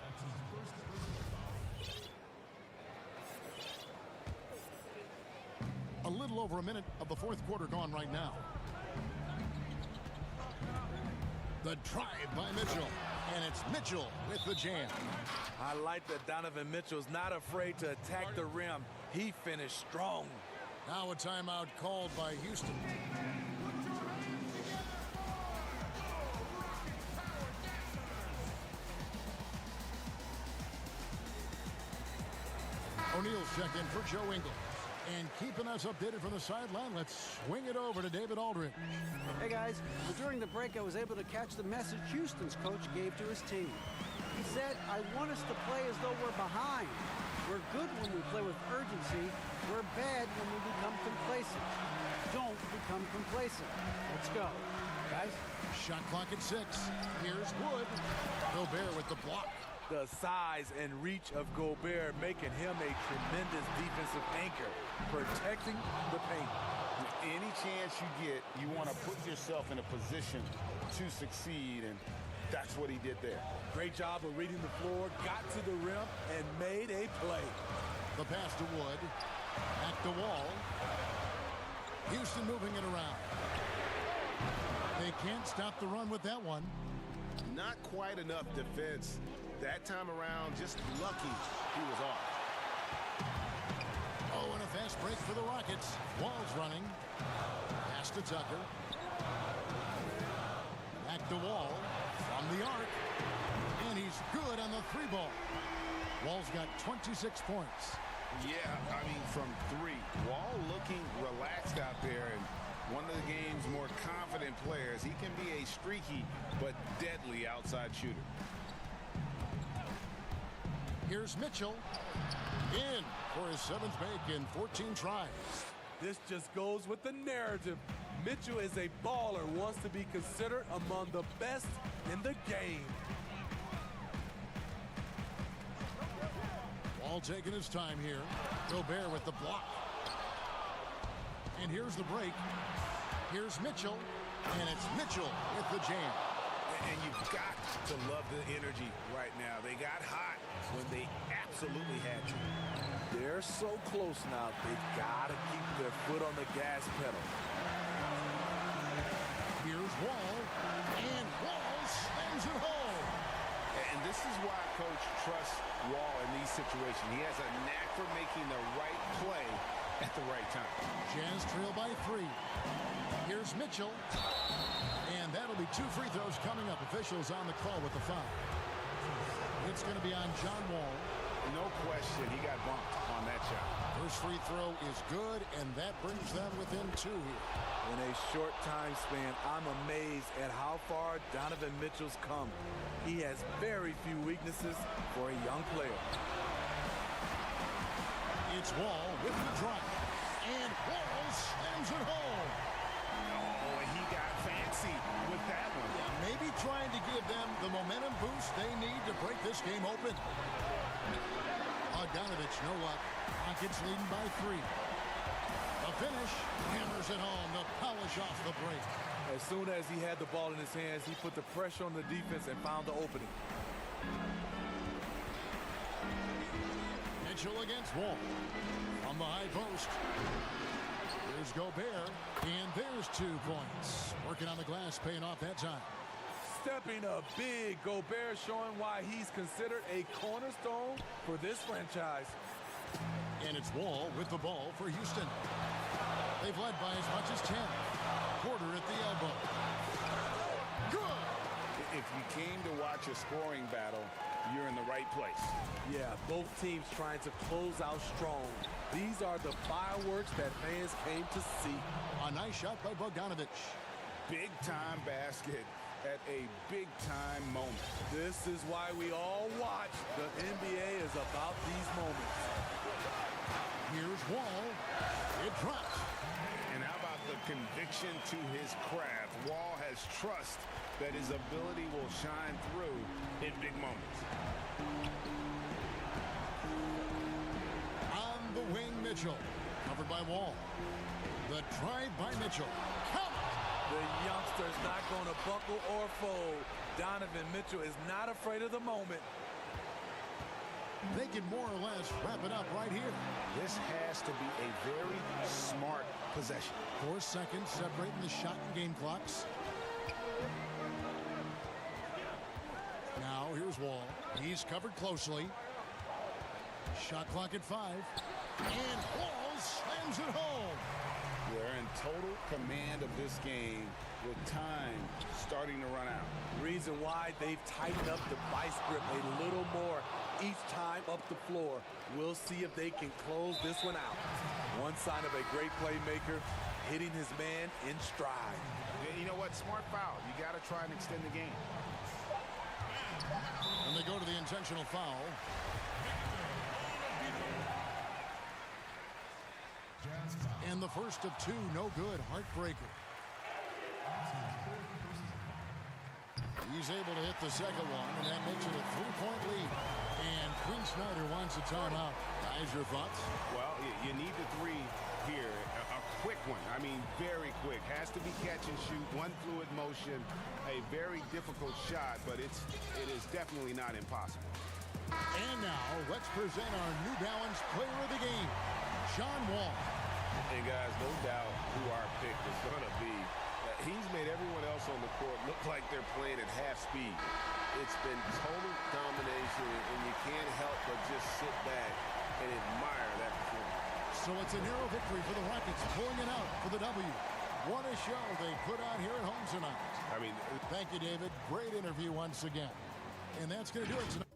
A little over a minute of the fourth quarter gone right now. The drive by Mitchell, and it's Mitchell with the jam. I like that Donovan Mitchell's not afraid to attack the rim. He finished strong. Now a timeout called by Houston. O'Neal's checked in for Joe Ingles. And keeping us updated from the sideline, let's swing it over to David Aldridge. Hey guys, during the break I was able to catch the message Houston's coach gave to his team. He said, I want us to play as though we're behind. We're good when we play with urgency. We're bad when we become complacent. Don't become complacent. Let's go. Guys? Shot clock at 6. Here's Wood. Gobert with the block. The size and reach of Gobert making him a tremendous defensive anchor, protecting the paint. Any chance you get, you want to put yourself in a position to succeed, and that's what he did there. Great job of reading the floor, got to the rim, and made a play. The pass to Wood. At the wall. Houston moving it around. They can't stop the run with that one. Not quite enough defense. That time around, just lucky he was off. Oh, and a fast break for the Rockets. Wall's running. Pass to Tucker. Back to Wall. From the arc. And he's good on the 3-ball. Wall's got 26 points. Yeah, I mean, from 3. Wall looking relaxed out there, and one of the game's more confident players. He can be a streaky but deadly outside shooter. Here's Mitchell. In for his 7th make in 14 tries. This just goes with the narrative. Mitchell is a baller, wants to be considered among the best in the game. Wall taking his time here. Gobert with the block. And here's the break. Here's Mitchell. And it's Mitchell with the jam. And you've got to love the energy right now. They got hot when they absolutely had to. They're so close now, they've got to keep their foot on the gas pedal. Here's Wall. And Wall slams it home. And this is why Coach trusts Wall in these situations. He has a knack for making the right play at the right time. Jazz trail by 3. Here's Mitchell. And that'll be 2 free throws coming up. Officials on the call with the foul. It's going to be on John Wall. No question, he got bumped on that shot. First free throw is good, and that brings them within 2 here. In a short time span, I'm amazed at how far Donovan Mitchell's come. He has very few weaknesses for a young player. It's Wall with the drive. And Wall slams it home. Oh, and he got fancy with that one. Yeah, maybe trying to give them the momentum boost they need to break this game open. Bogdanovich, no luck. Rockets leading by 3. The finish, hammers it home to polish off the break. As soon as he had the ball in his hands, he put the pressure on the defense and found the opening. Mitchell against Wall. On the high post. Here's Gobert. And there's 2 points. Working on the glass, paying off that time. Stepping up big, Gobert showing why he's considered a cornerstone for this franchise. And it's Wall with the ball for Houston. They've led by as much as 10. Porter at the elbow. Good! If you came to watch a scoring battle, you're in the right place. Yeah, both teams trying to close out strong. These are the fireworks that fans came to see. A nice shot by Bogdanovich. Big-time basket at a big-time moment. This is why we all watch. The NBA is about these moments. Here's Wall. It drops. And how about the conviction to his craft? Wall has trust that his ability will shine through in big moments. On the wing, Mitchell. Covered by Wall. The drive by Mitchell. Count! The youngster's not going to buckle or fold. Donovan Mitchell is not afraid of the moment. They can more or less wrap it up right here. This has to be a very smart possession. 4 seconds separating the shot and game clocks. Now here's Wall. He's covered closely. Shot clock at 5. And Wall slams it home. They're in total command of this game with time starting to run out. Reason why they've tightened up the vice grip a little more each time up the floor. We'll see if they can close this one out. One sign of a great playmaker, hitting his man in stride. You know what? Smart foul. You got to try and extend the game. And they go to the intentional foul. And the first of two, no good, heartbreaker. He's able to hit the second one, and that makes it a 3-point lead. And Quinn Snyder wants a timeout. Guys, your thoughts? Well, you need the three here. A quick one. I mean, very quick. Has to be catch and shoot. One fluid motion. A very difficult shot, but it is definitely not impossible. And now, let's present our New Balance player of the game, John Wall. Hey, guys, no doubt who our pick is going to be. He's made everyone else on the court look like they're playing at half speed. It's been total domination, and you can't help but just sit back and admire that performance. So it's a narrow victory for the Rockets, pulling it out for the W. What a show they put on here at home tonight. I mean, thank you, David. Great interview once again. And that's going to do it tonight.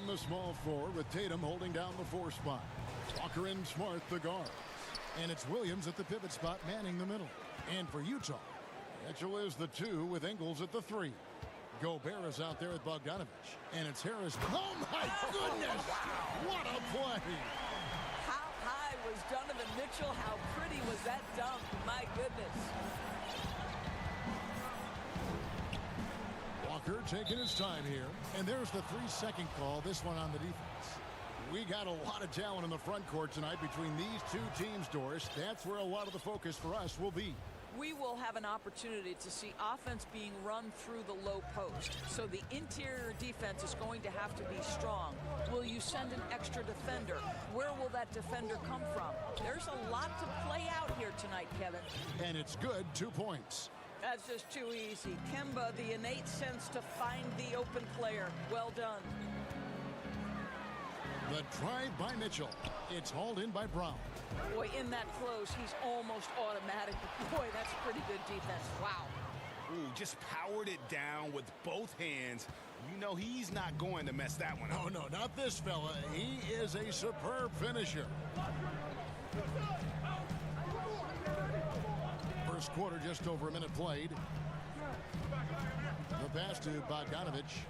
on the small floor with Tatum holding down the 4 spot. Walker and Smart the guards. And it's Williams at the pivot spot manning the middle. And for Utah, Mitchell is the 2 with Ingles at the 3. Gobert is out there with Bogdanovich. And it's Harris. Oh, my goodness! What a play! How high was Donovan Mitchell? How pretty was that dunk? My goodness. Walker taking his time here. And there's the 3-second call, this one on the defense. We got a lot of talent in the front court tonight between these 2 teams, Doris. That's where a lot of the focus for us will be. We will have an opportunity to see offense being run through the low post. So the interior defense is going to have to be strong. Will you send an extra defender? Where will that defender come from? There's a lot to play out here tonight, Kevin. And it's good, 2 points. That's just too easy. Kemba, the innate sense to find the open player. Well done. The drive by Mitchell. It's hauled in by Brown. Boy, in that close, he's almost automatic. Boy, that's pretty good defense. Wow. Ooh, just powered it down with both hands. You know he's not going to mess that one up. Oh, no, not this fella. He is a superb finisher. First quarter, just over a minute played. The pass to Bogdanovich.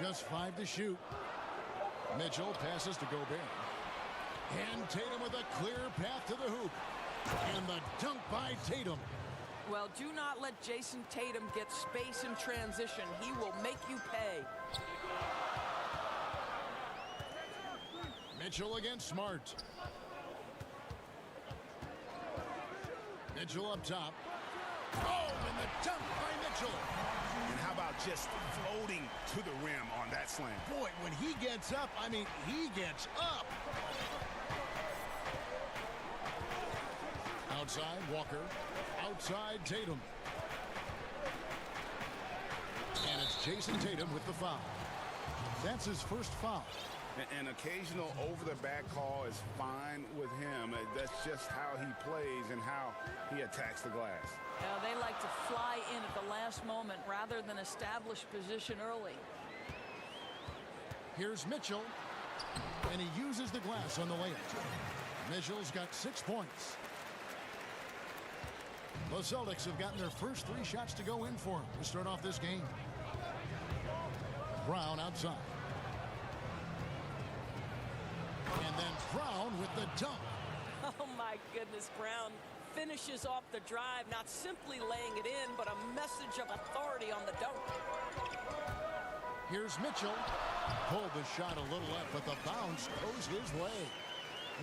Just 5 to shoot. Mitchell passes to Gobert. And Tatum with a clear path to the hoop. And the dunk by Tatum. Well, do not let Jason Tatum get space in transition. He will make you pay. Mitchell against Smart. Mitchell up top. Oh, and the dunk by Mitchell. And how about just floating to the rim on that slam? Boy, when he gets up, I mean, he gets up. Outside, Walker. Outside, Tatum. And it's Jason Tatum with the foul. That's his first foul. An occasional over-the-back call is fine with him. That's just how he plays and how he attacks the glass. They like to fly in at the last moment rather than establish position early. Here's Mitchell, and he uses the glass on the layup. Mitchell's got 6 points. The Celtics have gotten their first 3 shots to go in for him to start off this game. Brown outside. And then Brown with the dunk. Oh, my goodness, Brown finishes off the drive, not simply laying it in, but a message of authority on the dunk. Here's Mitchell. Pulled the shot a little left, but the bounce goes his way.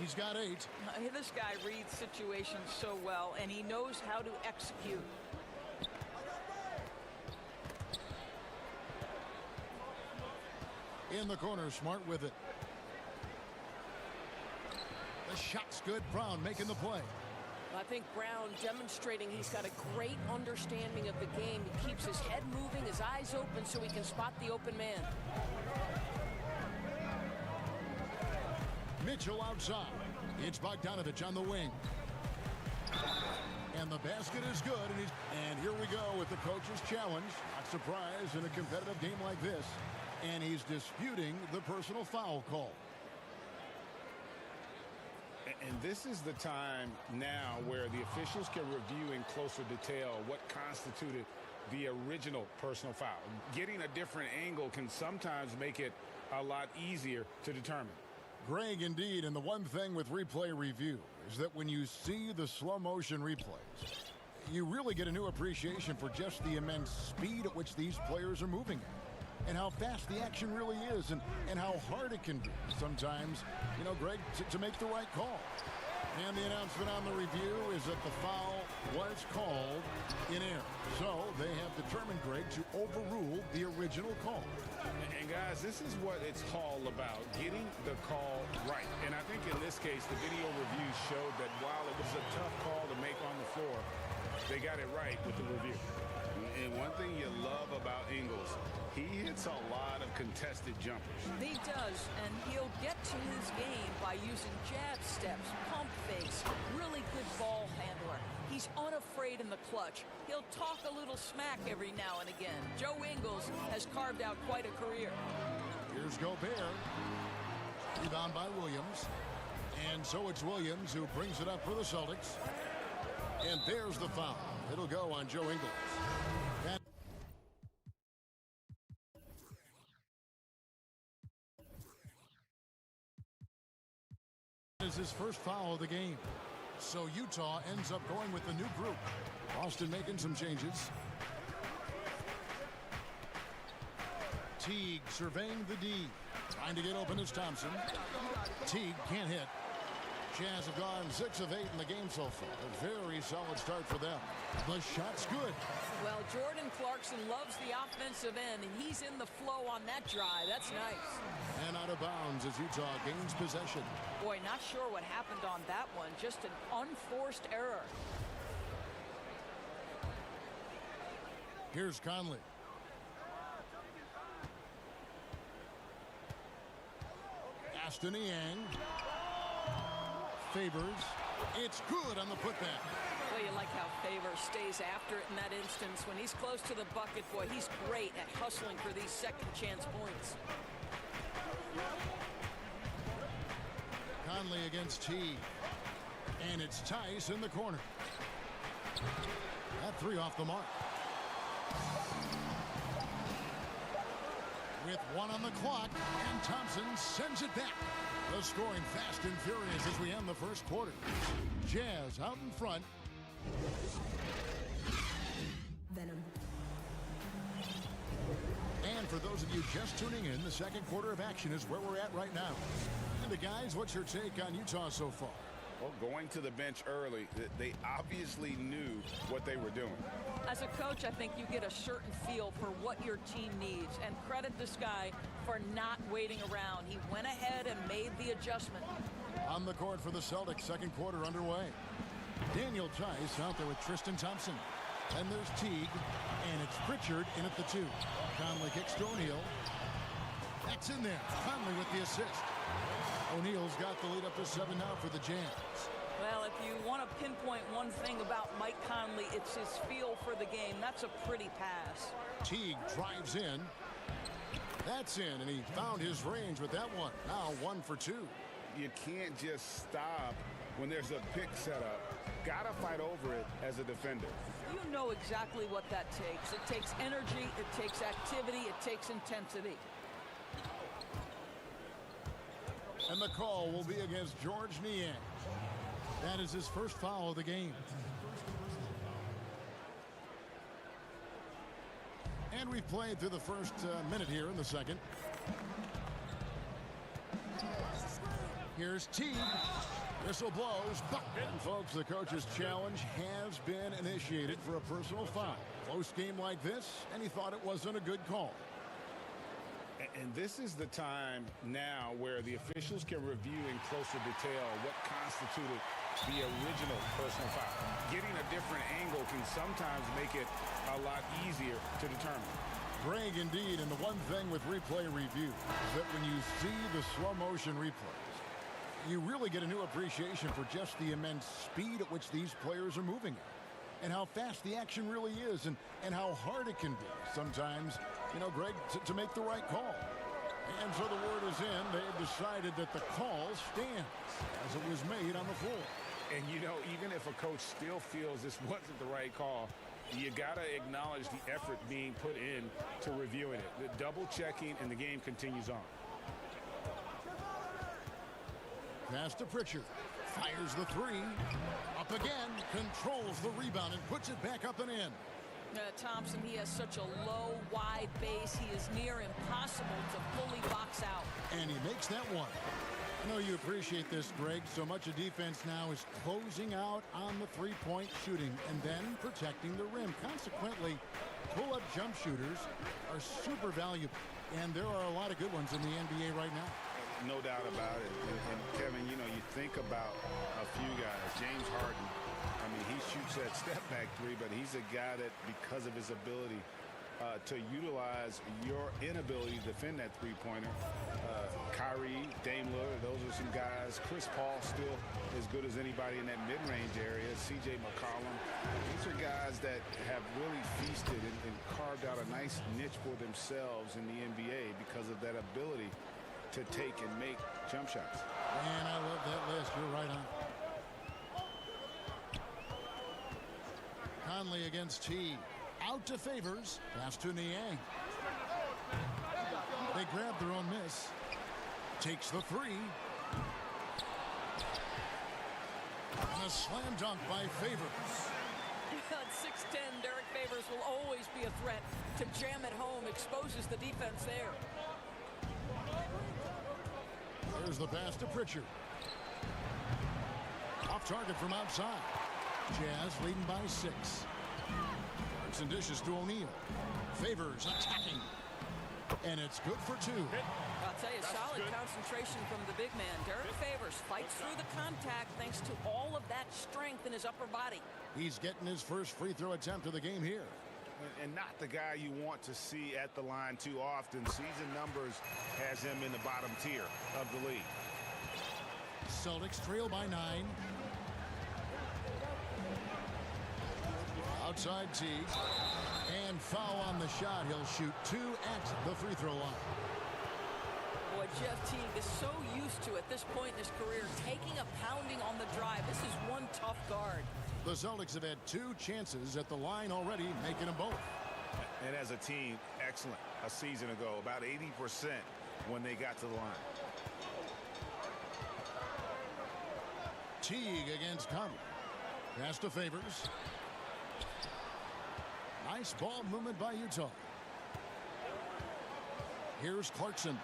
He's got 8. This guy reads situations so well, and he knows how to execute. In the corner, Smart with it. The shot's good. Brown making the play. I think Brown demonstrating he's got a great understanding of the game. He keeps his head moving, his eyes open so he can spot the open man. Mitchell outside. It's Bogdanovich on the wing. And the basket is good. And here we go with the coach's challenge. Not surprised in a competitive game like this. And he's disputing the personal foul call. And this is the time now where the officials can review in closer detail what constituted the original personal foul. Getting a different angle can sometimes make it a lot easier to determine. Greg, indeed, and the one thing with replay review is that when you see the slow motion replays, you really get a new appreciation for just the immense speed at which these players are moving at. And how fast the action really is, and how hard it can be sometimes, you know, Greg, to make the right call. And the announcement on the review is that the foul was called in error. So they have determined, Greg, to overrule the original call. And guys, this is what it's all about, getting the call right. And I think in this case, the video review showed that while it was a tough call to make on the floor, they got it right with the review. And one thing you love about Ingles, he hits a lot of contested jumpers. He does, and he'll get to his game by using jab steps, pump fakes, really good ball handler. He's unafraid in the clutch. He'll talk a little smack every now and again. Joe Ingles has carved out quite a career. Here's Gobert. Rebound by Williams. And so it's Williams who brings it up for the Celtics. And there's the foul. It'll go on Joe Ingles. That is his first foul of the game. So Utah ends up going with the new group. Boston making some changes. Teague surveying the D. Trying to get open is Thompson. Teague can't hit. Jazz have gone 6 of 8 in the game so far. A very solid start for them. The shot's good. Well, Jordan Clarkson loves the offensive end, and he's in the flow on that drive. That's nice. And out of bounds as Utah gains possession. Boy, not sure what happened on that one. Just an unforced error. Here's Conley. Aston Yang. Favors. It's good on the putback. Well, you like how Favors stays after it in that instance. When he's close to the bucket, boy, he's great at hustling for these second chance points. Conley against T. And it's Tice in the corner. That 3 off the mark. With 1 on the clock, and Thompson sends it back. The scoring fast and furious as we end the first quarter. Jazz out in front. Venom. And for those of you just tuning in, the second quarter of action is where we're at right now. And guys, what's your take on Utah so far? Well, going to the bench early, they obviously knew what they were doing. As a coach, I think you get a certain feel for what your team needs. And credit this guy for not waiting around. He went ahead and made the adjustment. On the court for the Celtics, second quarter underway. Daniel Tice out there with Tristan Thompson. And there's Teague. And it's Pritchard in at the 2. Conley kicks to O'Neal. That's in there. Conley with the assist. O'Neal's got the lead up to 7 now for the Jazz. Well, if you want to pinpoint one thing about Mike Conley, it's his feel for the game. That's a pretty pass. Teague drives in. That's in, and he found his range with that one. Now 1 for 2. You can't just stop when there's a pick set up. Got to fight over it as a defender. You know exactly what that takes. It takes energy, it takes activity, it takes intensity. And the call will be against George Niang. That is his first foul of the game. And we've played through the first minute here in the second. Here's Teague. Whistle blows. And folks, the coach's challenge has been initiated for a personal foul. Close game like this, and he thought it wasn't a good call. And this is the time now where the officials can review in closer detail what constituted the original personal foul. Getting a different angle can sometimes make it a lot easier to determine. Greg, indeed, and the one thing with replay review is that when you see the slow motion replays, you really get a new appreciation for just the immense speed at which these players are moving at, and how fast the action really is, and how hard it can be sometimes, you know, Greg, to make the right call. And so the word is in. They have decided that the call stands as it was made on the floor. And, you know, even if a coach still feels this wasn't the right call, you got to acknowledge the effort being put in to reviewing it. The double checking, and the game continues on. Pass to Pritchard. Fires the 3. Up again. Controls the rebound and puts it back up and in. Thompson, he has such a low, wide base. He is near impossible to fully box out. And he makes that one. I know you appreciate this, Greg. So much of defense now is closing out on the three-point shooting and then protecting the rim. Consequently, pull-up jump shooters are super valuable. And there are a lot of good ones in the NBA right now. No doubt about it. And Kevin, you know, you think about a few guys. James Harden, I mean, he shoots that step-back 3, but he's a guy that, because of his ability to utilize your inability to defend that three-pointer. Kyrie, Daimler, those are some guys. Chris Paul still as good as anybody in that mid-range area. C.J. McCollum. These are guys that have really feasted and carved out a nice niche for themselves in the NBA because of that ability to take and make jump shots. And I love that list. You're right on. Conley against T. Out to Favors. Pass to Niang. They grab their own miss. Takes the three. And a slam dunk by Favors. At 6'10", Derek Favors will always be a threat. To jam it home exposes the defense there. There's the pass to Pritchard. Off target from outside. Jazz leading by 6. Clarkson dishes to O'Neal. Favors attacking. And it's good for 2. I'll tell you, solid concentration from the big man. Derek Favors fights through the contact thanks to all of that strength in his upper body. He's getting his first free throw attempt of the game here. And not the guy you want to see at the line too often. Season numbers has him in the bottom tier of the league. Celtics trail by 9. Outside Teague. And foul on the shot. He'll shoot 2 at the free throw line. Boy, Jeff Teague is so used to, at this point in his career, taking a pounding on the drive. This is one tough guard. The Celtics have had 2 chances at the line already, making them both. And as a team, excellent. A season ago, about 80% when they got to the line. Teague against Conley. Pass to Favors. Nice ball movement by Utah. Here's Clarkson.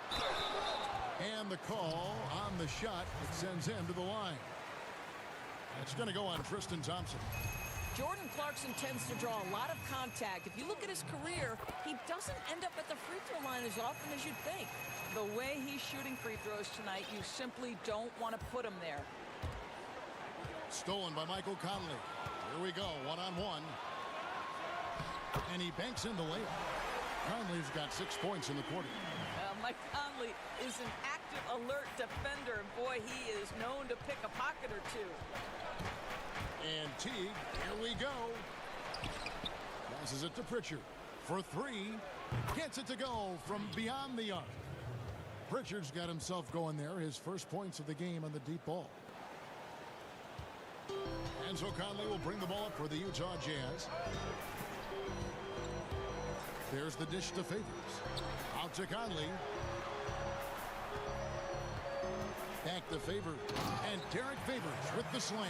And the call on the shot. It sends him to the line. It's going to go on Tristan Thompson. Jordan Clarkson tends to draw a lot of contact. If you look at his career, he doesn't end up at the free throw line as often as you'd think. The way he's shooting free throws tonight, you simply don't want to put him there. Stolen by Michael Conley. Here we go, one-on-one. And he banks in the layup. Conley's got 6 points in the quarter. Mike Conley is an active, alert defender. And boy, he is known to pick a pocket or 2. And Teague, here we go. Passes it to Pritchard for 3. Gets it to go from beyond the arc. Pritchard's got himself going there. His first points of the game on the deep ball. And so Conley will bring the ball up for the Utah Jazz. There's the dish to Favors. Out to Conley. Back to Favors. And Derek Favors with the slam.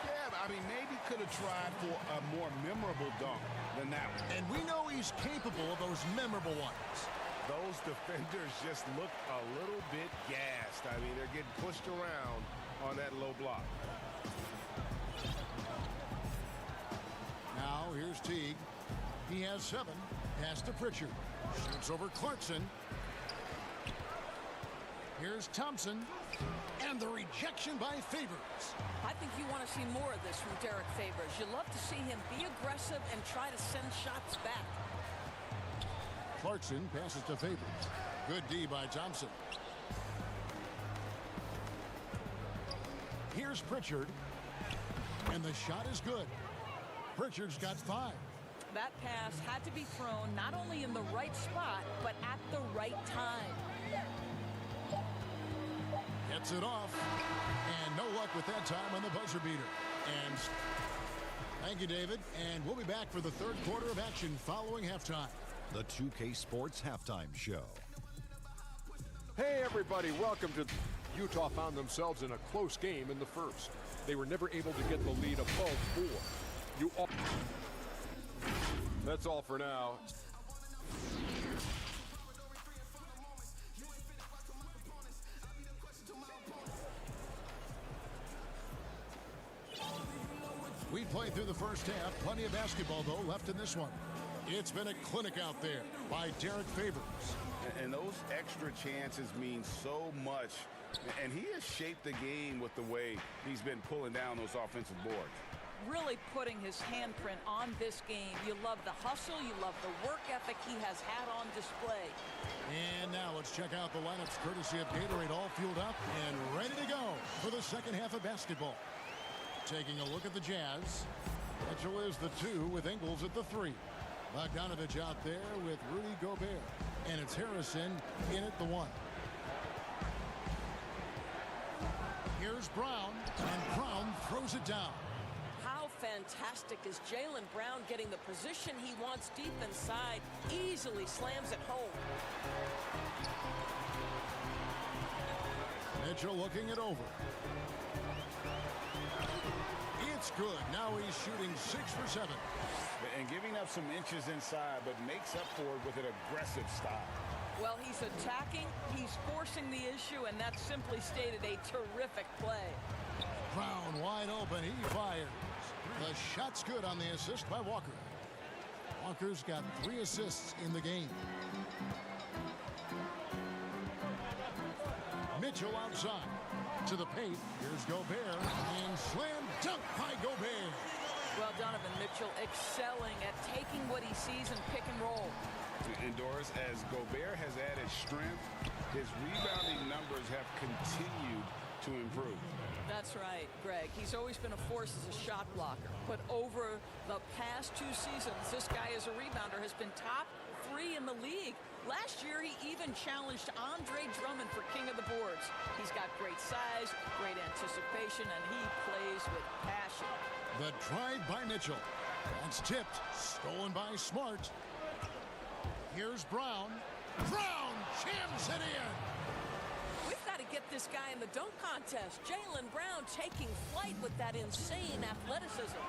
Yeah, I mean, maybe could have tried for a more memorable dunk than that one. And we know he's capable of those memorable ones. Those defenders just look a little bit gassed. I mean, they're getting pushed around on that low block. Now, here's Teague. He has 7. Pass to Pritchard. Shoots over Clarkson. Here's Thompson. And the rejection by Favors. I think you want to see more of this from Derek Favors. You love to see him be aggressive and try to send shots back. Clarkson passes to Favors. Good D by Thompson. Here's Pritchard. And the shot is good. Pritchard's got 5. That pass had to be thrown not only in the right spot, but at the right time. Gets it off. And no luck with that time on the buzzer beater. And thank you, David. And we'll be back for the third quarter of action following halftime. The 2K Sports Halftime Show. Hey, everybody. Welcome to... Utah found themselves in a close game in the first. They were never able to get the lead above 4. That's all for now. We played through the first half. Plenty of basketball, though, left in this one. It's been a clinic out there by Derek Favors. And those extra chances mean so much. And he has shaped the game with the way he's been pulling down those offensive boards. really putting his handprint on this game. You love the hustle, you love the work ethic he has had on display. And now let's check out the lineups courtesy of Gatorade, all fueled up and ready to go for the second half of basketball. Taking a look at the Jazz. Mitchell is the 2 with Ingles at the 3. Bogdanovich out there with Rudy Gobert. And it's Harrison in at the 1. Here's Brown, and Brown throws it down. How fantastic is Jaylen Brown getting the position he wants deep inside, easily slams it home. Mitchell looking it over. It's good. Now he's shooting 6 for 7. And giving up some inches inside, but makes up for it with an aggressive style. Well, he's attacking, he's forcing the issue, and that's simply stated a terrific play. Brown wide open. He fires. The shot's good on the assist by Walker. Walker's got 3 assists in the game. Mitchell outside. To the paint. Here's Gobert. And slam dunk by Gobert. Well, Donovan Mitchell excelling at taking what he sees in pick and roll. Indoors, as Gobert has added strength, his rebounding numbers have continued to improve. That's right, Greg. He's always been a force as a shot blocker. But over the past 2 seasons, this guy as a rebounder has been top 3 in the league. Last year, he even challenged Andre Drummond for king of the boards. He's got great size, great anticipation, and he plays with passion. The drive by Mitchell. That's tipped. Stolen by Smart. Here's Brown. Brown jams it in. We've got to get this guy in the dunk contest. Jaylen Brown taking flight with that insane athleticism.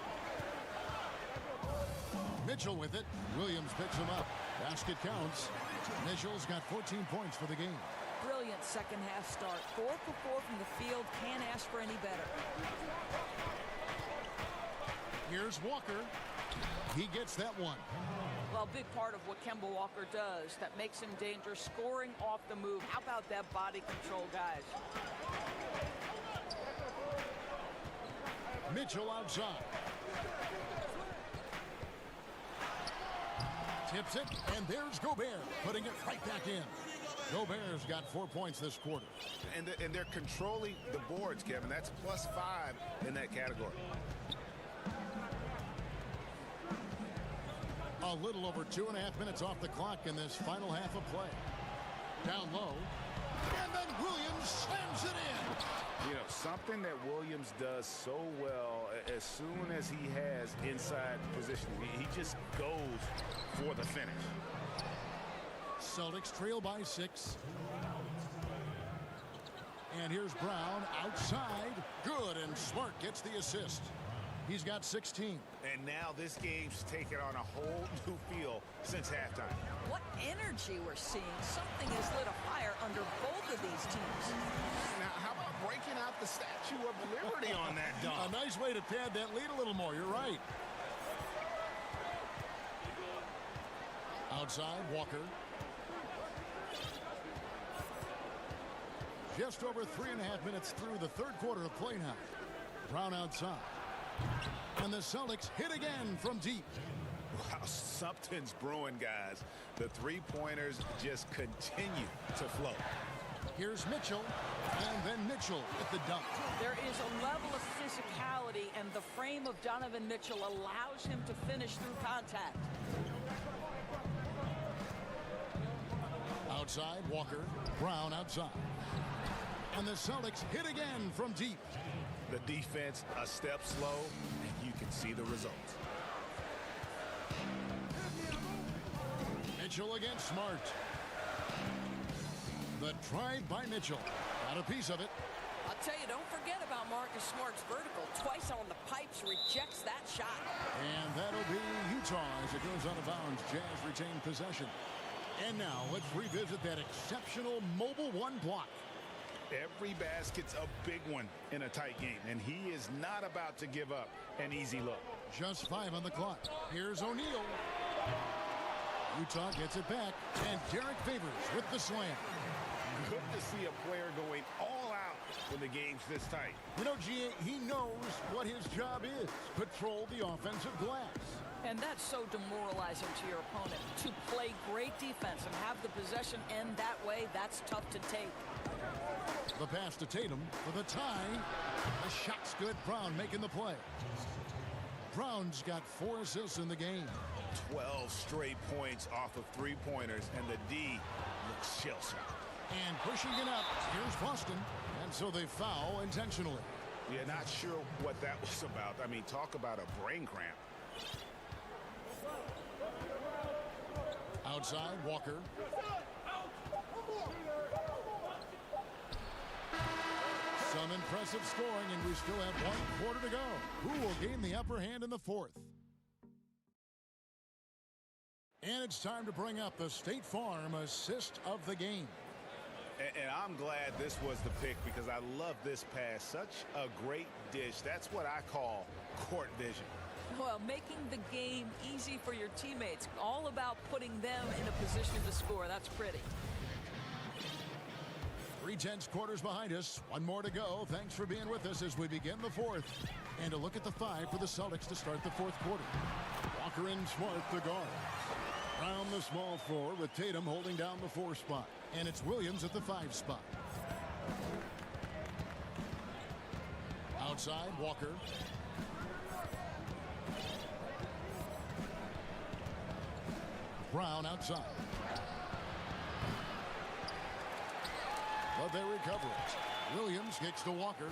Mitchell with it. Williams picks him up. Basket counts. Mitchell's got 14 points for the game. Brilliant second half start. 4 for 4 from the field. Can't ask for any better. Here's Walker. He gets that one. Well, a big part of what Kemba Walker does that makes him dangerous, scoring off the move. How about that body control, guys? Mitchell outside. Tips it, and there's Gobert, putting it right back in. Gobert's got 4 points this quarter. And they're controlling the boards, Kevin. That's +5 in that category. A little over 2.5 minutes off the clock in this final half of play. Down low, and then Williams slams it in. You know, something that Williams does so well, as soon as he has inside positioning, he just goes for the finish. Celtics trail by 6. And here's Brown outside. Good, and Smart gets the assist. He's got 16. And now this game's taken on a whole new feel since halftime. What energy we're seeing. Something has lit a fire under both of these teams. Now, how about breaking out the Statue of Liberty on that dunk? A nice way to pad that lead a little more. You're right. Outside, Walker. Just over 3.5 minutes through the third quarter of play now. Brown outside. And the Celtics hit again from deep. Wow, something's brewing, guys. The three-pointers just continue to flow. Here's Mitchell, and then Mitchell at the dunk. There is a level of physicality, and the frame of Donovan Mitchell allows him to finish through contact. Outside, Walker. Brown outside. And the Celtics hit again from deep. The defense a step slow, and you can see the results. Mitchell against Smart. The drive by Mitchell. Got a piece of it. I'll tell you, don't forget about Marcus Smart's vertical. Twice on the pipes, rejects that shot. And that'll be Utah as it goes out of bounds. Jazz retain possession. And now let's revisit that exceptional mobile one block. Every basket's a big one in a tight game, and he is not about to give up an easy look. Just 5 on the clock. Here's O'Neal. Utah gets it back, and Derek Favors with the slam. Good to see a player going all out when the game's this tight. You know, G.A., he knows what his job is. Patrol the offensive glass. And that's so demoralizing to your opponent. To play great defense and have the possession end that way, that's tough to take. The pass to Tatum for the tie. The shot's good. Brown making the play. Brown's got 4 assists in the game. 12 straight points off of three-pointers, and the D looks shell-shocked. And pushing it up, here's Boston. And so they foul intentionally. Yeah, not sure what that was about. I mean, talk about a brain cramp. Outside, Walker. Some impressive scoring, and we still have 1 quarter to go. Who will gain the upper hand in the 4th? And it's time to bring up the State Farm assist of the game. And I'm glad this was the pick because I love this pass. Such a great dish. That's what I call court vision. Well, making the game easy for your teammates. All about putting them in a position to score. That's pretty. 3/10 quarters behind us. 1 more to go. Thanks for being with us as we begin the 4th. And a look at the 5 for the Celtics to start the 4th quarter. Walker and Smart, the guard. Brown the small forward with Tatum holding down the 4 spot. And it's Williams at the 5 spot. Outside, Walker. Brown outside. But they recover it. Williams kicks to Walker.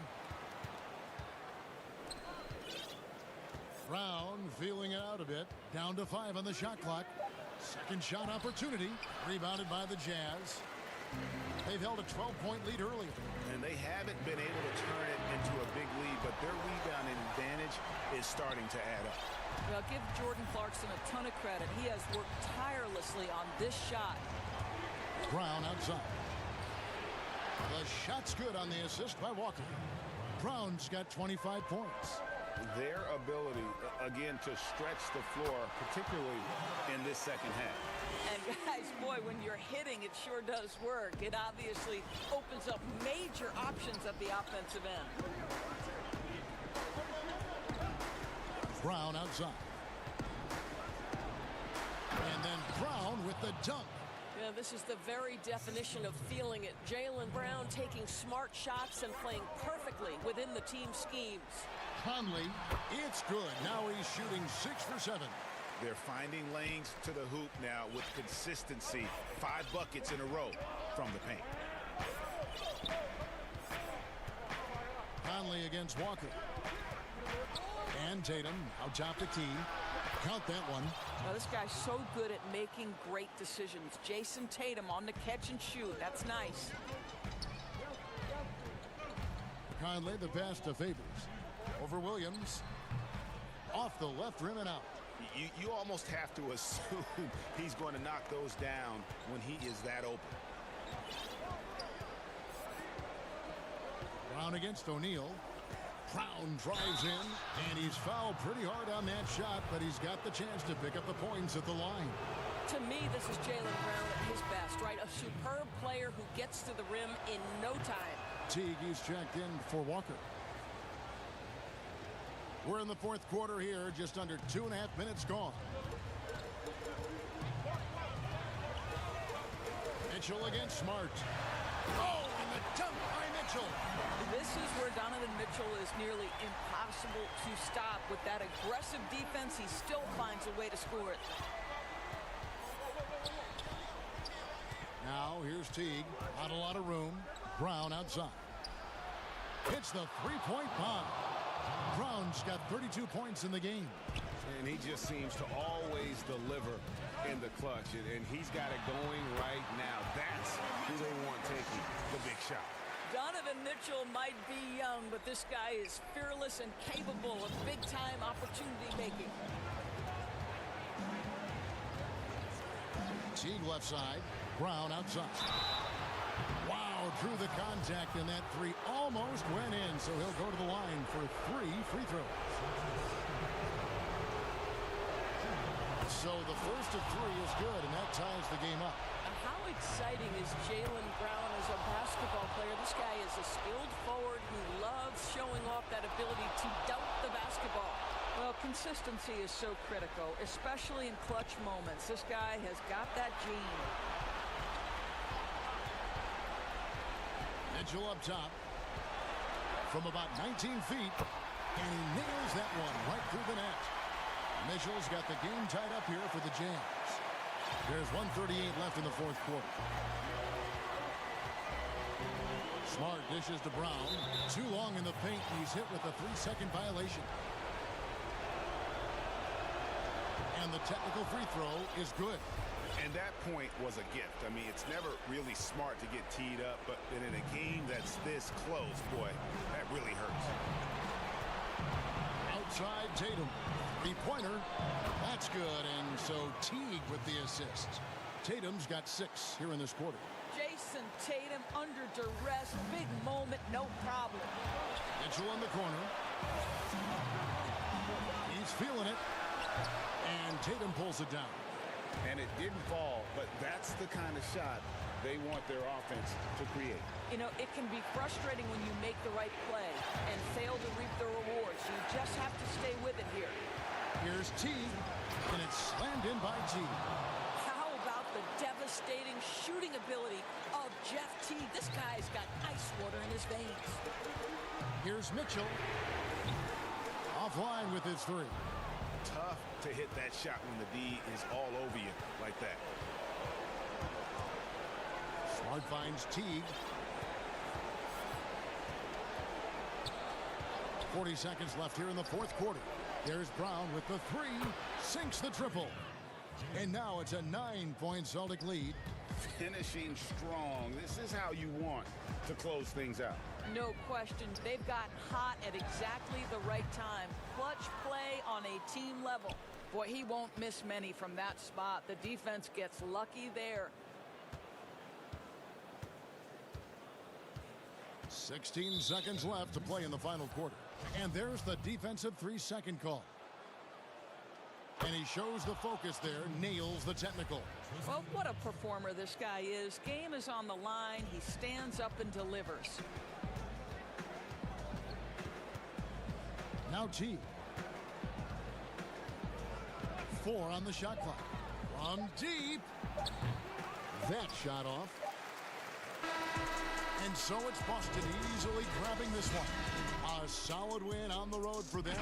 Brown feeling it out a bit. Down to 5 on the shot clock. Second shot opportunity. Rebounded by the Jazz. They've held a 12-point lead earlier. And they haven't been able to turn it into a big lead, but their rebounding advantage is starting to add up. Well, give Jordan Clarkson a ton of credit. He has worked tirelessly on this shot. Brown outside. The shot's good on the assist by Walker. Brown's got 25 points. Their ability, again, to stretch the floor, particularly in this second half. And guys, boy, when you're hitting, it sure does work. It obviously opens up major options at the offensive end. Brown outside. And then Brown with the dunk. Yeah, this is the very definition of feeling it. Jaylen Brown taking smart shots and playing perfectly within the team schemes. Conley, it's good. Now he's shooting 6 for 7. They're finding lanes to the hoop now with consistency. 5 buckets in a row from the paint. Conley against Walker. And Tatum out top the key. Count that one. Now, this guy's so good at making great decisions. Jason Tatum on the catch and shoot. That's nice. Conley, the pass to Favors. Over Williams. Off the left rim and out. You almost have to assume he's going to knock those down when he is that open. Brown against O'Neal. Brown drives in, and he's fouled pretty hard on that shot, but he's got the chance to pick up the points at the line. To me, this is Jaylen Brown at his best, right? A superb player who gets to the rim in no time. Teague, he's checked in for Walker. We're in the 4th quarter here, just under 2.5 minutes gone. Mitchell against Smart. Oh, and the dunk by Mitchell. This is where Donovan Mitchell is nearly impossible to stop. With that aggressive defense, he still finds a way to score it. Now, here's Teague. Not a lot of room. Brown outside. Hits the 3-point bomb. Brown's got 32 points in the game. And he just seems to always deliver in the clutch. And he's got it going right now. That's who they want taking the big shot. Donovan Mitchell might be young, but this guy is fearless and capable of big-time opportunity making. Teague left side. Brown outside. Wow, drew the contact, and that 3 almost went in, so he'll go to the line for 3 free throws. So the first of 3 is good, and that ties the game up. How exciting is Jaylen Brown as a basketball player. This guy is a skilled forward who loves showing off that ability to dunk the basketball. Well, consistency is so critical, especially in clutch moments. This guy has got that gene. Mitchell up top from about 19 feet, and he nails that one right through the net. Mitchell's got the game tied up here for the Jams. There's 1:38 left in the fourth quarter. Smart dishes to Brown. Too long in the paint. He's hit with a 3-second violation. And the technical free throw is good. And that point was a gift. I mean, it's never really smart to get teed up, but in a game that's this close, boy, that really hurts. Outside Tatum. Three-pointer. That's good. And so Teague with the assist. Tatum's got 6 here in this quarter. Jason Tatum under duress. Big moment, no problem. Mitchell in the corner. He's feeling it. And Tatum pulls it down. And it didn't fall, but that's the kind of shot they want their offense to create. You know, it can be frustrating when you make the right play and fail to reap the rewards. You just have to stay with it here. Here's Teague, and it's slammed in by Teague. How about the devastating shooting ability of Jeff Teague? This guy's got ice water in his veins. Here's Mitchell. Offline with his 3. Tough to hit that shot when the D is all over you like that. Smart finds Teague. 40 seconds left here in the fourth quarter. There's Brown with the 3. Sinks the triple. And now it's a 9-point Celtic lead. Finishing strong. This is how you want to close things out. No question. They've gotten hot at exactly the right time. Clutch play on a team level. Boy, he won't miss many from that spot. The defense gets lucky there. 16 seconds left to play in the final quarter. And there's the defensive 3-second call. And he shows the focus there, nails the technical. Well, what a performer this guy is. Game is on the line. He stands up and delivers. Now Teague. 4 on the shot clock. From deep. That shot off. And so it's Boston easily grabbing this one. A solid win on the road for them.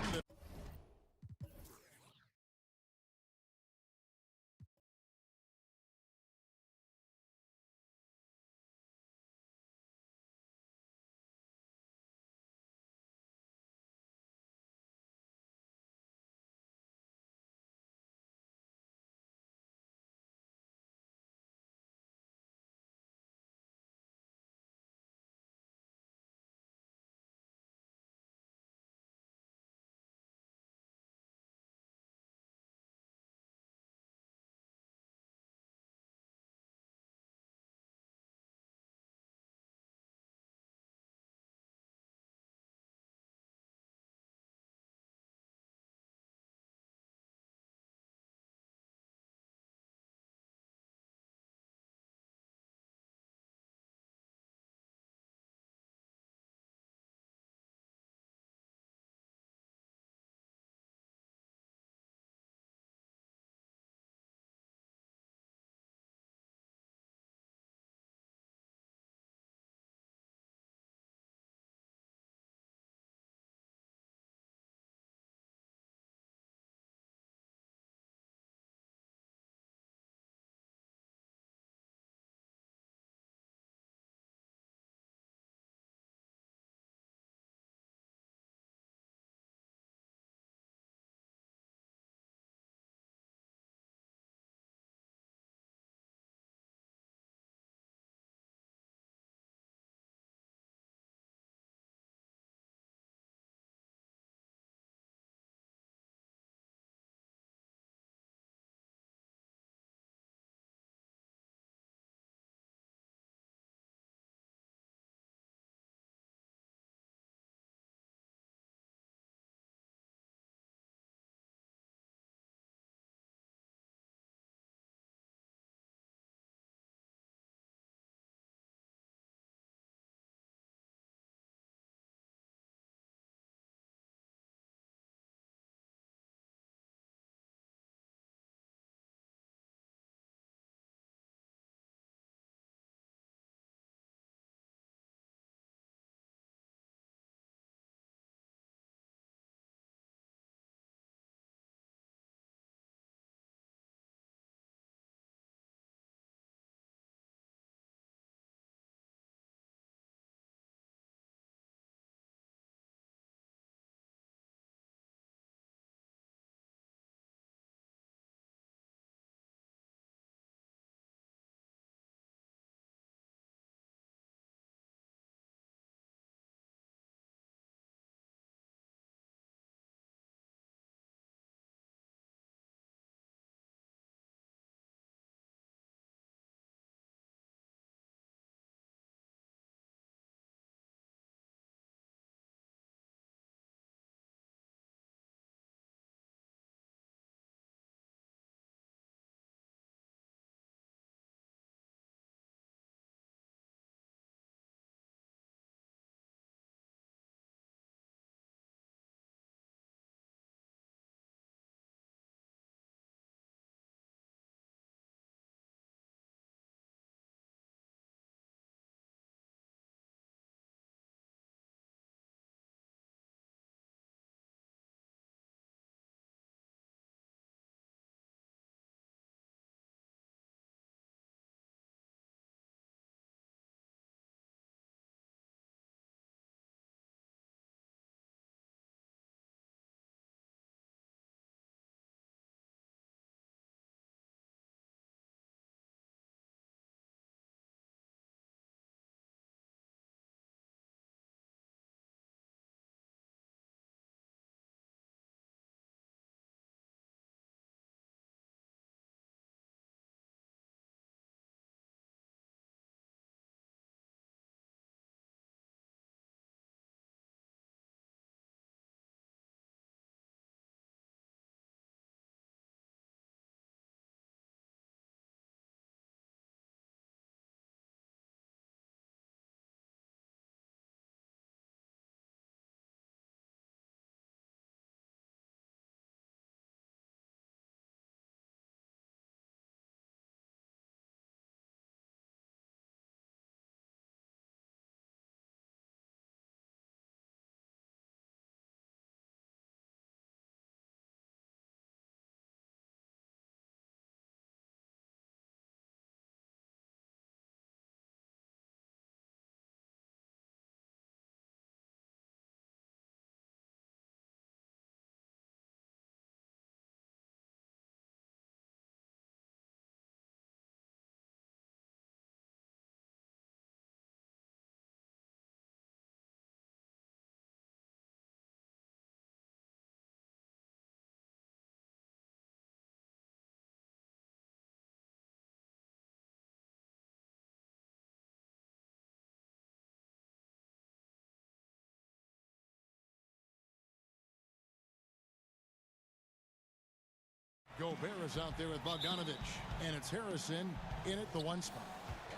Gobert is out there with Bogdanovich, and it's Harrison in at the one spot.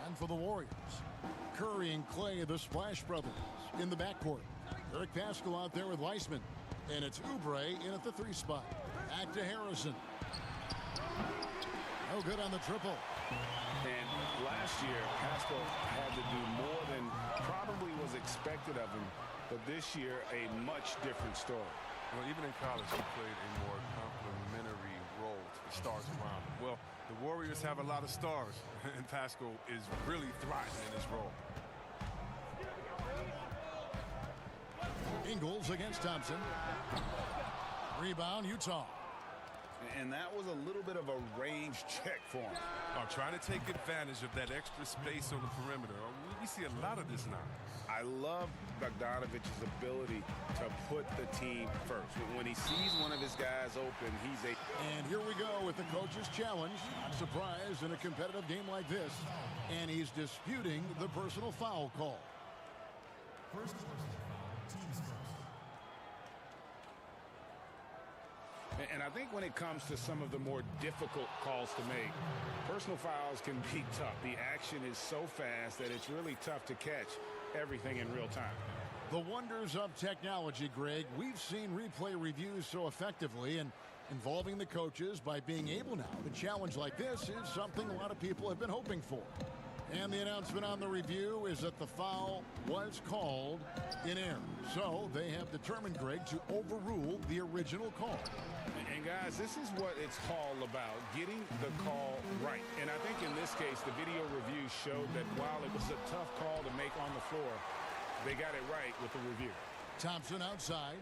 And for the Warriors, Curry and Clay, the Splash Brothers, in the backcourt. Eric Pascal out there with Weissman, and it's Oubre in at the 3 spot. Back to Harrison. No good on the triple. And last year, Pascal had to do more than probably was expected of him, but this year, a much different story. Well, even in college, he played a more complementary role to the stars around him. Well, the Warriors have a lot of stars, and Pascal is really thriving in his role. Ingles against Thompson. Rebound, Utah. And that was a little bit of a range check for him. Trying to take advantage of that extra space on the perimeter. We see a lot of this now. I love Bogdanovich's ability to put the team first. When he sees one of his guys open, he's a... And here we go with the coach's challenge. Not surprised in a competitive game like this. And he's disputing the personal foul call. First personal foul, team's first. And I think when it comes to some of the more difficult calls to make, personal fouls can be tough. The action is so fast that it's really tough to catch everything in real time. The wonders of technology, Greg. We've seen replay reviews so effectively, and involving the coaches by being able now to challenge like this is something a lot of people have been hoping for. And the announcement on the review is that the foul was called in error. So they have determined, Greg, to overrule the original call. And guys, this is what it's all about, getting the call right. And I think in this case, the video review showed that while it was a tough call to make on the floor, they got it right with the review. Thompson outside.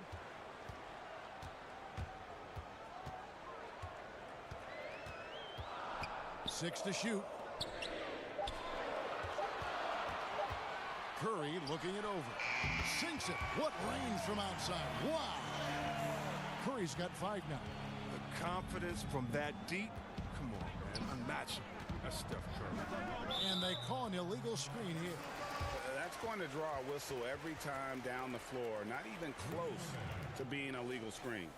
Six to shoot. Curry looking it over. Sinks it. What range from outside. Wow. Curry's got 5 now. The confidence from that deep, come on, man, unmatchable. That's Steph Curry. And they call an illegal screen here. That's going to draw a whistle every time down the floor. Not even close to being a legal screen.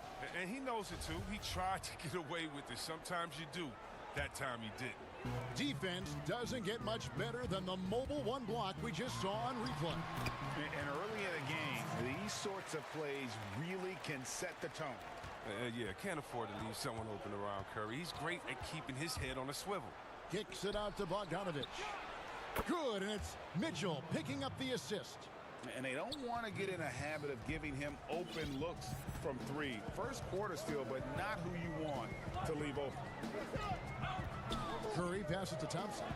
And he knows it, too. He tried to get away with it. Sometimes you do. That time he didn't. Defense doesn't get much better than the mobile one block we just saw on replay. And early in a game, these sorts of plays really can set the tone. Yeah, can't afford to leave someone open around Curry. He's great at keeping his head on a swivel. Kicks it out to Bogdanovich. Good, and it's Mitchell picking up the assist. And they don't want to get in a habit of giving him open looks from 3. First quarter still, but not who you want to leave open. Curry passes to Thompson.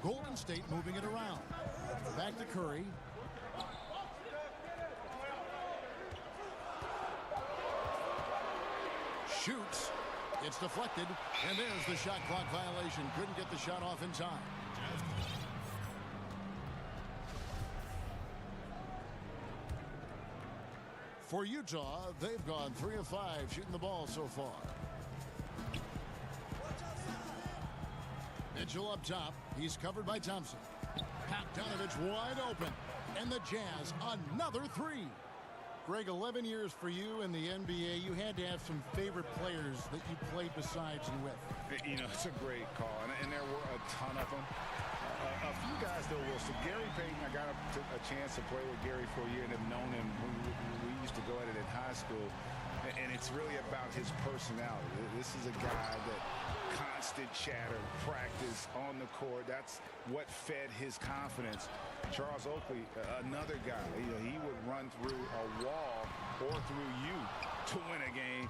Golden State moving it around. Back to Curry. Shoots. It's deflected. And there's the shot clock violation. Couldn't get the shot off in time. For Utah, they've gone 3 of 5 shooting the ball so far. Mitchell up top. He's covered by Thompson. Bogdanovich wide open. And the Jazz, another 3. Greg, 11 years for you in the NBA. You had to have some favorite players that you played besides and with. You know, it's a great call, and there were a ton of them. A few guys, though, will. So Gary Payton, I got a chance to play with Gary for a year and have known him. We used to go at it in high school, and it's really about his personality. This is a guy that constant chatter, practice on the court. That's what fed his confidence. Charles Oakley, another guy, he would run through a wall or through you to win a game.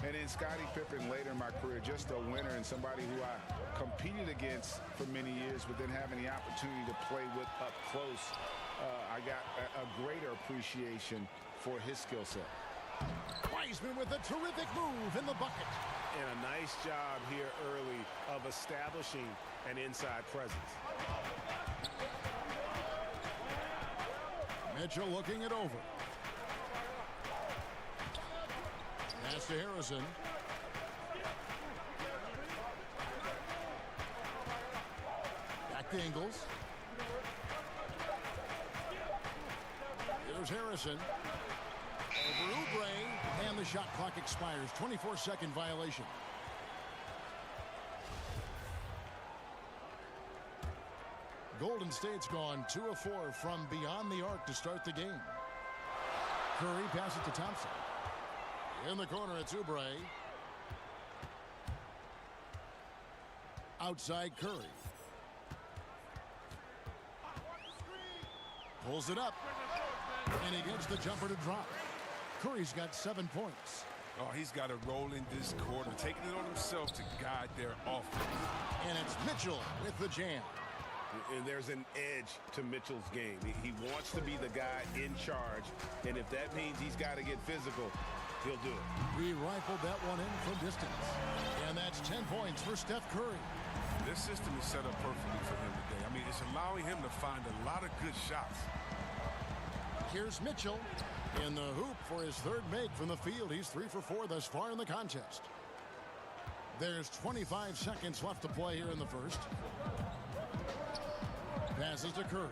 And then Scottie Pippen later in my career, just a winner and somebody who I competed against for many years, but then having the opportunity to play with up close, I got a greater appreciation for his skill set. Wiseman with a terrific move in the bucket. And a nice job here early of establishing an inside presence. Mitchell looking it over. Pass to Harrison. Back to Ingles. Here's Harrison. Over Oubre, and the shot clock expires. 24-second violation. Golden State's gone 2 of 4 from beyond the arc to start the game. Curry passes to Thompson. In the corner, it's Oubre. Outside Curry. Pulls it up. And he gets the jumper to drop. Curry's got 7 points. Oh, he's got to roll in this quarter, taking it on himself to guide their offense. And it's Mitchell with the jam. And there's an edge to Mitchell's game. He wants to be the guy in charge, and if that means he's got to get physical, he'll do it. We rifled that one in from distance. And that's 10 points for Steph Curry. This system is set up perfectly for him today. I mean, it's allowing him to find a lot of good shots. Here's Mitchell in the hoop for his third make from the field. He's 3 for 4 thus far in the contest. There's 25 seconds left to play here in the first. Passes to Curry.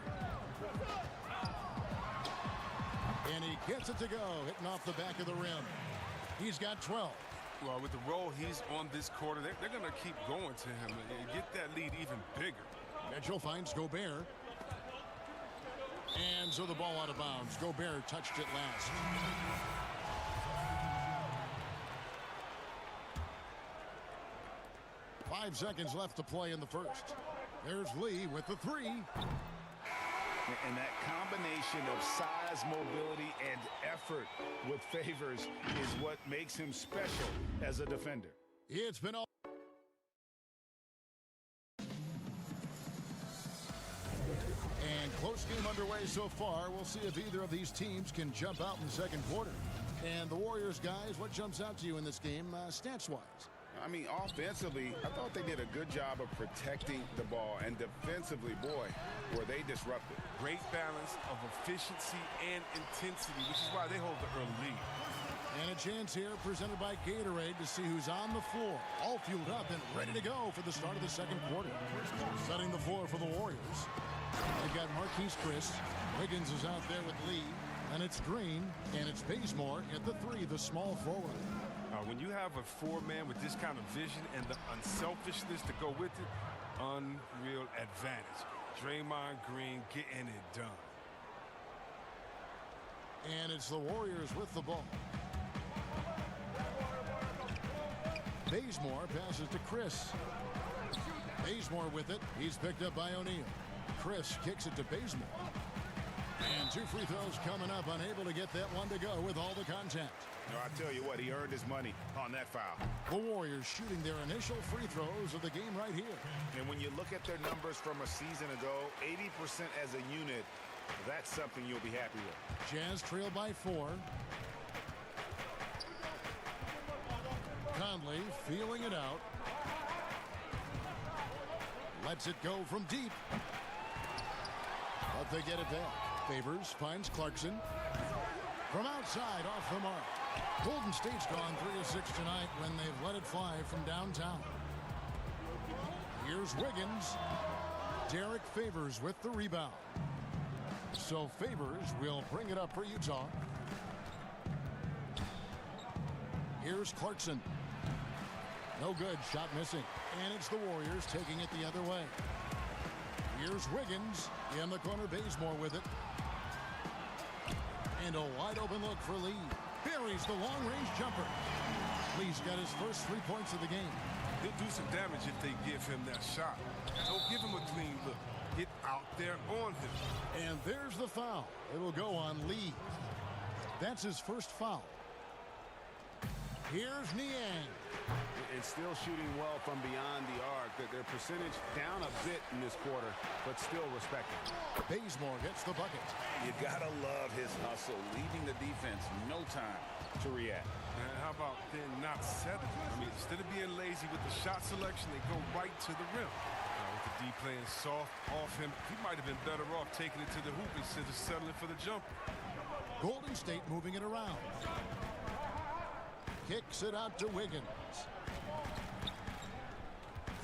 And he gets it to go, hitting off the back of the rim. He's got 12. Well, with the role he's on this quarter, they're going to keep going to him and get that lead even bigger. Mitchell finds Gobert. And so the ball out of bounds. Gobert touched it last. Five seconds left to play in the first. There's Lee with the three. And that combination of size, mobility, and effort with Favors is what makes him special as a defender. It's been all. And close game underway so far. We'll see if either of these teams can jump out in the second quarter. And the Warriors, guys, what jumps out to you in this game, stats-wise? I mean, offensively, I thought they did a good job of protecting the ball. And defensively, boy, were they disruptive. Great balance of efficiency and intensity, which is why they hold the early lead. And a chance here presented by Gatorade to see who's on the floor. All fueled up and ready to go for the start of the second quarter. Setting the floor for the Warriors. They've got Marquise Chris. Wiggins is out there with Lee. And it's Green. And it's Bazemore at the three, the small forward. When you have a four-man with this kind of vision and the unselfishness to go with it, unreal advantage. Draymond Green getting it done. And it's the Warriors with the ball. Bazemore passes to Chris. Bazemore with it. He's picked up by O'Neal. Chris kicks it to Bazemore. And two free throws coming up. Unable to get that one to go with all the contact. No, I tell you what, he earned his money on that foul. The Warriors shooting their initial free throws of the game right here. And when you look at their numbers from a season ago, 80% as a unit, that's something you'll be happy with. Jazz trail by 4. Conley feeling it out. Lets it go from deep. But they get it back. Favors finds Clarkson. From outside, off the mark. Golden State's gone 3 of 6 tonight when they've let it fly from downtown. Here's Wiggins. Derek Favors with the rebound. So Favors will bring it up for Utah. Here's Clarkson. No good, shot missing. And it's the Warriors taking it the other way. Here's Wiggins in the corner. Bazemore with it. And a wide open look for Lee. Buries the long-range jumper. Lee's got his first 3 points of the game. He'll do some damage if they give him that shot. Don't give him a clean look. Get out there on him. And there's the foul. It'll go on Lee. That's his first foul. Here's Niang. And still shooting well from beyond the arc. Their percentage down a bit in this quarter, but still respectable. Bazemore gets the bucket. You gotta love his hustle, leaving the defense no time to react. And how about then not settling? I mean, instead of being lazy with the shot selection, they go right to the rim. With the D playing soft off him, he might have been better off taking it to the hoop instead of settling for the jumper. Golden State moving it around. Kicks it out to Wiggins.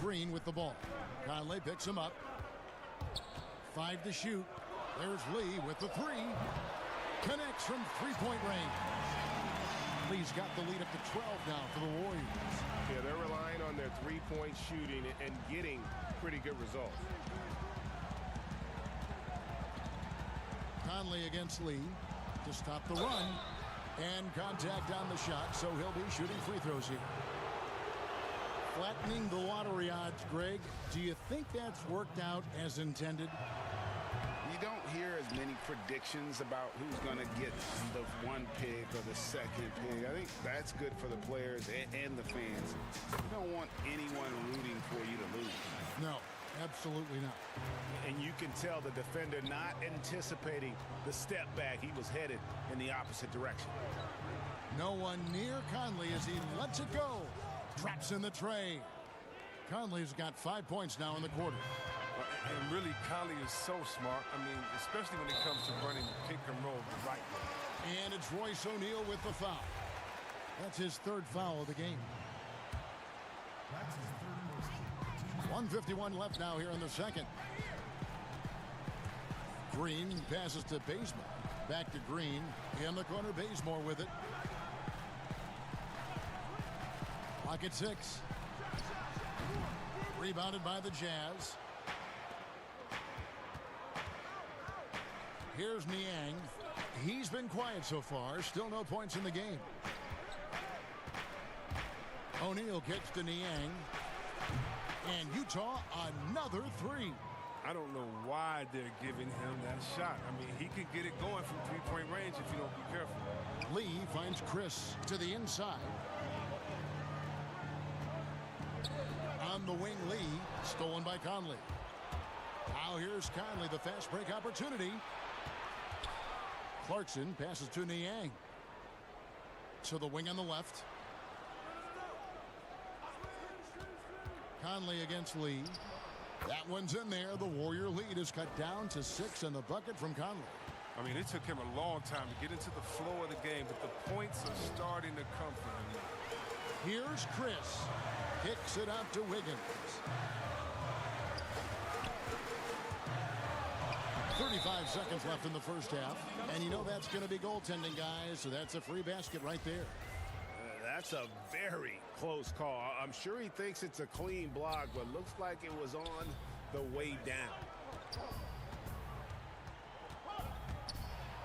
Green with the ball. Conley picks him up. 5 to shoot. There's Lee with the 3. Connects from three-point range. Lee's got the lead up to 12 now for the Warriors. Yeah, they're relying on their three-point shooting and getting pretty good results. Conley against Lee to stop the run. And contact on the shot, so he'll be shooting free throws here. Flattening the lottery odds, Greg. Do you think that's worked out as intended? You don't hear as many predictions about who's going to get the one pick or the second pick. I think that's good for the players and the fans. You don't want anyone rooting for you to lose. No, absolutely not. And you can tell the defender not anticipating the step back. He was headed in the opposite direction. No one near Conley as he lets it go. Drops in the tray. Conley's got 5 points now in the quarter. And really, Conley is so smart. I mean, especially when it comes to running the pick and roll the right way. And it's Royce O'Neal with the foul. That's his third foul of the game. That's his third most. 1:51 left now here in the second. Green passes to Bazemore. Back to Green. In the corner, Bazemore with it. Clock at 6. Rebounded by the Jazz. Here's Niang. He's been quiet so far. Still no points in the game. O'Neal kicks to Niang. And Utah, another three. I don't know why they're giving him that shot. I mean, he could get it going from three-point range if you don't be careful. Lee finds Chris to the inside. On the wing, Lee, stolen by Conley. Now here's Conley, the fast break opportunity. Clarkson passes to Niang. To the wing on the left. Conley against Lee. That one's in there. The Warrior lead is cut down to 6 in the bucket from Conley. I mean, it took him a long time to get into the flow of the game, but the points are starting to come for him. Here's Chris. Kicks it out to Wiggins. 35 seconds left in the first half. And you know that's going to be goaltending, guys. So that's a free basket right there. That's a very close call. I'm sure he thinks it's a clean block, but looks like it was on the way down.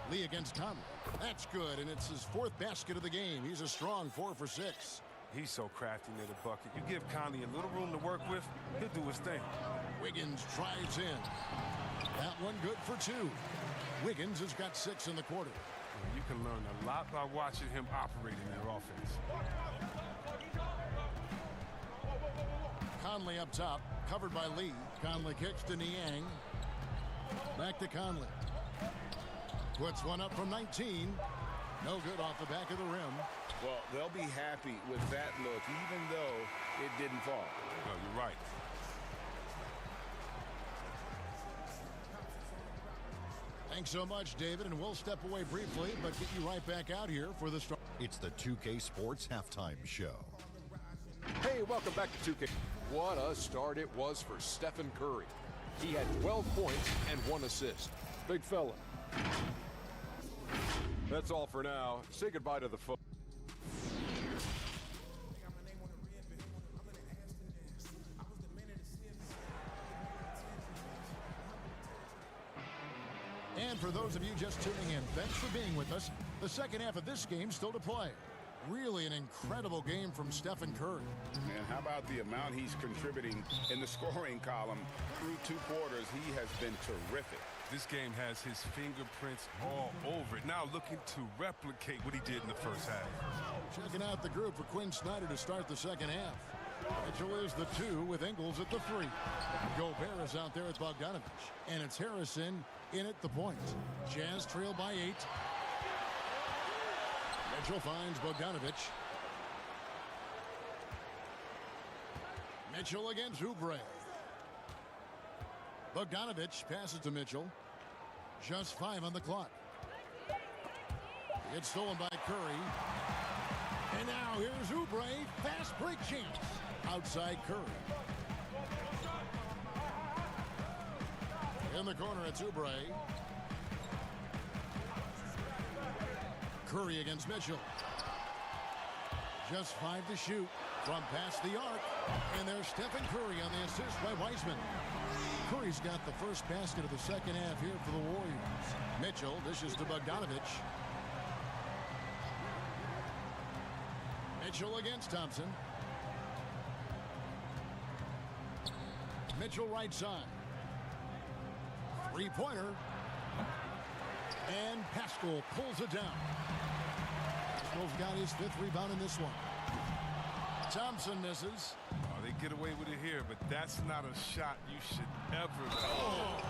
Lee against Conley. That's good, and it's his fourth basket of the game. He's a strong 4 for 6. He's so crafty near the bucket. You give Conley a little room to work with, he'll do his thing. Wiggins drives in. That one good for 2. Wiggins has got 6 in the quarter. You can learn a lot by watching him operate in their offense. Conley up top, covered by Lee. Conley kicks to Niang. Back to Conley. Puts one up from 19. No good off the back of the rim. Well, they'll be happy with that look, even though it didn't fall. No, you're right. Thanks so much, David, and we'll step away briefly, but get you right back out here for the start. It's the 2K Sports Halftime Show. Hey, welcome back to 2K. What a start it was for Stephen Curry. He had 12 points and 1 assist. Big fella. That's all for now. Say goodbye to the folks. And for those of you just tuning in, thanks for being with us. The second half of this game still to play. Really an incredible game from Stephen Curry. And how about the amount he's contributing in the scoring column through 2 quarters? He has been terrific. This game has his fingerprints all over it. Now looking to replicate what he did in the first half. Checking out the group for Quinn Snyder to start the second half. Mitchell is the 2 with Ingles at the 3. Gobert is out there with Bogdanovich. And it's Harrison in at the point. Jazz trail by 8. Mitchell finds Bogdanovich. Mitchell against Oubre. Bogdanovich passes to Mitchell. Just 5 on the clock. It's stolen by Curry. And now here's Oubre. Fast break chance. Outside Curry. In the corner, it's Oubre. Curry against Mitchell. Just 5 to shoot from past the arc. And there's Stephen Curry on the assist by Wiseman. Curry's got the first basket of the second half here for the Warriors. Mitchell dishes to Bogdanovich. Mitchell against Thompson. Mitchell right side. Three-pointer. And Pascal pulls it down. Pascal's got his 5th rebound in this one. Thompson misses. Oh, they get away with it here, but that's not a shot you should ever go. Oh.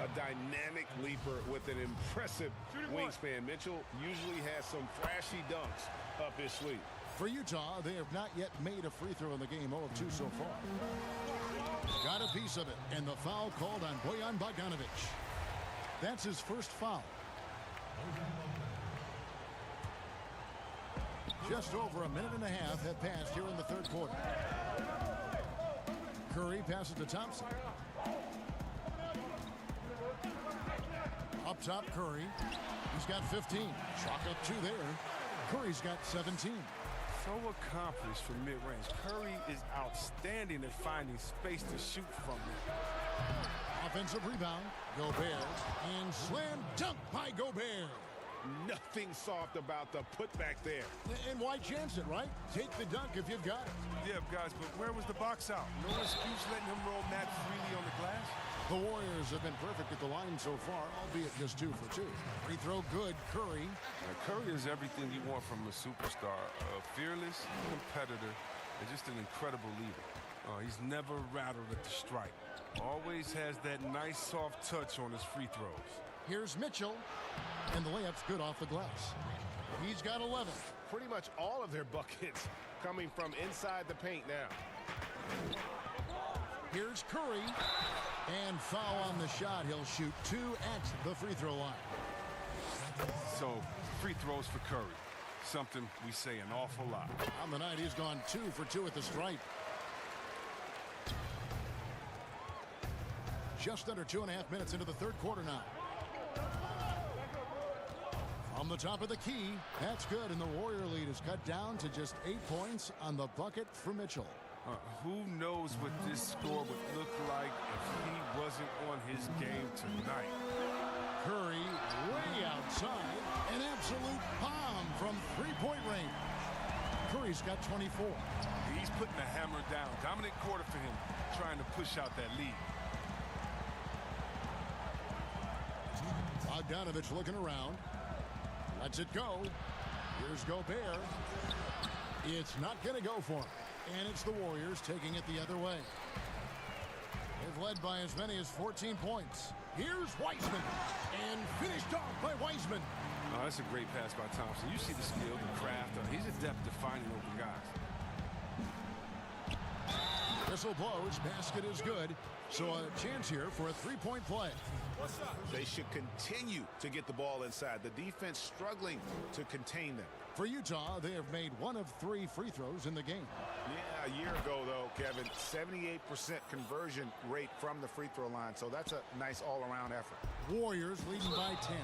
A dynamic leaper with an impressive wingspan. Mitchell usually has some flashy dunks up his sleeve. For Utah, they have not yet made a free throw in the game, 0 of 2 so far. Got a piece of it, and the foul called on Bojan Bogdanovich. That's his first foul. Just over a minute and a half have passed here in the third quarter. Curry passes to Thompson. Up top, Curry. He's got 15. Chalk up 2 there. Curry's got 17. So accomplished from mid-range. Curry is outstanding at finding space to shoot from it. Offensive rebound. Gobert. And slam dunk by Gobert. Nothing soft about the putback there. And why chance it, right? Take the dunk if you've got it. Yeah, guys, but where was the box out? No excuse letting him roll that freely on the glass? The Warriors have been perfect at the line so far, albeit just 2 for 2. Free throw good. Curry. Curry is everything you want from a superstar. A fearless competitor and just an incredible leader. He's never rattled at the strike. Always has that nice soft touch on his free throws. Here's Mitchell. And the layup's good off the glass. He's got 11. Pretty much all of their buckets coming from inside the paint now. Here's Curry. And foul on the shot. He'll shoot 2 at the free throw line. So, free throws for Curry. Something we say an awful lot. On the night, he's gone 2 for 2 at the stripe. Just under 2.5 minutes into the third quarter now. On the top of the key, that's good, and the Warrior lead is cut down to just 8 points on the bucket for Mitchell. Who knows what this score would look like if he wasn't on his game tonight. Curry way outside, an absolute bomb from 3-point range. Curry's got 24. He's putting the hammer down. Dominant quarter for him, trying to push out that lead. Bogdanovich looking around. Lets it go. Here's Gobert. It's not going to go for him. And it's the Warriors taking it the other way. They've led by as many as 14 points. Here's Wiseman. And finished off by Wiseman. Oh, that's a great pass by Thompson. You see the skill, the craft. He's adept at finding open guys. Whistle blows. Basket is good. So a chance here for a 3-point play. They should continue to get the ball inside. The defense struggling to contain them. For Utah, they have made 1 of 3 free throws in the game. Yeah, a year ago, though, Kevin, 78% conversion rate from the free throw line. So that's a nice all-around effort. Warriors leading by 10.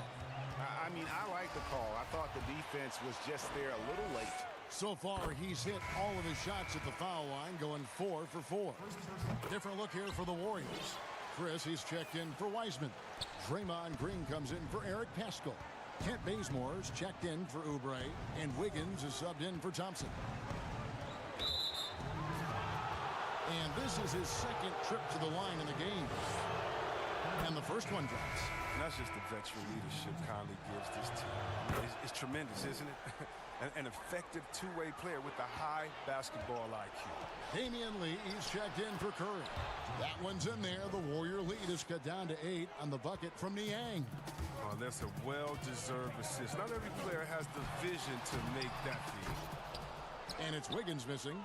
I mean, I like the call. I thought the defense was just there a little late. So far, he's hit all of his shots at the foul line, going 4 for 4. Different look here for the Warriors. Chris, he's checked in for Wiseman. Draymond Green comes in for Eric Pascal. Kent Bazemore's checked in for Oubre, and Wiggins is subbed in for Thompson. And this is his second trip to the line in the game. And the first one drops. And that's just the veteran leadership Conley gives this team. It's tremendous, isn't it? An effective two-way player with a high basketball IQ. Damian Lee is checked in for Curry. That one's in there. The Warrior lead is cut down to 8 on the bucket from Niang. Oh, that's a well-deserved assist. Not every player has the vision to make that feed. And it's Wiggins missing.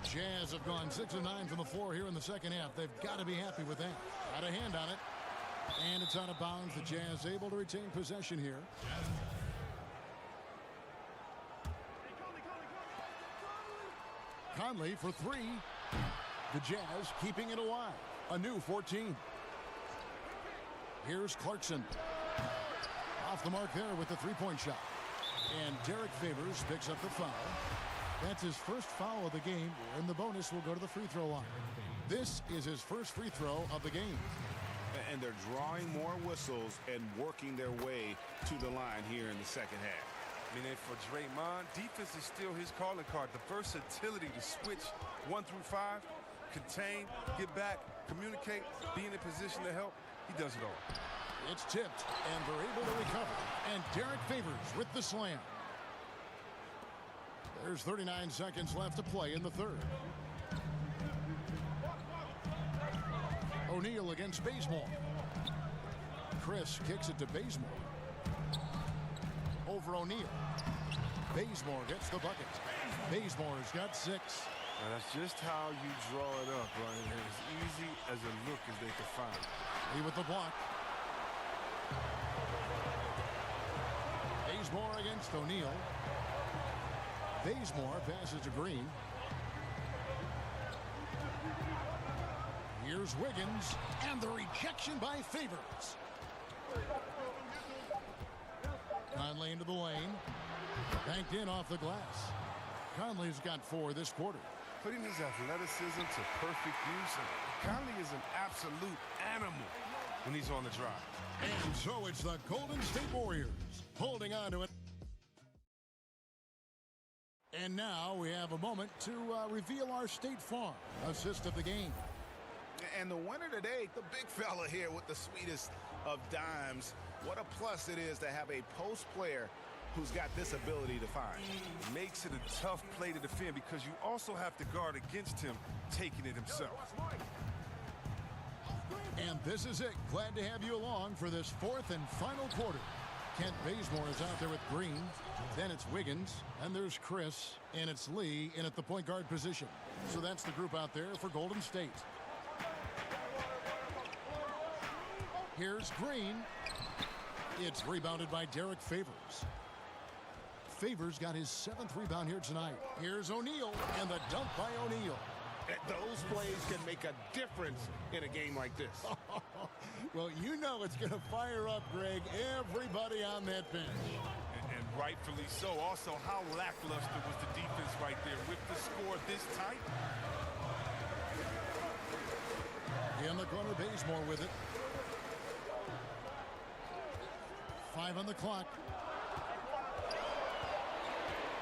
Jazz have gone 6 of 9 from the floor here in the second half. They've got to be happy with that. Got a hand on it. And it's out of bounds. The Jazz able to retain possession here. Conley for 3. The Jazz keeping it alive. A new 14. Here's Clarkson. Off the mark there with the three-point shot. And Derek Favors picks up the foul. That's his first foul of the game, and the bonus will go to the free throw line. This is his first free throw of the game. And they're drawing more whistles and working their way to the line here in the second half. I mean, and for Draymond, defense is still his calling card. The versatility to switch 1 through 5, contain, get back, communicate, be in a position to help. He does it all. It's tipped, and they're able to recover. And Derek Favors with the slam. There's 39 seconds left to play in the third. O'Neal against Bazemore. Chris kicks it to Bazemore. Over O'Neal. Bazemore gets the bucket. Bazemore's got 6. Now that's just how you draw it up, right? As easy as a look as they can find. He with the block. Bazemore against O'Neal. Bazemore passes to Green. Here's Wiggins, and the rejection by Favors. Conley into the lane. Banked in off the glass. Conley's got 4 this quarter. Putting his athleticism to perfect use. Conley is an absolute animal when he's on the drive. And so it's the Golden State Warriors holding on to it. And now we have a moment to reveal our State Farm assist of the game. And the winner today, the big fella here with the sweetest of dimes. What a plus it is to have a post player who's got this ability to find. Makes it a tough play to defend because you also have to guard against him taking it himself. And this is it. Glad to have you along for this 4th and final quarter. Kent Bazemore is out there with Green. Then it's Wiggins. And there's Chris. And it's Lee in at the point guard position. So that's the group out there for Golden State. Here's Green. It's rebounded by Derek Favors. Favors got his 7th rebound here tonight. Here's O'Neal. And the dunk by O'Neal. Those plays can make a difference in a game like this. Well, you know it's going to fire up, Greg, everybody on that bench. And rightfully so. Also, how lackluster was the defense right there with the score this tight? In the corner, Bazemore with it. 5 on the clock.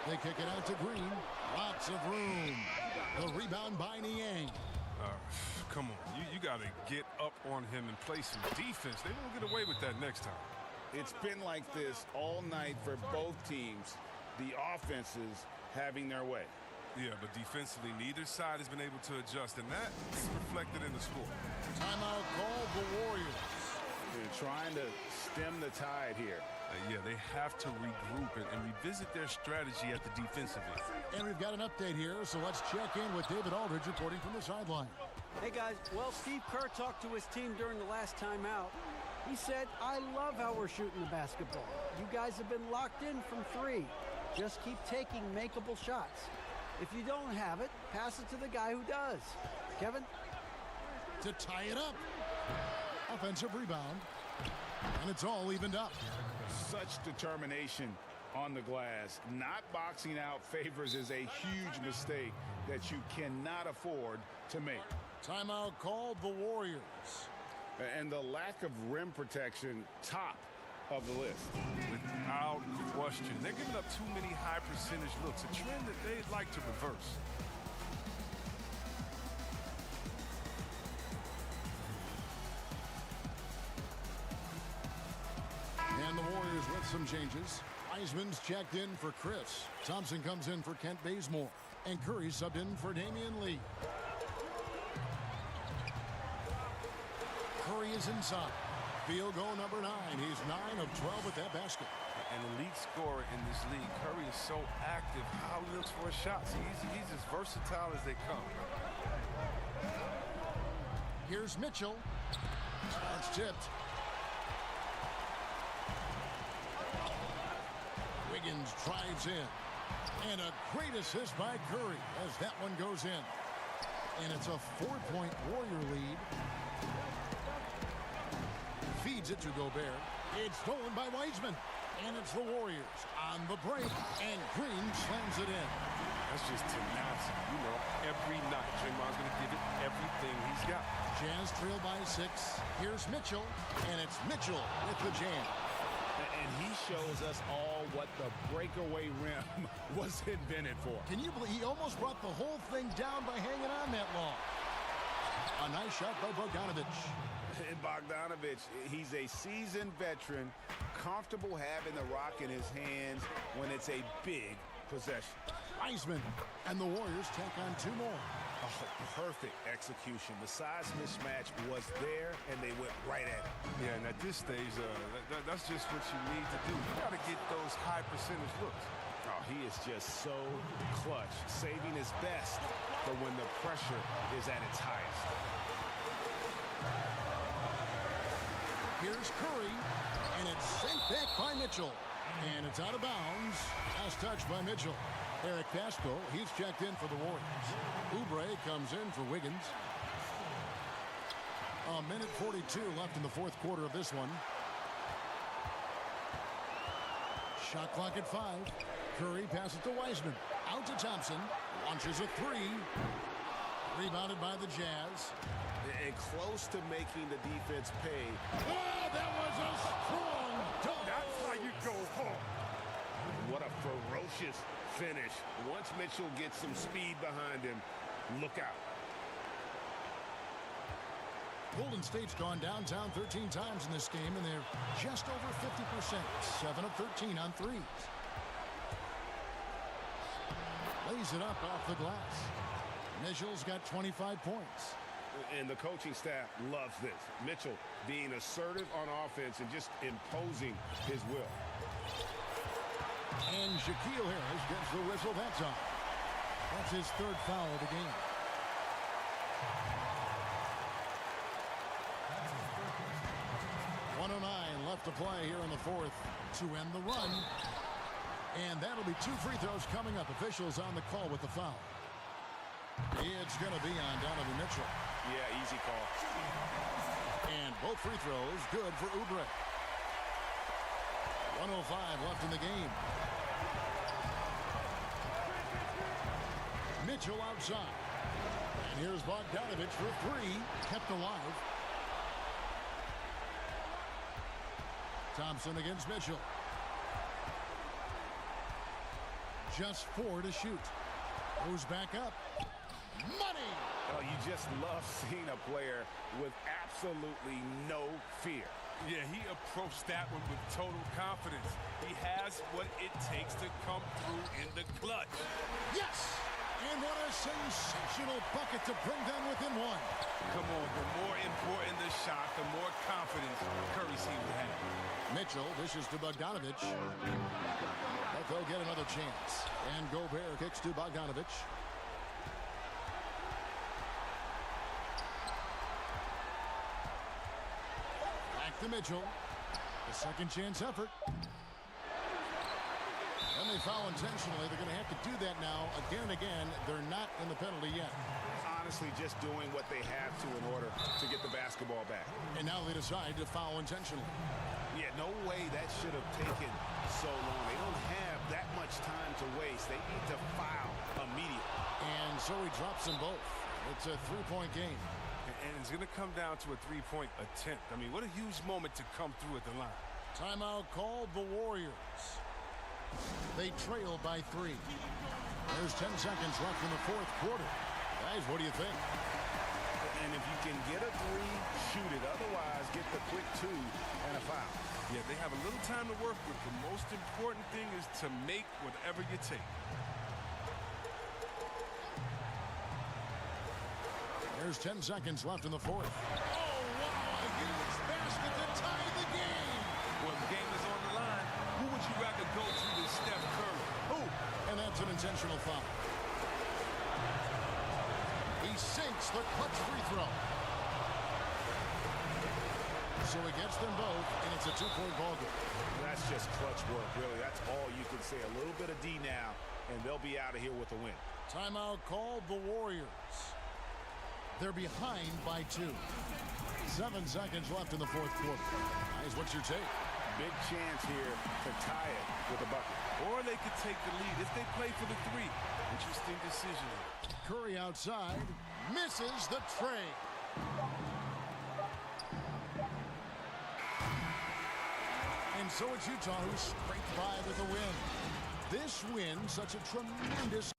They kick it out to Green. Lots of room. The rebound by Niang. Come on. You got to get up on him and play some defense. They won't get away with that next time. It's been like this all night for both teams. The offenses having their way. Yeah, but defensively, neither side has been able to adjust, and that's reflected in the score. Timeout called the Warriors. They're trying to stem the tide here. Yeah, they have to regroup and revisit their strategy at the defensive end. And we've got an update here, so let's check in with David Aldridge reporting from the sideline. Hey, guys. Well, Steve Kerr talked to his team during the last timeout. He said, I love how we're shooting the basketball. You guys have been locked in from 3. Just keep taking makeable shots. If you don't have it, pass it to the guy who does. Kevin? To tie it up. Offensive rebound. And it's all evened up. Such determination on the glass. Not boxing out Favors is a huge mistake that you cannot afford to make. Timeout called the Warriors. And the lack of rim protection, top of the list. Without question. They're giving up too many high percentage looks, a trend that they'd like to reverse. And the Warriors with some changes. Wiseman's checked in for Chris. Thompson comes in for Kent Bazemore. And Curry subbed in for Damian Lee. Curry is inside. Field goal number 9. He's 9 of 12 with that basket. An elite scorer in this league. Curry is so active. How he looks for his shots. He's as versatile as they come. Here's Mitchell. That's tipped. Wiggins drives in. And a great assist by Curry as that one goes in. And it's a 4-point Warrior lead. Feeds it to Gobert. It's stolen by Wiseman. And it's the Warriors on the break. And Green slams it in. That's just tenacity. You know, every night Draymond's going to give it everything he's got. Jazz trail by 6. Here's Mitchell. And it's Mitchell with the jam. And he shows us all what the breakaway rim was invented for. Can you believe he almost brought the whole thing down by hanging on that long? A nice shot by Bogdanovich. And Bogdanovich, he's a seasoned veteran, comfortable having the rock in his hands when it's a big possession. Wiseman and the Warriors take on 2 more. Oh, perfect execution. The size mismatch was there, and they went right at it. Yeah, and at this stage, that's just what you need to do. You got to get those high percentage looks. Oh, he is just so clutch, saving his best for when the pressure is at its highest. Here's Curry, and it's sent back by Mitchell. And it's out of bounds. Last touch by Mitchell. Eric Pasco, he's checked in for the Warriors. Oubre comes in for Wiggins. 1:42 left in the 4th quarter of this one. Shot clock at 5. Curry passes to Wiseman. Out to Thompson. Launches a 3. Rebounded by the Jazz. And close to making the defense pay. Oh, that was a strong dunk. That's how you go home. What a ferocious finish. Once Mitchell gets some speed behind him, look out. Golden State's gone downtown 13 times in this game, and they're just over 50%. 7 of 13 on threes. Lays it up off the glass. Mitchell's got 25 points. And the coaching staff loves this. Mitchell being assertive on offense and just imposing his will. And Shaquille Harris gets the whistle. That's on. That's his 3rd foul of the game. .109 left to play here in the 4th to end the run. And that'll be 2 free throws coming up. Officials on the call with the foul. It's going to be on Donovan Mitchell. Yeah, easy call. And both free throws good for Oubre. 1:05 left in the game. Mitchell outside. And here's Bogdanovich for 3. Kept alive. Thompson against Mitchell. Just 4 to shoot. Goes back up. Money! Oh, you just love seeing a player with absolutely no fear. Yeah, he approached that one with total confidence. He has what it takes to come through in the clutch. Yes! And what a sensational bucket to bring them within 1. Come on, the more important the shot, the more confidence Curry seems to have. Mitchell dishes to Bogdanovich. But they'll get another chance. And Gobert kicks to Bogdanovich. Back to Mitchell. The second chance effort. And they foul intentionally. They're going to have to do that now again and again. They're not in the penalty yet. Honestly, just doing what they have to in order to get the basketball back. And now they decide to foul intentionally. Yeah, no way that should have taken so long. They don't have that much time to waste. They need to foul immediately. And so he drops them both. It's a 3-point game. And it's going to come down to a 3-point attempt. I mean, what a huge moment to come through at the line. Timeout called the Warriors. They trail by 3. There's 10 seconds left in the 4th quarter. Guys, what do you think? And if you can get a 3, shoot it. Otherwise, get the quick 2 and a foul. Yeah, they have a little time to work with. The most important thing is to make whatever you take. There's 10 seconds left in the 4th. Oh, wow, a huge basket to tie the game. Well, the game is on the line. Who would you rather go to than Steph Curry? Who? And that's an intentional foul. He sinks the clutch free throw. So he gets them both, and it's a 2-point ball game. That's just clutch work, really. That's all you can say. A little bit of D now, and they'll be out of here with a win. Timeout called the Warriors. They're behind by 2. 7 seconds left in the 4th quarter. Guys, what's your take? Big chance here to tie it with a bucket. Or they could take the lead if they play for the three. Interesting decision. Curry outside, misses the tray. And so it's Utah who scraped by with the win. This win, such a tremendous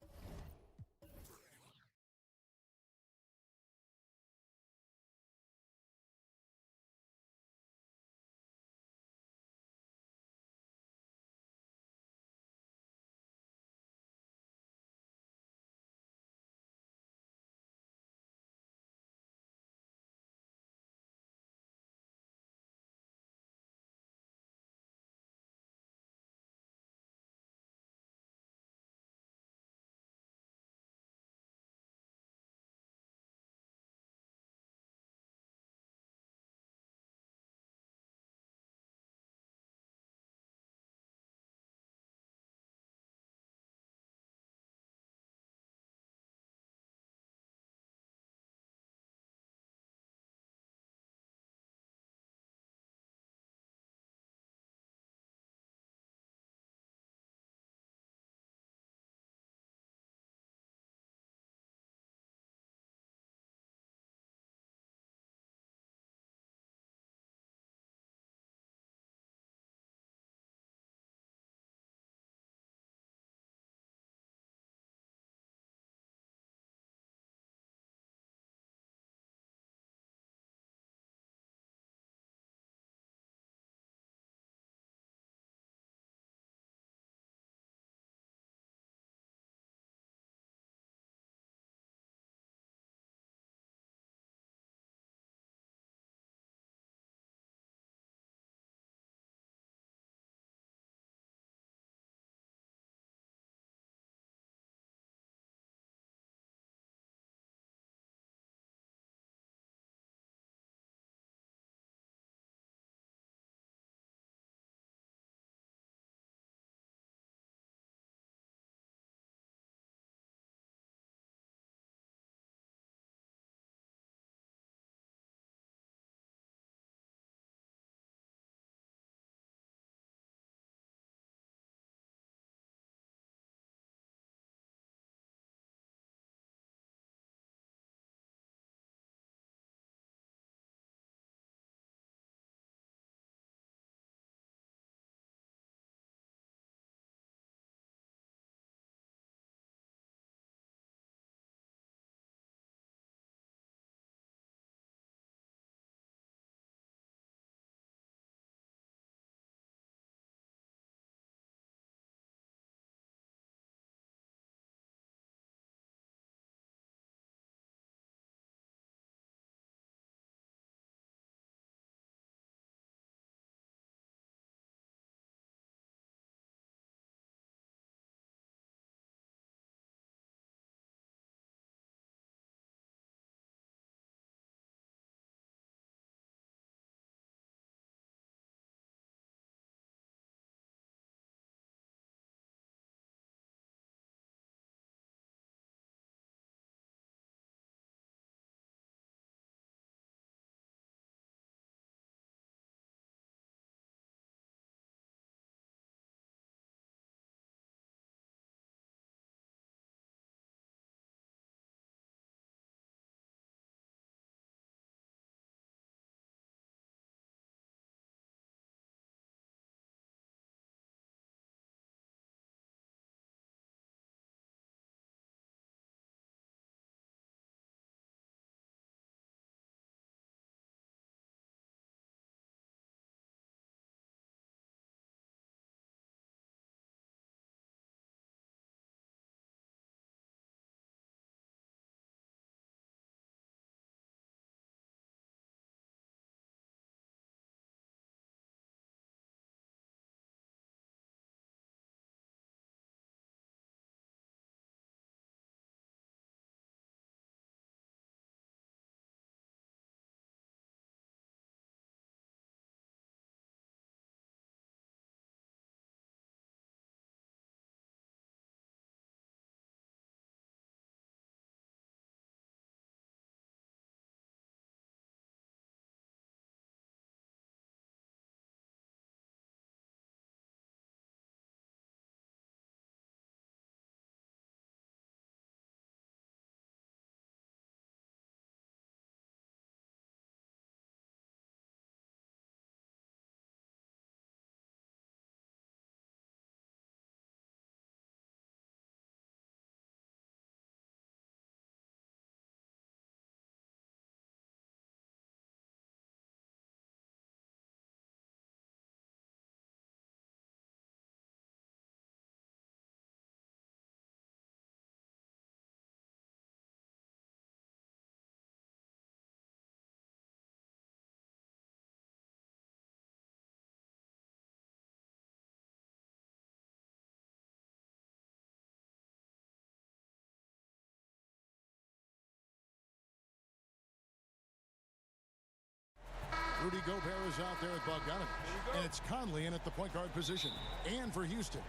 Rudy Gobert is out there at Bogdanovich. And it's Conley in at the point guard position. And for Houston,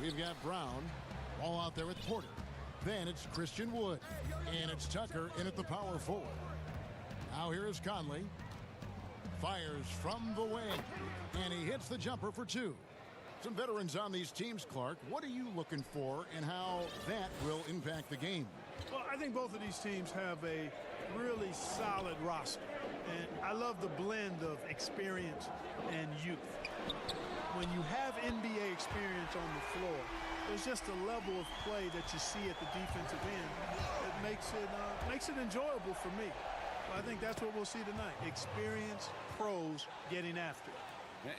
we've got Brown all out there with Porter. Then it's Christian Wood. And it's Tucker in at the power forward. Now here is Conley. Fires from the wing. And he hits the jumper for two. Some veterans on these teams, Clark. What are you looking for and how that will impact the game? Well, I think both of these teams have a really solid roster. And I love the blend of experience and youth. When you have NBA experience on the floor, there's just a level of play that you see at the defensive end that makes it enjoyable for me. I think that's what we'll see tonight. Experienced pros getting after it.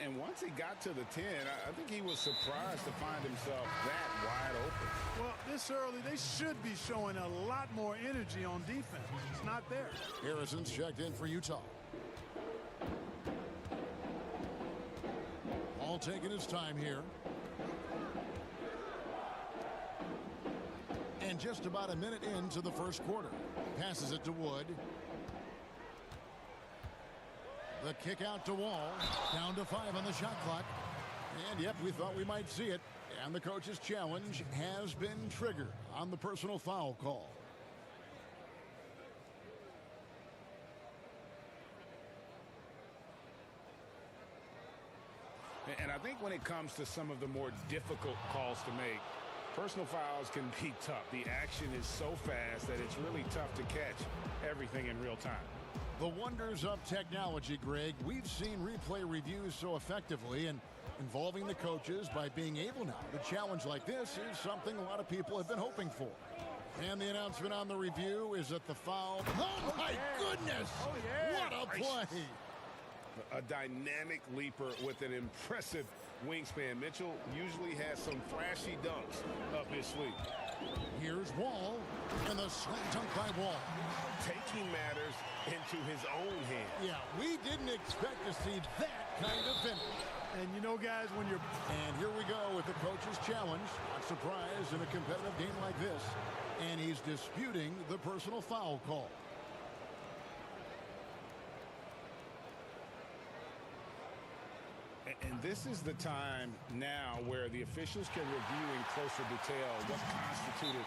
And once he got to the 10, I think he was surprised to find himself that wide open. Well, this early, they should be showing a lot more energy on defense. It's not there. Harrison's checked in for Utah. All taking his time here. And just about a minute into the first quarter. Passes it to Wood. The kick out to Wall. Down to 5 on the shot clock. And yep, we thought we might see it. And the coach's challenge has been triggered on the personal foul call. And I think when it comes to some of the more difficult calls to make, personal fouls can be tough. The action is so fast that it's really tough to catch everything in real time. The wonders of technology, Greg. We've seen replay reviews so effectively, and involving the coaches by being able now to challenge like this is something a lot of people have been hoping for. And the announcement on the review is that the foul... Oh, my goodness! Oh, yeah. What a play! A dynamic leaper with an impressive wingspan. Mitchell usually has some flashy dunks up his sleeve. Here's Wall, and the slam dunk by Wall. Taking matters into his own hand. Yeah, we didn't expect to see that kind of finish. And you know, guys, when you're... And here we go with the coach's challenge. Not surprised in a competitive game like this. And he's disputing the personal foul call. And this is the time now where the officials can review in closer detail what constituted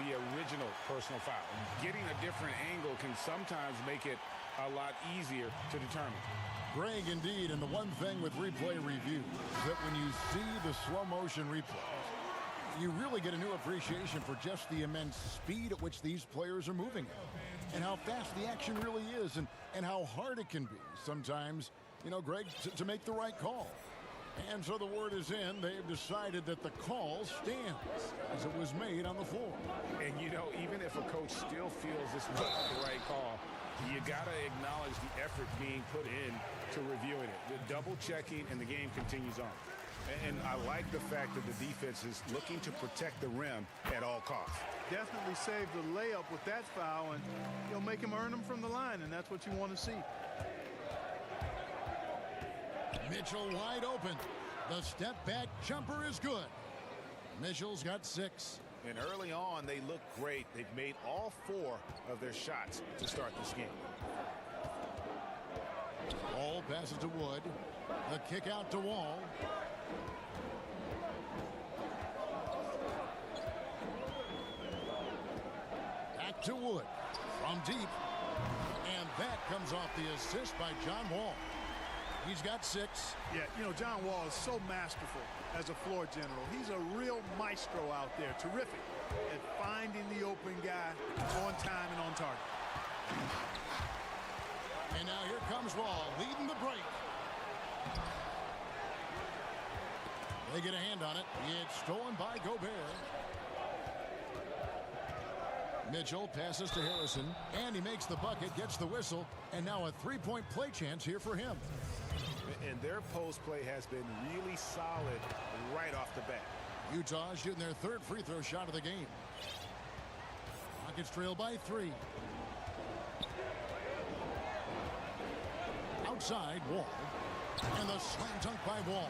the original personal foul. Getting a different angle can sometimes make it a lot easier to determine. Greg, indeed, and the one thing with replay review is that when you see the slow motion replays, you really get a new appreciation for just the immense speed at which these players are moving at, and how fast the action really is, and how hard it can be sometimes, you know, Greg, to make the right call. And so the word is in. They've decided that the call stands as it was made on the floor. And, you know, even if a coach still feels this was the right call, you got to acknowledge the effort being put in to reviewing it. The double checking, and the game continues on. And I like the fact that the defense is looking to protect the rim at all costs. Definitely saved the layup with that foul, and you'll make him earn them from the line, and that's what you want to see. Mitchell wide open. The step back jumper is good. Mitchell's got 6. And early on, they look great. They've made all 4 of their shots to start this game. Ball passes to Wood. The kick out to Wall. Back to Wood from deep. And that comes off the assist by John Wall. He's got 6. Yeah, you know, John Wall is so masterful as a floor general. He's a real maestro out there. Terrific at finding the open guy on time and on target. And now here comes Wall leading the break. They get a hand on it. It's stolen by Gobert. Mitchell passes to Harrison, and he makes the bucket, gets the whistle, and now a three-point play chance here for him. And their post play has been really solid right off the bat. Utah shooting their 3rd free throw shot of the game. Rockets trail by 3. Outside, Wall. And the slam dunk by Wall.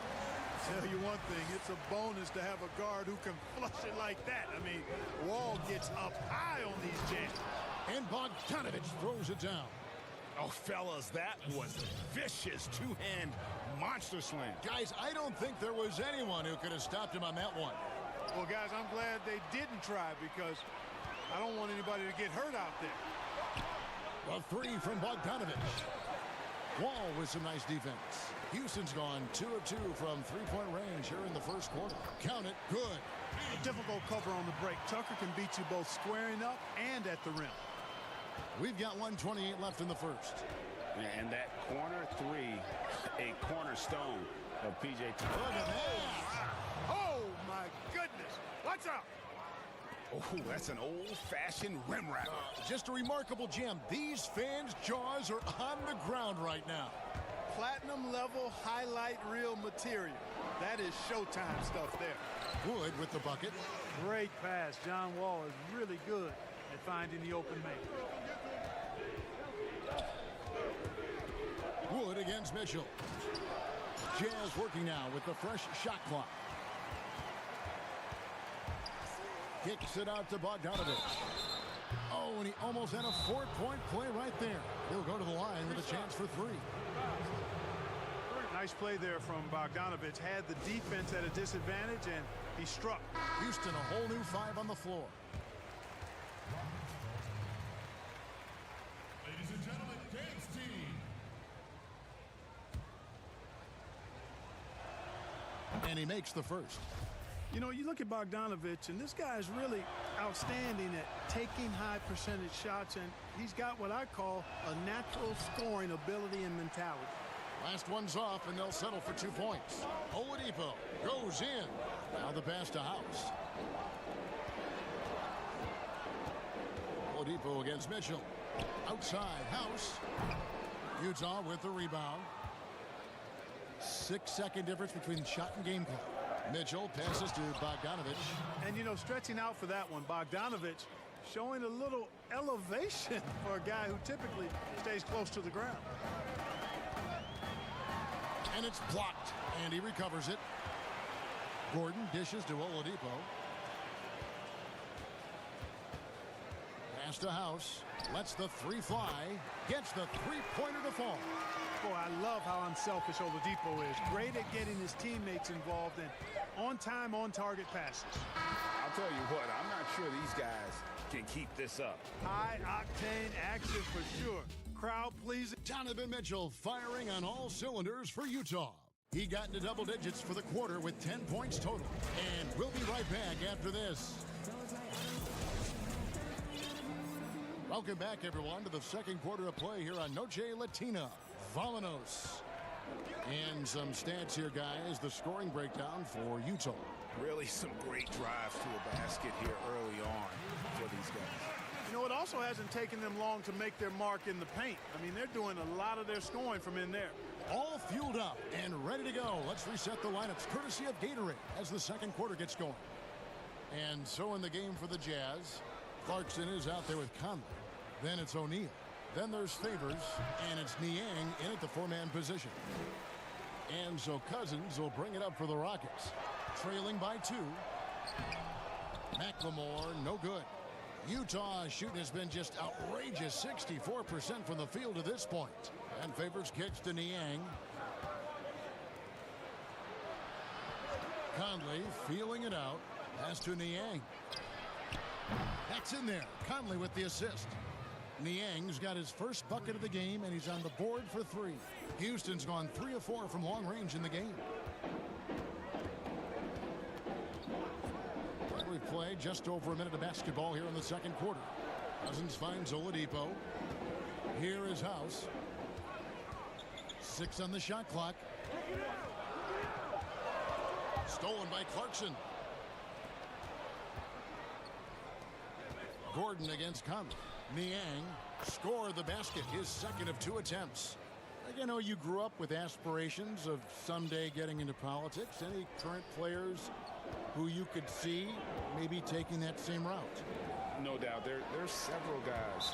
Tell you one thing, it's a bonus to have a guard who can flush it like that. I mean, Wall gets up high on these jams. And Bogdanovich throws it down. Oh, fellas, that was vicious two-hand monster slam. Guys, I don't think there was anyone who could have stopped him on that one. Well, guys, I'm glad they didn't try because I don't want anybody to get hurt out there. A three from Bogdanovich. Wall with some nice defense. Houston's gone 2 of 2 from three-point range here in the first quarter. Count it, good. A difficult cover on the break. Tucker can beat you both squaring up and at the rim. We've got 1:28 left in the first. And that corner three, a cornerstone of P.J. Tucker. Look at that. Oh, my goodness. Watch out. Oh, that's an old-fashioned rim wrap. Just a remarkable gem. These fans' jaws are on the ground right now. Platinum level highlight reel material. That is Showtime stuff there. Wood with the bucket. Great pass. John Wall is really good at finding the open man. Wood against Mitchell. Jazz working now with the fresh shot clock. Kicks it out to Bogdanovich. Oh, and he almost had a 4-point play right there. He'll go to the line with a chance for three. Nice play there from Bogdanovich. Had the defense at a disadvantage, and he struck. Houston, a whole new 5 on the floor. Ladies and gentlemen, dance team. And he makes the first. You know, you look at Bogdanovich, and this guy is really outstanding at taking high percentage shots, and he's got what I call a natural scoring ability and mentality. Last one's off, and they'll settle for 2 points. Oladipo goes in. Now the pass to House. Oladipo against Mitchell. Outside, House. Utah with the rebound. 6-second difference between shot and game clock. Mitchell passes to Bogdanovich. And, you know, stretching out for that one, Bogdanovich showing a little elevation for a guy who typically stays close to the ground. And it's blocked, and he recovers it. Gordon dishes to Oladipo. Pass to House. Lets the three fly. Gets the three-pointer to fall. Boy, I love how unselfish Oladipo is. Great at getting his teammates involved in on-time, on-target passes. I'll tell you what, I'm not sure these guys can keep this up. High-octane action for sure. Crowd pleasing. Donovan Mitchell firing on all cylinders for Utah. He got into double digits for the quarter with 10 points total. And we'll be right back after this. Welcome back, everyone, to the second quarter of play here on Noche Latina. Vámonos. And some stats here, guys. The scoring breakdown for Utah. Really some great drives to a basket here early on for these guys. You know, it also hasn't taken them long to make their mark in the paint. I mean, they're doing a lot of their scoring from in there. All fueled up and ready to go. Let's reset the lineups courtesy of Gatorade as the second quarter gets going. And so in the game for the Jazz, Clarkson is out there with Conley. Then it's O'Neal. Then there's Favors, and it's Niang in at the four-man position. And so Cousins will bring it up for the Rockets. Trailing by 2. McLemore, no good. Utah's shooting has been just outrageous, 64% from the field to this point. And Favors kicks to Niang. Conley feeling it out. Pass to Niang. That's in there. Conley with the assist. Niang's got his first bucket of the game, and he's on the board for 3. Houston's gone 3 of 4 from long range in the game. We've played just over a minute of basketball here in the second quarter. Cousins finds Oladipo. Here is House. 6 on the shot clock. Stolen by Clarkson. Gordon against Conley. Niang scored the basket, his second of 2 attempts. You know, you grew up with aspirations of someday getting into politics. Any current players who you could see maybe taking that same route? No doubt. There's several guys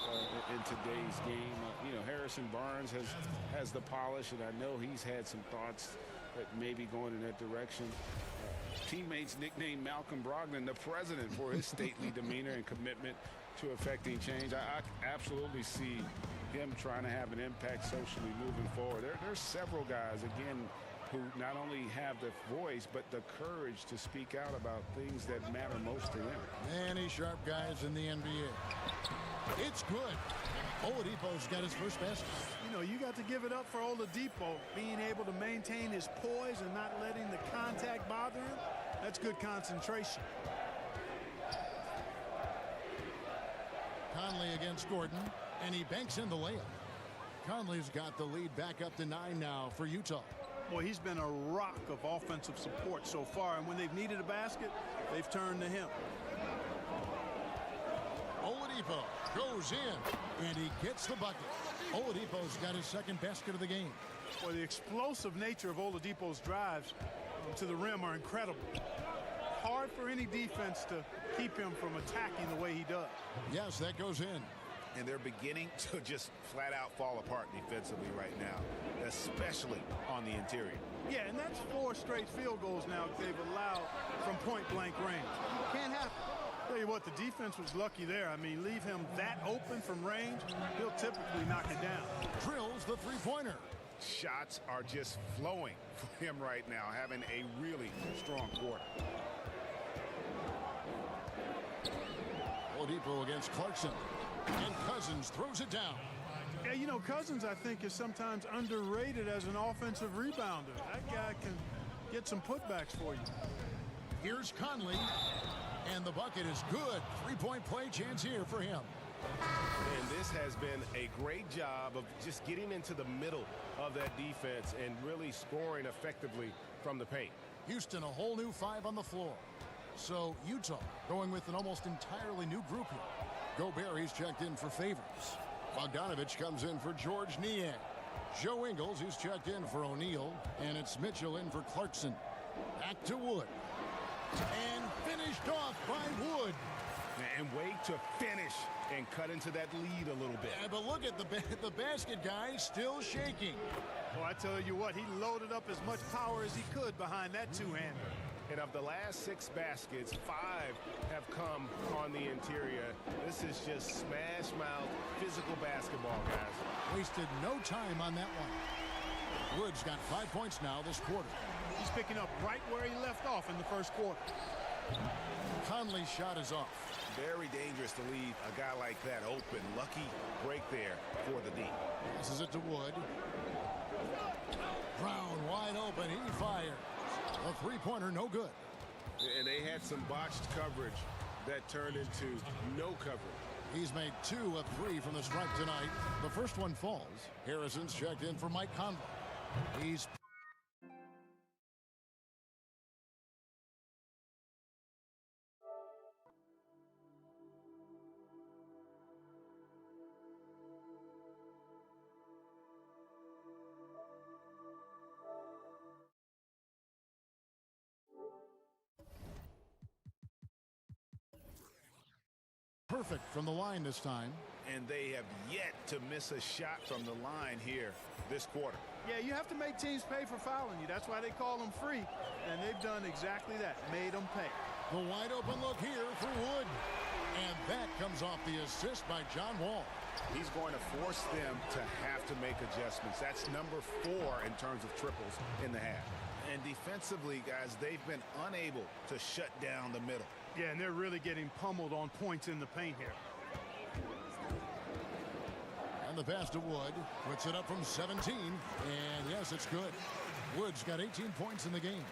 in today's game. You know, Harrison Barnes has the polish, and I know he's had some thoughts that maybe going in that direction. Teammates nicknamed Malcolm Brogdon the president for his stately demeanor and commitment to affecting change. I absolutely see him trying to have an impact socially moving forward. There's several guys, again, who not only have the voice, but the courage to speak out about things that matter most to them. Many sharp guys in the NBA. It's good. Oladipo's got his first basket. You know, you got to give it up for Oladipo, being able to maintain his poise and not letting the contact bother him. That's good concentration. Conley against Gordon, and he banks in the layup. Conley's got the lead back up to 9 now for Utah. Boy, he's been a rock of offensive support so far, and when they've needed a basket, they've turned to him. Oladipo goes in, and he gets the bucket. Oladipo's got his second basket of the game. Boy, the explosive nature of Oladipo's drives to the rim are incredible. Hard for any defense to keep him from attacking the way he does. Yes, that goes in. And they're beginning to just flat out fall apart defensively right now, especially on the interior. Yeah, and that's 4 straight field goals now they've allowed from point-blank range. Can't happen. Tell you what, the defense was lucky there. I mean, leave him that open from range, he'll typically knock it down. Drills the three-pointer. Shots are just flowing for him right now, having a really strong quarter. Oladipo against Clarkson. And Cousins throws it down. Yeah, you know, Cousins, I think, is sometimes underrated as an offensive rebounder. That guy can get some putbacks for you. Here's Conley. And the bucket is good. Three-point play chance here for him. And this has been a great job of just getting into the middle of that defense and really scoring effectively from the paint. Houston, a whole new 5 on the floor. So Utah going with an almost entirely new group here. Gobert, he's checked in for Favors. Bogdanovich comes in for George Niang. Joe Ingles, he's checked in for O'Neal. And it's Mitchell in for Clarkson. Back to Wood. And finished off by Wood. And wait to finish and cut into that lead a little bit. Yeah, but look at the basket guy still shaking. Well, I tell you what, he loaded up as much power as he could behind that two-hander. And of the last 6 baskets, 5 have come on the interior. This is just smash-mouth physical basketball, guys. Wasted no time on that one. Wood's got 5 points now this quarter. He's picking up right where he left off in the first quarter. Conley's shot is off. Very dangerous to leave a guy like that open. Lucky break there for the D. Passes it to Wood. Brown wide open. He fires. A three-pointer, no good. And they had some botched coverage that turned into no coverage. He's made 2 of 3 from the stripe tonight. The first one falls. Harrison's checked in for Mike Conley. He's... perfect from the line this time. And they have yet to miss a shot from the line here this quarter. Yeah, you have to make teams pay for fouling you. That's why they call them free. And they've done exactly that, made them pay. The wide open look here for Wood. And that comes off the assist by John Wall. He's going to force them to have to make adjustments. That's number 4 in terms of triples in the half. And defensively, guys, they've been unable to shut down the middle. Yeah, and they're really getting pummeled on points in the paint here. And the pass to Wood. Puts it up from 17. And yes, it's good. Wood's got 18 points in the game.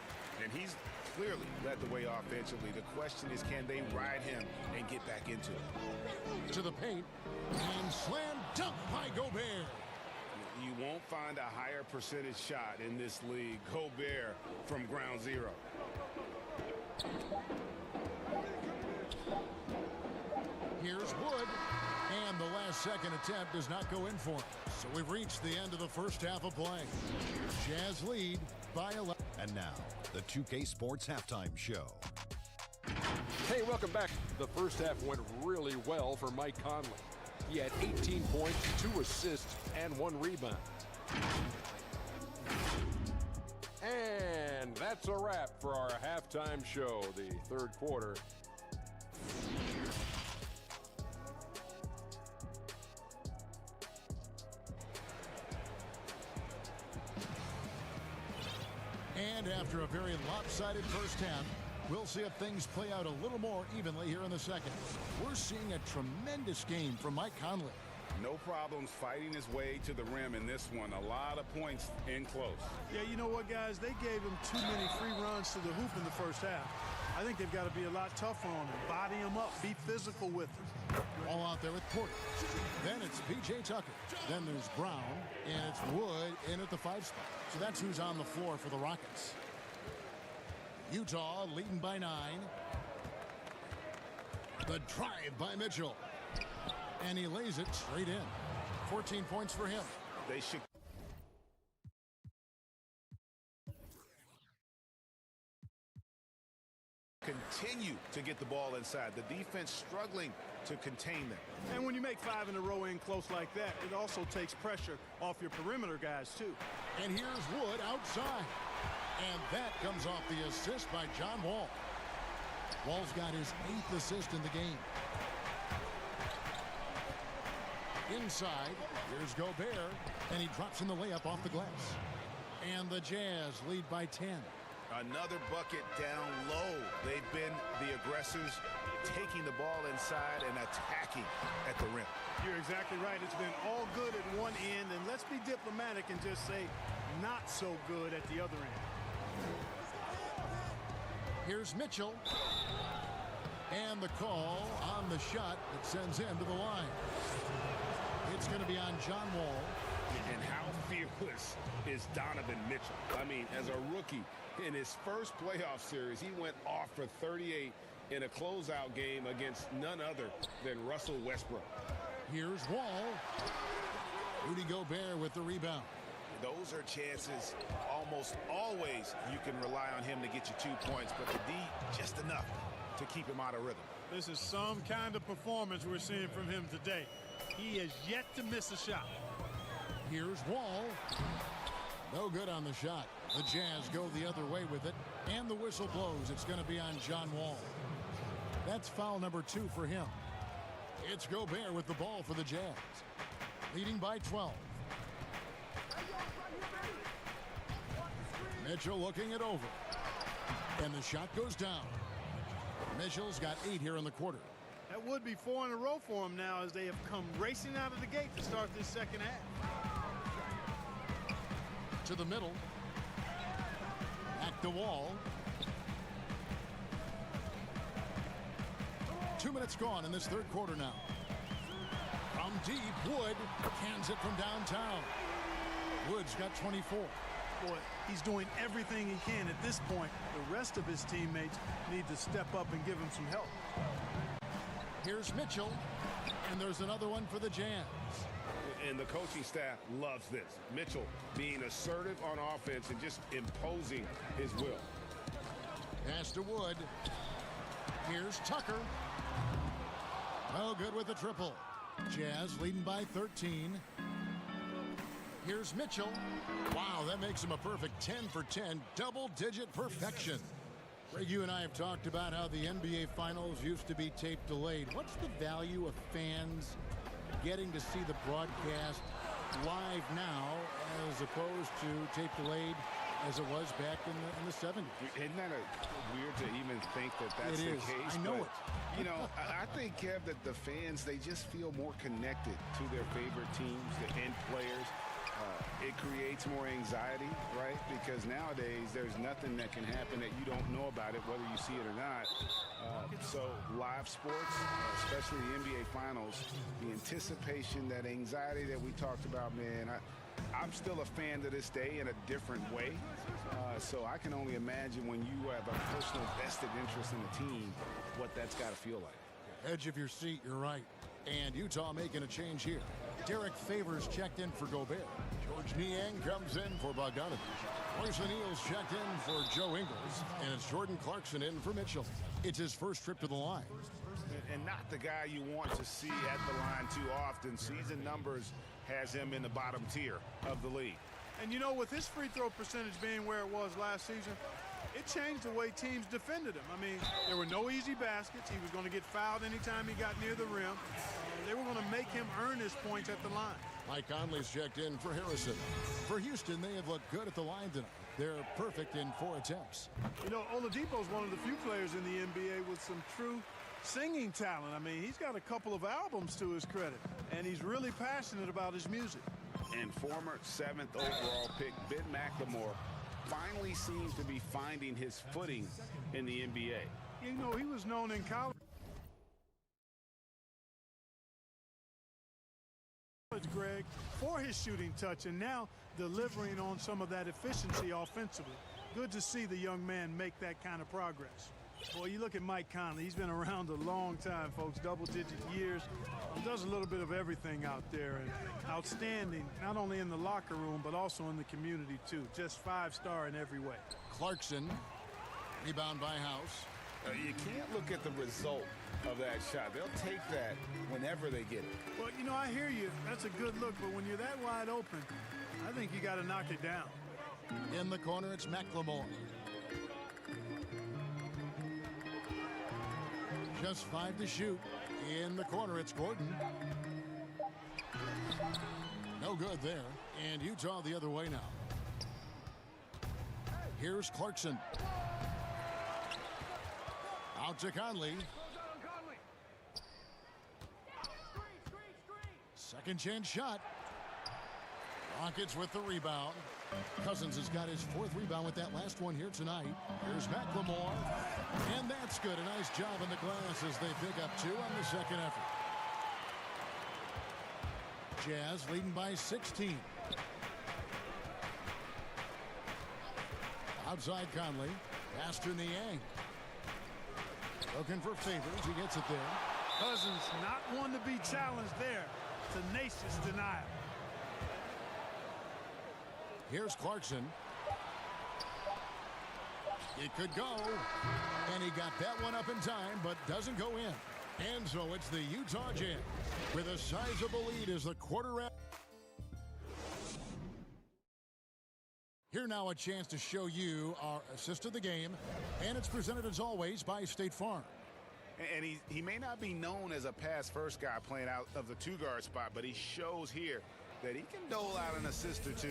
And he's clearly led the way offensively. The question is, can they ride him and get back into it? To the paint. And slam dunk by Gobert. You won't find a higher percentage shot in this league. Gobert from ground zero. Here's Wood. And the last second attempt does not go in for him. So we've reached the end of the first half of play. Jazz lead by 11. And now, the 2K Sports Halftime Show. Hey, welcome back. The first half went really well for Mike Conley. He had 18 points, 2 assists, and 1 rebound. And that that's a wrap for our halftime show, the third quarter. And after a very lopsided first half, we'll see if things play out a little more evenly here in the second. We're seeing a tremendous game from Mike Conley. No problems fighting his way to the rim in this one. A lot of points in close. Yeah, you know what, guys? They gave him too many free runs to the hoop in the first half. I think they've got to be a lot tougher on him. Body him up. Be physical with him. All out there with Porter. Then it's P.J. Tucker. Then there's Brown. And it's Wood in at the 5 spot. So that's who's on the floor for the Rockets. Utah leading by 9. The drive by Mitchell. And he lays it straight in. 14 points for him. They should continue to get the ball inside. The defense struggling to contain them. And when you make 5 in a row in close like that, it also takes pressure off your perimeter guys, too. And here's Wood outside. And that comes off the assist by John Wall. Wall's got his 8th assist in the game. Inside, here's Gobert, and he drops in the layup off the glass. And the Jazz lead by 10. Another bucket down low. They've been the aggressors, taking the ball inside and attacking at the rim. You're exactly right. It's been all good at one end, and let's be diplomatic and just say not so good at the other end. Here's Mitchell. And the call on the shot that sends him to the line. It's going to be on John Wall. And how fearless is Donovan Mitchell? I mean, as a rookie, in his first playoff series, he went off for 38 in a closeout game against none other than Russell Westbrook. Here's Wall. Rudy Gobert with the rebound. Those are chances almost always you can rely on him to get you 2 points, but the D just enough to keep him out of rhythm. This is some kind of performance we're seeing from him today. He has yet to miss a shot. Here's Wall. No good on the shot. The Jazz go the other way with it, and the whistle blows. It's going to be on John Wall. That's foul number 2 for him. It's Gobert with the ball for the Jazz, leading by 12. Mitchell looking it over, and the shot goes down. Mitchell's got 8 here in the quarter. That would be 4 in a row for him now as they have come racing out of the gate to start this second half. To the middle. Back to Wall. 2 minutes gone in this third quarter now. From deep, Wood cans it from downtown. Wood's got 24. Boy, he's doing everything he can at this point. The rest of his teammates need to step up and give him some help. Here's Mitchell, and there's another one for the Jazz. And the coaching staff loves this. Mitchell being assertive on offense and just imposing his will. Pass to Wood. Here's Tucker. No good with the triple. Jazz leading by 13. Here's Mitchell. Wow, that makes him a perfect 10 for 10, double-digit perfection. Greg, you and I have talked about how the NBA Finals used to be tape delayed. What's the value of fans getting to see the broadcast live now as opposed to tape delayed as it was back in the 70s? Isn't that weird to even think that that's the case? I know it. You know, I think, Kev, that the fans, they just feel more connected to their favorite teams, the end players. It creates more anxiety, right? Because nowadays there's nothing that can happen that you don't know about it, whether you see it or not. So live sports, especially the NBA Finals, the anticipation, that anxiety that we talked about, man, I'm still a fan to this day in a different way. So I can only imagine when you have a personal vested interest in the team, what that's got to feel like. Edge of your seat, you're right. And Utah making a change here. Derek Favors checked in for Gobert. George Niang comes in for Bogdanovich. Royce O'Neal's checked in for Joe Ingles. And it's Jordan Clarkson in for Mitchell. It's his first trip to the line. And not the guy you want to see at the line too often. Season numbers has him in the bottom tier of the league. And you know, with his free throw percentage being where it was last season, it changed the way teams defended him. I mean, there were no easy baskets. He was going to get fouled anytime he got near the rim. They were going to make him earn his points at the line. Mike Conley's checked in for Harrison. For Houston, they have looked good at the line tonight. They're perfect in 4 attempts. You know, Oladipo's one of the few players in the NBA with some true singing talent. I mean, he's got a couple of albums to his credit, and he's really passionate about his music. And former 7th overall pick Ben McLemore finally seems to be finding his footing in the NBA. You know, he was known in college, Greg, for his shooting touch, and now delivering on some of that efficiency offensively. Good to see the young man make that kind of progress. Boy, you look at Mike Conley. He's been around a long time, folks, double-digit years. Does a little bit of everything out there, and outstanding, not only in the locker room, but also in the community, too. Just 5-star in every way. Clarkson, rebound by House. You can't look at the result of that shot. They'll take that whenever they get it. Well, you know, I hear you. That's a good look, but when you're that wide open, I think you got to knock it down. In the corner, it's McLemore. Just 5 to shoot. In the corner, it's Gordon. No good there. And Utah the other way now. Here's Clarkson. Out to Conley. Second chance shot. Rockets with the rebound. Cousins has got his 4th rebound with that last one here tonight. Here's McLemore. And that's good. A nice job in the glass as they pick up 2 on the second effort. Jazz leading by 16. Outside Conley. Pass to Niang. Looking for Favors. He gets it there. Cousins not one to be challenged there. Tenacious denial. Here's Clarkson. It could go. And he got that one up in time, but doesn't go in. And so it's the Utah Jazz with a sizable lead as the quarter round. Here now a chance to show you our assist of the game. And it's presented as always by State Farm. And he may not be known as a pass-first guy playing out of the 2-guard spot, but he shows here that he can dole out an assist or 2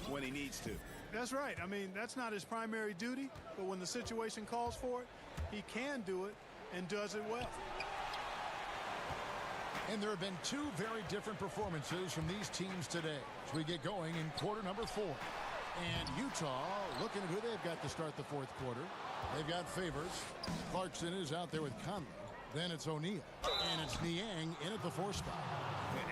when he needs to. That's right. I mean, that's not his primary duty, but when the situation calls for it, he can do it and does it well. And there have been 2 very different performances from these teams today as we get going in quarter number 4. And Utah looking at who they've got to start the 4th quarter. They've got Favors. Clarkson is out there with Conley. Then it's O'Neal. And it's Niang in at the 4 spot.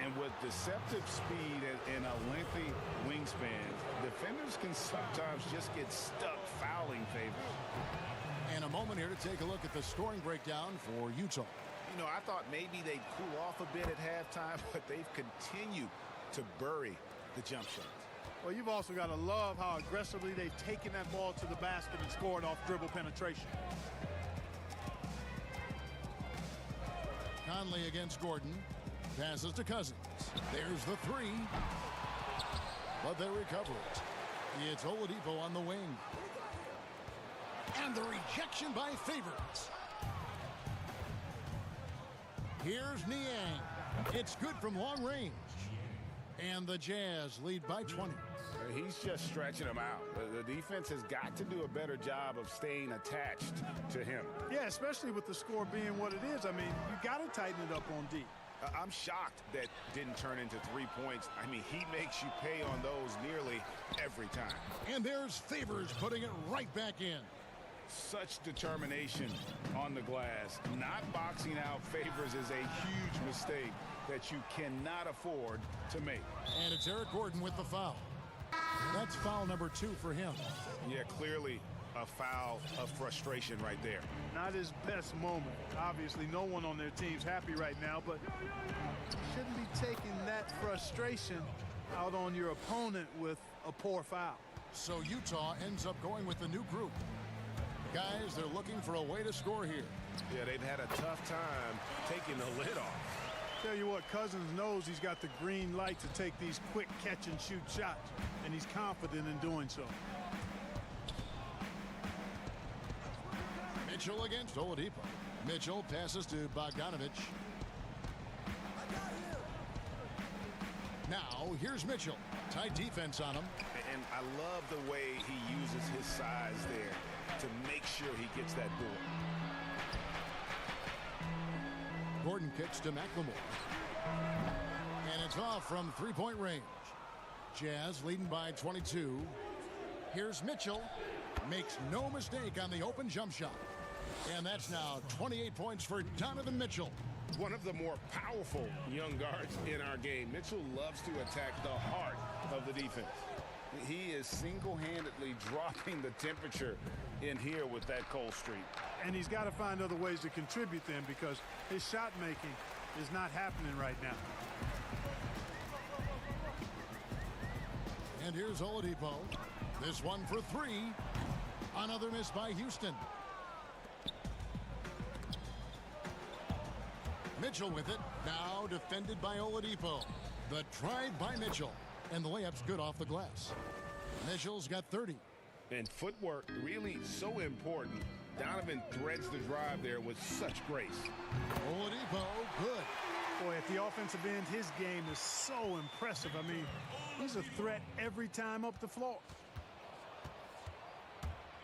And with deceptive speed and a lengthy wingspan, defenders can sometimes just get stuck fouling Favors. And a moment here to take a look at the scoring breakdown for Utah. You know, I thought maybe they'd cool off a bit at halftime, but they've continued to bury the jump shots. Well, you've also got to love how aggressively they've taken that ball to the basket and scored off dribble penetration. Conley against Gordon. Passes to Cousins. There's the 3. But they recover it. It's Oladipo on the wing. And the rejection by Favors. Here's Niang. It's good from long range. And the Jazz lead by 20. He's just stretching them out. The defense has got to do a better job of staying attached to him. Yeah, especially with the score being what it is. I mean, you got to tighten it up on D. I'm shocked that didn't turn into 3 points. I mean, he makes you pay on those nearly every time. And there's Favors putting it right back in. Such determination on the glass. Not boxing out Favors is a huge mistake that you cannot afford to make. And it's Eric Gordon with the foul. That's foul number 2 for him. Yeah, clearly a foul of frustration right there. Not his best moment. Obviously, no one on their team's happy right now, but shouldn't be taking that frustration out on your opponent with a poor foul. So Utah ends up going with the new group. Guys, they're looking for a way to score here. Yeah, they've had a tough time taking the lid off. Tell you what, Cousins knows he's got the green light to take these quick catch-and-shoot shots, and he's confident in doing so. Mitchell against Oladipo. Mitchell passes to Bogdanovich. Now, here's Mitchell. Tight defense on him. And I love the way he uses his size there to make sure he gets that board. Gordon kicks to McLemore. And it's off from three-point range. Jazz leading by 22. Here's Mitchell. Makes no mistake on the open jump shot. And that's now 28 points for Donovan Mitchell. One of the more powerful young guards in our game. Mitchell loves to attack the heart of the defense. He is single-handedly dropping the temperature in here with that cold streak. And he's got to find other ways to contribute then, because his shot making is not happening right now. And here's Oladipo. This one for three. Another miss by Houston. Mitchell with it. Now defended by Oladipo. The drive by Mitchell. And the layup's good off the glass. Mitchell's got 30. And footwork really so important. Donovan threads the drive there with such grace. Oladipo, good. Boy, at the offensive end, his game is so impressive. I mean, he's a threat every time up the floor.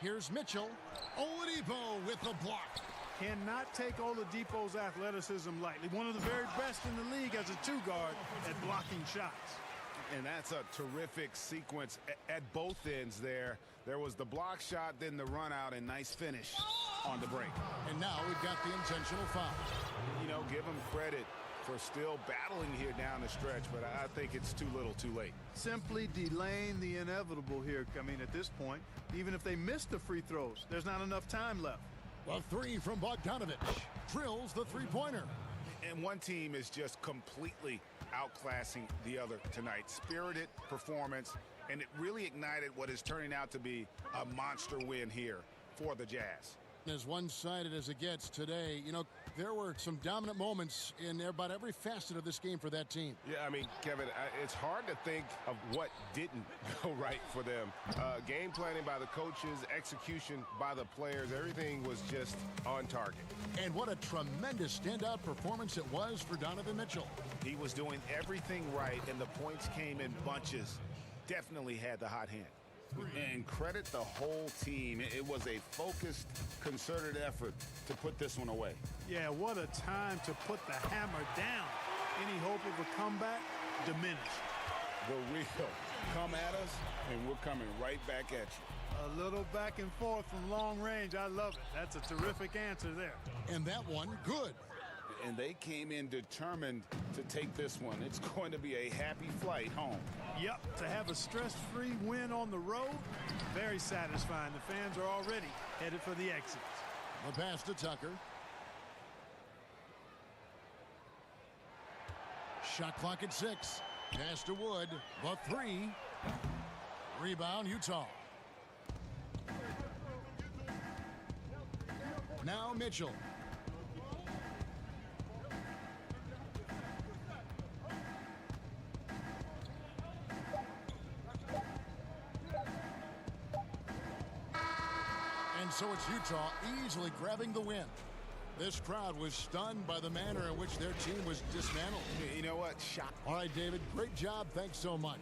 Here's Mitchell. Oladipo with the block. Cannot take Oladipo's athleticism lightly. One of the very best in the league as a two-guard at blocking shots. And that's a terrific sequence at both ends there. There was the block shot, then the run out, and nice finish on the break. And now we've got the intentional foul. You know, give him credit for still battling here down the stretch, but I think it's too little too late. Simply delaying the inevitable here. I mean, at this point, even if they miss the free throws, there's not enough time left. The three from Bogdanovich drills the three-pointer. And one team is just completely outclassing the other tonight. Spirited performance, and it really ignited what is turning out to be a monster win here for the Jazz. As one-sided as it gets today, you know, there were some dominant moments in about every facet of this game for that team. Yeah, I mean, Kevin, it's hard to think of what didn't go right for them. Game planning by the coaches, execution by the players, everything was just on target. And what a tremendous standout performance it was for Donovan Mitchell. He was doing everything right, and the points came in bunches. Definitely had the hot hand. And credit the whole team. It was a focused, concerted effort to put this one away. Yeah, what a time to put the hammer down. Any hope of a comeback diminished. The real come at us, and we're coming right back at you. A little back and forth from long range. I love it. That's a terrific answer there. And that one, good. And they came in determined to take this one. It's going to be a happy flight home. Yep, to have a stress-free win on the road, very satisfying. The fans are already headed for the exits. The pass to Tucker. Shot clock at 6. Pass to Wood. The three. Rebound, Utah. Now Mitchell. And so it's Utah easily grabbing the win. This crowd was stunned by the manner in which their team was dismantled. You know what? Shot. All right, David, great job. Thanks so much.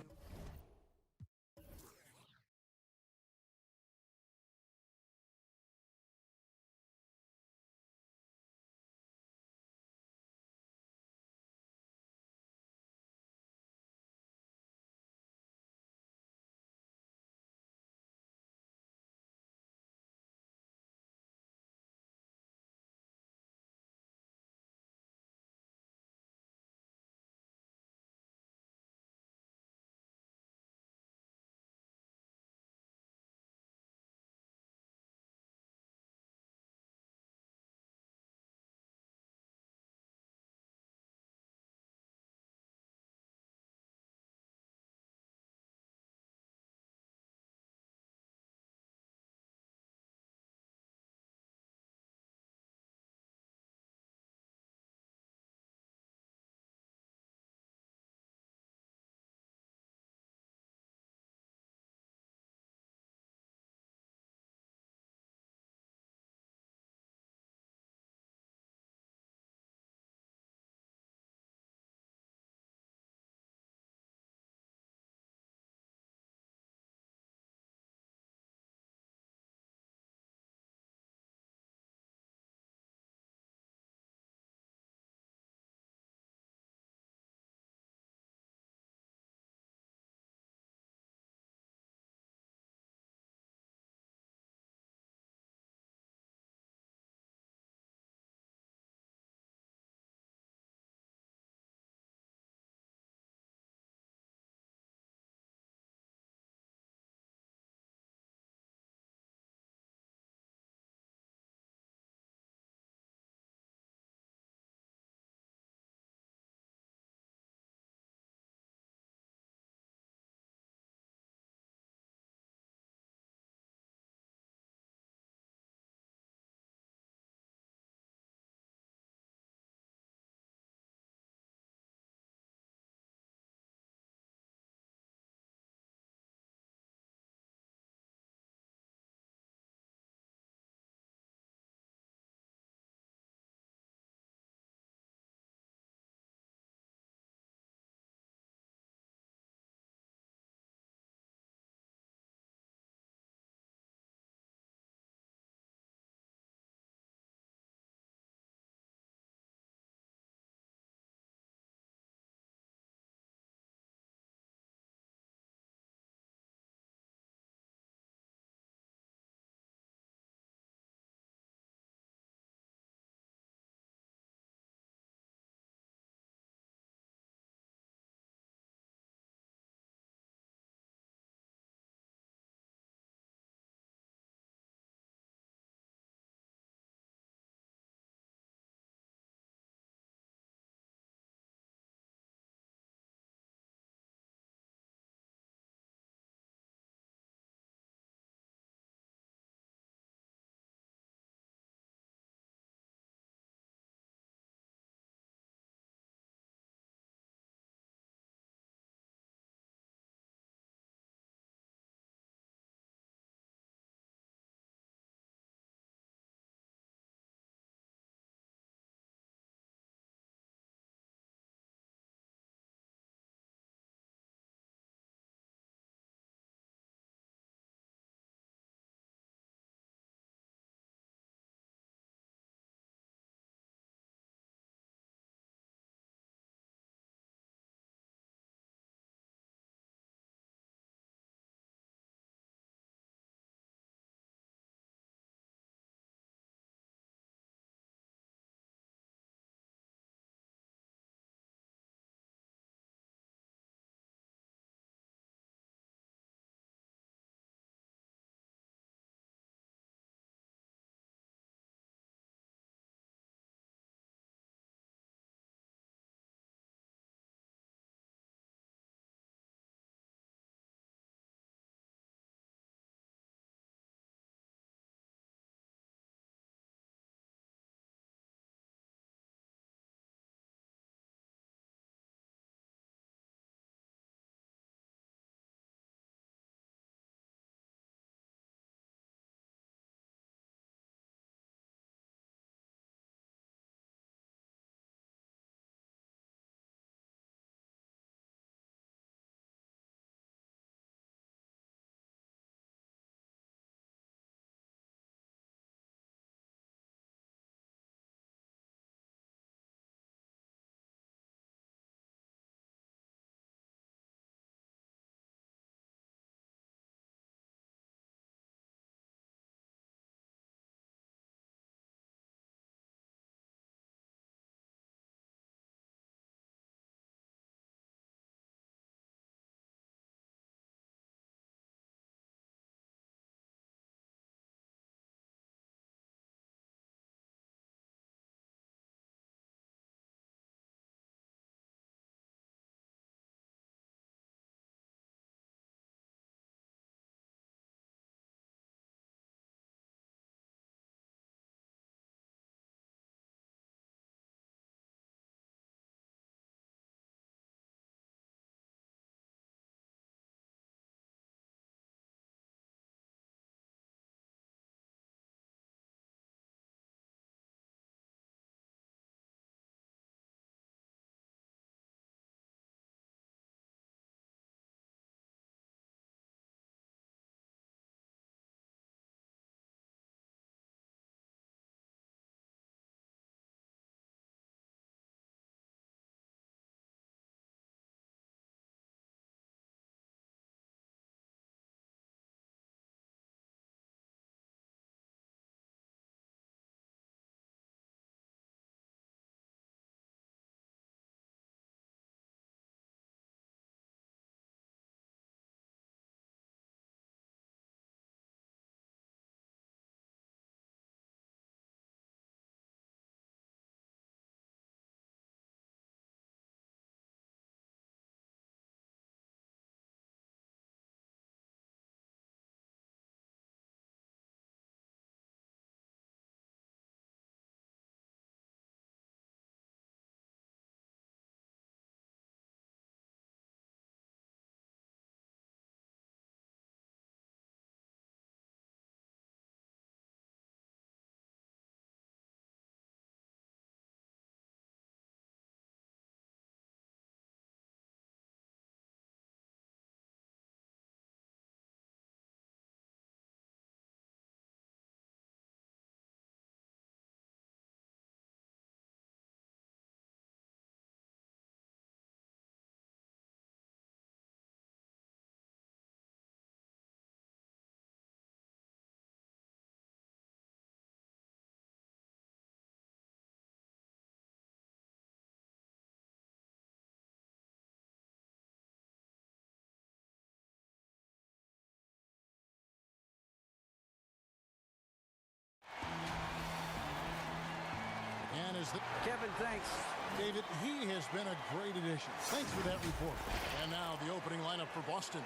is the... Kevin, thanks. David, he has been a great addition. Thanks for that report. And now the opening lineup for Boston.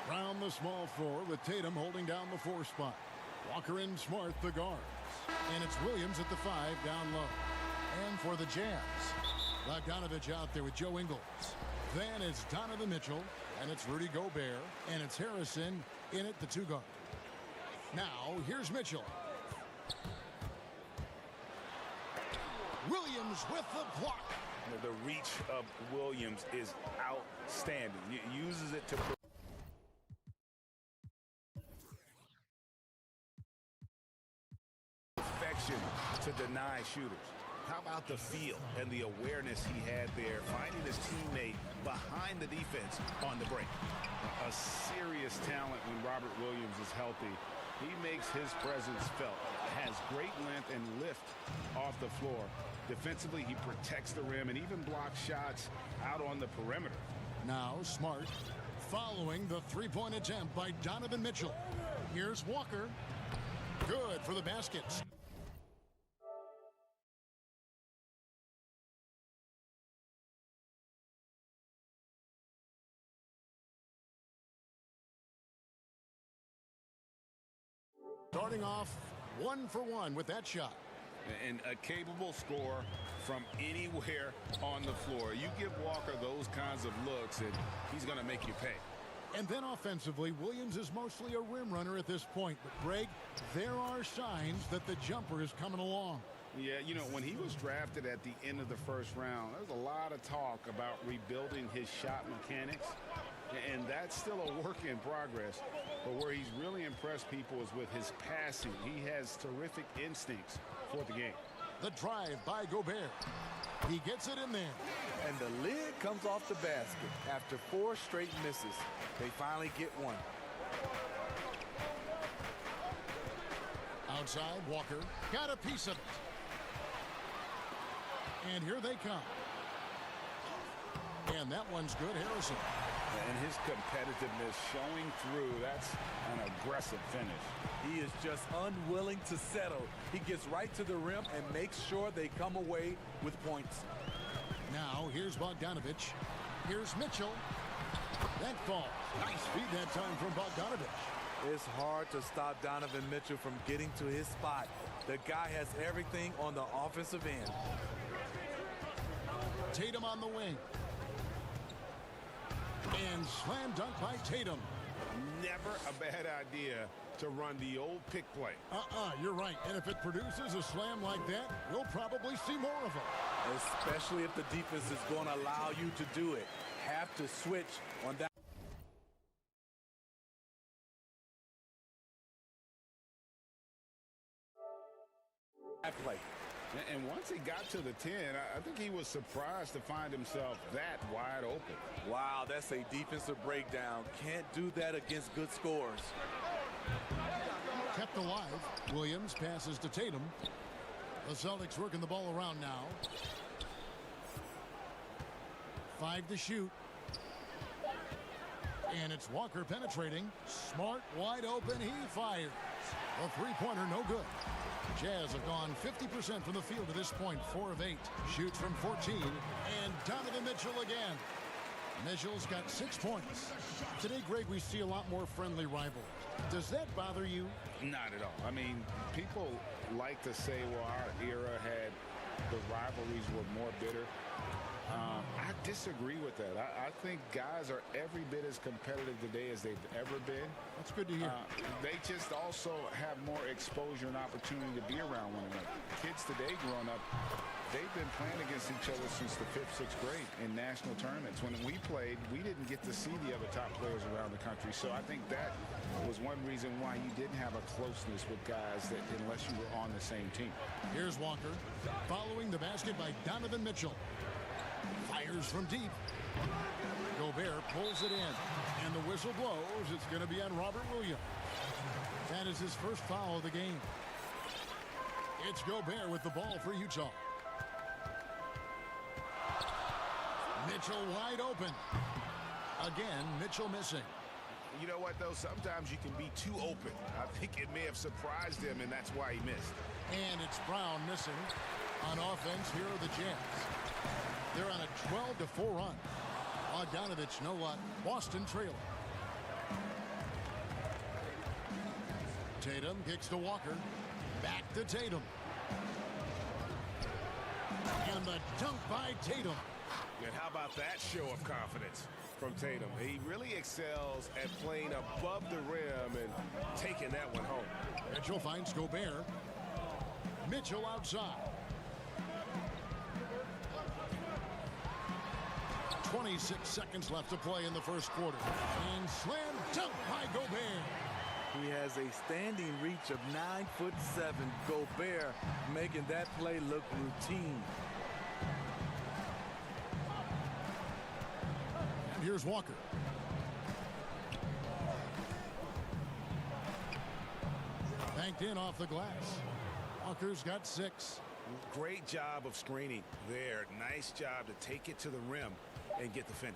Round the small floor with Tatum holding down the 4 spot. Walker and Smart, the guards. And it's Williams at the 5 down low. And for the Jazz, Bogdanovich out there with Joe Ingles. Then it's Donovan Mitchell, and it's Rudy Gobert, and it's Harrison in at the 2 guard. Now, here's Mitchell. Williams with the block. The reach of Williams is outstanding. He uses it to... perfection to deny shooters. How about the feel and the awareness he had there, finding his teammate behind the defense on the break? A serious talent when Robert Williams is healthy. He makes his presence felt, has great length and lift off the floor. Defensively, he protects the rim and even blocks shots out on the perimeter. Now Smart following the 3-point attempt by Donovan Mitchell. Here's Walker. Good for the baskets. Starting off 1 for 1 with that shot. And a capable scorer from anywhere on the floor. You give Walker those kinds of looks and he's going to make you pay. And then offensively, Williams is mostly a rim runner at this point. But Greg, there are signs that the jumper is coming along. Yeah, you know, when he was drafted at the end of the first round, there was a lot of talk about rebuilding his shot mechanics. And that's still a work in progress. But where he's really impressed people is with his passing. He has terrific instincts for the game. The drive by Gobert. He gets it in there. And the lid comes off the basket. After 4 straight misses, they finally get one. Outside, Walker got a piece of it. And here they come. And that one's good, Harrison. And his competitiveness showing through. That's an aggressive finish. He is just unwilling to settle. He gets right to the rim and makes sure they come away with points. Now here's Bogdanovich. Here's Mitchell. That falls. Nice feed that time from Bogdanovich. It's hard to stop Donovan Mitchell from getting to his spot. The guy has everything on the offensive end. Tatum on the wing. And slam dunk by Tatum. Never a bad idea to run the old pick play. You're right. And if it produces a slam like that, we'll probably see more of them. Especially if the defense is going to allow you to do it. Have to switch on that. Play. And once he got to the 10, I think he was surprised to find himself that wide open. Wow, that's a defensive breakdown. Can't do that against good scores. Kept alive. Williams passes to Tatum. The Celtics working the ball around now. 5 to shoot. And it's Walker penetrating. Smart, wide open. He fires. A 3-pointer, no good. Jazz have gone 50% from the field to this point, 4 of 8. Shoots from 14, and Donovan Mitchell again. Mitchell's got 6 points. Today, Greg, we see a lot more friendly rivalries. Does that bother you? Not at all. I mean, people like to say, well, our era had the rivalries were more bitter. I disagree with that. I think guys are every bit as competitive today as they've ever been. That's good to hear. They just also have more exposure and opportunity to be around one another. Kids today growing up, they've been playing against each other since the 5th, 6th grade in national tournaments. When we played, we didn't get to see the other top players around the country. So I think that was one reason why you didn't have a closeness with guys that unless you were on the same team. Here's Walker following the basket by Donovan Mitchell. Fires from deep. Gobert pulls it in. And the whistle blows. It's going to be on Robert Williams. That is his first foul of the game. It's Gobert with the ball for Utah. Mitchell wide open. Again, Mitchell missing. You know what, though? Sometimes you can be too open. I think it may have surprised him, and that's why he missed. And it's Brown missing. On offense, here are the Jazz. They're on a 12-4 run. Bogdanovich, no luck. Boston trailing. Tatum kicks to Walker. Back to Tatum. And the dunk by Tatum. And how about that show of confidence from Tatum? He really excels at playing above the rim and taking that one home. Mitchell finds Gobert. Mitchell outside. 26 seconds left to play in the first quarter. And slam dunk by Gobert. He has a standing reach of 9'7". Gobert making that play look routine. And here's Walker. Banked in off the glass. Walker's got 6. Great job of screening there. Nice job to take it to the rim and get the finish.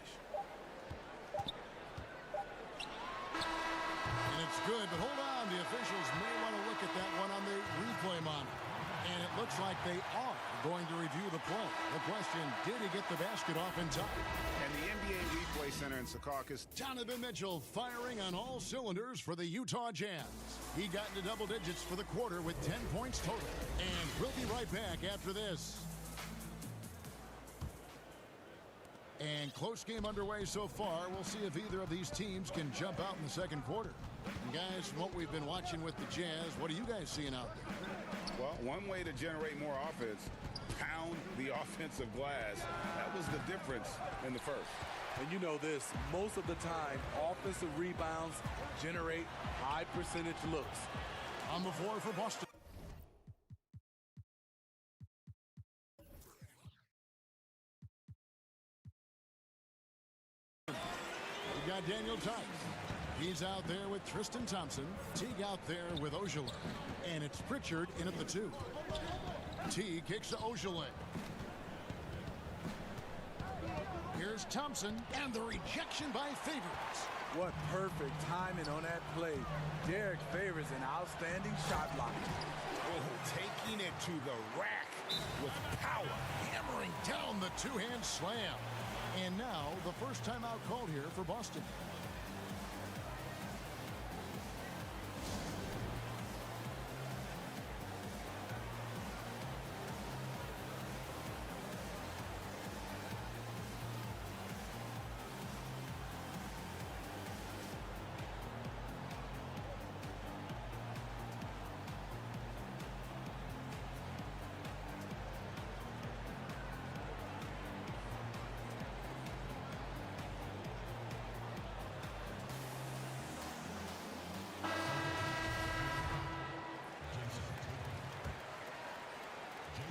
And it's good, but hold on. The officials may want to look at that one on the replay monitor. And it looks like they are going to review the play. The question, did he get the basket off in time? And the NBA Replay Center in Secaucus. Donovan Mitchell firing on all cylinders for the Utah Jazz. He got into double digits for the quarter with 10 points total. And we'll be right back after this. And close game underway so far. We'll see if either of these teams can jump out in the second quarter. And guys, from what we've been watching with the Jazz, what are you guys seeing out there? Well, one way to generate more offense, pound the offensive glass. That was the difference in the first. And you know this, most of the time, offensive rebounds generate high percentage looks. On the floor for Boston. We got Daniel Tice. He's out there with Tristan Thompson. Teague out there with Ojale. And it's Pritchard in at the 2. Teague kicks to Ojale. Here's Thompson, and the rejection by Favors. What perfect timing on that play. Derek Favors, an outstanding shot blocker. Oh, taking it to the rack with power. Hammering down the two-hand slam. And now the first timeout called here for Boston.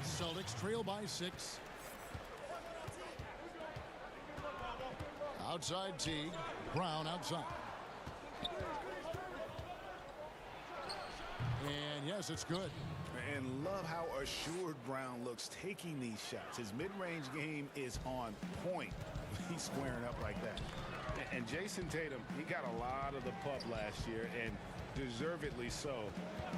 Celtics trail by 6. Outside Teague. Brown outside. And yes, it's good. And love how assured Brown looks taking these shots. His mid-range game is on point. He's squaring up like that. And Jason Tatum, he got a lot of the pub last year, and deservedly so.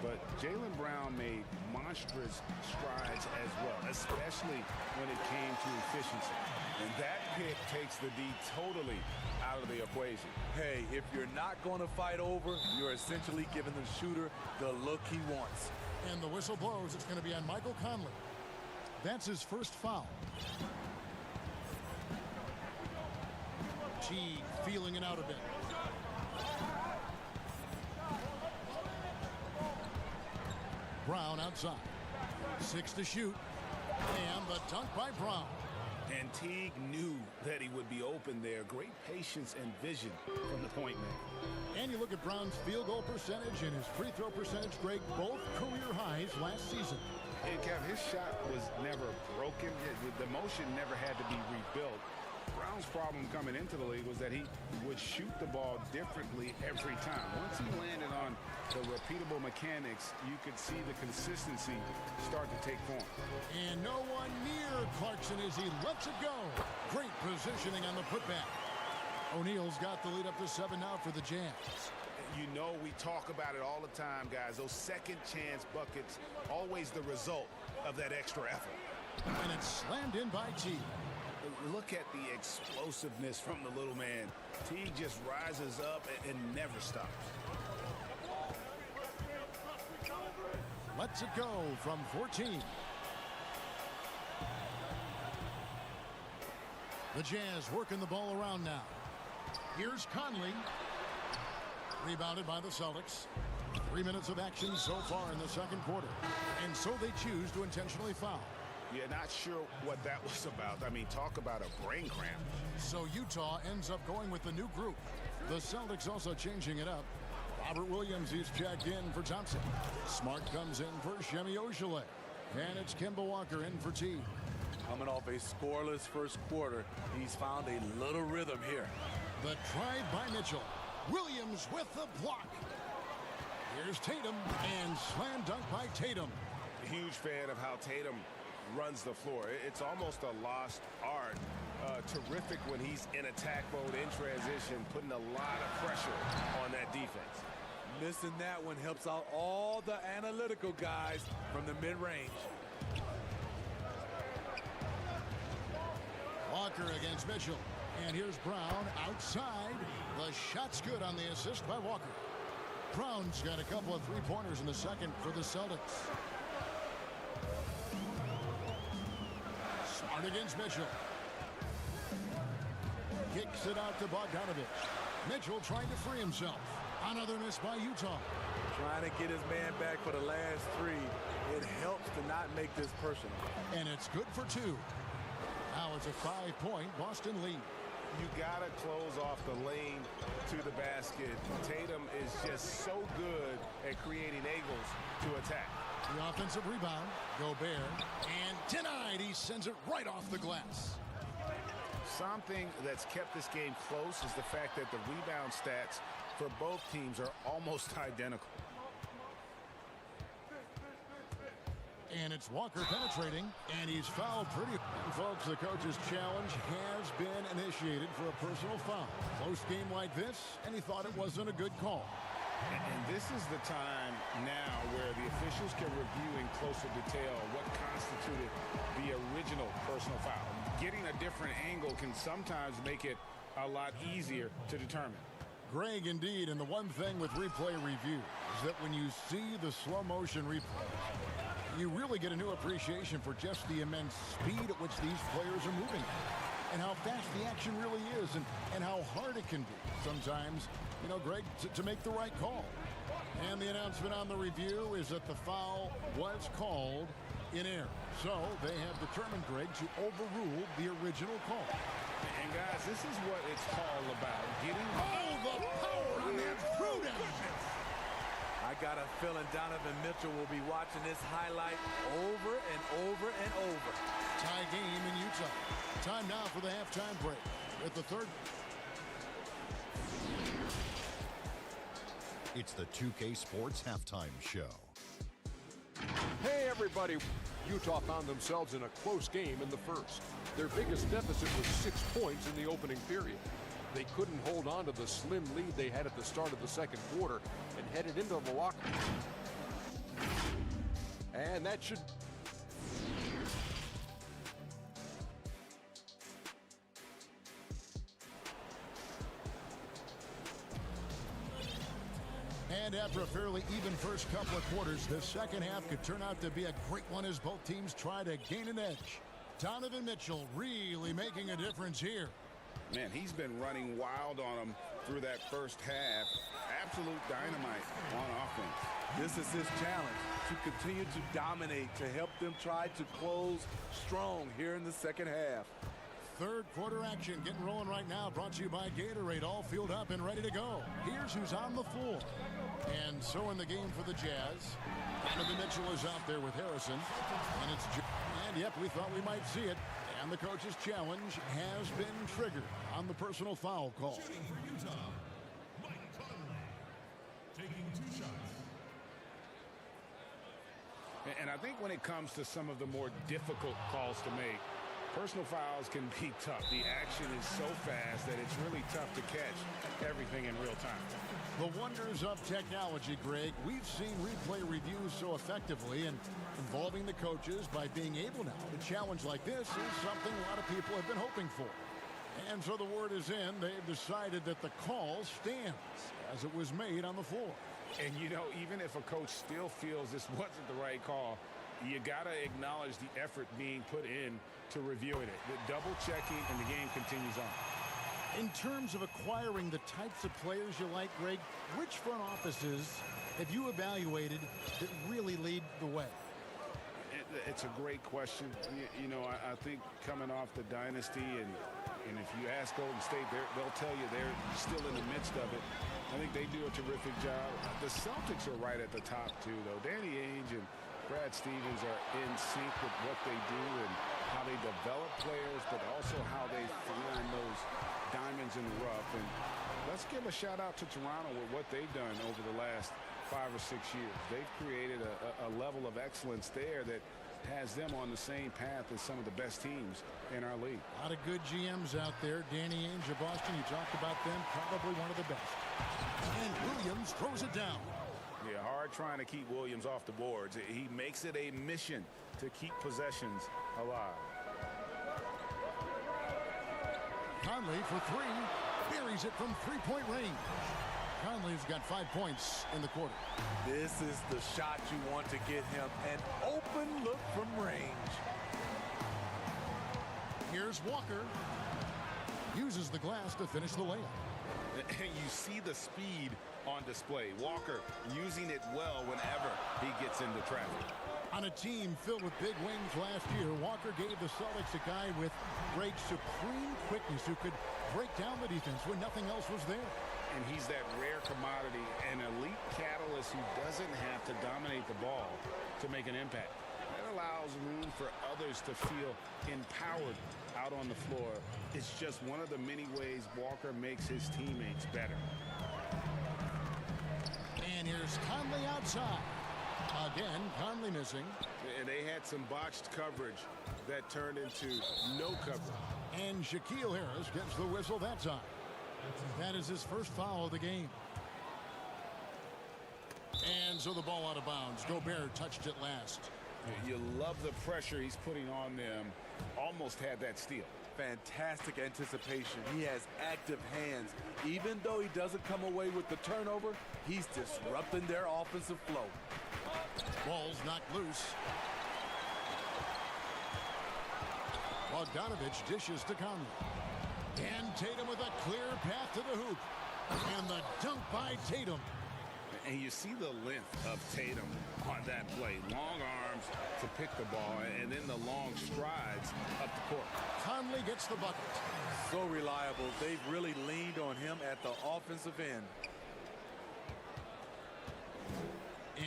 But Jaylen Brown made monstrous strides as well, especially when it came to efficiency. And that pick takes the D totally out of the equation. Hey, if you're not going to fight over, you're essentially giving the shooter the look he wants. And the whistle blows. It's going to be on Michael Conley. That's his first foul. Teague feeling it out a bit. Brown outside. 6 to shoot. And the dunk by Brown. And Teague knew that he would be open there. Great patience and vision from the point man. And you look at Brown's field goal percentage and his free throw percentage, Greg, both career highs last season. And Kev, his shot was never broken. The motion never had to be rebuilt. Brown's problem coming into the league was that he would shoot the ball differently every time. Once he landed on the repeatable mechanics, you could see the consistency start to take form. And no one near Clarkson as he lets it go. Great positioning on the putback. O'Neal's got the lead up to 7 now for the Jazz. You know, we talk about it all the time, guys. Those second chance buckets, always the result of that extra effort. And it's slammed in by T. Look at the explosiveness from the little man. T just rises up and never stops. Lets it go from 14. The Jazz working the ball around now. Here's Conley. Rebounded by the Celtics. 3 minutes of action so far in the second quarter. And so they choose to intentionally foul. Yeah, not sure what that was about. I mean, talk about a brain cramp. So Utah ends up going with the new group. The Celtics also changing it up. Robert Williams is checked in for Thompson. Smart comes in for Shemi Ojeleye. And it's Kemba Walker in for T. Coming off a scoreless first quarter, he's found a little rhythm here. The try by Mitchell. Williams with the block. Here's Tatum, and slam dunk by Tatum. Huge fan of how Tatum runs the floor. It's almost a lost art. Terrific when he's in attack mode, in transition, putting a lot of pressure on that defense. Missing that one helps out all the analytical guys from the mid-range. Walker against Mitchell. And here's Brown outside. The shot's good on the assist by Walker. Brown's got a couple of three-pointers in the second for the Celtics. Smart against Mitchell. Kicks it out to Bogdanovich. Mitchell trying to free himself. Another miss by Utah. Trying to get his man back for the last three. It helps to not make this personal. And it's good for two. Now it's a 5-point Boston lead. You got to close off the lane to the basket. Tatum is just so good at creating angles to attack. The offensive rebound, Gobert, and denied. He sends it right off the glass. Something that's kept this game close is the fact that the rebound stats for both teams are almost identical. And it's Walker penetrating, and he's fouled pretty. And folks, the coach's challenge has been initiated for a personal foul. Close game like this, and he thought it wasn't a good call. And this is the time now where the officials can review in closer detail what constituted the original personal foul. Getting a different angle can sometimes make it a lot easier to determine. Greg, indeed, and the one thing with replay review is that when you see the slow motion replays, you really get a new appreciation for just the immense speed at which these players are moving and how fast the action really is and how hard it can be sometimes, you know, Greg, to make the right call. And the announcement on the review is that the foul was called in air. So they have determined, Greg, to overrule the original call. And guys, this is what it's all about. Getting the power on that prudence. I got a feeling Donovan Mitchell will be watching this highlight over and over and over. Tie game in Utah. Time now for the halftime break. At the third. It's the 2K Sports Halftime Show. Hey, everybody. Utah found themselves in a close game in the first. Their biggest deficit was 6 points in the opening period. They couldn't hold on to the slim lead they had at the start of the second quarter and headed into Milwaukee. And that should... And after a fairly even first couple of quarters, the second half could turn out to be a great one as both teams try to gain an edge. Donovan Mitchell really making a difference here. Man, he's been running wild on them through that first half. Absolute dynamite on offense. This is his challenge, to continue to dominate, to help them try to close strong here in the second half. Third quarter action getting rolling right now, brought to you by Gatorade, all fueled up and ready to go. Here's who's on the floor. And so in the game for the Jazz, Donovan Mitchell is out there with Harrison. And yep, we thought we might see it. And the coach's challenge has been triggered on the personal foul call. Shooting for Utah, Mike Conley, taking 2 shots. And I think when it comes to some of the more difficult calls to make, Personal fouls can be tough. The action is so fast that it's really tough to catch everything in real time. The wonders of technology, Greg. We've seen replay reviews so effectively, and involving the coaches by being able now to challenge like this is something a lot of people have been hoping for. And so the word is in. They've decided that the call stands as it was made on the floor. And, you know, even if a coach still feels this wasn't the right call, you got to acknowledge the effort being put in to reviewing it. The double checking, and the game continues on. In terms of acquiring the types of players you like, Greg, which front offices have you evaluated that really lead the way? It's a great question. You know, I think coming off the dynasty, and if you ask Golden State, they'll tell you they're still in the midst of it. I think they do a terrific job. The Celtics are right at the top, too, though. Danny Ainge and Brad Stevens are in sync with what they do and how they develop players, but also how they find those diamonds in the rough. And let's give a shout out to Toronto with what they've done over the last 5 or 6 years. They've created a level of excellence there that has them on the same path as some of the best teams in our league. A lot of good GMs out there. Danny Ainge of Boston, you talked about them, probably one of the best. And Williams throws it down. Yeah, hard trying to keep Williams off the boards. He makes it a mission to keep possessions alive. Conley for three. Buries it from three-point range. Conley's got 5 points in the quarter. This is the shot you want to get him. An open look from range. Here's Walker. Uses the glass to finish the layup. You see the speed on display. Walker using it well whenever he gets into traffic. On a team filled with big wings last year, Walker gave the Celtics a guy with great supreme quickness who could break down the defense when nothing else was there. And he's that rare commodity, an elite catalyst who doesn't have to dominate the ball to make an impact. That allows room for others to feel empowered out on the floor. It's just one of the many ways Walker makes his teammates better. And here's Conley outside. Again, Conley missing. And they had some botched coverage that turned into no coverage. And Shaquille Harris gets the whistle that time. That is his first foul of the game. And so the ball out of bounds. Gobert touched it last. You love the pressure he's putting on them. Almost had that steal. Fantastic anticipation. He has active hands. Even though he doesn't come away with the turnover, he's disrupting their offensive flow. Ball's knocked loose. Bogdanovich dishes to Conley. And Tatum with a clear path to the hoop. And the dunk by Tatum. And you see the length of Tatum on that play. Long arms to pick the ball, and then the long strides up the court. Conley gets the bucket. So reliable. They've really leaned on him at the offensive end.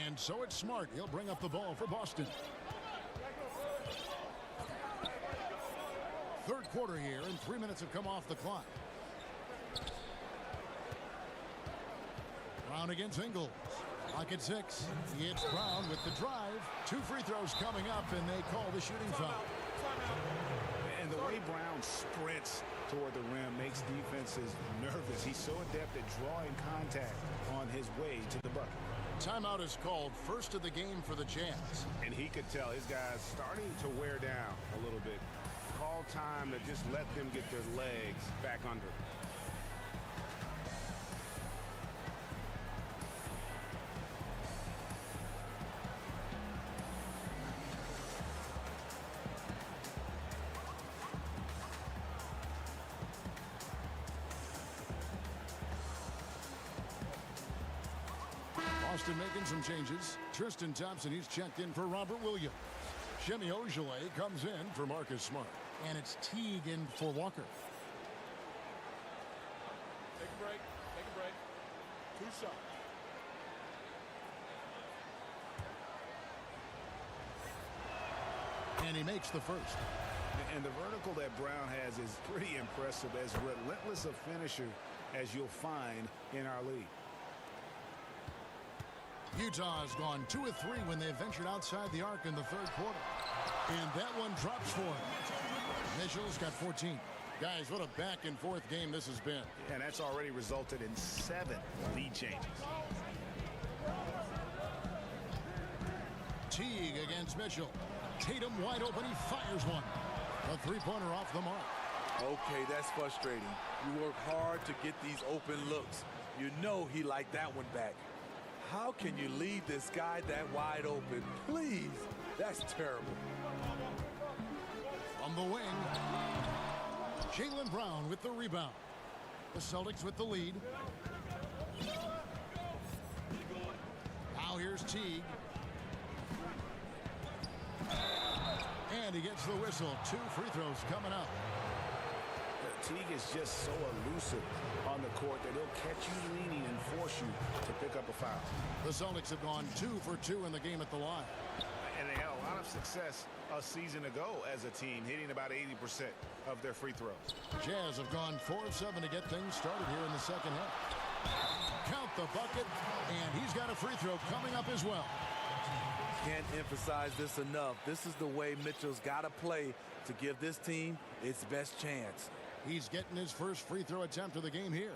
And so it's Smart. He'll bring up the ball for Boston. Third quarter here, and 3 minutes have come off the clock. Brown against Ingles. Clock at 6. It's Brown with the drive. 2 free throws coming up, and they call the shooting foul. And the way Brown sprints toward the rim makes defenses nervous. He's so adept at drawing contact on his way to the bucket. Timeout is called, first of the game for the Jazz. And he could tell his guys starting to wear down a little bit. Call time to just let them get their legs back under. Boston making some changes. Tristan Thompson, he's checked in for Robert Williams. Jimmy Ojeleye comes in for Marcus Smart. And it's Teague in for Walker. Take a break. Take a break. 2 shots. And he makes the first. And the vertical that Brown has is pretty impressive, as relentless a finisher as you'll find in our league. Utah has gone 2 of 3 when they ventured outside the arc in the third quarter. And that one drops for him. Mitchell's got 14. Guys, what a back-and-forth game this has been. And that's already resulted in 7 lead changes. Teague against Mitchell. Tatum wide open. He fires one. A three-pointer off the mark. Okay, that's frustrating. You work hard to get these open looks. You know he liked that one back. How can you leave this guy that wide open? Please, that's terrible. From the wing, Jaylen Brown with the rebound. The Celtics with the lead. Now here's Teague. And he gets the whistle. 2 free throws coming up. Teague is just so elusive on the court that he'll catch you leaning and force you to pick up a foul. The Celtics have gone 2 for 2 in the game at the line. And they had a lot of success a season ago as a team, hitting about 80% of their free throws. Jazz have gone 4 of 7 to get things started here in the second half. Count the bucket, and he's got a free throw coming up as well. Can't emphasize this enough. This is the way Mitchell's got to play to give this team its best chance. He's getting his first free throw attempt of the game here.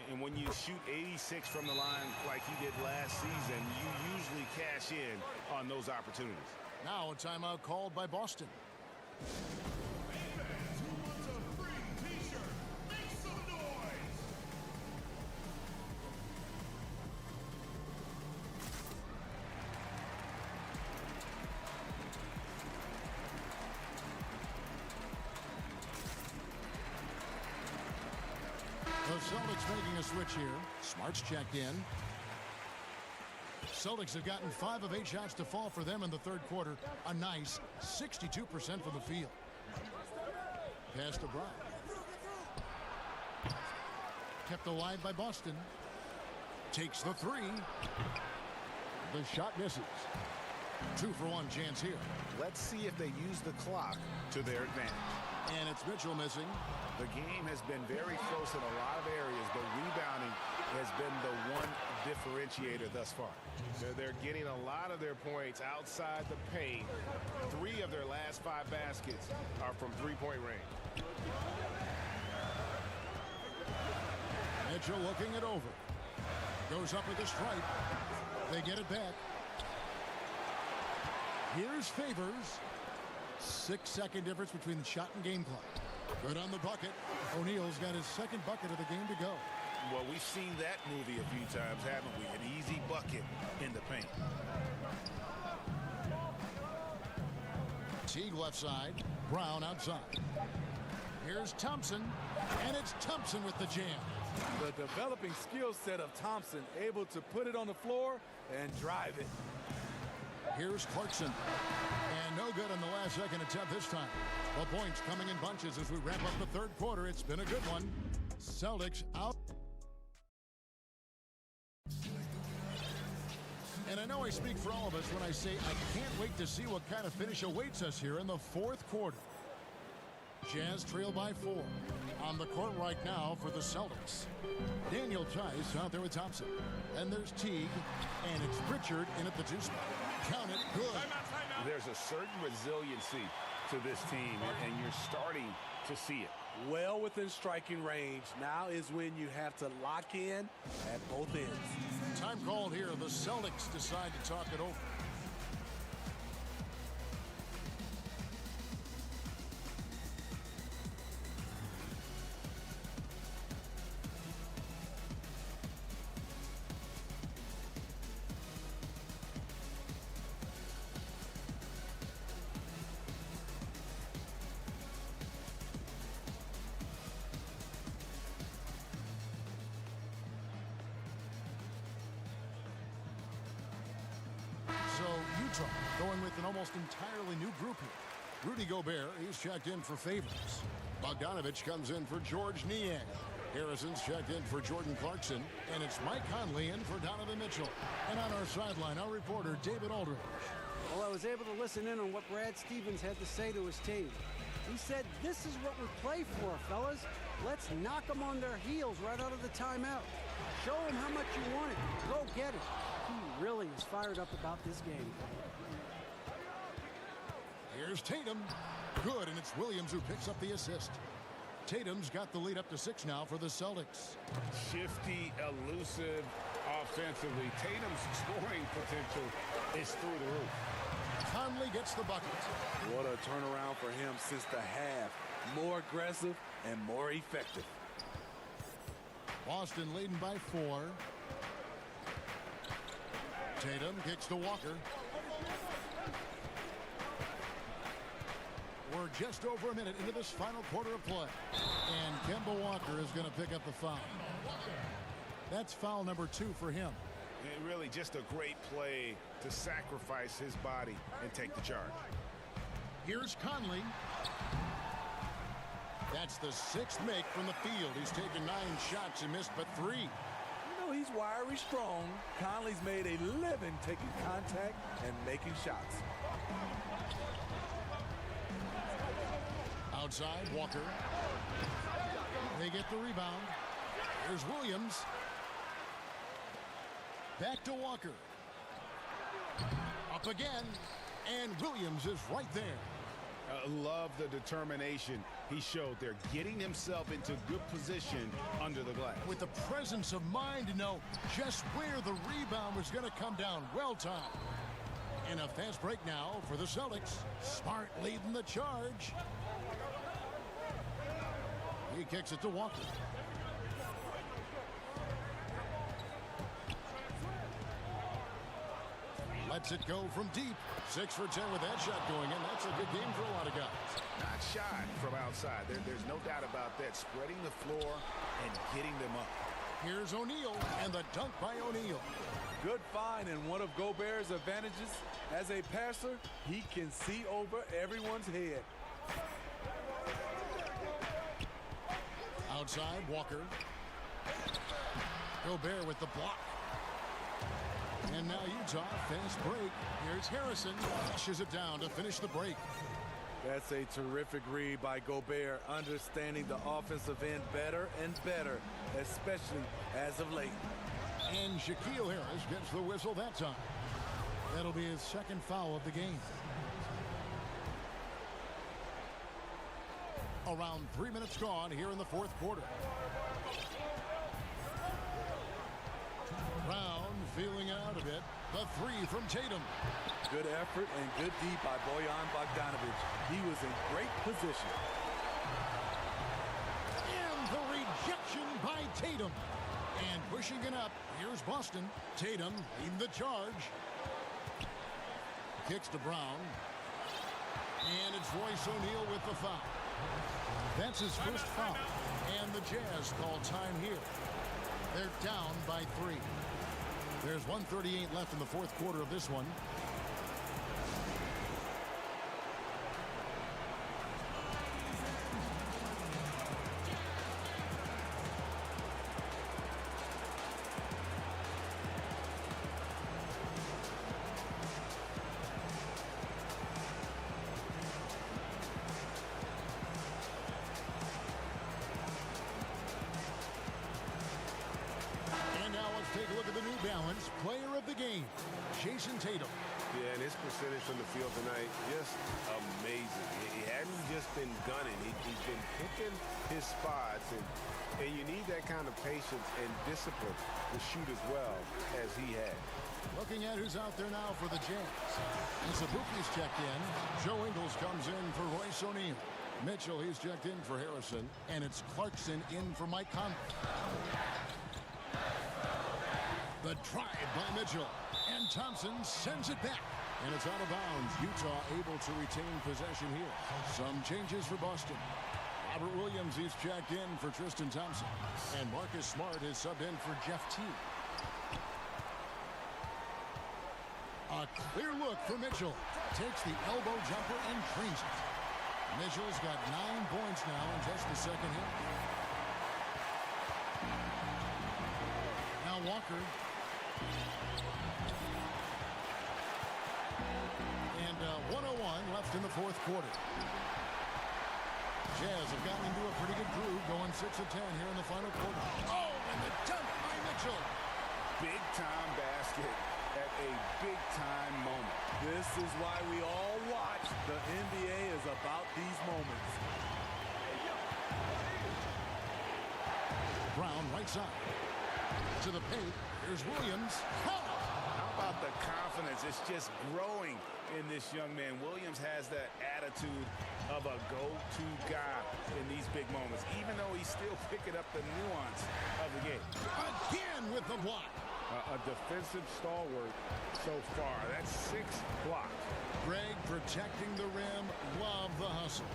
And when you shoot 86 from the line like he did last season, you usually cash in on those opportunities. Now a timeout called by Boston. The Celtics making a switch here. Smart's checked in. Celtics have gotten 5 of 8 shots to fall for them in the third quarter. A nice 62% from the field. Pass to Brown. Kept alive by Boston. Takes the 3. The shot misses. 2 for 1 chance here. Let's see if they use the clock to their advantage. And it's Mitchell missing. The game has been very close in a lot of areas, but rebounding has been the one differentiator thus far. They're getting a lot of their points outside the paint. 3 of their last 5 baskets are from three-point range. Mitchell looking it over. Goes up with a stripe. They get it back. Here's Favors. 6-second difference between the shot and game clock. Good on the bucket. O'Neal's got his second bucket of the game to go. Well, we've seen that movie a few times, haven't we? An easy bucket in the paint. Teague left side. Brown outside. Here's Thompson. And it's Thompson with the jam. The developing skill set of Thompson, able to put it on the floor and drive it. Here's Clarkson. And no good on the last second attempt this time. The points coming in bunches as we wrap up the third quarter. It's been a good one. Celtics out. And I know I speak for all of us when I say I can't wait to see what kind of finish awaits us here in the fourth quarter. Jazz trail by 4. On the court right now for the Celtics. Daniel Tice out there with Thompson. And there's Teague. And it's Pritchard in at the 2 spot. Count it. Good. There's a certain resiliency to this team, and you're starting to see it. Well within striking range. Now is when you have to lock in at both ends. Time called here. The Celtics decide to talk it over. So Utah going with an almost entirely new group here. Rudy Gobert, he's checked in for Favors. Bogdanovich comes in for George Niang. Harrison's checked in for Jordan Clarkson. And it's Mike Conley in for Donovan Mitchell. And on our sideline, our reporter, David Aldridge. Well, I was able to listen in on what Brad Stevens had to say to his team. He said, this is what we play for, fellas. Let's knock them on their heels right out of the timeout. Show them how much you want it. Go get it. He really is fired up about this game. Here's Tatum. Good, and it's Williams who picks up the assist. Tatum's got the lead up to 6 now for the Celtics. Shifty, elusive offensively. Tatum's scoring potential is through the roof. Conley gets the bucket. What a turnaround for him since the half. More aggressive and more effective. Boston leading by 4. Tatum kicks to Walker. We're just over a minute into this final quarter of play. And Kemba Walker is going to pick up the foul. That's foul number 2 for him. And really just a great play to sacrifice his body and take the charge. Here's Conley. That's the 6th make from the field. He's taken 9 shots and missed but 3. You know, he's wiry strong. Conley's made a living taking contact and making shots. Outside, Walker. They get the rebound. Here's Williams. Back to Walker. Up again. And Williams is right there. Love the determination he showed there, getting himself into good position under the glass. With the presence of mind to know just where the rebound was going to come down. Well timed. And a fast break now for the Celtics. Smart leading the charge. He kicks it to Walker. Lets it go from deep. 6 for 10 with that shot going in. That's a good game for a lot of guys. Not shot from outside. There's no doubt about that. Spreading the floor and getting them up. Here's O'Neal and the dunk by O'Neal. Good find, and one of Gobert's advantages as a passer, he can see over everyone's head. Outside, Walker. Gobert with the block. And now Utah, fast break. Here's Harrison. Flushes it down to finish the break. That's a terrific read by Gobert, understanding the offensive end better and better, especially as of late. And Shaquille Harris gets the whistle that time. That'll be his 2nd foul of the game. Around 3 minutes gone here in the 4th quarter. Brown feeling it out a bit. The 3 from Tatum. Good effort and good D by Bojan Bogdanovic. He was in great position. And the rejection by Tatum. And pushing it up, here's Boston. Tatum leading the charge. Kicks to Brown. And it's Royce O'Neal with the foul. That's his first foul. And the Jazz call time here. They're down by 3. There's 1:38 left in the 4th quarter of this one. Take a look at the New Balance player of the game, Jason Tatum. Yeah, and his percentage from the field tonight, just amazing. He hadn't just been gunning. He's been picking his spots, and you need that kind of patience and discipline to shoot as well as he had. Looking at who's out there now for the Jazz. And Sabuki's checked in. Joe Ingles comes in for Royce O'Neal. Mitchell, he's checked in for Harrison. And it's Clarkson in for Mike Conley. The drive by Mitchell. And Thompson sends it back. And it's out of bounds. Utah able to retain possession here. Some changes for Boston. Robert Williams, he's checked in for Tristan Thompson. And Marcus Smart is subbed in for Jeff Teague. A clear look for Mitchell. Takes the elbow jumper and drains it. Mitchell's got 9 points now in just the second hit. Now Walker. And 1:01 left in the 4th quarter. Jazz have gotten into a pretty good groove, going 6 of 10 here in the final quarter. Oh, and the dunk by Mitchell. Big time basket at a big-time moment. This is why we all watch. The NBA is about these moments. Brown right side. To the paint. Here's Williams. How about the confidence? It's just growing in this young man. Williams has that attitude of a go-to guy in these big moments, even though he's still picking up the nuance of the game. Again with the block. A defensive stalwart so far. That's 6 blocks. Greg protecting the rim. Love the hustle.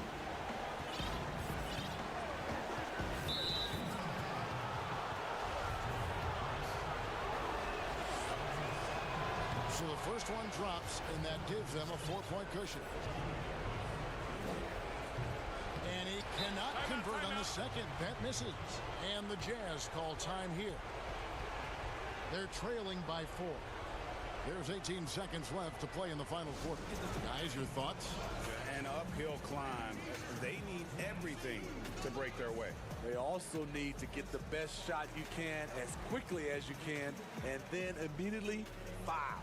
So the first one drops, and that gives them a 4-point cushion. And he cannot convert on the second. That misses. And the Jazz call time here. They're trailing by 4. There's 18 seconds left to play in the final quarter. Guys, your thoughts? An uphill climb. They need everything to break their way. They also need to get the best shot you can as quickly as you can, and then immediately foul.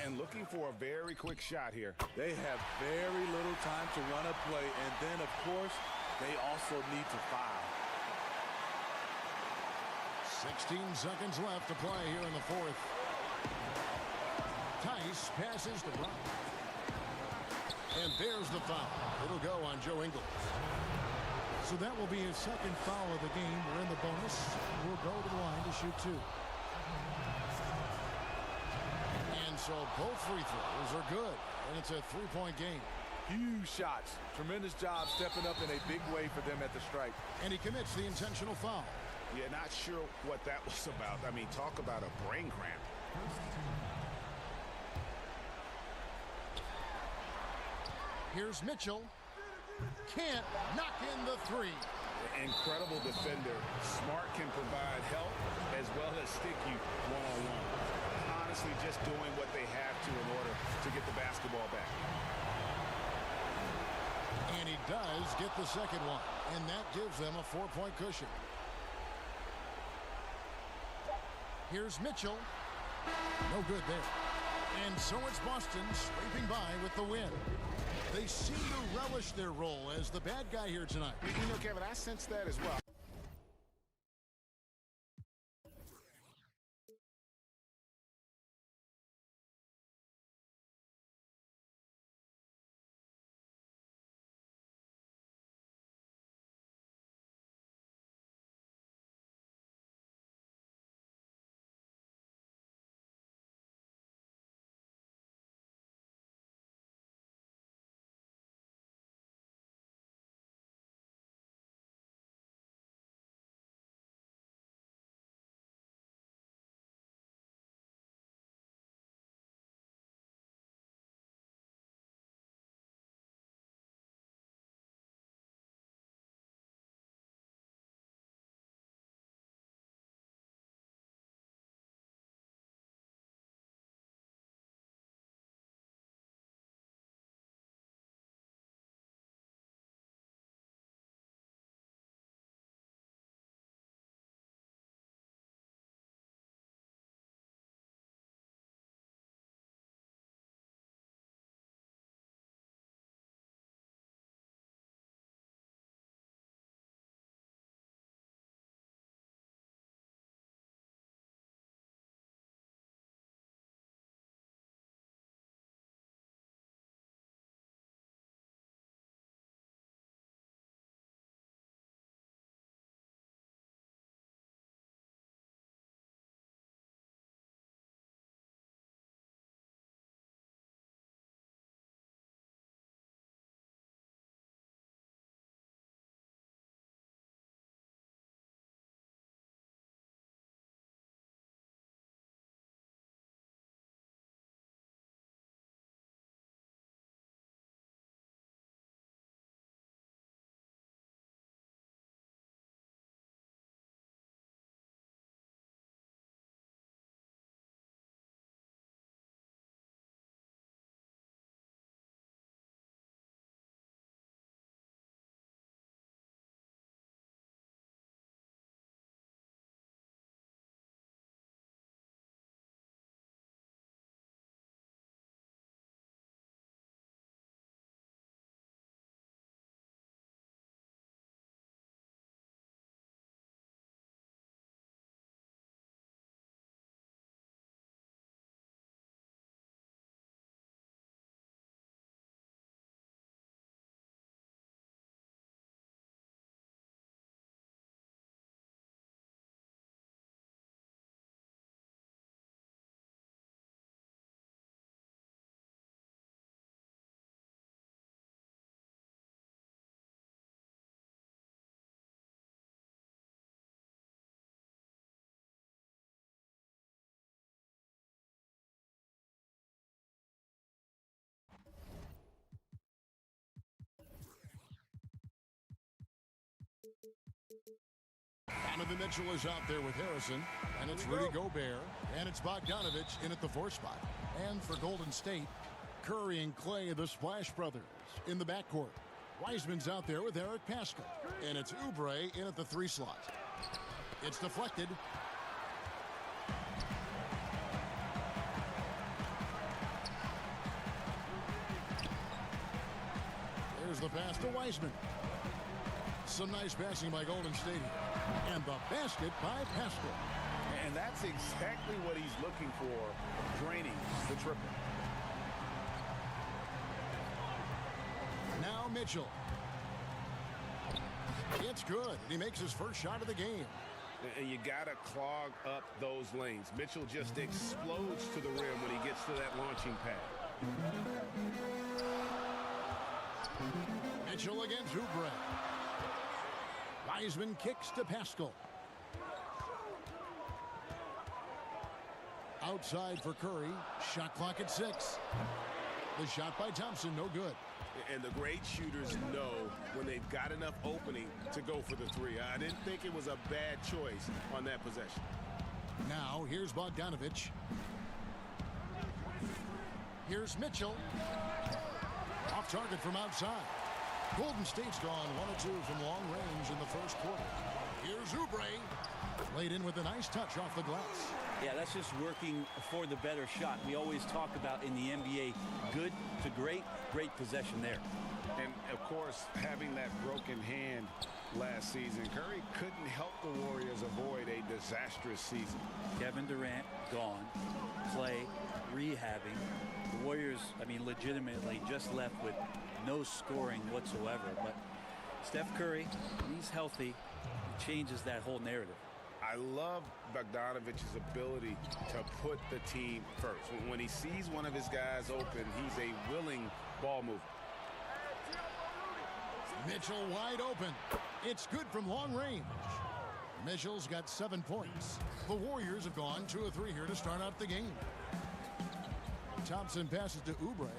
And looking for a very quick shot here. They have very little time to run a play, and then, of course, they also need to foul. 16 seconds left to play here in the fourth. Tice passes to Brown. And there's the foul. It'll go on Joe Ingles. So that will be his second foul of the game. We're in the bonus. We'll go to the line to shoot 2. And so both free throws are good. And it's a 3-point game. Huge shots. Tremendous job stepping up in a big way for them at the stripe. And he commits the intentional foul. Yeah, not sure what that was about. I mean, talk about a brain cramp. Here's Mitchell. Can't knock in the 3. Incredible defender. Smart can provide help as well as stick you one-on-one. Honestly, just doing what they have to in order to get the basketball back. And he does get the second one. And that gives them a 4-point cushion. Here's Mitchell. No good there. And so it's Boston scraping by with the win. They seem to relish their role as the bad guy here tonight. You know, Kevin, I sense that as well. Donovan Mitchell is out there with Harrison, and it's Rudy Gobert, and it's Bogdanovich in at the 4 spot. And for Golden State, Curry and Clay, the Splash Brothers, in the backcourt. Wiseman's out there with Eric Pascal, and it's Oubre in at the 3 slot. It's deflected. There's the pass to Wiseman. Some nice passing by Golden State. And the basket by Pascal. And that's exactly what he's looking for, draining the triple. Now Mitchell. It's good. He makes his first shot of the game. And you got to clog up those lanes. Mitchell just explodes to the rim when he gets to that launching pad. Mitchell against Oubre. Wiseman kicks to Pascal. Outside for Curry. Shot clock at 6. The shot by Thompson, no good. And the great shooters know when they've got enough opening to go for the 3. I didn't think it was a bad choice on that possession. Now, here's Bogdanovich. Here's Mitchell. Off target from outside. Golden State's gone 1 of 2 from long range in the first quarter. Here's Oubre. Laid in with a nice touch off the glass. Yeah, that's just working for the better shot. We always talk about in the NBA, good to great, great possession there. And, of course, having that broken hand last season, Curry couldn't help the Warriors avoid a disastrous season. Kevin Durant gone. Clay rehabbing. The Warriors, I mean, legitimately just left with no scoring whatsoever. But Steph Curry, when he's healthy, he changes that whole narrative. I love Bogdanovich's ability to put the team first. When he sees one of his guys open, he's a willing ball mover. Mitchell wide open. It's good from long range. Mitchell's got 7 points. The Warriors have gone 2 of 3 here to start out the game. Thompson passes to Oubre.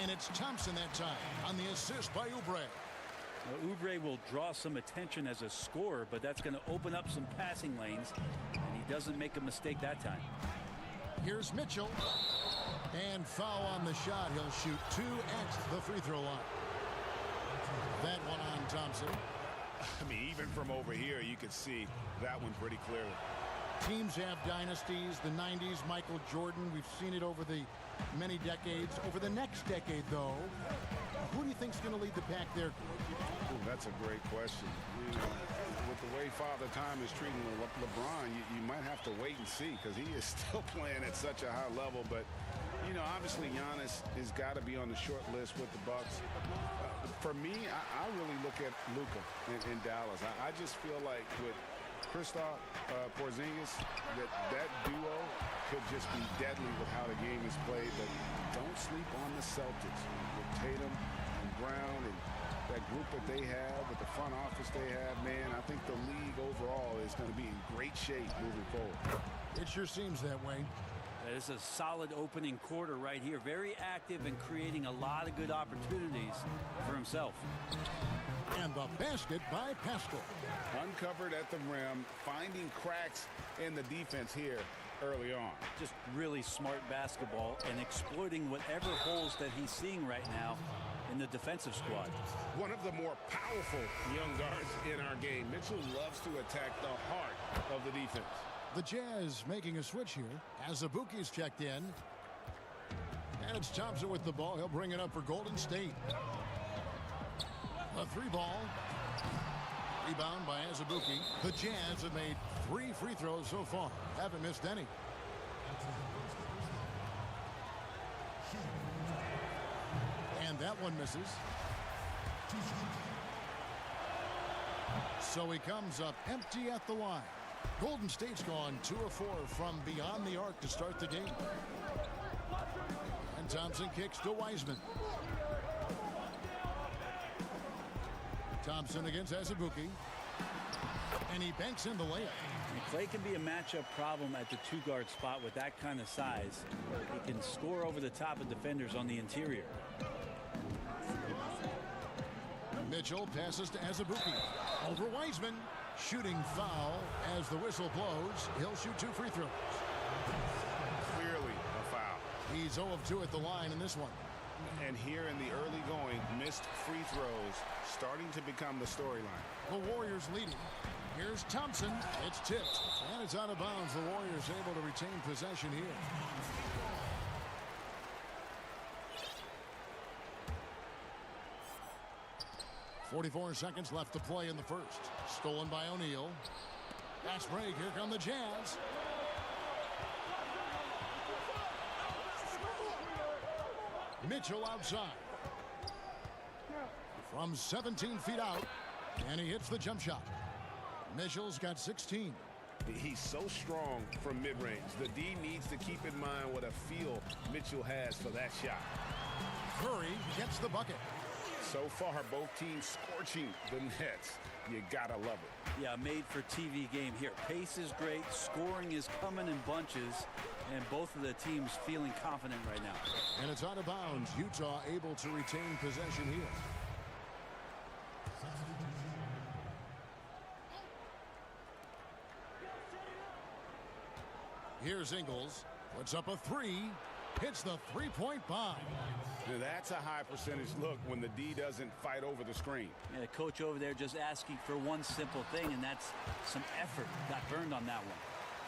And it's Thompson that time on the assist by Oubre. Now, Oubre will draw some attention as a scorer, but that's going to open up some passing lanes, and he doesn't make a mistake that time. Here's Mitchell. And foul on the shot. He'll shoot 2 at the free throw line. That one on Thompson. I mean, even from over here, you can see that one pretty clearly. Teams have dynasties. The 90s, Michael Jordan. We've seen it over the many decades. Over the next decade, though, who do you think's going to lead the pack there? Ooh, that's a great question. You know, with the way Father Time is treating LeBron, you might have to wait and see because he is still playing at such a high level. But, you know, obviously Giannis has got to be on the short list with the Bucks. For me, I really look at Luka in Dallas. I just feel like with Kristaps Porzingis, that duo could just be deadly with how the game is played. But don't sleep on the Celtics with Tatum and Brown and that group that they have, with the front office they have. Man, I think the league overall is going to be in great shape moving forward. It sure seems that way. It's a solid opening quarter right here. Very active and creating a lot of good opportunities for himself. And the basket by Pascal. Uncovered at the rim, finding cracks in the defense here early on. Just really smart basketball and exploiting whatever holes that he's seeing right now in the defensive squad. One of the more powerful young guards in our game. Mitchell loves to attack the heart of the defense. The Jazz making a switch here as Abuki's checked in. And it's Thompson with the ball. He'll bring it up for Golden State. A 3-ball. Rebound by Azubuike. The Jazz have made 3 free throws so far. Haven't missed any. And that one misses. So he comes up empty at the line. Golden State's gone 2 of 4 from beyond the arc to start the game. And Thompson kicks to Wiseman. Thompson against Azubuike. And he banks in the layup. And Clay can be a matchup problem at the 2-guard spot with that kind of size. He can score over the top of defenders on the interior. Mitchell passes to Azubuike. Over Wiseman. Shooting foul as the whistle blows. He'll shoot 2 free throws. Clearly a foul. He's 0 of 2 at the line in this one. And here in the early going, missed free throws starting to become the storyline. The Warriors leading. Here's Thompson. It's tipped. And it's out of bounds. The Warriors able to retain possession here. .44 seconds left to play in the first. Stolen by O'Neal. Fast break. Here come the Jazz. Mitchell outside. From 17 feet out. And he hits the jump shot. Mitchell's got 16. He's so strong from mid-range. The D needs to keep in mind what a feel Mitchell has for that shot. Curry gets the bucket. So far, both teams scorching the nets. You gotta love it. Yeah, made for TV game here. Pace is great. Scoring is coming in bunches. And both of the teams feeling confident right now. And it's out of bounds. Utah able to retain possession here. Here's Ingles. Puts up a 3. Hits the three-point bomb. That's a high percentage look when the D doesn't fight over the screen. Yeah, the coach over there just asking for one simple thing, and that's some effort. Got burned on that one.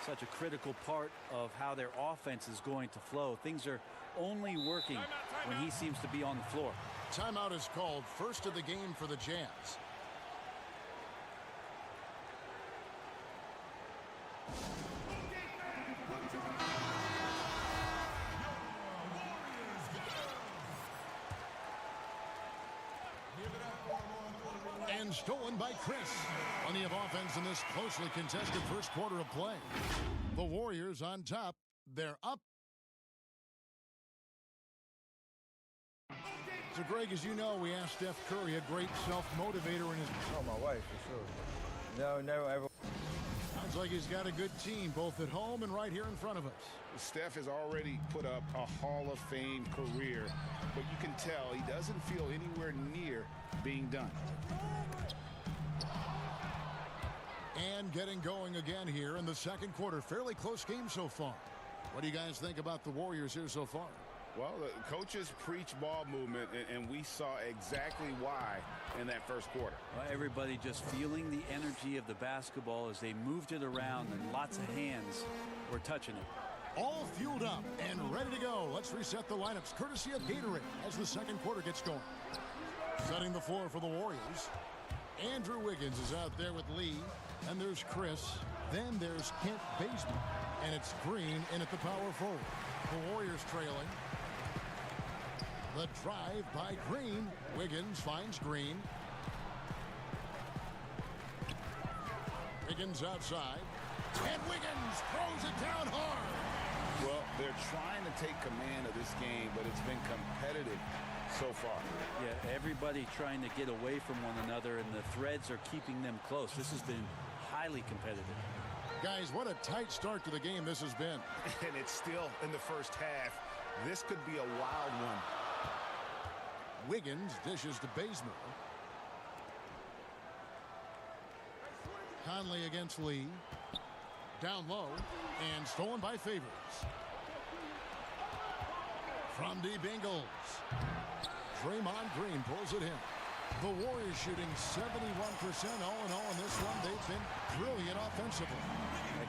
Such a critical part of how their offense is going to flow. Things are only working when he seems to be on the floor. Timeout is called. First of the game for the Jazz. And stolen by Chris. Plenty of offense in this closely contested first quarter of play. The Warriors on top. They're up. So, Greg, as you know, we asked Steph Curry, a great self-motivator in his... Oh, my wife, for sure. No, ever. Sounds like he's got a good team, both at home and right here in front of us. Steph has already put up a Hall of Fame career, but you can tell he doesn't feel anywhere near being done. And getting going again here in the second quarter. Fairly close game so far. What do you guys think about the Warriors here so far? Well, the coaches preach ball movement, and we saw exactly why in that first quarter. Well, everybody just feeling the energy of the basketball as they moved it around, and lots of hands were touching it. All fueled up and ready to go. Let's reset the lineups courtesy of Gatorade as the second quarter gets going. Setting the floor for the Warriors. Andrew Wiggins is out there with Lee. And there's Chris. Then there's Kent Bazemore. And it's Green in at the power forward. The Warriors trailing. The drive by Green. Wiggins finds Green. Wiggins outside. And Wiggins throws it down hard. Well, they're trying to take command of this game, but it's been competitive so far. Yeah, everybody trying to get away from one another, and the threads are keeping them close. This has been highly competitive. Guys, what a tight start to the game this has been. And it's still in the first half. This could be a wild one. Wiggins dishes to Bazemore. Conley against Lee. Down low and stolen by Favors. From deep Ingles. Draymond Green pulls it in. The Warriors shooting 71% all in all in this one. They've been brilliant offensively.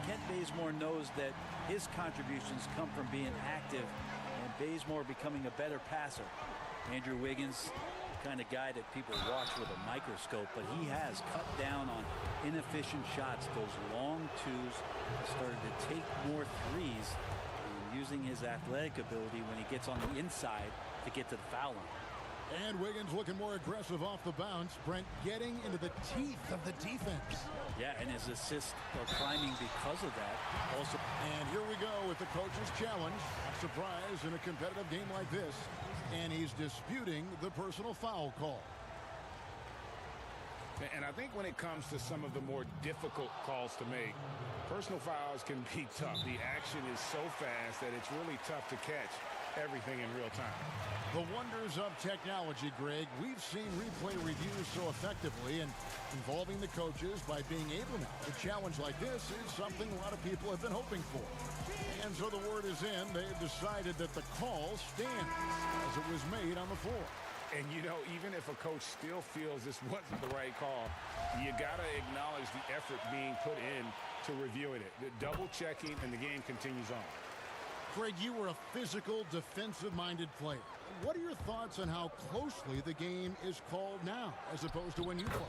Kent Bazemore knows that his contributions come from being active and Bazemore becoming a better passer. Andrew Wiggins, the kind of guy that people watch with a microscope, but he has cut down on inefficient shots, those long twos, started to take more threes, and using his athletic ability when he gets on the inside to get to the foul line. And Wiggins looking more aggressive off the bounce. Brent getting into the teeth of the defense. Yeah, and his assists are climbing because of that. Also, and here we go with the coach's challenge. A surprise in a competitive game like this. And he's disputing the personal foul call. And I think when it comes to some of the more difficult calls to make, personal fouls can be tough. The action is so fast that it's really tough to catch. everything in real time. The wonders of technology, Greg. We've seen replay reviews so effectively, and involving the coaches by being able now to challenge like this is something a lot of people have been hoping for. And so the word is in. They've decided that the call stands as it was made on the floor. And, you know, even if a coach still feels this wasn't the right call, you got to acknowledge the effort being put in to reviewing it. The double checking, and the game continues on. Greg, you were a physical, defensive-minded player. What are your thoughts on how closely the game is called now as opposed to when you played?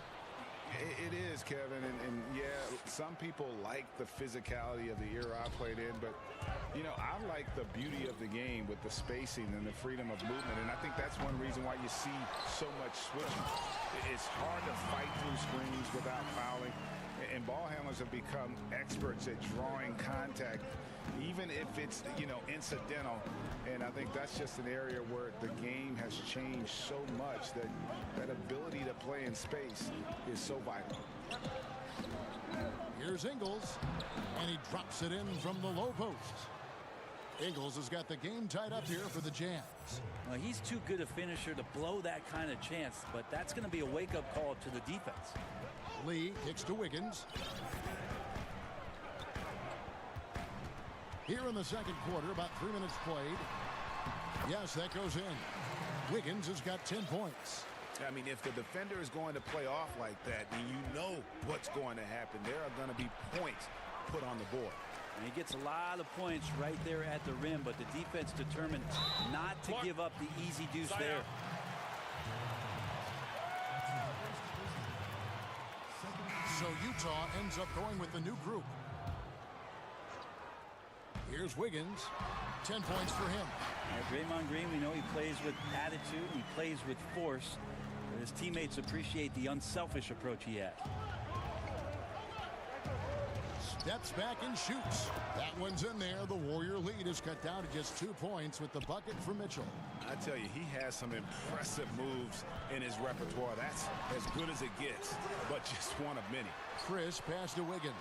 It is, Kevin, and yeah, some people like the physicality of the era I played in, but, you know, I like the beauty of the game with the spacing and the freedom of movement, and I think that's one reason why you see so much switching. It's hard to fight through screens without fouling, and ball handlers have become experts at drawing contact, even if it's, you know, incidental. And I think that's just an area where the game has changed so much that that ability to play in space is so vital. Here's Ingles, and he drops it in from the low post. Ingles has got the game tied up here for the Jazz. Well, he's too good a finisher to blow that kind of chance, but that's going to be a wake-up call to the defense. Lee kicks to Wiggins. Here in the second quarter, about 3 minutes played. Yes, that goes in. Wiggins has got 10 points. I mean, if the defender is going to play off like that, then you know what's going to happen. There are going to be points put on the board. And he gets a lot of points right there at the rim, but the defense determined not to give up the easy deuce there. So Utah ends up going with the new group. Here's Wiggins. 10 points for him. Draymond Green, we know he plays with attitude. He plays with force. But his teammates appreciate the unselfish approach he has. Steps back and shoots. That one's in there. The Warrior lead is cut down to just 2 points with the bucket for Mitchell. I tell you, he has some impressive moves in his repertoire. That's as good as it gets, but just one of many. Chris pass to Wiggins.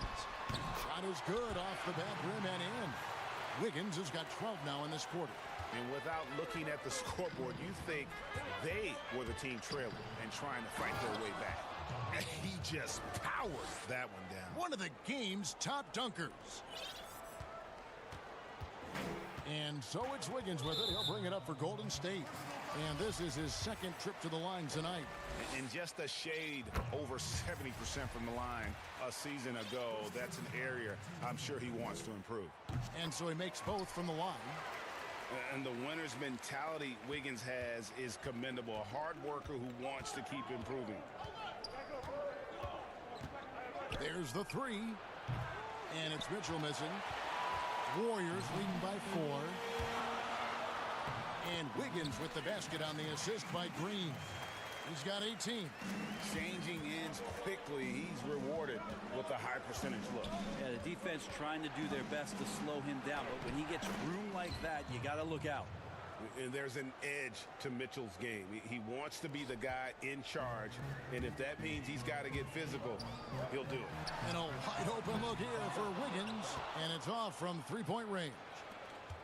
Shot is good off the back rim and in. Wiggins has got 12 now in this quarter. And without looking at the scoreboard, you think they were the team trailing and trying to fight their way back. And he just powered that one down. One of the game's top dunkers. And so it's Wiggins with it. He'll bring it up for Golden State. And this is his second trip to the line tonight. And just a shade over 70% from the line a season ago. That's an area I'm sure he wants to improve. And so he makes both from the line. And the winner's mentality Wiggins has is commendable. A hard worker who wants to keep improving. There's the three. And it's Mitchell missing. Warriors leading by 4. And Wiggins with the basket on the assist by Green. He's got 18. Changing ends quickly. He's rewarded with a high percentage look. Yeah, the defense trying to do their best to slow him down. But when he gets room like that, you got to look out. And there's an edge to Mitchell's game. He wants to be the guy in charge. And if that means he's got to get physical, he'll do it. And a wide open look here for Wiggins. And it's off from three-point range.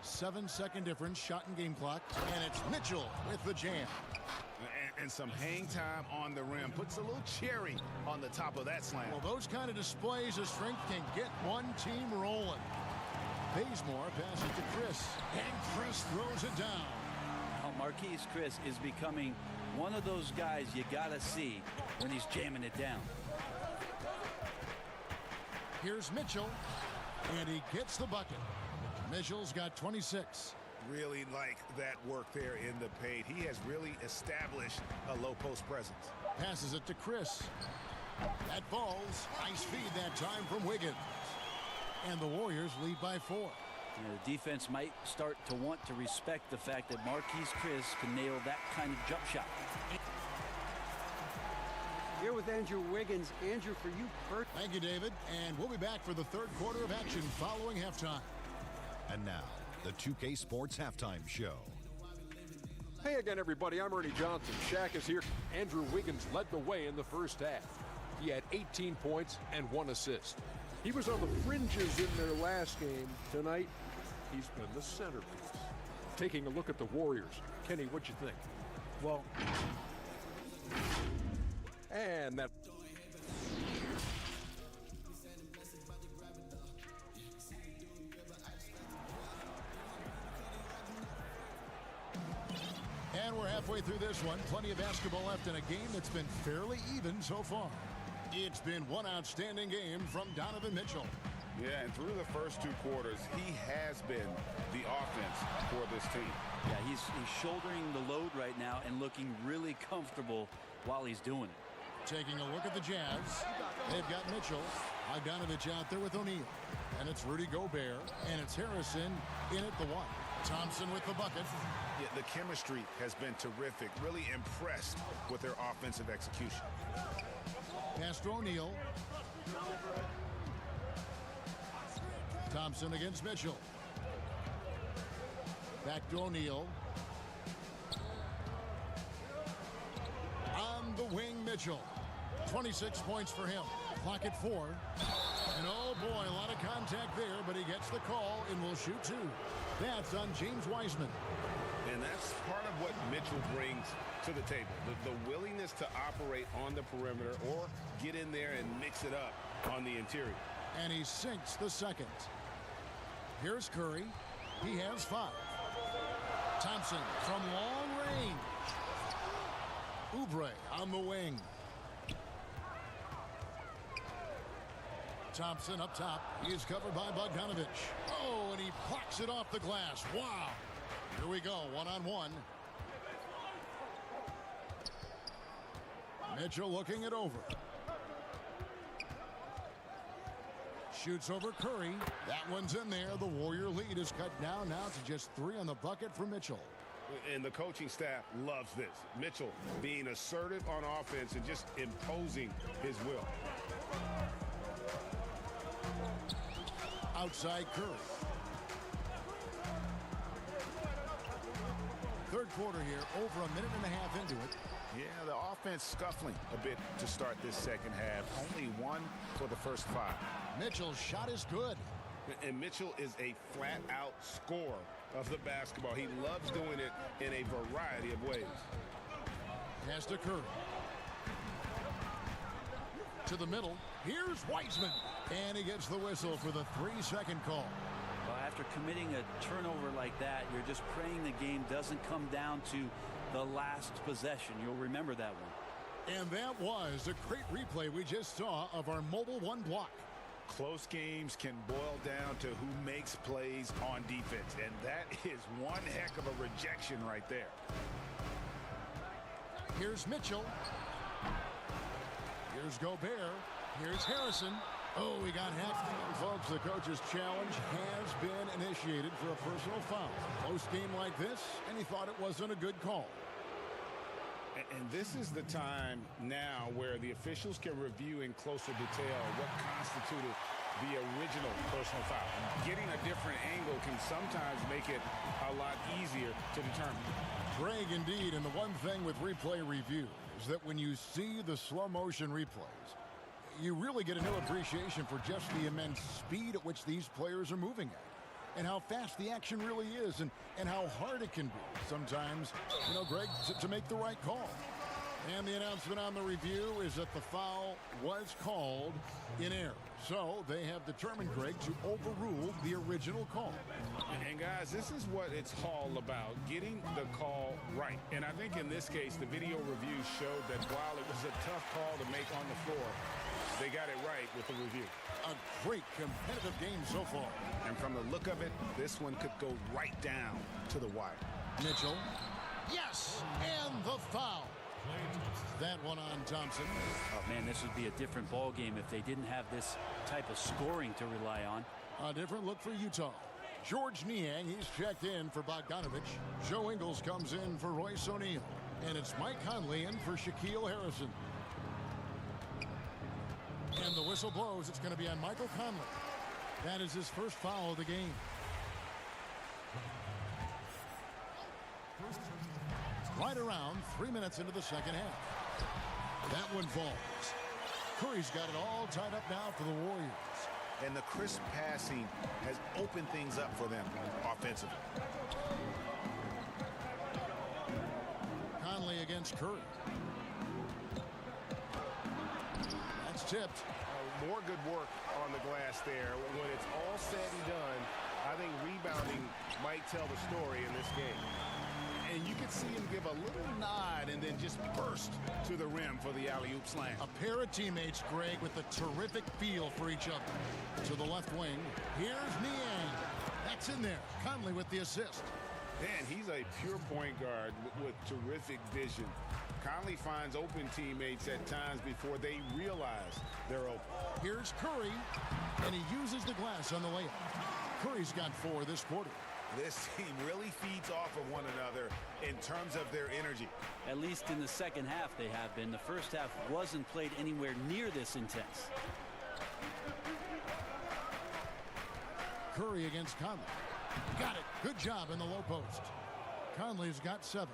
7-second difference, shot and game clock. And it's Mitchell with the jam. And some hang time on the rim. Puts a little cherry on the top of that slam. Well, those kind of displays of strength can get one team rolling. Bazemore passes to Chris. And Chris throws it down. Now, Marquise Chris is becoming one of those guys you got to see when he's jamming it down. Here's Mitchell. And he gets the bucket. Mitchell's got 26. Really like that work there in the paint. He has really established a low post presence. Passes it to Chris. That falls. Nice feed that time from Wiggins. And the Warriors lead by 4. The defense might start to want to respect the fact that Marquise Chris can nail that kind of jump shot. Here with Andrew Wiggins. Andrew, for you, thank you, David. And we'll be back for the third quarter of action following halftime. And now, the 2K Sports Halftime Show. Hey again, everybody. I'm Ernie Johnson. Shaq is here. Andrew Wiggins led the way in the first half. He had 18 points and 1 assist. He was on the fringes in their last game. Tonight, he's been the centerpiece. Taking a look at the Warriors. Kenny, what you think? Well, and that... And we're halfway through this one. Plenty of basketball left in a game that's been fairly even so far. It's been one outstanding game from Donovan Mitchell. Yeah, and through the first 2 quarters, he has been the offense for this team. Yeah, he's shouldering the load right now and looking really comfortable while he's doing it. Taking a look at the Jazz. They've got Mitchell. Bogdanovich out there with O'Neal. And it's Rudy Gobert. And it's Harrison in at the 1. Thompson with the bucket. Yeah, the chemistry has been terrific. Really impressed with their offensive execution. Pass to O'Neal. Thompson against Mitchell. Back to O'Neal. On the wing, Mitchell. 26 points for him. Clock at 4. And oh boy, a lot of contact there, but he gets the call and will shoot 2. That's on James Wiseman. And that's part of what Mitchell brings to the table. The willingness to operate on the perimeter or get in there and mix it up on the interior. And he sinks the second. Here's Curry. He has 5. Thompson from long range. Oubre on the wing. Thompson up top. He is covered by Bogdanovich. Oh, and he blocks it off the glass. Wow. Here we go, one-on-one. Mitchell looking it over. Shoots over Curry. That one's in there. The Warrior lead is cut down now to just 3 on the bucket for Mitchell. And the coaching staff loves this. Mitchell being assertive on offense and just imposing his will. Outside Curry. Third quarter here, over a minute and a half into it. Yeah, the offense scuffling a bit to start this second half. Only 1 for the first 5. Mitchell's shot is good. And Mitchell is a flat-out scorer of the basketball. He loves doing it in a variety of ways. Pass to Curry. To the middle. Here's Wiseman. And he gets the whistle for the 3-second call. Well, after committing a turnover like that, you're just praying the game doesn't come down to the last possession. You'll remember that one. And that was a great replay we just saw of our Mobile 1 block. Close games can boil down to who makes plays on defense. And that is one heck of a rejection right there. Here's Mitchell. Here's Gobert. Here's Harrison. Oh, he got hacked. Folks, the coach's challenge has been initiated for a personal foul. Close game like this, and he thought it wasn't a good call. And this is the time now where the officials can review in closer detail what constituted the original personal foul. Getting a different angle can sometimes make it a lot easier to determine. Greg, indeed, and the one thing with replay review is that when you see the slow motion replays, you really get a new appreciation for just the immense speed at which these players are moving at. And how fast the action really is, and how hard it can be sometimes, you know, Greg, to make the right call. And the announcement on the review is that the foul was called in error. So they have determined, Greg, to overrule the original call. And guys, this is what it's all about, getting the call right. And I think in this case, the video review showed that while it was a tough call to make on the floor, they got it right with the review. A great competitive game so far. And from the look of it, this one could go right down to the wire. Mitchell. Yes! And the foul. That one on Thompson. Oh, man, this would be a different ball game if they didn't have this type of scoring to rely on. A different look for Utah. George Niang, he's checked in for Bogdanovich. Joe Ingles comes in for Royce O'Neal. And it's Mike Conley in for Shaquille Harrison. And the whistle blows. It's going to be on Michael Conley. That is his first foul of the game. Right around 3 minutes into the second half. That one falls. Curry's got it all tied up now for the Warriors. And the crisp passing has opened things up for them offensively. Here's Curry. That's tipped. More good work on the glass there. When it's all said and done, I think rebounding might tell the story in this game. And you can see him give a little nod and then just burst to the rim for the alley-oop slam. A pair of teammates, Greg, with a terrific feel for each other. To the left wing, here's Niang. That's in there. Conley with the assist. Man, he's a pure point guard with terrific vision. Conley finds open teammates at times before they realize they're open. Here's Curry, and he uses the glass on the layup. Curry's got 4 this quarter. This team really feeds off of one another in terms of their energy. At least in the second half they have been. The first half wasn't played anywhere near this intense. Curry against Conley. Got it. Good job in the low post. Conley's got 7.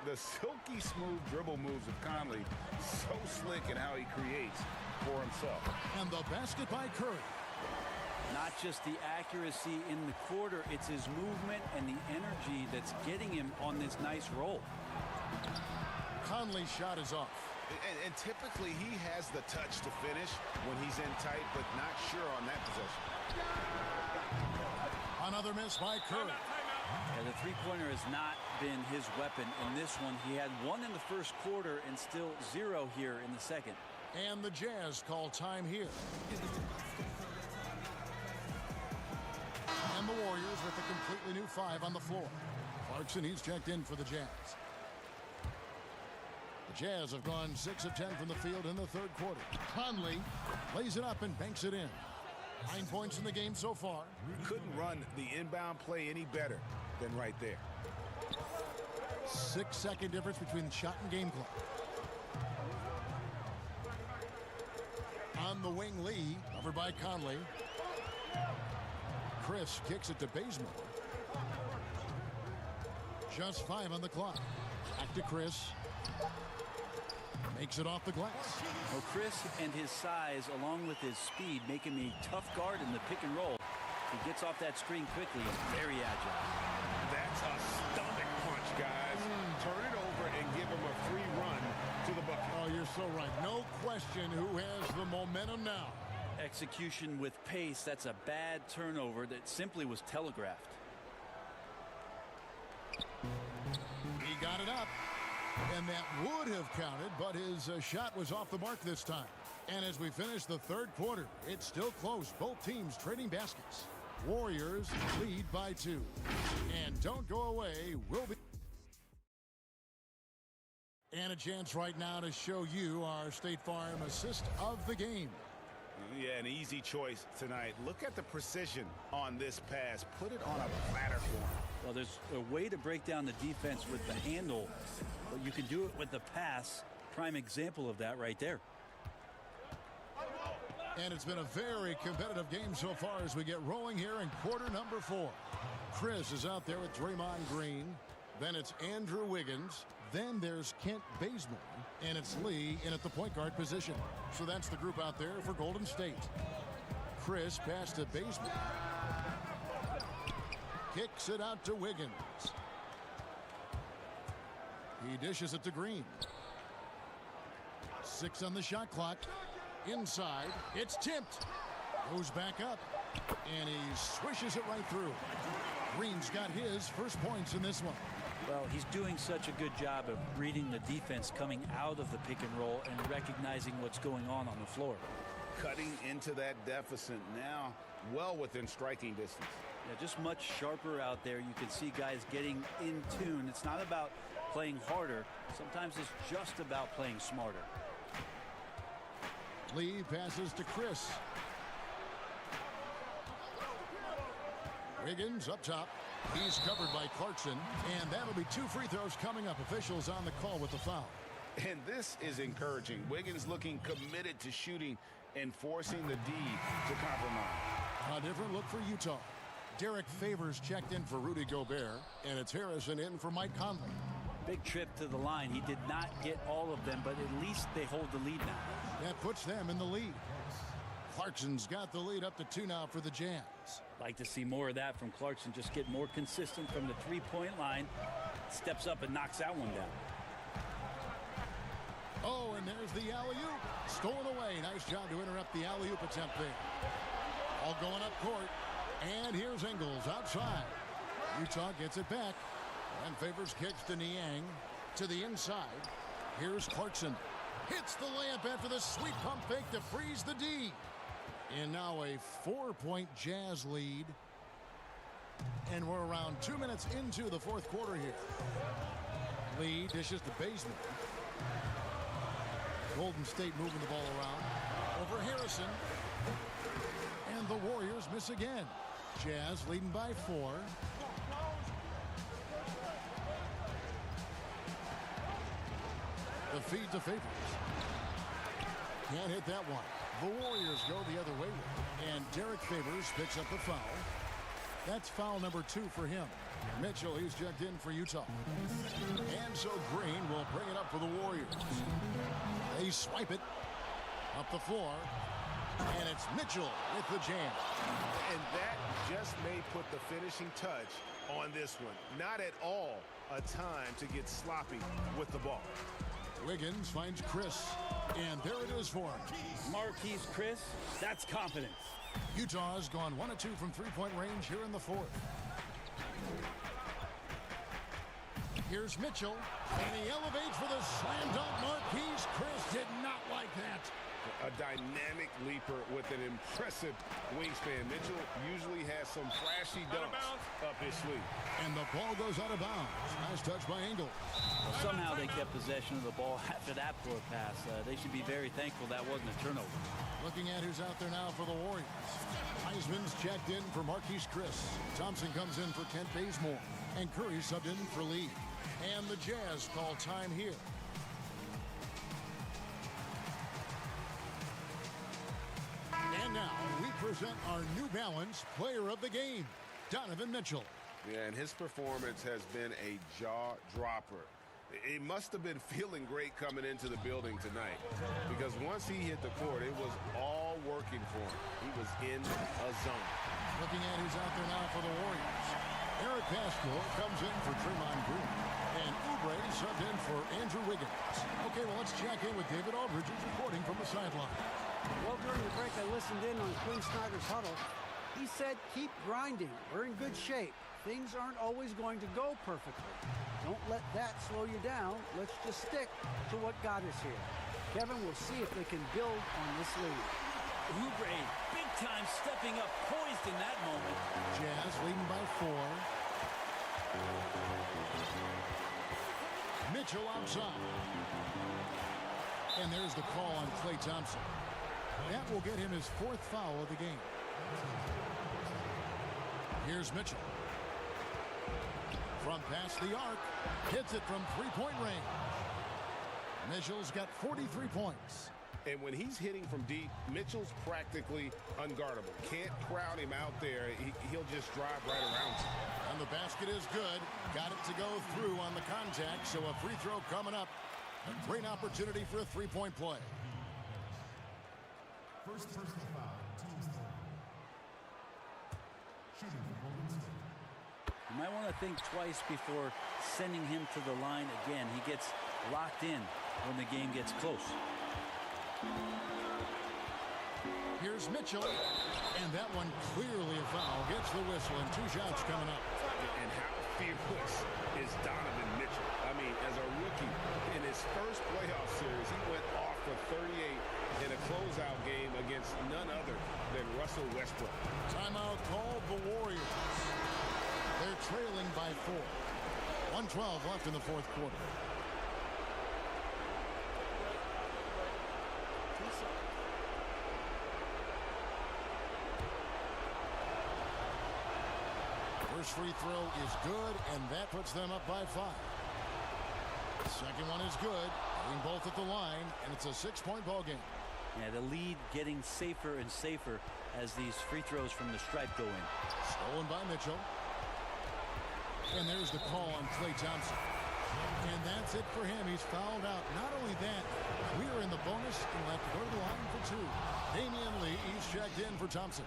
The silky smooth dribble moves of Conley, so slick in how he creates for himself. And the basket by Curry. Not just the accuracy in the quarter, it's his movement and the energy that's getting him on this nice roll. Conley's shot is off. And typically he has the touch to finish when he's in tight, but not sure on that possession. Another miss by Curry. Yeah, the three-pointer has not been his weapon in this one. He had 1 in the first quarter and still 0 here in the second. And the Jazz call time here. And the Warriors with a completely new 5 on the floor. Clarkson, he's checked in for the Jazz. The Jazz have gone 6 of 10 from the field in the third quarter. Conley lays it up and banks it in. 9 points in the game so far. Couldn't run the inbound play any better than right there. 6-second difference between shot and game clock. On the wing, Lee, covered by Conley. Chris kicks it to Bazemore. Just 5 on the clock. Back to Chris. Makes it off the glass. Well, Chris and his size, along with his speed, make him a tough guard in the pick and roll. He gets off that screen quickly and very agile. That's a stomach punch, guys. Turn it over and give him a free run to the bucket. Oh, you're so right. No question who has the momentum now. Execution with pace. That's a bad turnover that simply was telegraphed. He got it up. And that would have counted, but his shot was off the mark this time. And as we finish the third quarter, it's still close. Both teams trading baskets. Warriors lead by 2. And don't go away. We'll be... And a chance right now to show you our State Farm assist of the game. Yeah, an easy choice tonight. Look at the precision on this pass. Put it on a platter for him. Well, there's a way to break down the defense with the handle, but you can do it with the pass. Prime example of that right there. And it's been a very competitive game so far as we get rolling here in quarter number 4. Chris is out there with Draymond Green. Then it's Andrew Wiggins. Then there's Kent Bazemore. And it's Lee in at the point guard position. So that's the group out there for Golden State. Chris passed to Bazemore. Kicks it out to Wiggins. He dishes it to Green. 6 on the shot clock. Inside. It's tipped. Goes back up. And he swishes it right through. Green's got his first points in this one. Well, he's doing such a good job of reading the defense coming out of the pick and roll and recognizing what's going on the floor. Cutting into that deficit now, well within striking distance. Yeah, just much sharper out there. You can see guys getting in tune. It's not about playing harder. Sometimes it's just about playing smarter. Lee passes to Chris. Wiggins up top. He's covered by Clarkson, and that'll be 2 free throws coming up. Officials on the call with the foul. And this is encouraging. Wiggins looking committed to shooting and forcing the D to compromise. A different look for Utah. Derek Favors checked in for Rudy Gobert, and it's Harrison in for Mike Conley. Big trip to the line. He did not get all of them, but at least they hold the lead now. That puts them in the lead. Clarkson's got the lead up to 2 now for the Jazz. Like to see more of that from Clarkson. Just get more consistent from the three-point line. Steps up and knocks that one down. Oh, and there's the alley-oop. Stolen away. Nice job to interrupt the alley-oop attempt there. All going up court. And here's Ingles outside. Utah gets it back and favors kicks to Niang to the inside. Here's Clarkson. Hits the layup after the sweet pump fake to freeze the D. And now a 4-point Jazz lead. And we're around 2 minutes into the fourth quarter here. Lee dishes to Baseman. Golden State moving the ball around. Over Harrison. And the Warriors miss again. Jazz leading by 4. The feed to Favors. Can't hit that one. The Warriors go the other way with it. And Derek Favors picks up the foul. That's foul number 2 for him. Mitchell, he's checked in for Utah. And so Green will bring it up for the Warriors. They swipe it up the floor. And it's Mitchell with the jam. And that just may put the finishing touch on this one. Not at all a time to get sloppy with the ball. Wiggins finds Chris. And there it is for him. Marquise Chris, that's confidence. Utah's gone 1 of 2 from three-point range here in the fourth. Here's Mitchell, and he elevates for the slam dunk. Marquise Chris did not like that. A dynamic leaper with an impressive wingspan. Mitchell usually has some flashy dunks up his sleeve. And the ball goes out of bounds. Nice touch by Ingles. Well, somehow they kept possession of the ball after that poor pass. They should be very thankful that wasn't a turnover. Looking at who's out there now for the Warriors. Heisman's checked in for Marquise Chris. Thompson comes in for Kent Bazemore. And Curry subbed in for Lee. And the Jazz call time here. And now we present our New Balance Player of the Game, Donovan Mitchell. Yeah, and his performance has been a jaw-dropper. He must have been feeling great coming into the building tonight, because once he hit the court, it was all working for him. He was in a zone. Looking at who's out there now for the Warriors. Eric Pascal comes in for Draymond Green. And Oubre subbed in for Andrew Wiggins. Okay, well, let's check in with David Aldridge, who's reporting from the sideline. Well, during the break, I listened in on Quinn Snyder's huddle. He said, keep grinding. We're in good shape. Things aren't always going to go perfectly. Don't let that slow you down. Let's just stick to what got us here. Kevin, we'll see if they can build on this lead. Oubre, big time stepping up, poised in that moment. Jazz leading by 4. Mitchell outside. And there's the call on Klay Thompson. That will get him his 4th foul of the game. Here's Mitchell. From past the arc. Hits it from three-point range. Mitchell's got 43 points. And when he's hitting from deep, Mitchell's practically unguardable. Can't crowd him out there. He'll just drive right around him. And the basket is good. Got it to go through on the contact, so a free throw coming up. A great opportunity for a three-point play. First personal foul, team's third. Shooting for Golden State. You might want to think twice before sending him to the line again. He gets locked in when the game gets close. Here's Mitchell, and that one clearly a foul. Gets the whistle, and 2 shots coming up. And how fearless is Donovan Mitchell? I mean, as a rookie, in his first playoff series, he went off for 38 in a closeout game against none other than Russell Westbrook. Timeout called the Warriors. They're trailing by 4. 1:12 left in the fourth quarter. First free throw is good, and that puts them up by 5. Second one is good, hitting both at the line, and it's a 6-point ball game. Yeah, the lead getting safer and safer as these free throws from the stripe go in. Stolen by Mitchell. And there's the call on Klay Thompson. And that's it for him. He's fouled out. Not only that, we are in the bonus and will have to go to the line for 2. Damian Lee, he's checked in for Thompson.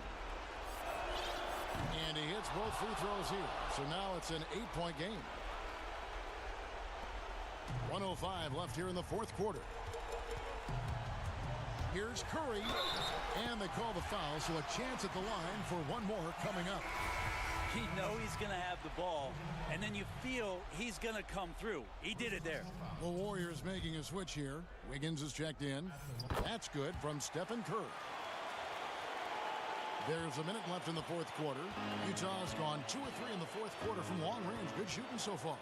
And he hits both free throws here. So now it's an 8-point game. 1:05 left here in the fourth quarter. Here's Curry. And they call the foul, so a chance at the line for one more coming up. You know he's going to have the ball, and then you feel he's going to come through. He did it there. The Warriors making a switch here. Wiggins is checked in. That's good from Stephen Curry. There's a minute left in the fourth quarter. Utah's gone 2 or 3 in the fourth quarter from long range. Good shooting so far.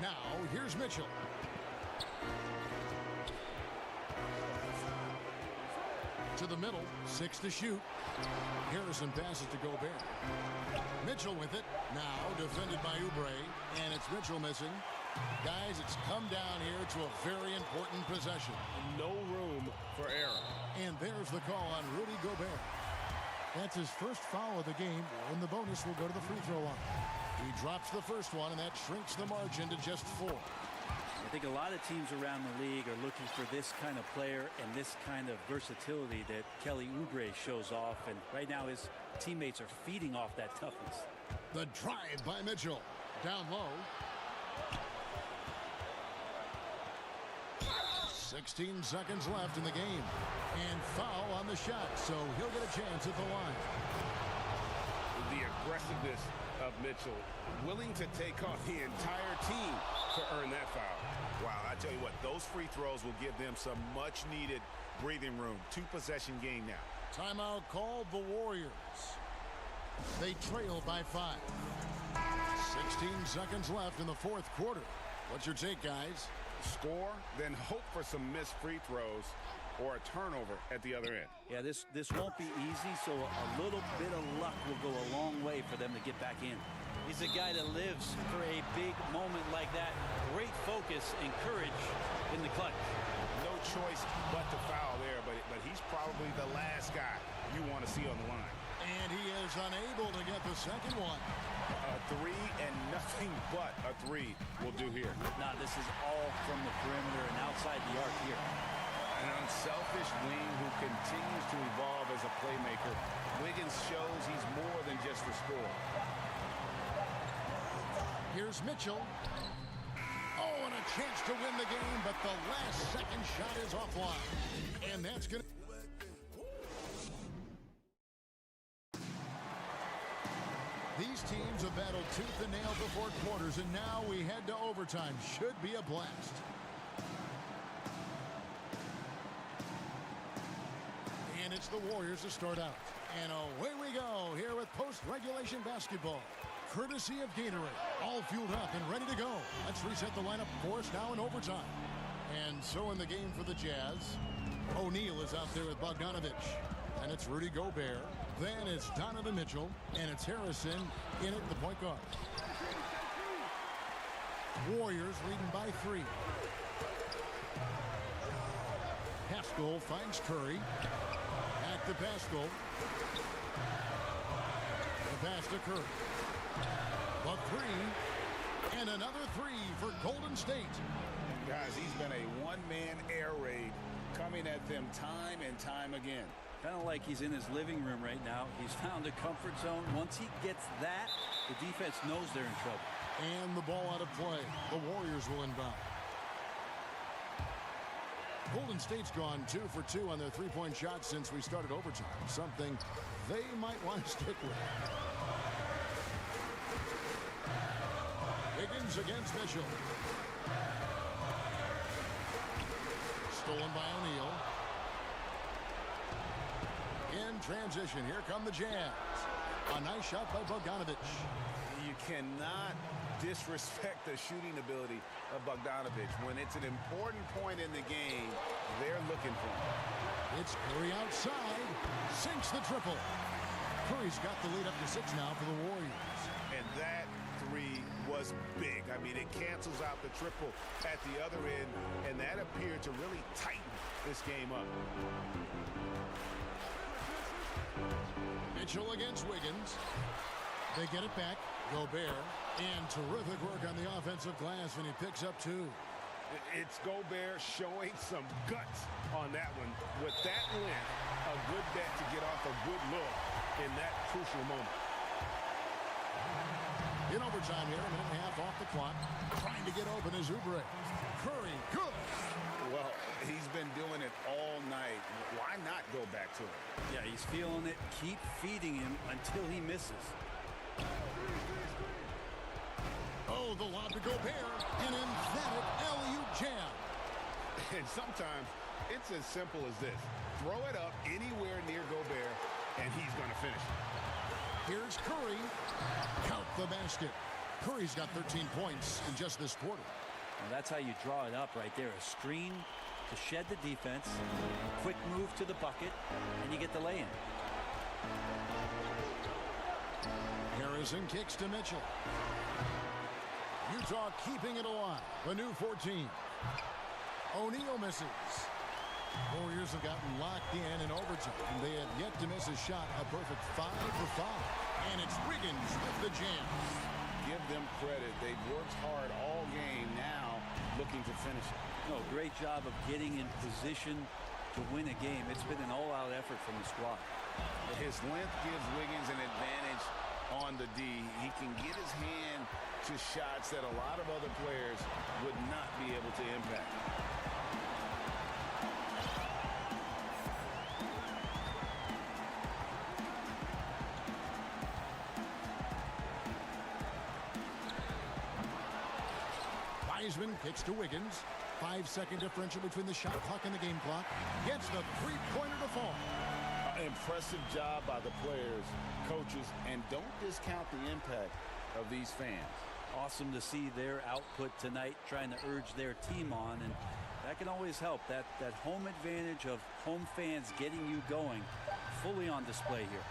Now, here's Mitchell. To the middle, 6 to shoot. Harrison passes to Gobert. Mitchell with it. Now defended by Oubre. And it's Mitchell missing. Guys, it's come down here to a very important possession. No room for error. And there's the call on Rudy Gobert. That's his first foul of the game, and the bonus will go to the free throw line. He drops the first one, and that shrinks the margin to just 4. I think a lot of teams around the league are looking for this kind of player and this kind of versatility that Kelly Oubre shows off. And right now his teammates are feeding off that toughness. The drive by Mitchell. Down low. 16 seconds left in the game. And foul on the shot, so he'll get a chance at the line. The aggressiveness of Mitchell, willing to take on the entire team to earn that foul. Wow, I tell you what, those free throws will give them some much-needed breathing room. 2-possession game now. Timeout called the Warriors. They trail by 5. 16 seconds left in the fourth quarter. What's your take, guys? Score, then hope for some missed free throws or a turnover at the other end. Yeah, this won't be easy, so a little bit of luck will go a long way for them to get back in. He's a guy that lives for a big moment like that. Great focus and courage in the clutch. No choice but to foul there, but he's probably the last guy you want to see on the line. And he is unable to get the second one. A 3 and nothing but a 3 will do here. Now, this is all from the perimeter and outside the arc here. An unselfish wing who continues to evolve as a playmaker. Wiggins shows he's more than just a scorer. Here's Mitchell. Oh, and a chance to win the game, but the last second shot is offline. And that's going to... These teams have battled tooth and nail before quarters, and now we head to overtime. Should be a blast. And it's the Warriors to start out. And away we go here with post-regulation basketball. Courtesy of Gatorade. All fueled up and ready to go. Let's reset the lineup, of course, now in overtime. And so in the game for the Jazz, O'Neal is out there with Bogdanovich. And it's Rudy Gobert. Then it's Donovan Mitchell. And it's Harrison in at the point guard. Warriors leading by 3. Pascal finds Curry. Back to Pascal. The pass to Curry. The 3. And another 3 for Golden State. Guys, he's been a one-man air raid coming at them time and time again. Kind of like he's in his living room right now. He's found a comfort zone. Once he gets that, the defense knows they're in trouble. And the ball out of play. The Warriors will inbound. Golden State's gone 2 for 2 on their three-point shots since we started overtime. Something they might want to stick with. Wiggins against Mitchell. Stolen by O'Neal. In transition, here come the Jazz. A nice shot by Bogdanovich. You cannot disrespect the shooting ability of Bogdanovich. When it's an important point in the game, they're looking for him. It's Curry outside. Sinks the triple. Curry's got the lead up to 6 now for the Warriors. And that 3 was big. I mean, it cancels out the triple at the other end, and that appeared to really tighten this game up. Mitchell against Wiggins. They get it back. Gobert. And terrific work on the offensive glass, and he picks up 2. It's Gobert showing some guts on that one. With that length, a good bet to get off a good look in that crucial moment. In overtime here, a minute and a half off the clock. Trying to get open is Oubre. Curry, good. Well, he's been doing it all night. Why not go back to it? Yeah, he's feeling it. Keep feeding him until he misses. Oh, the lob to Gobert. An emphatic alley-oop jam. And sometimes it's as simple as this. Throw it up anywhere near Gobert, and he's going to finish it. Here's Curry. Count the basket. Curry's got 13 points in just this quarter. Well, that's how you draw it up right there. A screen to shed the defense, quick move to the bucket, and you get the lay-in. Harrison kicks to Mitchell. Utah keeping it alive. A new 14. O'Neal misses. Warriors have gotten locked in overtime. They have yet to miss a shot. A perfect 5 for 5. And it's Wiggins with the jam. Give them credit. They've worked hard all game, now looking to finish it. No, great job of getting in position to win a game. It's been an all-out effort from the squad. His length gives Wiggins an advantage on the D. He can get his hand to shots that a lot of other players would not be able to impact. Wiseman kicks to Wiggins. 5-second differential between the shot clock and the game clock. Gets the three-pointer to fall. Impressive job by the players, coaches, and don't discount the impact of these fans. Awesome to see their output tonight, trying to urge their team on, and that can always help. That home advantage of home fans getting you going, fully on display here.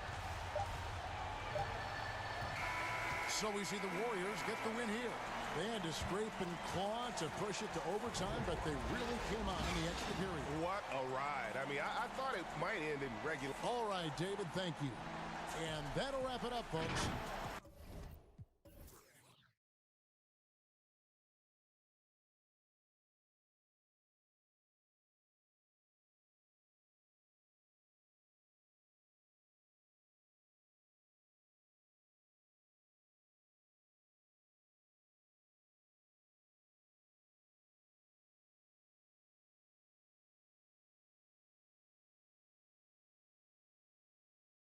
So we see the Warriors get the win here. They had to scrape and claw to push it to overtime, but they really came on in the extra period. What a ride. I mean, I thought it might end in regular. All right, David, thank you. And that'll wrap it up, folks.